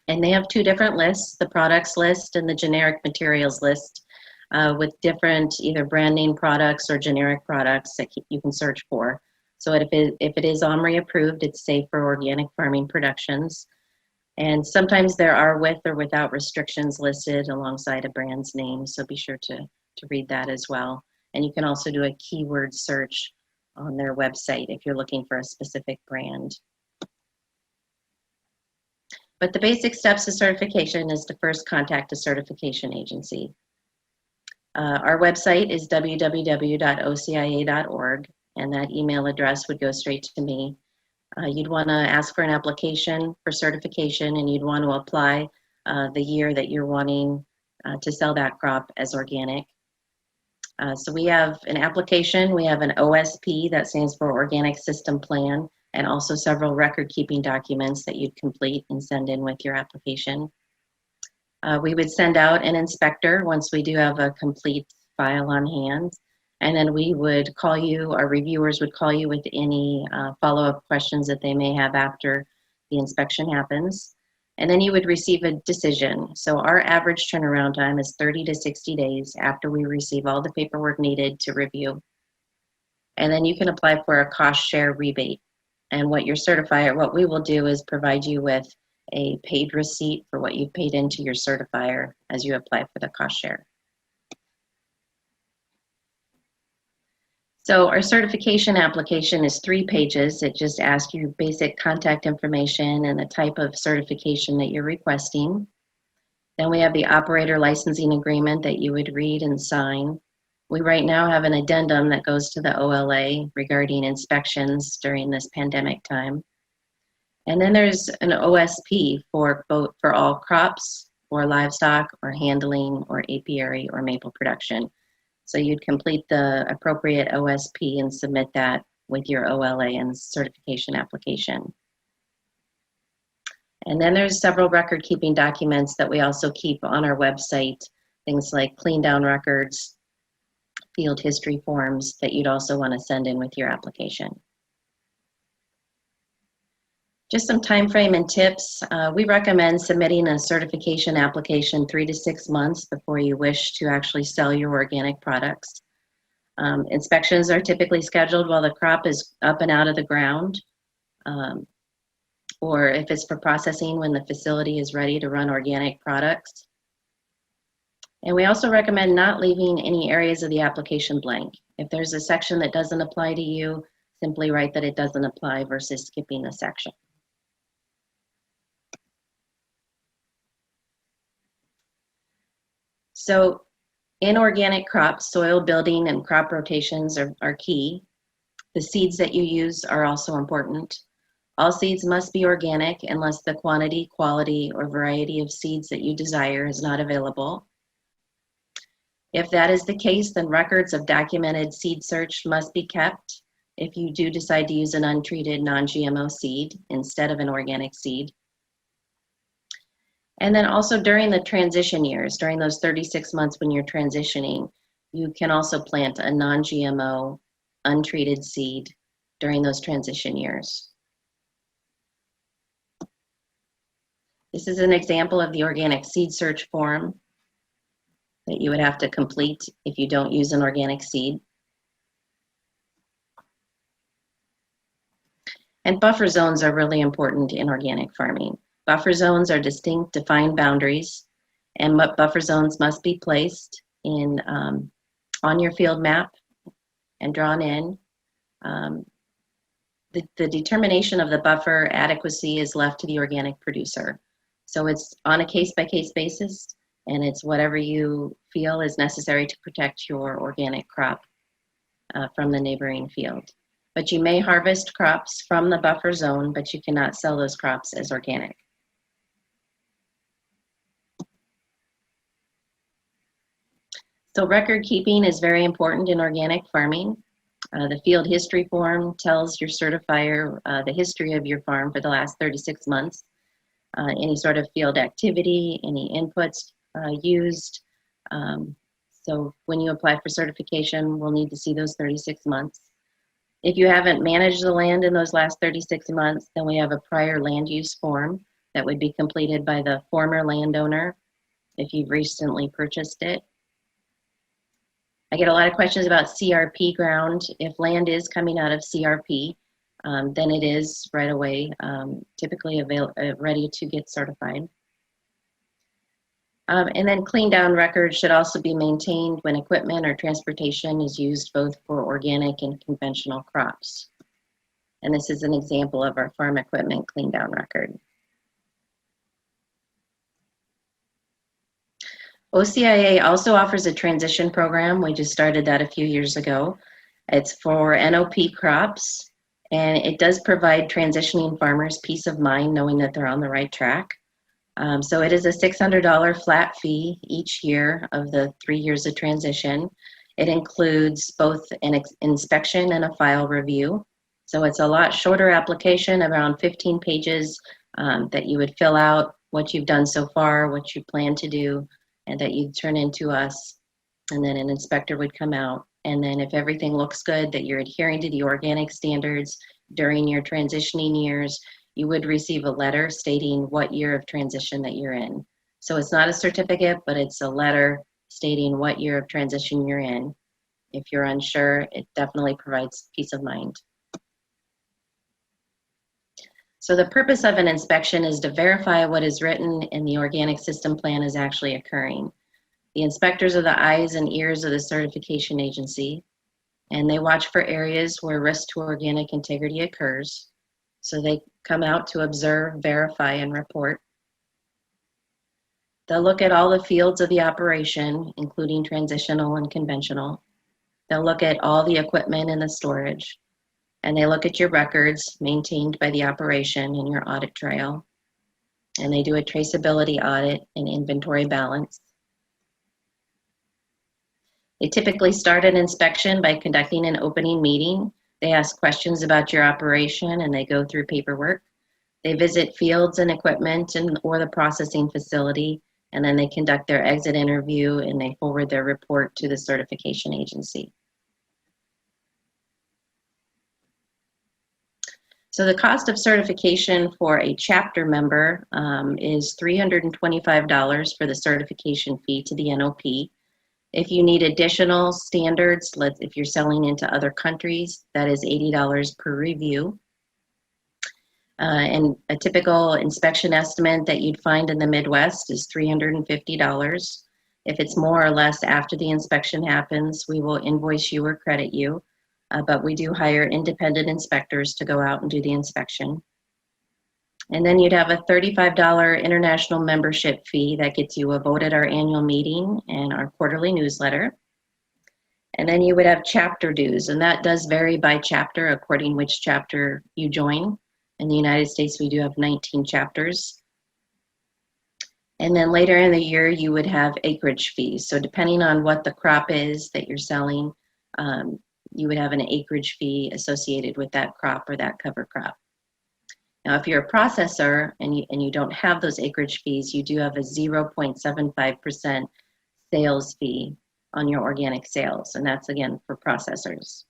And they have 2 different lists, the products list and the generic materials list. With different either brand name products or generic products that you can search for. So if it is OMRI approved, it's safe for organic farming productions. And sometimes there are with or without restrictions listed alongside a brand's name, so be sure to read that as well. And you can also do a keyword search on their website if you're looking for a specific brand. But the basic steps of certification is to first contact a certification agency. Our website is www.ocia.org, and that email address would go straight to me. You'd want to ask for an application for certification, and you'd want to apply the year that you're wanting to sell that crop as organic. So we have an application, we have an OSP, that stands for Organic System Plan, and also several record-keeping documents that you'd complete and send in with your application. We would send out an inspector once we do have a complete file on hand. And then we would call you, our reviewers would call you with any follow-up questions that they may have after the inspection happens. And then you would receive a decision. So our average turnaround time is 30 to 60 days after we receive all the paperwork needed to review. And then you can apply for a cost share rebate. And what your certifier, what we will do is provide you with a paid receipt for what you've paid into your certifier as you apply for the cost share. So our certification application is 3 pages. It just asks you basic contact information and the type of certification that you're requesting. Then we have the operator licensing agreement that you would read and sign. We right now have an addendum that goes to the OLA regarding inspections during this pandemic time. And then there's an OSP for all crops or livestock or handling or apiary or maple production. So you'd complete the appropriate OSP and submit that with your OLA and certification application. And then there's several record keeping documents that we also keep on our website, things like clean down records, field history forms that you'd also want to send in with your application. Just some time frame and tips. We recommend submitting a certification application 3 to 6 months before you wish to actually sell your organic products. Inspections are typically scheduled while the crop is up and out of the ground, or if it's for processing when the facility is ready to run organic products. And we also recommend not leaving any areas of the application blank. If there's a section that doesn't apply to you, simply write that it doesn't apply versus skipping the section. So in organic crops, soil building and crop rotations are key. The seeds that you use are also important. All seeds must be organic unless the quantity, quality, or variety of seeds that you desire is not available. If that is the case, then records of documented seed search must be kept if you do decide to use an untreated non-GMO seed instead of an organic seed. And then also during the transition years, during those 36 months when you're transitioning, you can also plant a non-GMO untreated seed during those transition years. This is an example of the organic seed search form that you would have to complete if you don't use an organic seed. And buffer zones are really important in organic farming. Buffer zones are distinct, defined boundaries, and buffer zones must be placed in on your field map and drawn in. The determination of the buffer adequacy is left to the organic producer. So it's on a case-by-case basis, and it's whatever you feel is necessary to protect your organic crop from the neighboring field. But you may harvest crops from the buffer zone, but you cannot sell those crops as organic. So record keeping is very important in organic farming. The field history form tells your certifier the history of your farm for the last 36 months, any sort of field activity, any inputs used. So when you apply for certification, we'll need to see those 36 months. If you haven't managed the land in those last 36 months, then we have a prior land use form that would be completed by the former landowner if you've recently purchased it. I get a lot of questions about CRP ground. If land is coming out of CRP, then it is right away typically ready to get certified. And then clean down records should also be maintained when equipment or transportation is used both for organic and conventional crops. And this is an example of our farm equipment clean down record. OCIA also offers a transition program. We just started that a few years ago. It's for NOP crops, and it does provide transitioning farmers peace of mind knowing that they're on the right track. So it is a $600 flat fee each year of the 3 years of transition. It includes both an inspection and a file review. So it's a lot shorter application, around 15 pages that you would fill out what you've done so far, what you plan to do, and that you'd turn into us. And then an inspector would come out. And then if everything looks good, that you're adhering to the organic standards during your transitioning years, you would receive a letter stating what year of transition that you're in. So it's not a certificate, but it's a letter stating what year of transition you're in. If you're unsure, it definitely provides peace of mind. So the purpose of an inspection is to verify what is written in the organic system plan is actually occurring. The inspectors are the eyes and ears of the certification agency, and they watch for areas where risk to organic integrity occurs. So they come out to observe, verify, and report. They'll look at all the fields of the operation, including transitional and conventional. They'll look at all the equipment and the storage, and they look at your records maintained by the operation and your audit trail. And they do a traceability audit and inventory balance. They typically start an inspection by conducting an opening meeting. They ask questions about your operation and they go through paperwork. They visit fields and equipment or the processing facility, and then they conduct their exit interview and they forward their report to the certification agency. So the cost of certification for a chapter member is $325 for the certification fee to the NOP. If you need additional standards, if you're selling into other countries, that is $80 per review. And a typical inspection estimate that you'd find in the Midwest is $350. If it's more or less after the inspection happens, we will invoice you or credit you. But we do hire independent inspectors to go out and do the inspection. And then you'd have a $35 international membership fee that gets you a vote at our annual meeting and our quarterly newsletter. And then you would have chapter dues, and that does vary by chapter according which chapter you join. In the United States, we do have 19 chapters. And then later in the year, you would have acreage fees. So depending on what the crop is that you're selling, you would have an acreage fee associated with that crop or that cover crop. Now, if you're a processor and you don't have those acreage fees, you do have a 0.75% sales fee on your organic sales, and that's again for processors.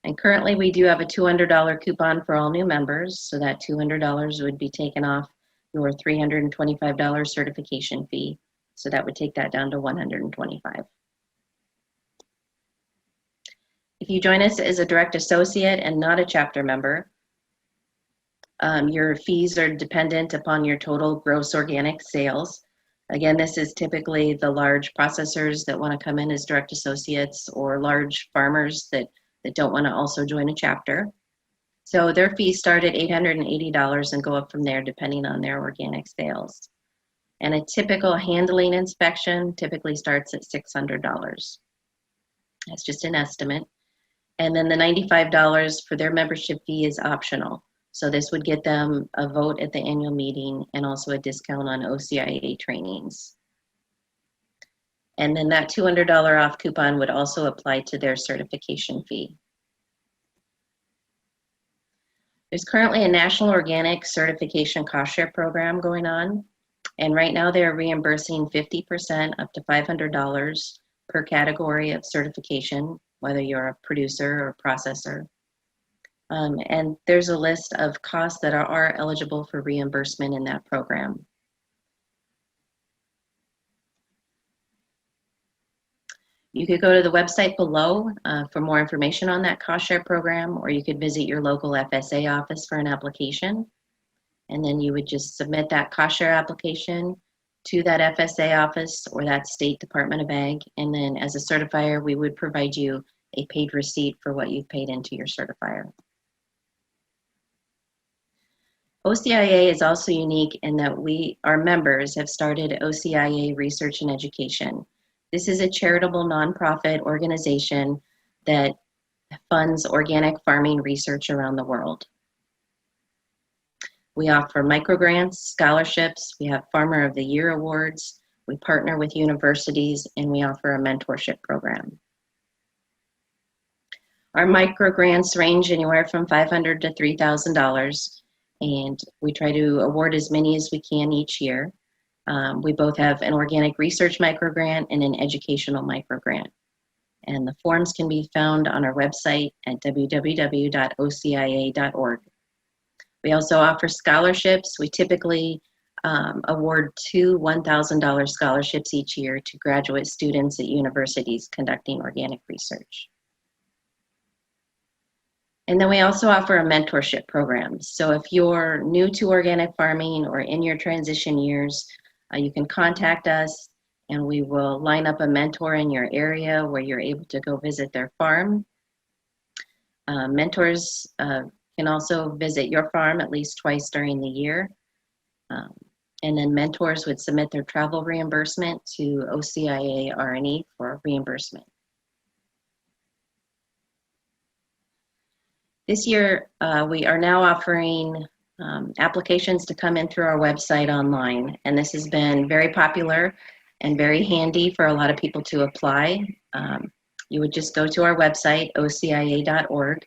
And currently we do have a $200 coupon for all new members, so that $200 would be taken off your $325 certification fee, so that would take that down to $125. If you join us as a direct associate and not a chapter member, your fees are dependent upon your total gross organic sales. Again, this is typically the large processors that want to come in as direct associates or large farmers that don't want to also join a chapter. So their fees start at $880 and go up from there depending on their organic sales. And a typical handling inspection typically starts at $600. That's just an estimate. And then the $95 for their membership fee is optional. So this would get them a vote at the annual meeting and also a discount on OCIA trainings. And then that $200 off coupon would also apply to their certification fee. There's currently a national organic certification cost share program going on. And right now they're reimbursing 50% up to $500 per category of certification, whether you're a producer or processor. And there's a list of costs that are eligible for reimbursement in that program. You could go to the website below for more information on that cost share program, or you could visit your local FSA office for an application. And then you would just submit that cost share application to that FSA office or that state Department of Ag. And then as a certifier, we would provide you a paid receipt for what you've paid into your certifier. OCIA is also unique in that our members have started OCIA Research and Education. This is a charitable nonprofit organization that funds organic farming research around the world. We offer microgrants, scholarships, we have Farmer of the Year awards, we partner with universities, and we offer a mentorship program. Our microgrants range anywhere from $500 to $3,000. and we try to award as many as we can each year. We both have an organic research microgrant and an educational microgrant. And the forms can be found on our website at www.ocia.org. We also offer scholarships. We typically award 2 $1,000 scholarships each year to graduate students at universities conducting organic research. And then we also offer a mentorship program. So if you're new to organic farming or in your transition years, you can contact us and we will line up a mentor in your area where you're able to go visit their farm. Mentors can also visit your farm at least twice during the year. And then mentors would submit their travel reimbursement to OCIA R&D for reimbursement. This year, we are now offering applications to come in through our website online. And this has been very popular and very handy for a lot of people to apply. You would just go to our website, ocia.org,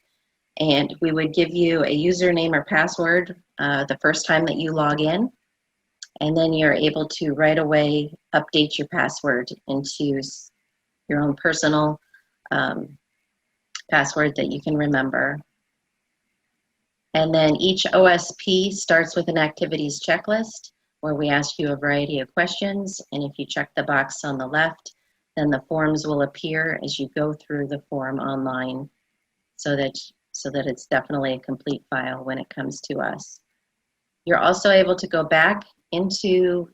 and we would give you a username or password the first time that you log in. And then you're able to right away update your password into your own personal password that you can remember. And then each OSP starts with an activities checklist where we ask you a variety of questions. And if you check the box on the left, then the forms will appear as you go through the form online so that it's definitely a complete file when it comes to us. You're also able to go back into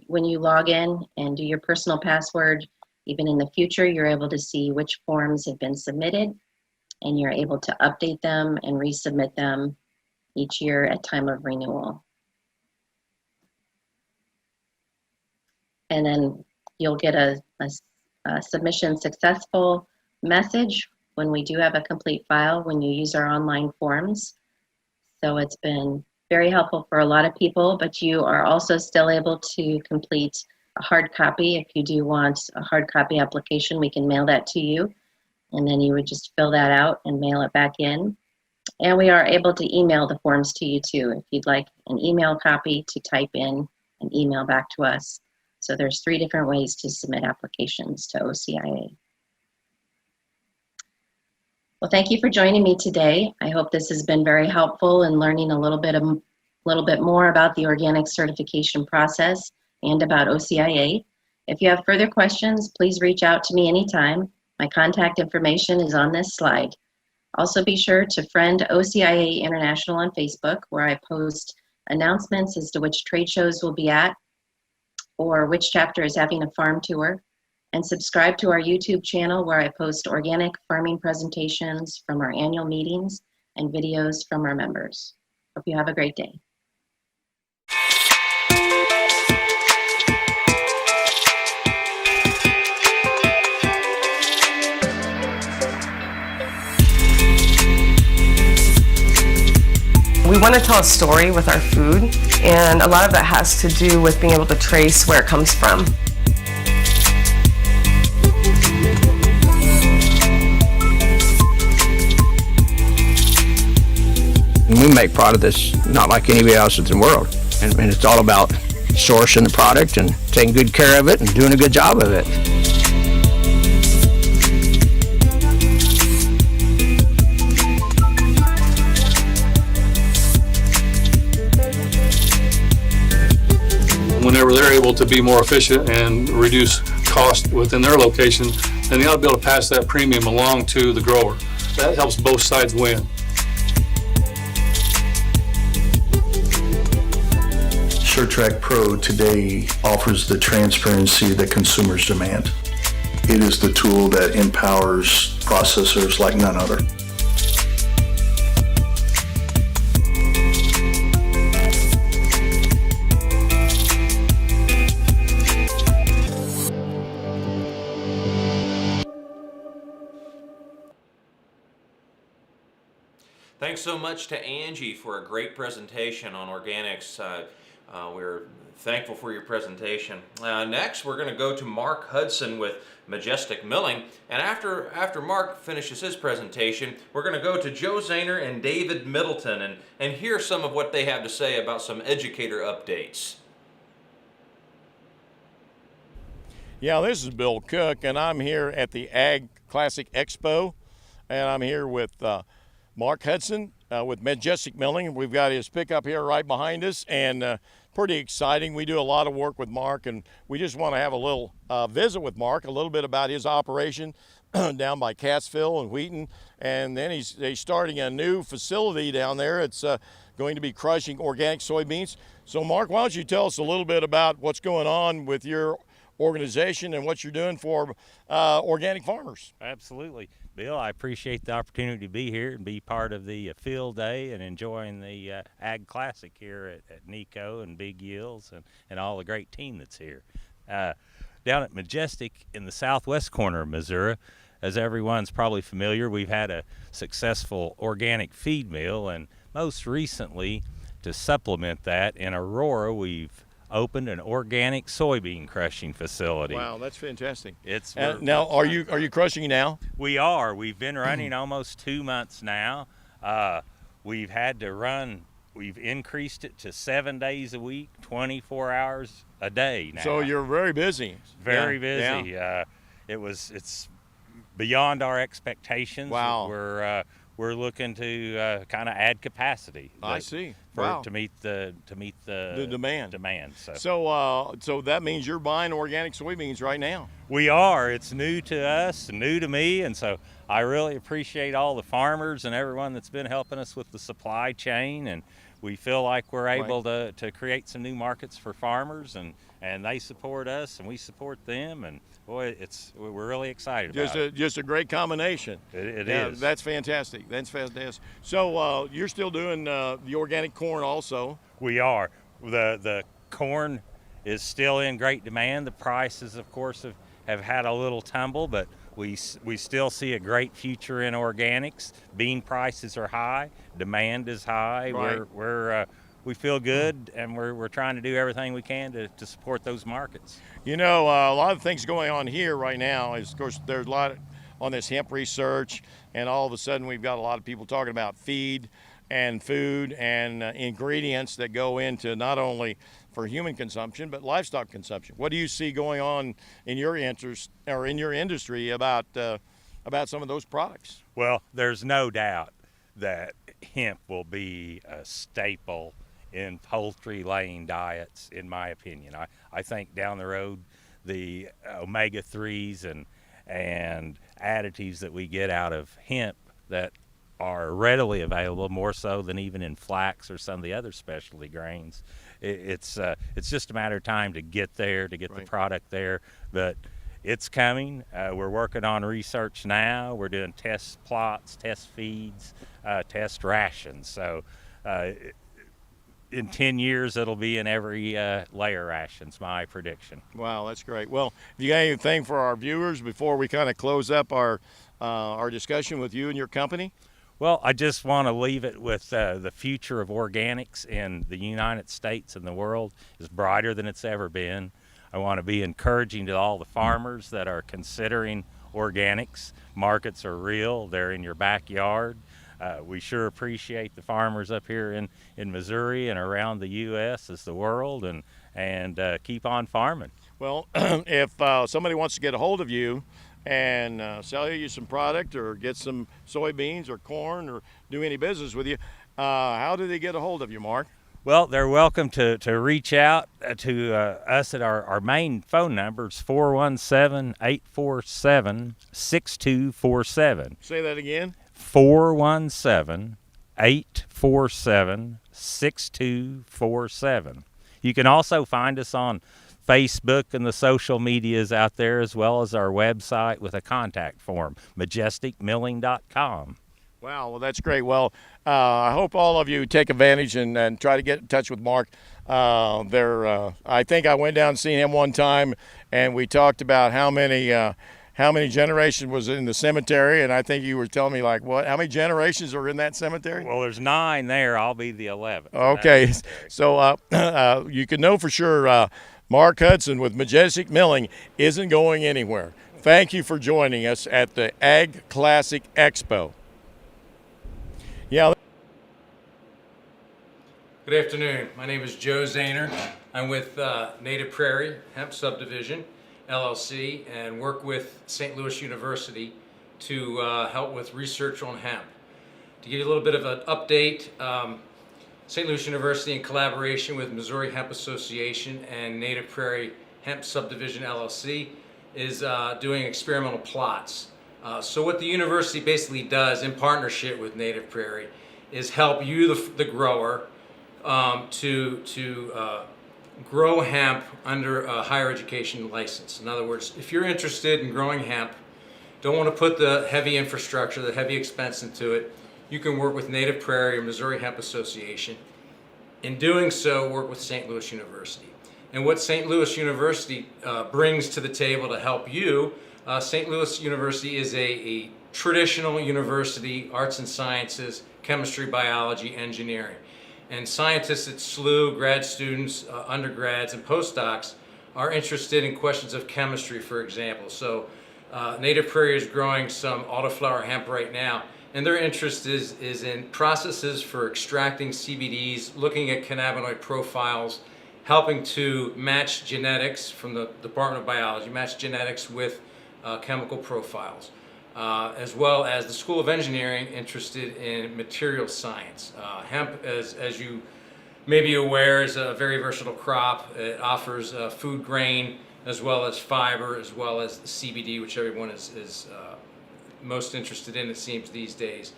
when you log in and do your personal password. Even in the future, you're able to see which forms have been submitted, and you're able to update them and resubmit them each year at time of renewal. And then you'll get a submission successful message when we do have a complete file when you use our online forms. So it's been very helpful for a lot of people, but you are also still able to complete a hard copy. If you do want a hard copy application, we can mail that to you. And then you would just fill that out and mail it back in. And we are able to email the forms to you too, if you'd like an email copy to type in and email back to us. So there's 3 different ways to submit applications to OCIA. Well, thank you for joining me today. I hope this has been very helpful in learning a little bit more about the organic certification process and about OCIA. If you have further questions, please reach out to me anytime. My contact information is on this slide. Also be sure to friend OCIA International on Facebook, where I post announcements as to which trade shows we'll be at or which chapter is having a farm tour. And subscribe to our YouTube channel where I post organic farming presentations from our annual meetings and videos from our members. Hope you have a great day. We want to tell a story with our food, and a lot of that has to do with being able to trace where it comes from. We make product that's not like anybody else in the world, and it's all about sourcing the product and taking good care of it and doing a good job of it. Whenever they're able to be more efficient and reduce cost within their location, then they ought to be able to pass that premium along to the grower. That helps both sides win. SureTrack Pro today offers the transparency that consumers demand. It is the tool that empowers processors like none other. Thanks so much to Angie for a great presentation on organics. We're thankful for your presentation. Next, we're going to go to Mark Hudson with Majestic Milling. And after Mark finishes his presentation, we're going to go to Joe Zahner and David Middleton and hear some of what they have to say about some educator updates. Yeah, this is Bill Cook, and I'm here at the Ag Classic Expo, and I'm here with Mark Hudson with Majestic Milling. We've got his pickup here right behind us, and pretty exciting. We do a lot of work with Mark, and we just want to have a little visit with Mark, a little bit about his operation down by Catskill and Wheaton, and then he's starting a new facility down there. It's going to be crushing organic soybeans. So Mark, why don't you tell us a little bit about what's going on with your organization and what you're doing for organic farmers. Absolutely. Bill, I appreciate the opportunity to be here and be part of the field day and enjoying the Ag Classic here at Nico and Big Yields and all the great team that's here. Down at Majestic in the southwest corner of Missouri, as everyone's probably familiar, we've had a successful organic feed mill, and most recently, to supplement that, in Aurora, we've opened an organic soybean crushing facility. Wow, that's fantastic. It's now, are you crushing now? We are. We've been running almost 2 months now. We've had to run. We've increased it to 7 days a week, 24 hours a day now. So you're very busy. Very busy. Yeah. It's beyond our expectations. Wow. We're looking to kind of add capacity. I see. To meet the demand. So that means you're buying organic soybeans right now. We are. It's new to us, new to me, and so I really appreciate all the farmers and everyone that's been helping us with the supply chain, and we feel like we're able to create some new markets for farmers, and they support us and we support them, and boy, we're really excited about it. Just a great combination. It is. That's fantastic. That's fantastic. So you're still doing the organic corn also? We are. The corn is still in great demand. The prices, of course, have had a little tumble, but we still see a great future in organics. Bean prices are high. Demand is high. Right. We feel good, and we're trying to do everything we can to support those markets. You know, a lot of things going on here right now is, of course, there's a lot on this hemp research, and all of a sudden we've got a lot of people talking about feed and food and ingredients that go into not only for human consumption but livestock consumption. What do you see going on in your interest or in your industry about some of those products? Well, there's no doubt that hemp will be a staple in poultry laying diets, in my opinion. I think down the road, the omega-3s and additives that we get out of hemp that are readily available, more so than even in flax or some of the other specialty grains. It's just a matter of time to get there, to get the product there, but it's coming. We're working on research now. We're doing test plots, test feeds, test rations. So in 10 years, it'll be in every layer ration's my prediction. Wow, that's great. Well, if you got anything for our viewers before we kind of close up our discussion with you and your company? Well, I just want to leave it with the future of organics in the United States and the world is brighter than it's ever been. I want to be encouraging to all the farmers that are considering organics. Markets are real. They're in your backyard. We sure appreciate the farmers up here in Missouri and around the U.S. as the world, and keep on farming. Well, if somebody wants to get a hold of you and sell you some product or get some soybeans or corn or do any business with you, how do they get a hold of you, Mark? Well, they're welcome to reach out to us at our main phone number. It's 417-847-6247. Say that again. 417-847-6247. You can also find us on Facebook and the social medias out there, as well as our website with a contact form, majesticmilling.com. Wow, well, that's great. Well, I hope all of you take advantage and try to get in touch with Mark. I think I went down and seen him one time, and we talked about how many how many generations was in the cemetery, and I think you were telling me like what? How many generations are in that cemetery? Well, there's 9 there. I'll be the 11th. Okay, so you can know for sure Mark Hudson with Majestic Milling isn't going anywhere. Thank you for joining us at the Ag Classic Expo. Yeah. Good afternoon. My name is Joe Zahner. I'm with Native Prairie Hemp Subdivision, LLC, and work with St. Louis University to help with research on hemp. To give you a little bit of an update, St. Louis University, in collaboration with Missouri Hemp Association and Native Prairie Hemp Subdivision, LLC, is doing experimental plots. So what the university basically does in partnership with Native Prairie is help you, the grower, to grow hemp under a higher education license. In other words, if you're interested in growing hemp, don't want to put the heavy infrastructure, the heavy expense into it, you can work with Native Prairie or Missouri Hemp Association. In doing so, work with St. Louis University. And what St. Louis University brings to the table to help you, St. Louis University is a traditional university, arts and sciences, chemistry, biology, engineering. And scientists at SLU, grad students, undergrads, and postdocs are interested in questions of chemistry, for example. So Native Prairie is growing some Autoflower hemp right now, and their interest is in processes for extracting CBDs, looking at cannabinoid profiles, helping to match genetics from the Department of Biology, match genetics with chemical profiles. As well as the School of Engineering interested in material science. Hemp, as you may be aware, is a very versatile crop. It offers food grain as well as fiber, as well as the CBD, which everyone is most interested in, it seems, these days.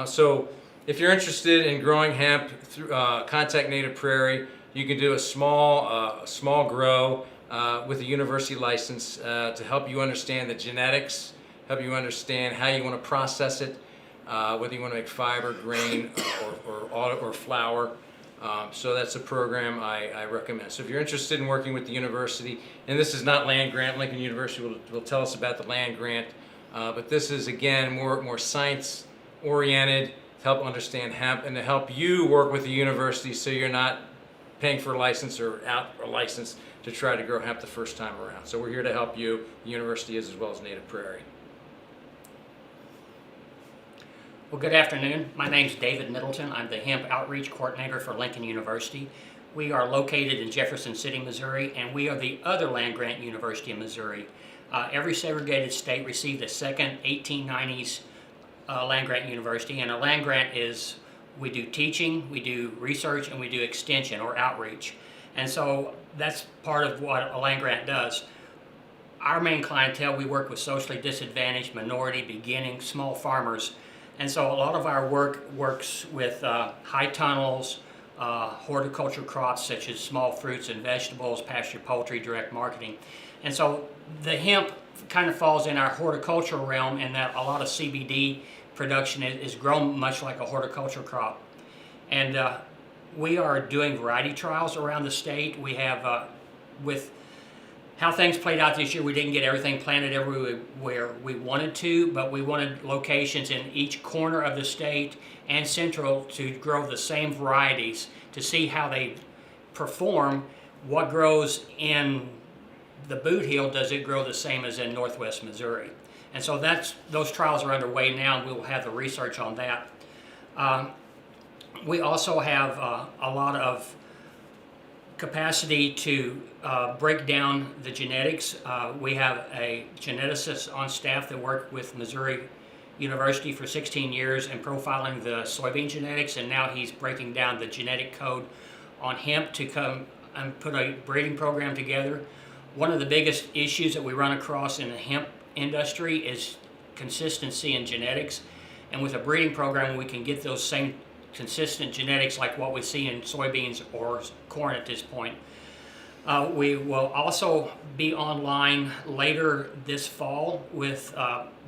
So if you're interested in growing hemp, contact Native Prairie. You can do a small grow with a university license to help you understand the genetics, help you understand how you want to process it, whether you want to make fiber, grain, or flour. So that's a program I recommend. So if you're interested in working with the university, and this is not land grant, Lincoln University will tell us about the land grant, but this is, again, more science-oriented to help understand hemp and to help you work with the university so you're not paying for a license or out a license to try to grow hemp the first time around. So we're here to help you. The university is, as well as Native Prairie. Well, good afternoon. My name's David Middleton. I'm the Hemp Outreach Coordinator for Lincoln University. We are located in Jefferson City, Missouri, and we are the other land-grant university in Missouri. Every segregated state received a second 1890s land-grant university, and a land-grant is, we do teaching, we do research, and we do extension or outreach. And so that's part of what a land-grant does. Our main clientele, we work with socially disadvantaged, minority, beginning, small farmers. And so a lot of our work works with high tunnels, horticulture crops such as small fruits and vegetables, pasture poultry, direct marketing. And so the hemp kind of falls in our horticultural realm in that a lot of CBD production is grown much like a horticulture crop. And we are doing variety trials around the state. We have, with how things played out this year, we didn't get everything planted everywhere we wanted to, but we wanted locations in each corner of the state and central to grow the same varieties to see how they perform. What grows in the Boot Heel, does it grow the same as in Northwest Missouri? And so those trials are underway now, and we will have the research on that. We also have a lot of capacity to break down the genetics. We have a geneticist on staff that worked with Missouri University for 16 years in profiling the soybean genetics, and now he's breaking down the genetic code on hemp to come and put a breeding program together. One of the biggest issues that we run across in the hemp industry is consistency in genetics, and with a breeding program we can get those same consistent genetics like what we see in soybeans or corn at this point. We will also be online later this fall with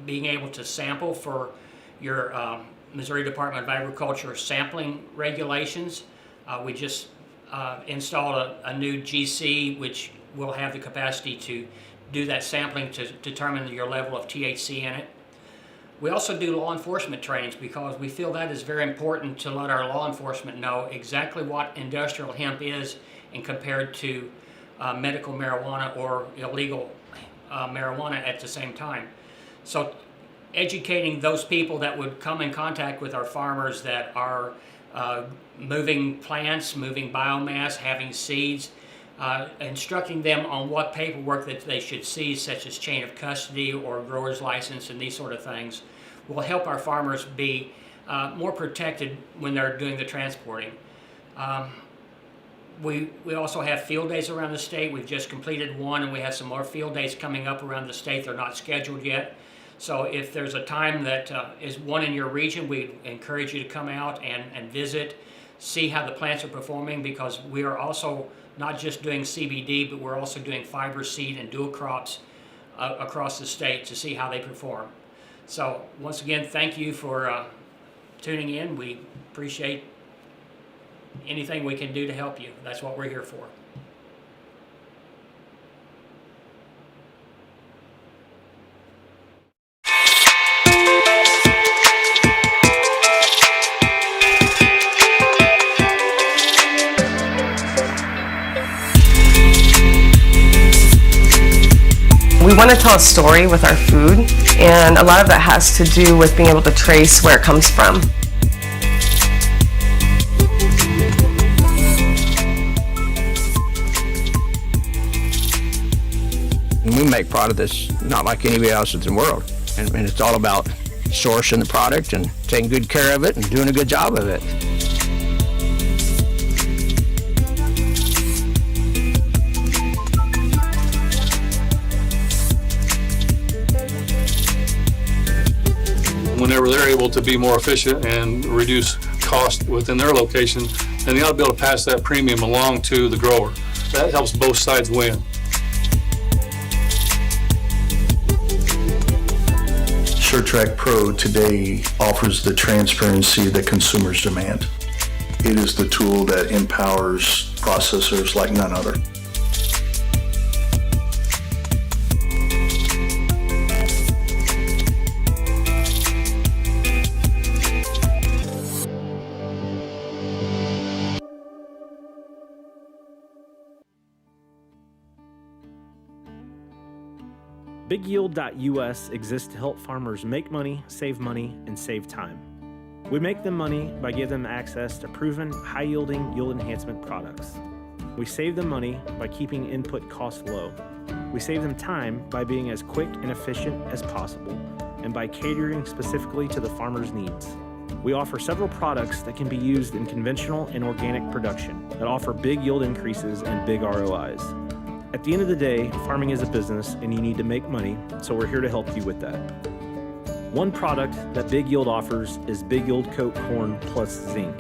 being able to sample for your Missouri Department of Agriculture sampling regulations. We just installed a new GC which will have the capacity to do that sampling to determine your level of THC in it. We also do law enforcement trainings because we feel that is very important to let our law enforcement know exactly what industrial hemp is and compared to medical marijuana or illegal marijuana at the same time. So educating those people that would come in contact with our farmers that are moving plants, moving biomass, having seeds, instructing them on what paperwork that they should see, such as chain of custody or grower's license and these sort of things, will help our farmers be more protected when they're doing the transporting. We also have field days around the state. We've just completed one, and we have some more field days coming up around the state. They're not scheduled yet. So if there's a time that is one in your region, we encourage you to come out and visit, see how the plants are performing, because we are also not just doing CBD, but we're also doing fiber seed and dual crops across the state to see how they perform. So once again, thank you for tuning in. We appreciate anything we can do to help you. That's what we're here for. We want to tell a story with our food, and a lot of that has to do with being able to trace where it comes from. And we make product that's not like anybody else in the world, and it's all about sourcing the product and taking good care of it and doing a good job of it. Whenever they're able to be more efficient and reduce cost within their location, then they ought to be able to pass that premium along to the grower. That helps both sides win. SureTrack Pro today offers the transparency that consumers demand. It is the tool that empowers processors like none other. BigYield.us exists to help farmers make money, and save time. We make them money by giving them access to proven, high-yielding yield enhancement products. We save them money by keeping input costs low. We save them time by being as quick and efficient as possible, and by catering specifically to the farmer's needs. We offer several products that can be used in conventional and organic production that offer big yield increases and big ROIs. At the end of the day, farming is a business and you need to make money, so we're here to help you with that. One product that Big Yield offers is Big Yield Coat Corn Plus Zinc.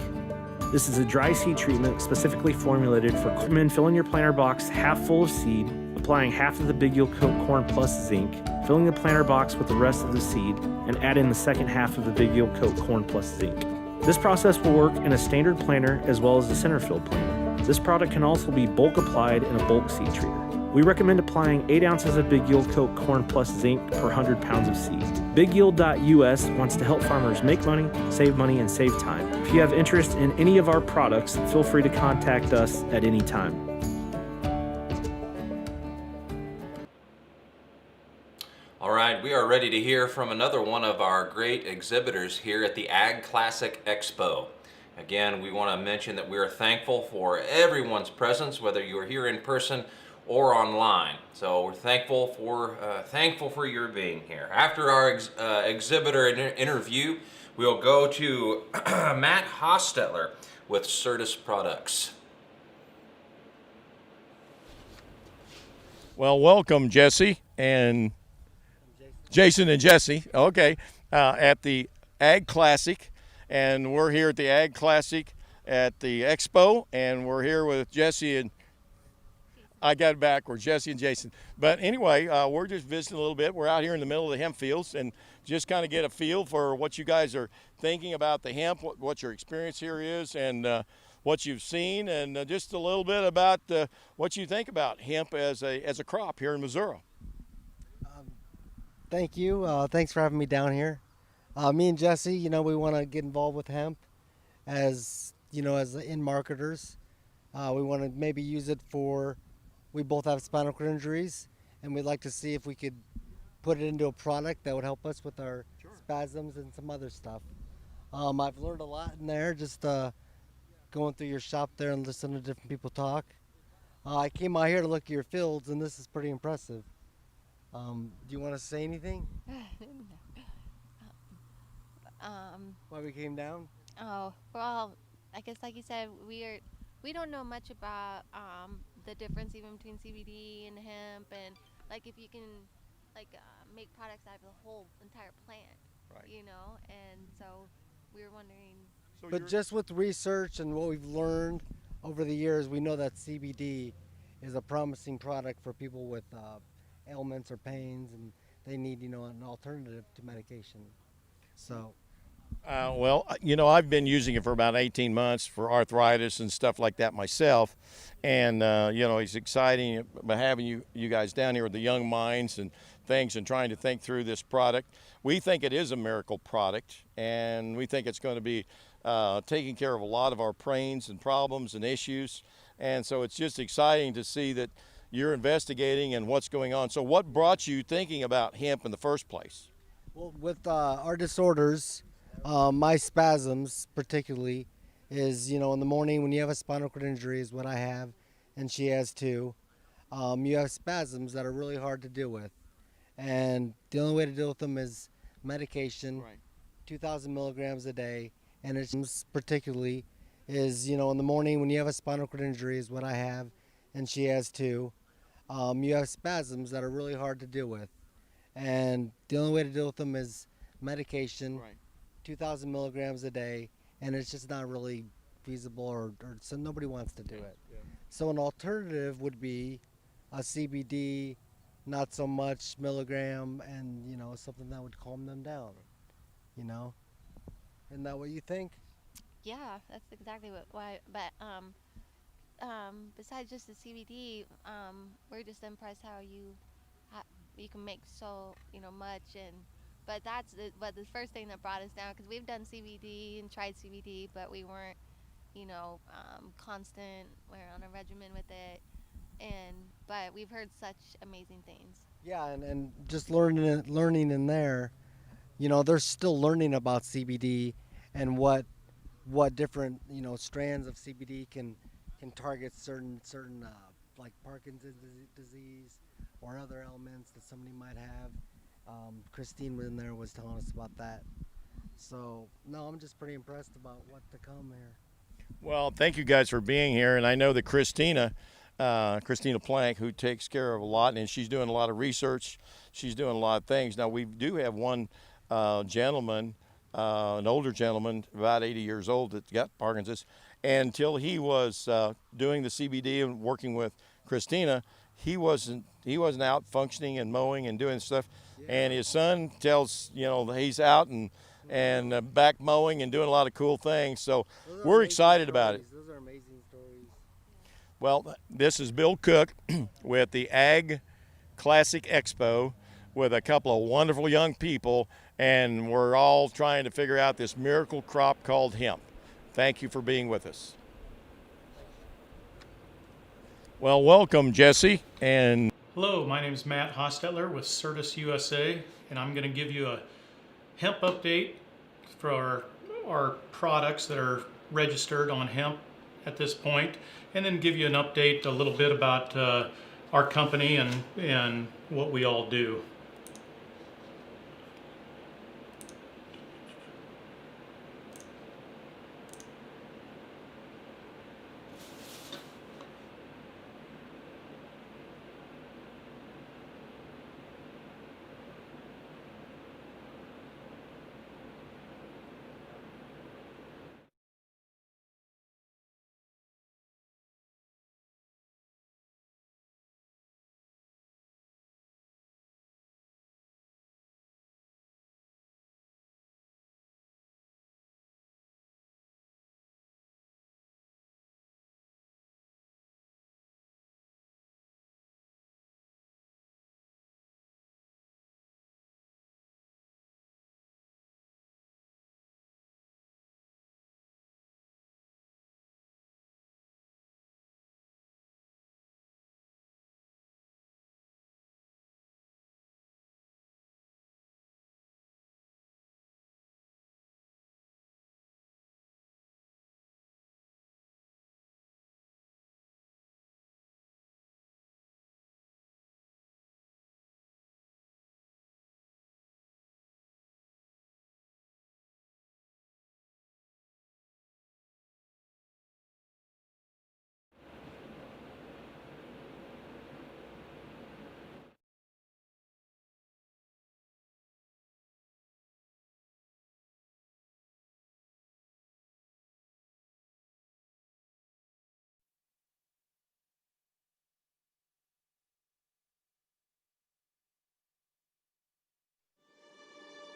This is a dry seed treatment specifically formulated for filling your planter box half full of seed, applying half of the Big Yield Coat Corn Plus Zinc, filling the planter box with the rest of the seed, and adding the second half of the Big Yield Coat Corn Plus Zinc. This process will work in a standard planter as well as a center field planter. This product can also be bulk applied in a bulk seed treater. We recommend applying 8 ounces of Big Yield Coat Corn Plus Zinc per 100 pounds of seed. BigYield.us wants to help farmers make money, and save time. If you have interest in any of our products, feel free to contact us at any time. All right, we are ready to hear from another one of our great exhibitors here at the Ag Classic Expo. Again, we want to mention that we are thankful for everyone's presence, whether you are here in person or online. So we're thankful for your being here. After our exhibitor interview, we'll go to Matt Hostetler with Certus Products. Well, welcome, Jesse and Jason and Jesse. Okay, at the Ag Classic. And we're here at the Ag Classic at the Expo, and we're here with Jesse and I got it backwards, Jesse and Jason. But anyway, we're just visiting a little bit. We're out here in the middle of the hemp fields and just kind of get a feel for what you guys are thinking about the hemp, what your experience here is, and what you've seen, and just a little bit about what you think about hemp as a crop here in Missouri. Thank you. Thanks for having me down here. Me and Jesse, we want to get involved with hemp as in marketers. We want to maybe use it we both have spinal cord injuries, and we'd like to see if we could put it into a product that would help us with our spasms and some other stuff. I've learned a lot in there, just going through your shop there and listening to different people talk. I came out here to look at your fields, and this is pretty impressive. Do you want to say anything? Why we came down? Oh, well, I guess like you said, we don't know much about the difference even between CBD and hemp, and like if you can make products out of the whole entire plant, right? And so we were wondering. But just with research and what we've learned over the years, we know that CBD is a promising product for people with ailments or pains, and they need, an alternative to medication. So. Well, I've been using it for about 18 months for arthritis and stuff like that myself. And, it's exciting having you guys down here with the young minds and things and trying to think through this product. We think it is a miracle product, and we think it's going to be taking care of a lot of our pains and problems and issues. And so it's just exciting to see that you're investigating and what's going on. So what brought you thinking about hemp in the first place? Well, with our disorders, my spasms particularly is, in the morning when you have a spinal cord injury is what I have, and she has too. You have spasms that are really hard to deal with. And the only way to deal with them is medication, right. 2,000 milligrams a day. And it's particularly is, in the morning when you have a spinal cord injury is what I have, and she has too. You have spasms that are really hard to deal with. And the only way to deal with them is medication, right. 2,000 milligrams a day, and it's just not really feasible, or so nobody wants to do it. Yeah. So an alternative would be a CBD, not so much milligram, and something that would calm them down. Isn't that what you think? Yeah, that's exactly why. But besides just the CBD, we're just impressed how you can make so much. But that's the first thing that brought us down, because we've done CBD and tried CBD, but we weren't constant. We're on a regimen with it, but we've heard such amazing things. Yeah, and just learning in there, they're still learning about CBD and what different strands of CBD can target certain like Parkinson's disease or other ailments that somebody might have. Christine in there was telling us about that. So no, I'm just pretty impressed about what to come here. Well, thank you guys for being here, and I know that Christina Plank, who takes care of a lot, and she's doing a lot of research. She's doing a lot of things. Now, we do have one gentleman, an older gentleman, about 80 years old, that got Parkinson's. And until he was doing the CBD and working with Christina, he wasn't out functioning and mowing and doing stuff. Yeah. And his son tells, he's out and back mowing and doing a lot of cool things. So we're excited about it. Those are amazing stories. Well, this is Bill Cook with the Ag Classic Expo with a couple of wonderful young people, and we're all trying to figure out this miracle crop called hemp. Thank you for being with us. Well, welcome, Jesse. And hello, my name is Matt Hostetler with Certus USA, and I'm going to give you a hemp update for our products that are registered on hemp at this point, and then give you an update a little bit about our company and what we all do.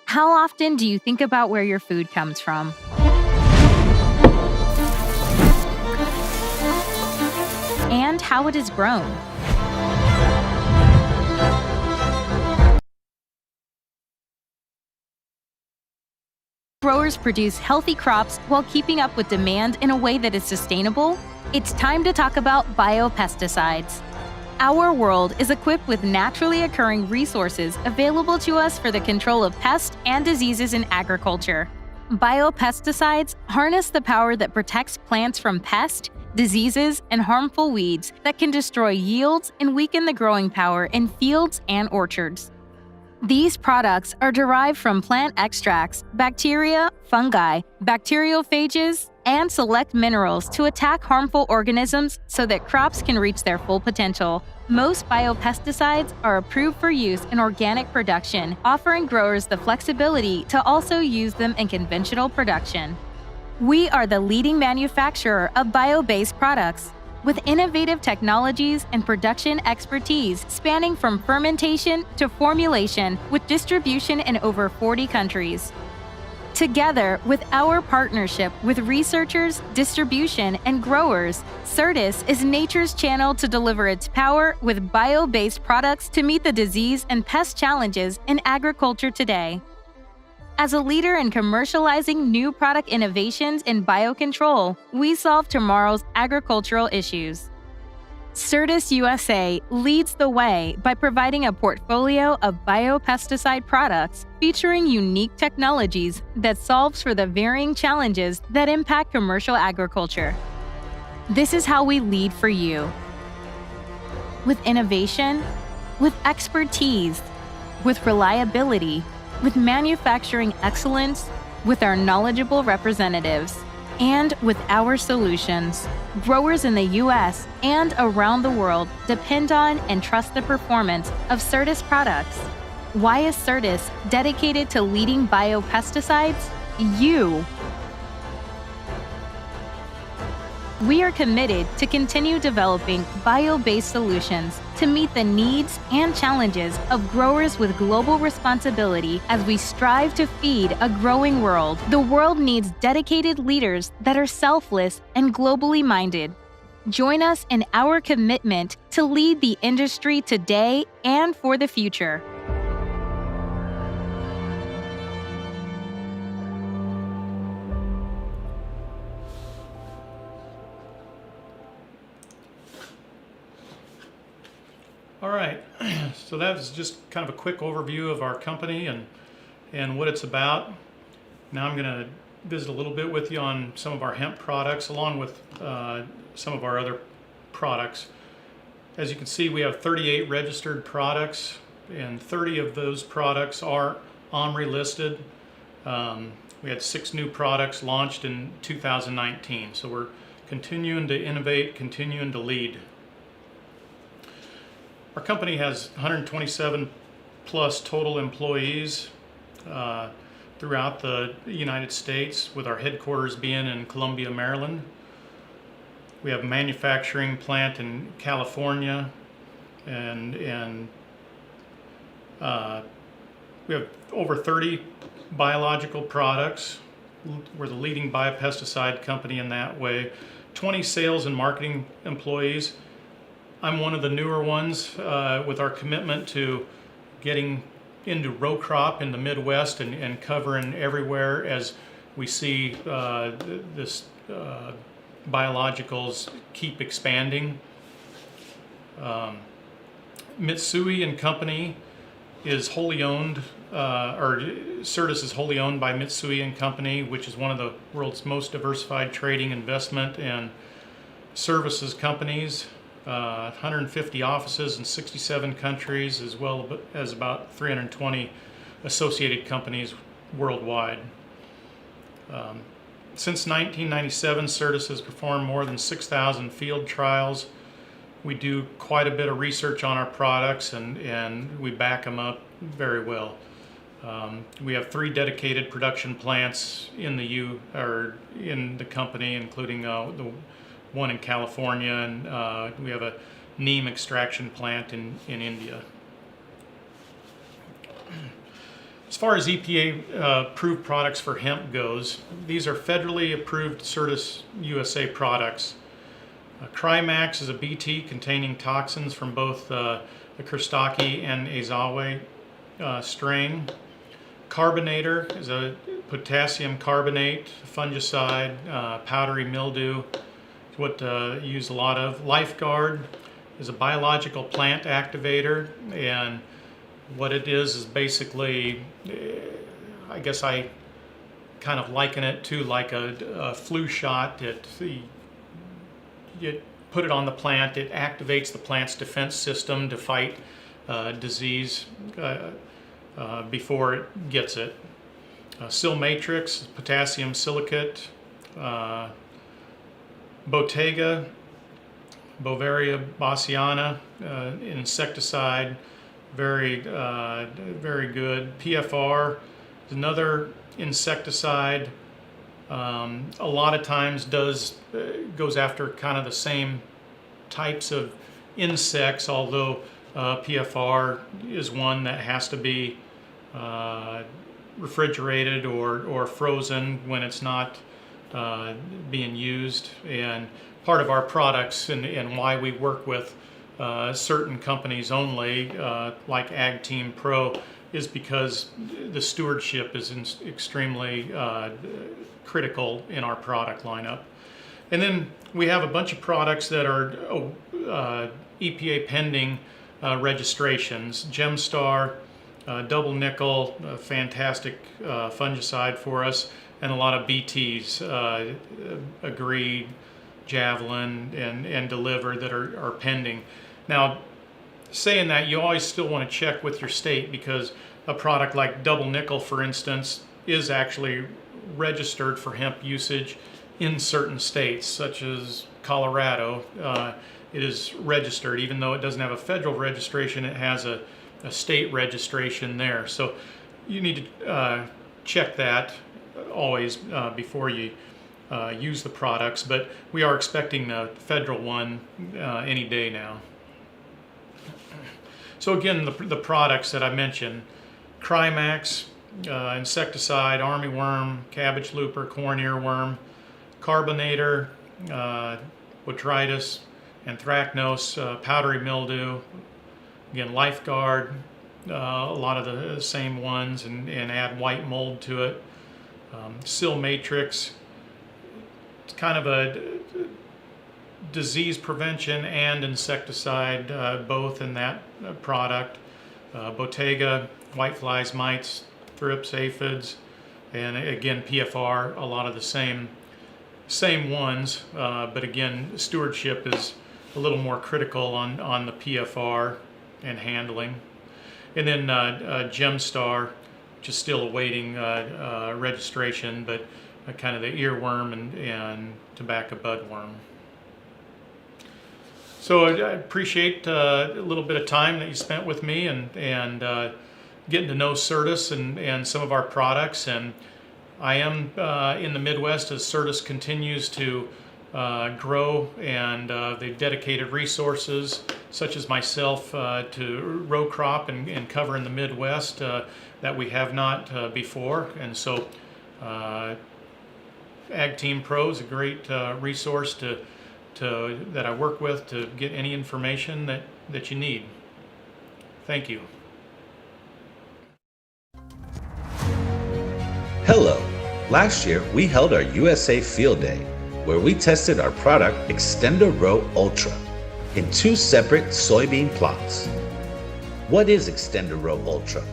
How often do you think about where your food comes from? And how it is grown? Growers produce healthy crops while keeping up with demand in a way that is sustainable. It's time to talk about biopesticides. Our world is equipped with naturally occurring resources available to us for the control of pests and diseases in agriculture. Biopesticides harness the power that protects plants from pests, diseases, and harmful weeds that can destroy yields and weaken the growing power in fields and orchards. These products are derived from plant extracts, bacteria, fungi, bacteriophages, and select minerals to attack harmful organisms so that crops can reach their full potential. Most biopesticides are approved for use in organic production, offering growers the flexibility to also use them in conventional production. We are the leading manufacturer of bio-based products, with innovative technologies and production expertise spanning from fermentation to formulation, with distribution in over 40 countries. Together with our partnership with researchers, distribution, and growers, Certis is nature's channel to deliver its power with bio-based products to meet the disease and pest challenges in agriculture today. As a leader in commercializing new product innovations in biocontrol, we solve tomorrow's agricultural issues. Certis USA leads the way by providing a portfolio of biopesticide products featuring unique technologies that solves for the varying challenges that impact commercial agriculture. This is how we lead for you. With innovation, with expertise, with reliability, with manufacturing excellence, with our knowledgeable representatives, and with our solutions. Growers in the U.S. and around the world depend on and trust the performance of Certis products. Why is Certis dedicated to leading biopesticides? You. We are committed to continue developing bio-based solutions to meet the needs and challenges of growers with global responsibility as we strive to feed a growing world. The world needs dedicated leaders that are selfless and globally minded. Join us in our commitment to lead the industry today and for the future. All right, so that was just kind of a quick overview of our company and what it's about. Now I'm going to visit a little bit with you on some of our hemp products along with some of our other products. As you can see, we have 38 registered products and 30 of those products are OMRI listed. We had 6 new products launched in 2019, so we're continuing to innovate, continuing to lead. Our company has 127 plus total employees throughout the United States, with our headquarters being in Columbia, Maryland. We have a manufacturing plant in California, and we have over 30 biological products. We're the leading biopesticide company in that way. 20 sales and marketing employees. I'm one of the newer ones with our commitment to getting into row crop in the Midwest and covering everywhere as we see this biologicals keep expanding. Mitsui and Company is wholly owned, or Certis is wholly owned by Mitsui and Company, which is one of the world's most diversified trading, investment, and services companies. 150 offices in 67 countries, as well as about 320 associated companies worldwide. Since 1997, Certis has performed more than 6,000 field trials. We do quite a bit of research on our products, and we back them up very well. We have 3 dedicated production plants in the company, including the one in California, and we have a neem extraction plant in India. As far as EPA approved products for hemp goes, these are federally approved Certis USA products. Crimax is a BT containing toxins from both the Kostaki and Azawe strain. Carbonator is a potassium carbonate fungicide, powdery mildew, is what you use a lot of. Lifeguard is a biological plant activator, and what it is basically, I guess I kind of liken it to like a flu shot. You put it on the plant, it activates the plant's defense system to fight disease before it gets it. Sil matrix, potassium silicate, Bottega, Bovaria bassiana, insecticide, very good. PFR is another insecticide. A lot of times goes after kind of the same types of insects, although PFR is one that has to be refrigerated or frozen when it's not being used. And part of our products and why we work with certain companies only, like Ag Team Pro, is because the stewardship is extremely critical in our product lineup. And then we have a bunch of products that are EPA pending registrations. Gemstar, double nickel, fantastic fungicide for us, and a lot of BTs, Agreed, Javelin, and Deliver that are pending. Now, saying that, you always still want to check with your state, because a product like double nickel, for instance, is actually registered for hemp usage in certain states, such as Colorado. It is registered, even though it doesn't have a federal registration, it has a state registration there. So you need to check that always before you use the products, but we are expecting a federal one any day now. So again, the products that I mentioned: Crimax, insecticide, armyworm, cabbage looper, corn earworm, Carbonator, botrytis, anthracnose, powdery mildew, again Lifeguard, a lot of the same ones, and add white mold to it. Sil matrix, it's kind of a disease prevention and insecticide, both in that product. Bottega, whiteflies, mites, thrips, aphids, and again PFR, a lot of the same ones, but again stewardship is a little more critical on the PFR and handling. And then Gemstar, which is still awaiting registration, but kind of the earworm and tobacco budworm. So I appreciate a little bit of time that you spent with me and getting to know Certis and some of our products. And I am in the Midwest as Certis continues to grow, and they've dedicated resources such as myself to row crop and cover in the Midwest that we have not before. And so Ag Team Pro is a great resource that I work with to get any information that you need. Thank you. Hello. Last year, we held our USA Field Day, where we tested our product Extend-A-Row Ultra in 2 separate soybean plots. What is Extend-A-Row Ultra?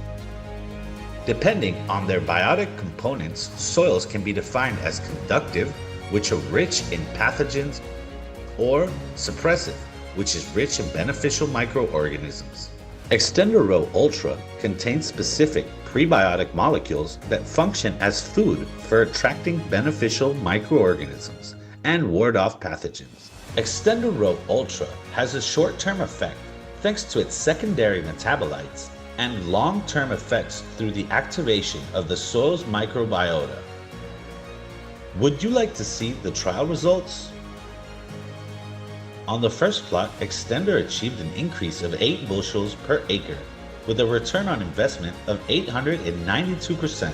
Depending on their biotic components, soils can be defined as conductive, which are rich in pathogens, or suppressive, which is rich in beneficial microorganisms. Extend-A-Row Ultra contains specific prebiotic molecules that function as food for attracting beneficial microorganisms and ward off pathogens. Extend-A-Row Ultra has a short-term effect thanks to its secondary metabolites and long-term effects through the activation of the soil's microbiota. Would you like to see the trial results? On the first plot, Extender achieved an increase of 8 bushels per acre with a return on investment of 892%.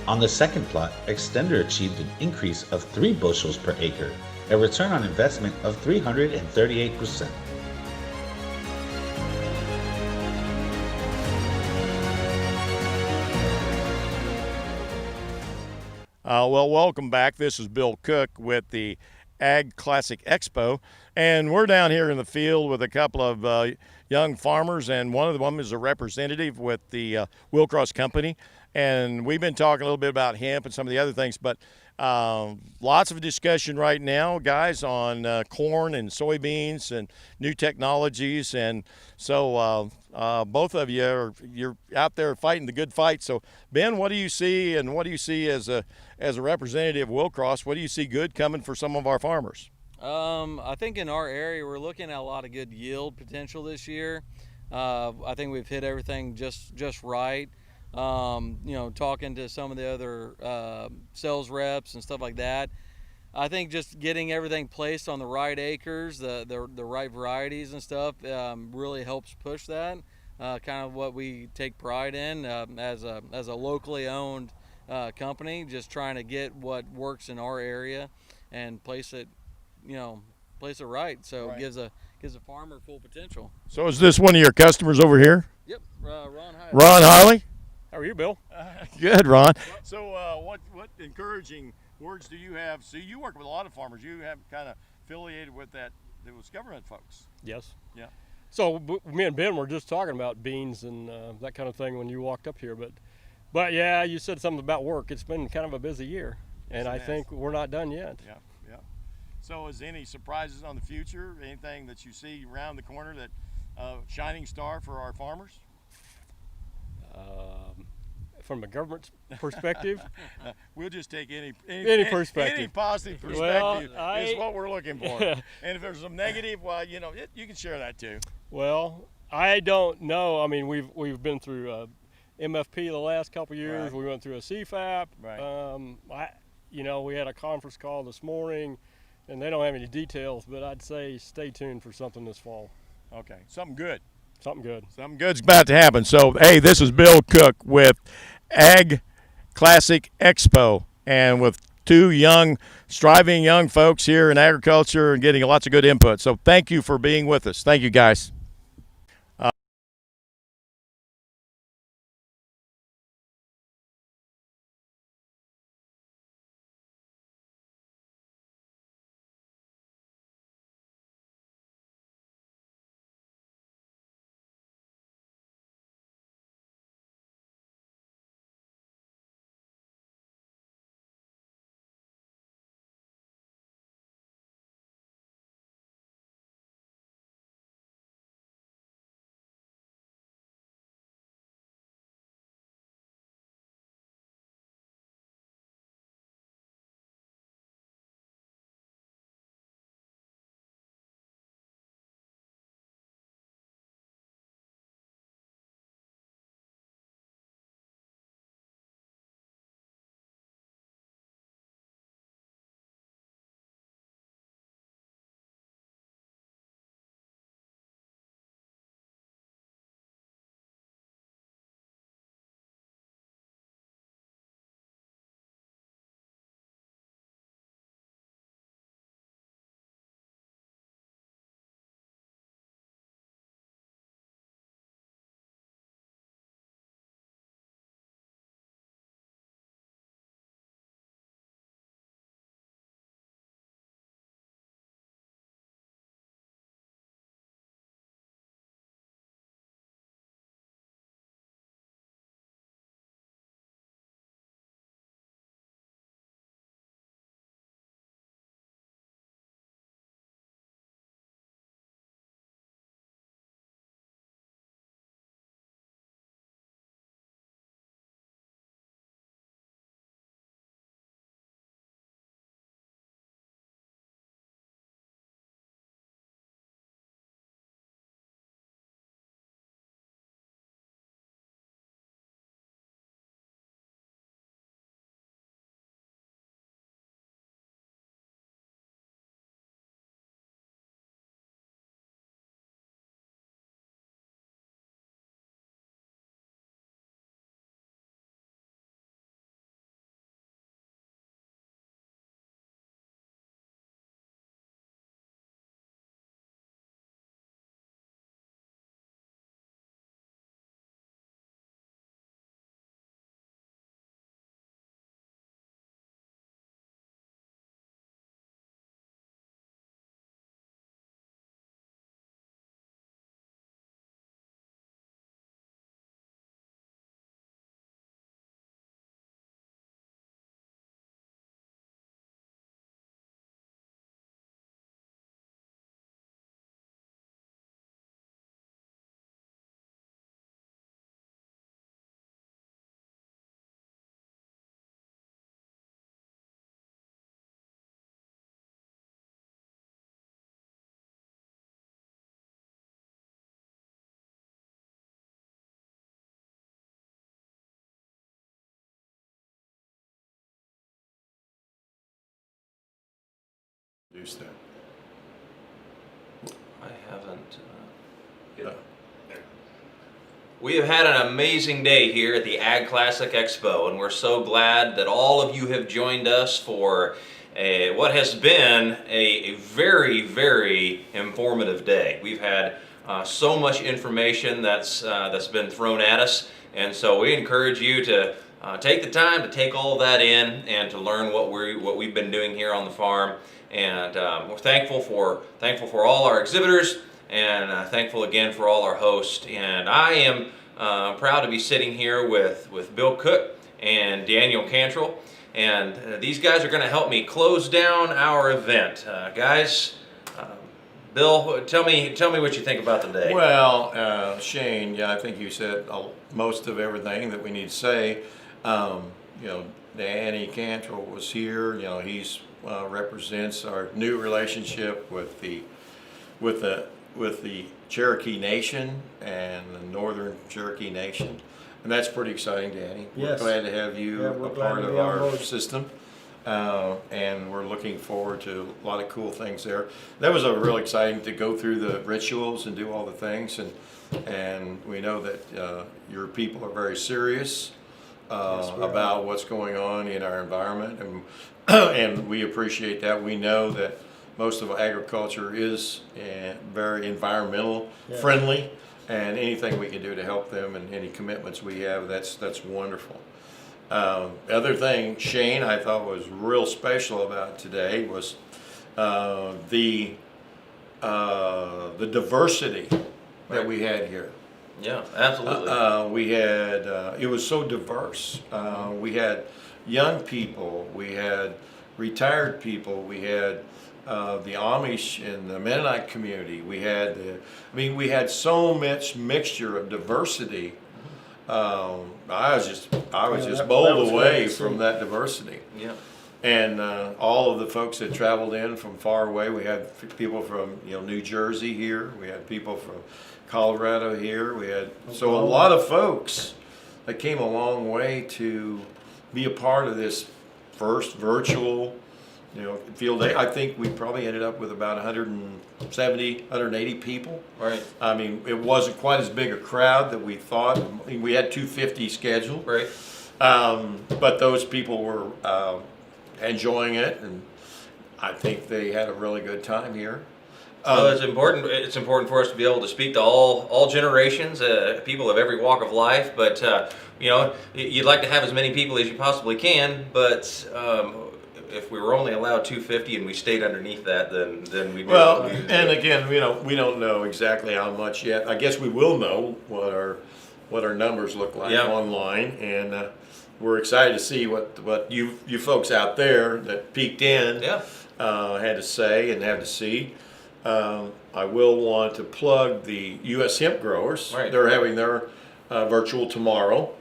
On the second plot, Extender achieved an increase of 3 bushels per acre, a return on investment of 338%. Well, welcome back. This is Bill Cook with the Ag Classic Expo, and we're down here in the field with a couple of young farmers, and one of them is a representative with the Willcross Company, and we've been talking a little bit about hemp and some of the other things, but lots of discussion right now, guys, on corn and soybeans and new technologies, and so both of you're out there fighting the good fight. So Ben, what do you see, and what do you see as a representative of Willcross? What do you see good coming for some of our farmers? I think in our area we're looking at a lot of good yield potential this year. I think we've hit everything just right. Talking to some of the other sales reps and stuff like that, I think just getting everything placed on the right acres, the right varieties and stuff, really helps push that. Kind of what we take pride in as a locally owned company, just trying to get what works in our area and place it right, so it gives a farmer full potential. So is this one of your customers over here? Yep, Ron Hiley. Ron Hiley? How are you, Bill? Good, Ron. So what encouraging words do you have? See, you work with a lot of farmers. You have kind of affiliated with those government folks. Yes. Yeah. So me and Ben were just talking about beans and that kind of thing when you walked up here, but yeah, you said something about work. It's been kind of a busy year, and I think we're not done yet. Yeah. So is any surprises on the future? Anything that you see around the corner that shining star for our farmers? From a government perspective, we'll just take any perspective. Any positive perspective is what we're looking for. And if there's some negative, well, you can share that too. Well, I don't know. I mean, we've been through MFP the last couple years. Right. We went through a CFAP. Right. We had a conference call this morning, and they don't have any details, but I'd say stay tuned for something this fall. Okay, something good. Something good. Something good's about to happen. So, hey, this is Bill Cook with Ag Classic Expo, and with two striving young folks here in agriculture and getting lots of good input. So thank you for being with us. Thank you, guys. Use that. I haven't. We have had an amazing day here at the Ag Classic Expo, and we're so glad that all of you have joined us for what has been a very, very informative day. We've had so much information that's been thrown at us, and so we encourage you to take the time to take all of that in and to learn what we've been doing here on the farm. And we're thankful for all our exhibitors, and thankful again for all our hosts. And I am proud to be sitting here with Bill Cook and Daniel Cantrell, and these guys are going to help me close down our event. Guys, Bill, tell me what you think about the day. Well, Shane, yeah, I think you said most of everything that we need to say. Danny Cantrell was here. He's represents our new relationship with the Cherokee Nation and the Northern Cherokee Nation, and that's pretty exciting, Danny. Yes. We're glad to have you a part of our system, and we're looking forward to a lot of cool things there. That was real exciting to go through the rituals and do all the things, and we know that your people are very serious about what's going on in our environment, and we appreciate that. We know that most of agriculture is very environmental friendly, and anything we can do to help them and any commitments we have, that's wonderful. The other thing, Shane, I thought was real special about today was the diversity that we had here. Yeah, absolutely. We had, it was so diverse. We had young people, we had retired people, we had the Amish and the Mennonite community. We had, we had so much mixture of diversity. I was just bowled away from that diversity. Yeah. And all of the folks that traveled in from far away. We had people from New Jersey here. We had people from Colorado here. We had a lot of folks that came a long way to be a part of this first virtual field day. I think we probably ended up with about 170, 180 people. Right. It wasn't quite as big a crowd that we thought. We had 250 scheduled. Right. But those people were enjoying it, and I think they had a really good time here. Well, it's important. It's important for us to be able to speak to all generations, people of every walk of life. But you'd like to have as many people as you possibly can. But if we were only allowed 250 and we stayed underneath that, then we'd. Well, and again, we don't know exactly how much yet. I guess we will know what our numbers look like online, and we're excited to see what you folks out there that peeked in had to say and had to see. I will want to plug the US hemp growers. Right. They're having their virtual tomorrow,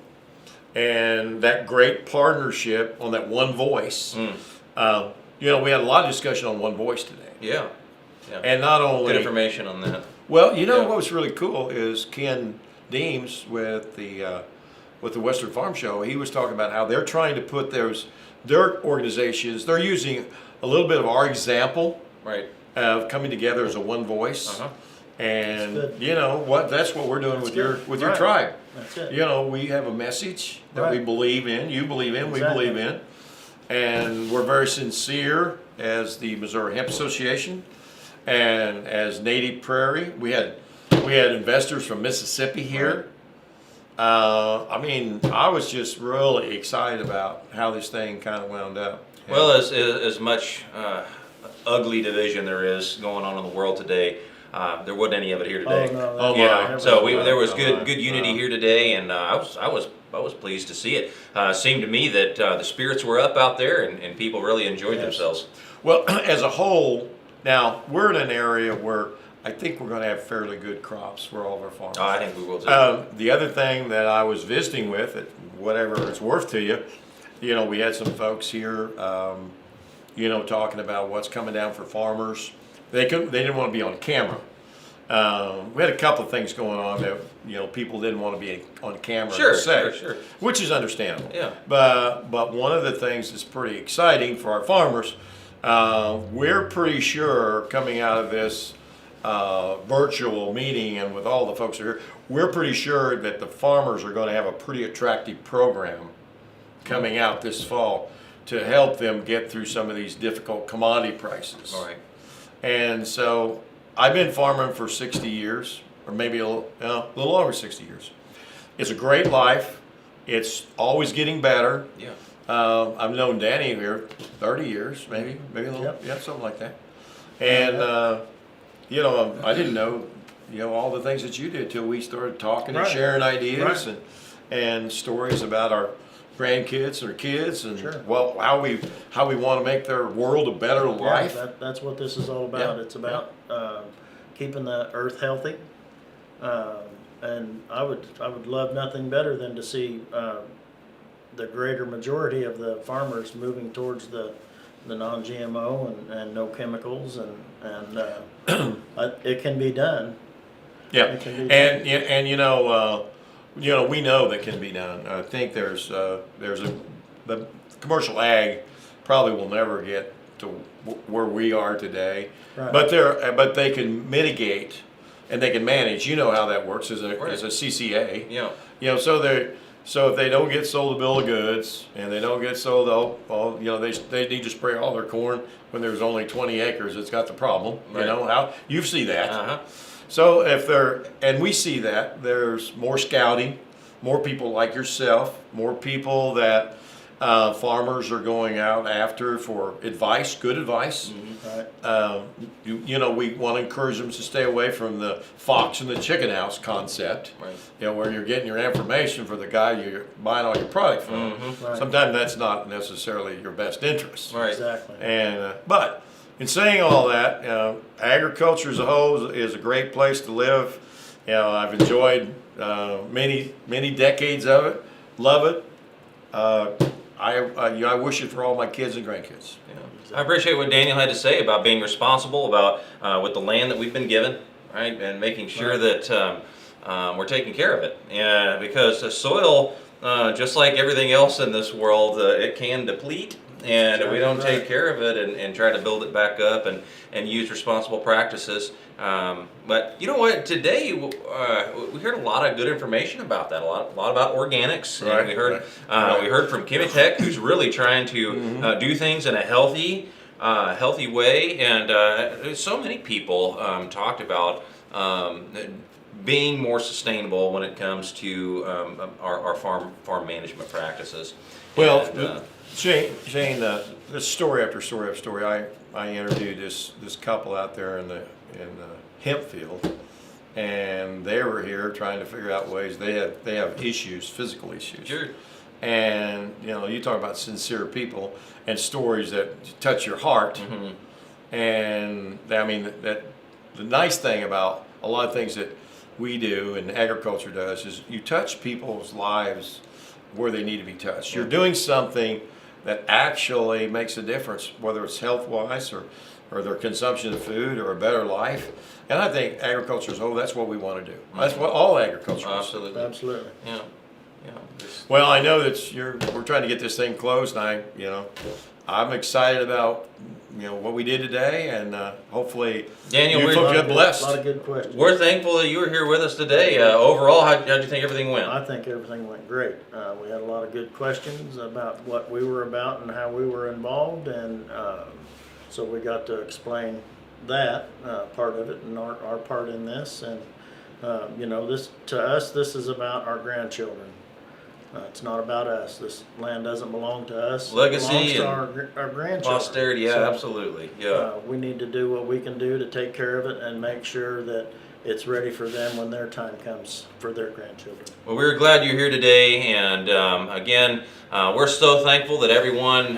and that great partnership on that one voice. We had a lot of discussion on one voice today. Yeah. And not only good information on that. Well, what was really cool is Ken Deems with the Western Farm Show. He was talking about how they're trying to put their organizations. They're using a little bit of our example. Right. Of coming together as a one voice, and that's what we're doing with your tribe. That's it. We have a message that we believe in, you believe in, we believe in, and we're very sincere as the Missouri Hemp Association, and as Native Prairie. We had investors from Mississippi here. I was just really excited about how this thing kind of wound up. Well, as much ugly division there is going on in the world today, there wasn't any of it here today. There was good unity here today, and I was pleased to see it. Seemed to me that the spirits were up out there, and people really enjoyed themselves. Well, as a whole, now we're in an area where I think we're going to have fairly good crops for all of our farmers. I think we will too. The other thing that I was visiting with, whatever it's worth to you, we had some folks here. Talking about what's coming down for farmers. They didn't want to be on camera. We had a couple of things going on that people didn't want to be on camera. Sure. Which is understandable. Yeah. But one of the things that's pretty exciting for our farmers We're pretty sure coming out of this virtual meeting and with all the folks who are here, we're pretty sure that the farmers are going to have a pretty attractive program coming out this fall to help them get through some of these difficult commodity prices. All right. And so I've been farming for 60 years, or maybe a little over 60 years. It's a great life. It's always getting better. Yeah. I've known Danny here 30 years, maybe a little, yeah, something like that. And you know, I didn't know, you know, all the things that you did till we started talking and sharing ideas and stories about our grandkids or kids and well, how we want to make their world a better life. That's what this is all about. It's about keeping the earth healthy, and I would love nothing better than to see the greater majority of the farmers moving towards the non-GMO and no chemicals, and it can be done. Yeah, it can be done. And you know, we know that can be done. I think there's the commercial ag probably will never get to where we are today, but they can mitigate and they can manage. You know how that works as a CCA. Yeah. You know, so if they don't get sold a bill of goods and they don't get sold all you know, they need to spray all their corn when there's only 20 acres. It's got the problem. You know how you see that. So and we see that there's more scouting, more people like yourself, more people that farmers are going out after for advice, good advice. You know, we want to encourage them to stay away from the fox and the chicken house concept. You know, where you're getting your information for the guy you're buying all your product from. Sometimes that's not necessarily your best interest. Exactly. And but in saying all that, agriculture as a whole is a great place to live. You know, I've enjoyed many decades of it. Love it. I wish it for all my kids and grandkids. I appreciate what Daniel had to say about being responsible about with the land that we've been given, right, and making sure that we're taking care of it. And because the soil, just like everything else in this world, it can deplete. And if we don't take care of it and try to build it back up and use responsible practices. But you know what? Today we heard a lot of good information about that. A lot about organics. And we heard from Chemitech, who's really trying to do things in a healthy way. And so many people talked about being more sustainable when it comes to our farm management practices. Well. And, Shane, this story after story after story, I interviewed this couple out there in the hemp field, and they were here trying to figure out ways. They have issues, physical issues. Sure. And you know, you talk about sincere people and stories that touch your heart. And I mean that the nice thing about a lot of things that we do and agriculture does is you touch people's lives where they need to be touched. You're doing something that actually makes a difference, whether it's health-wise or their consumption of food or a better life. And I think agriculture as a whole, that's what we want to do. That's what all agriculture is. Absolutely. Yeah. Well, I know that we're trying to get this thing closed, and I'm excited about what we did today, and hopefully Daniel, you folks get blessed. A lot of good questions. We're thankful that you were here with us today. Overall, how did you think everything went? I think everything went great. We had a lot of good questions about what we were about and how we were involved, and so we got to explain that part of it and our part in this. And this to us, this is about our grandchildren. It's not about us. This land doesn't belong to us. Legacy it belongs and to our grandchildren. Posterity, yeah, So, absolutely. Yeah. We need to do what we can do to take care of it and make sure that it's ready for them when their time comes for their grandchildren. Well, we're glad you're here today, and again, we're so thankful that everyone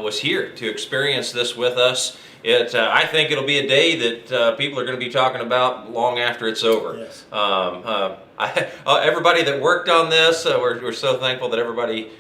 was here to experience this with us. I think it'll be a day that people are going to be talking about long after it's over. Yes. Everybody that worked on this, we're so thankful that everybody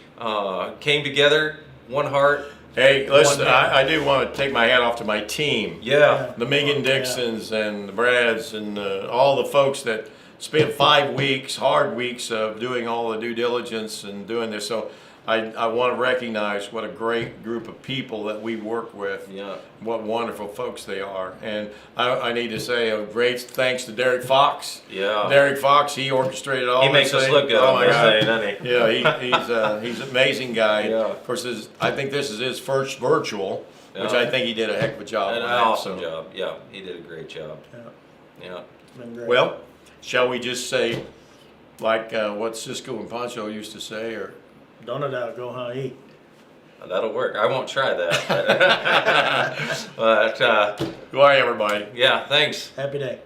came together, one heart. Hey, listen, I do want to take my hat off to my team. Yeah. The Megan Dixons and the Brads and all the folks that spent 5 weeks, hard weeks of doing all the due diligence and doing this. So I want to recognize what a great group of people that we work with. Yeah. What wonderful folks they are. And I need to say a great thanks to Derek Fox. Yeah. Derek Fox, he orchestrated all He this makes us thing. look good Oh on my this God. thing, doesn't he? Yeah, he's an amazing guy. Yeah. Of course, I think this is his first virtual, which Yeah. I think he did a heck of a job. An on that, awesome so. job. Yeah, he did a great job. Yeah. Been great. Well, shall we just say, like what Cisco and Pancho used to say, or Don't it out, go high, eat. That'll work. I won't try that. But goodbye, everybody. Yeah, thanks. Happy day.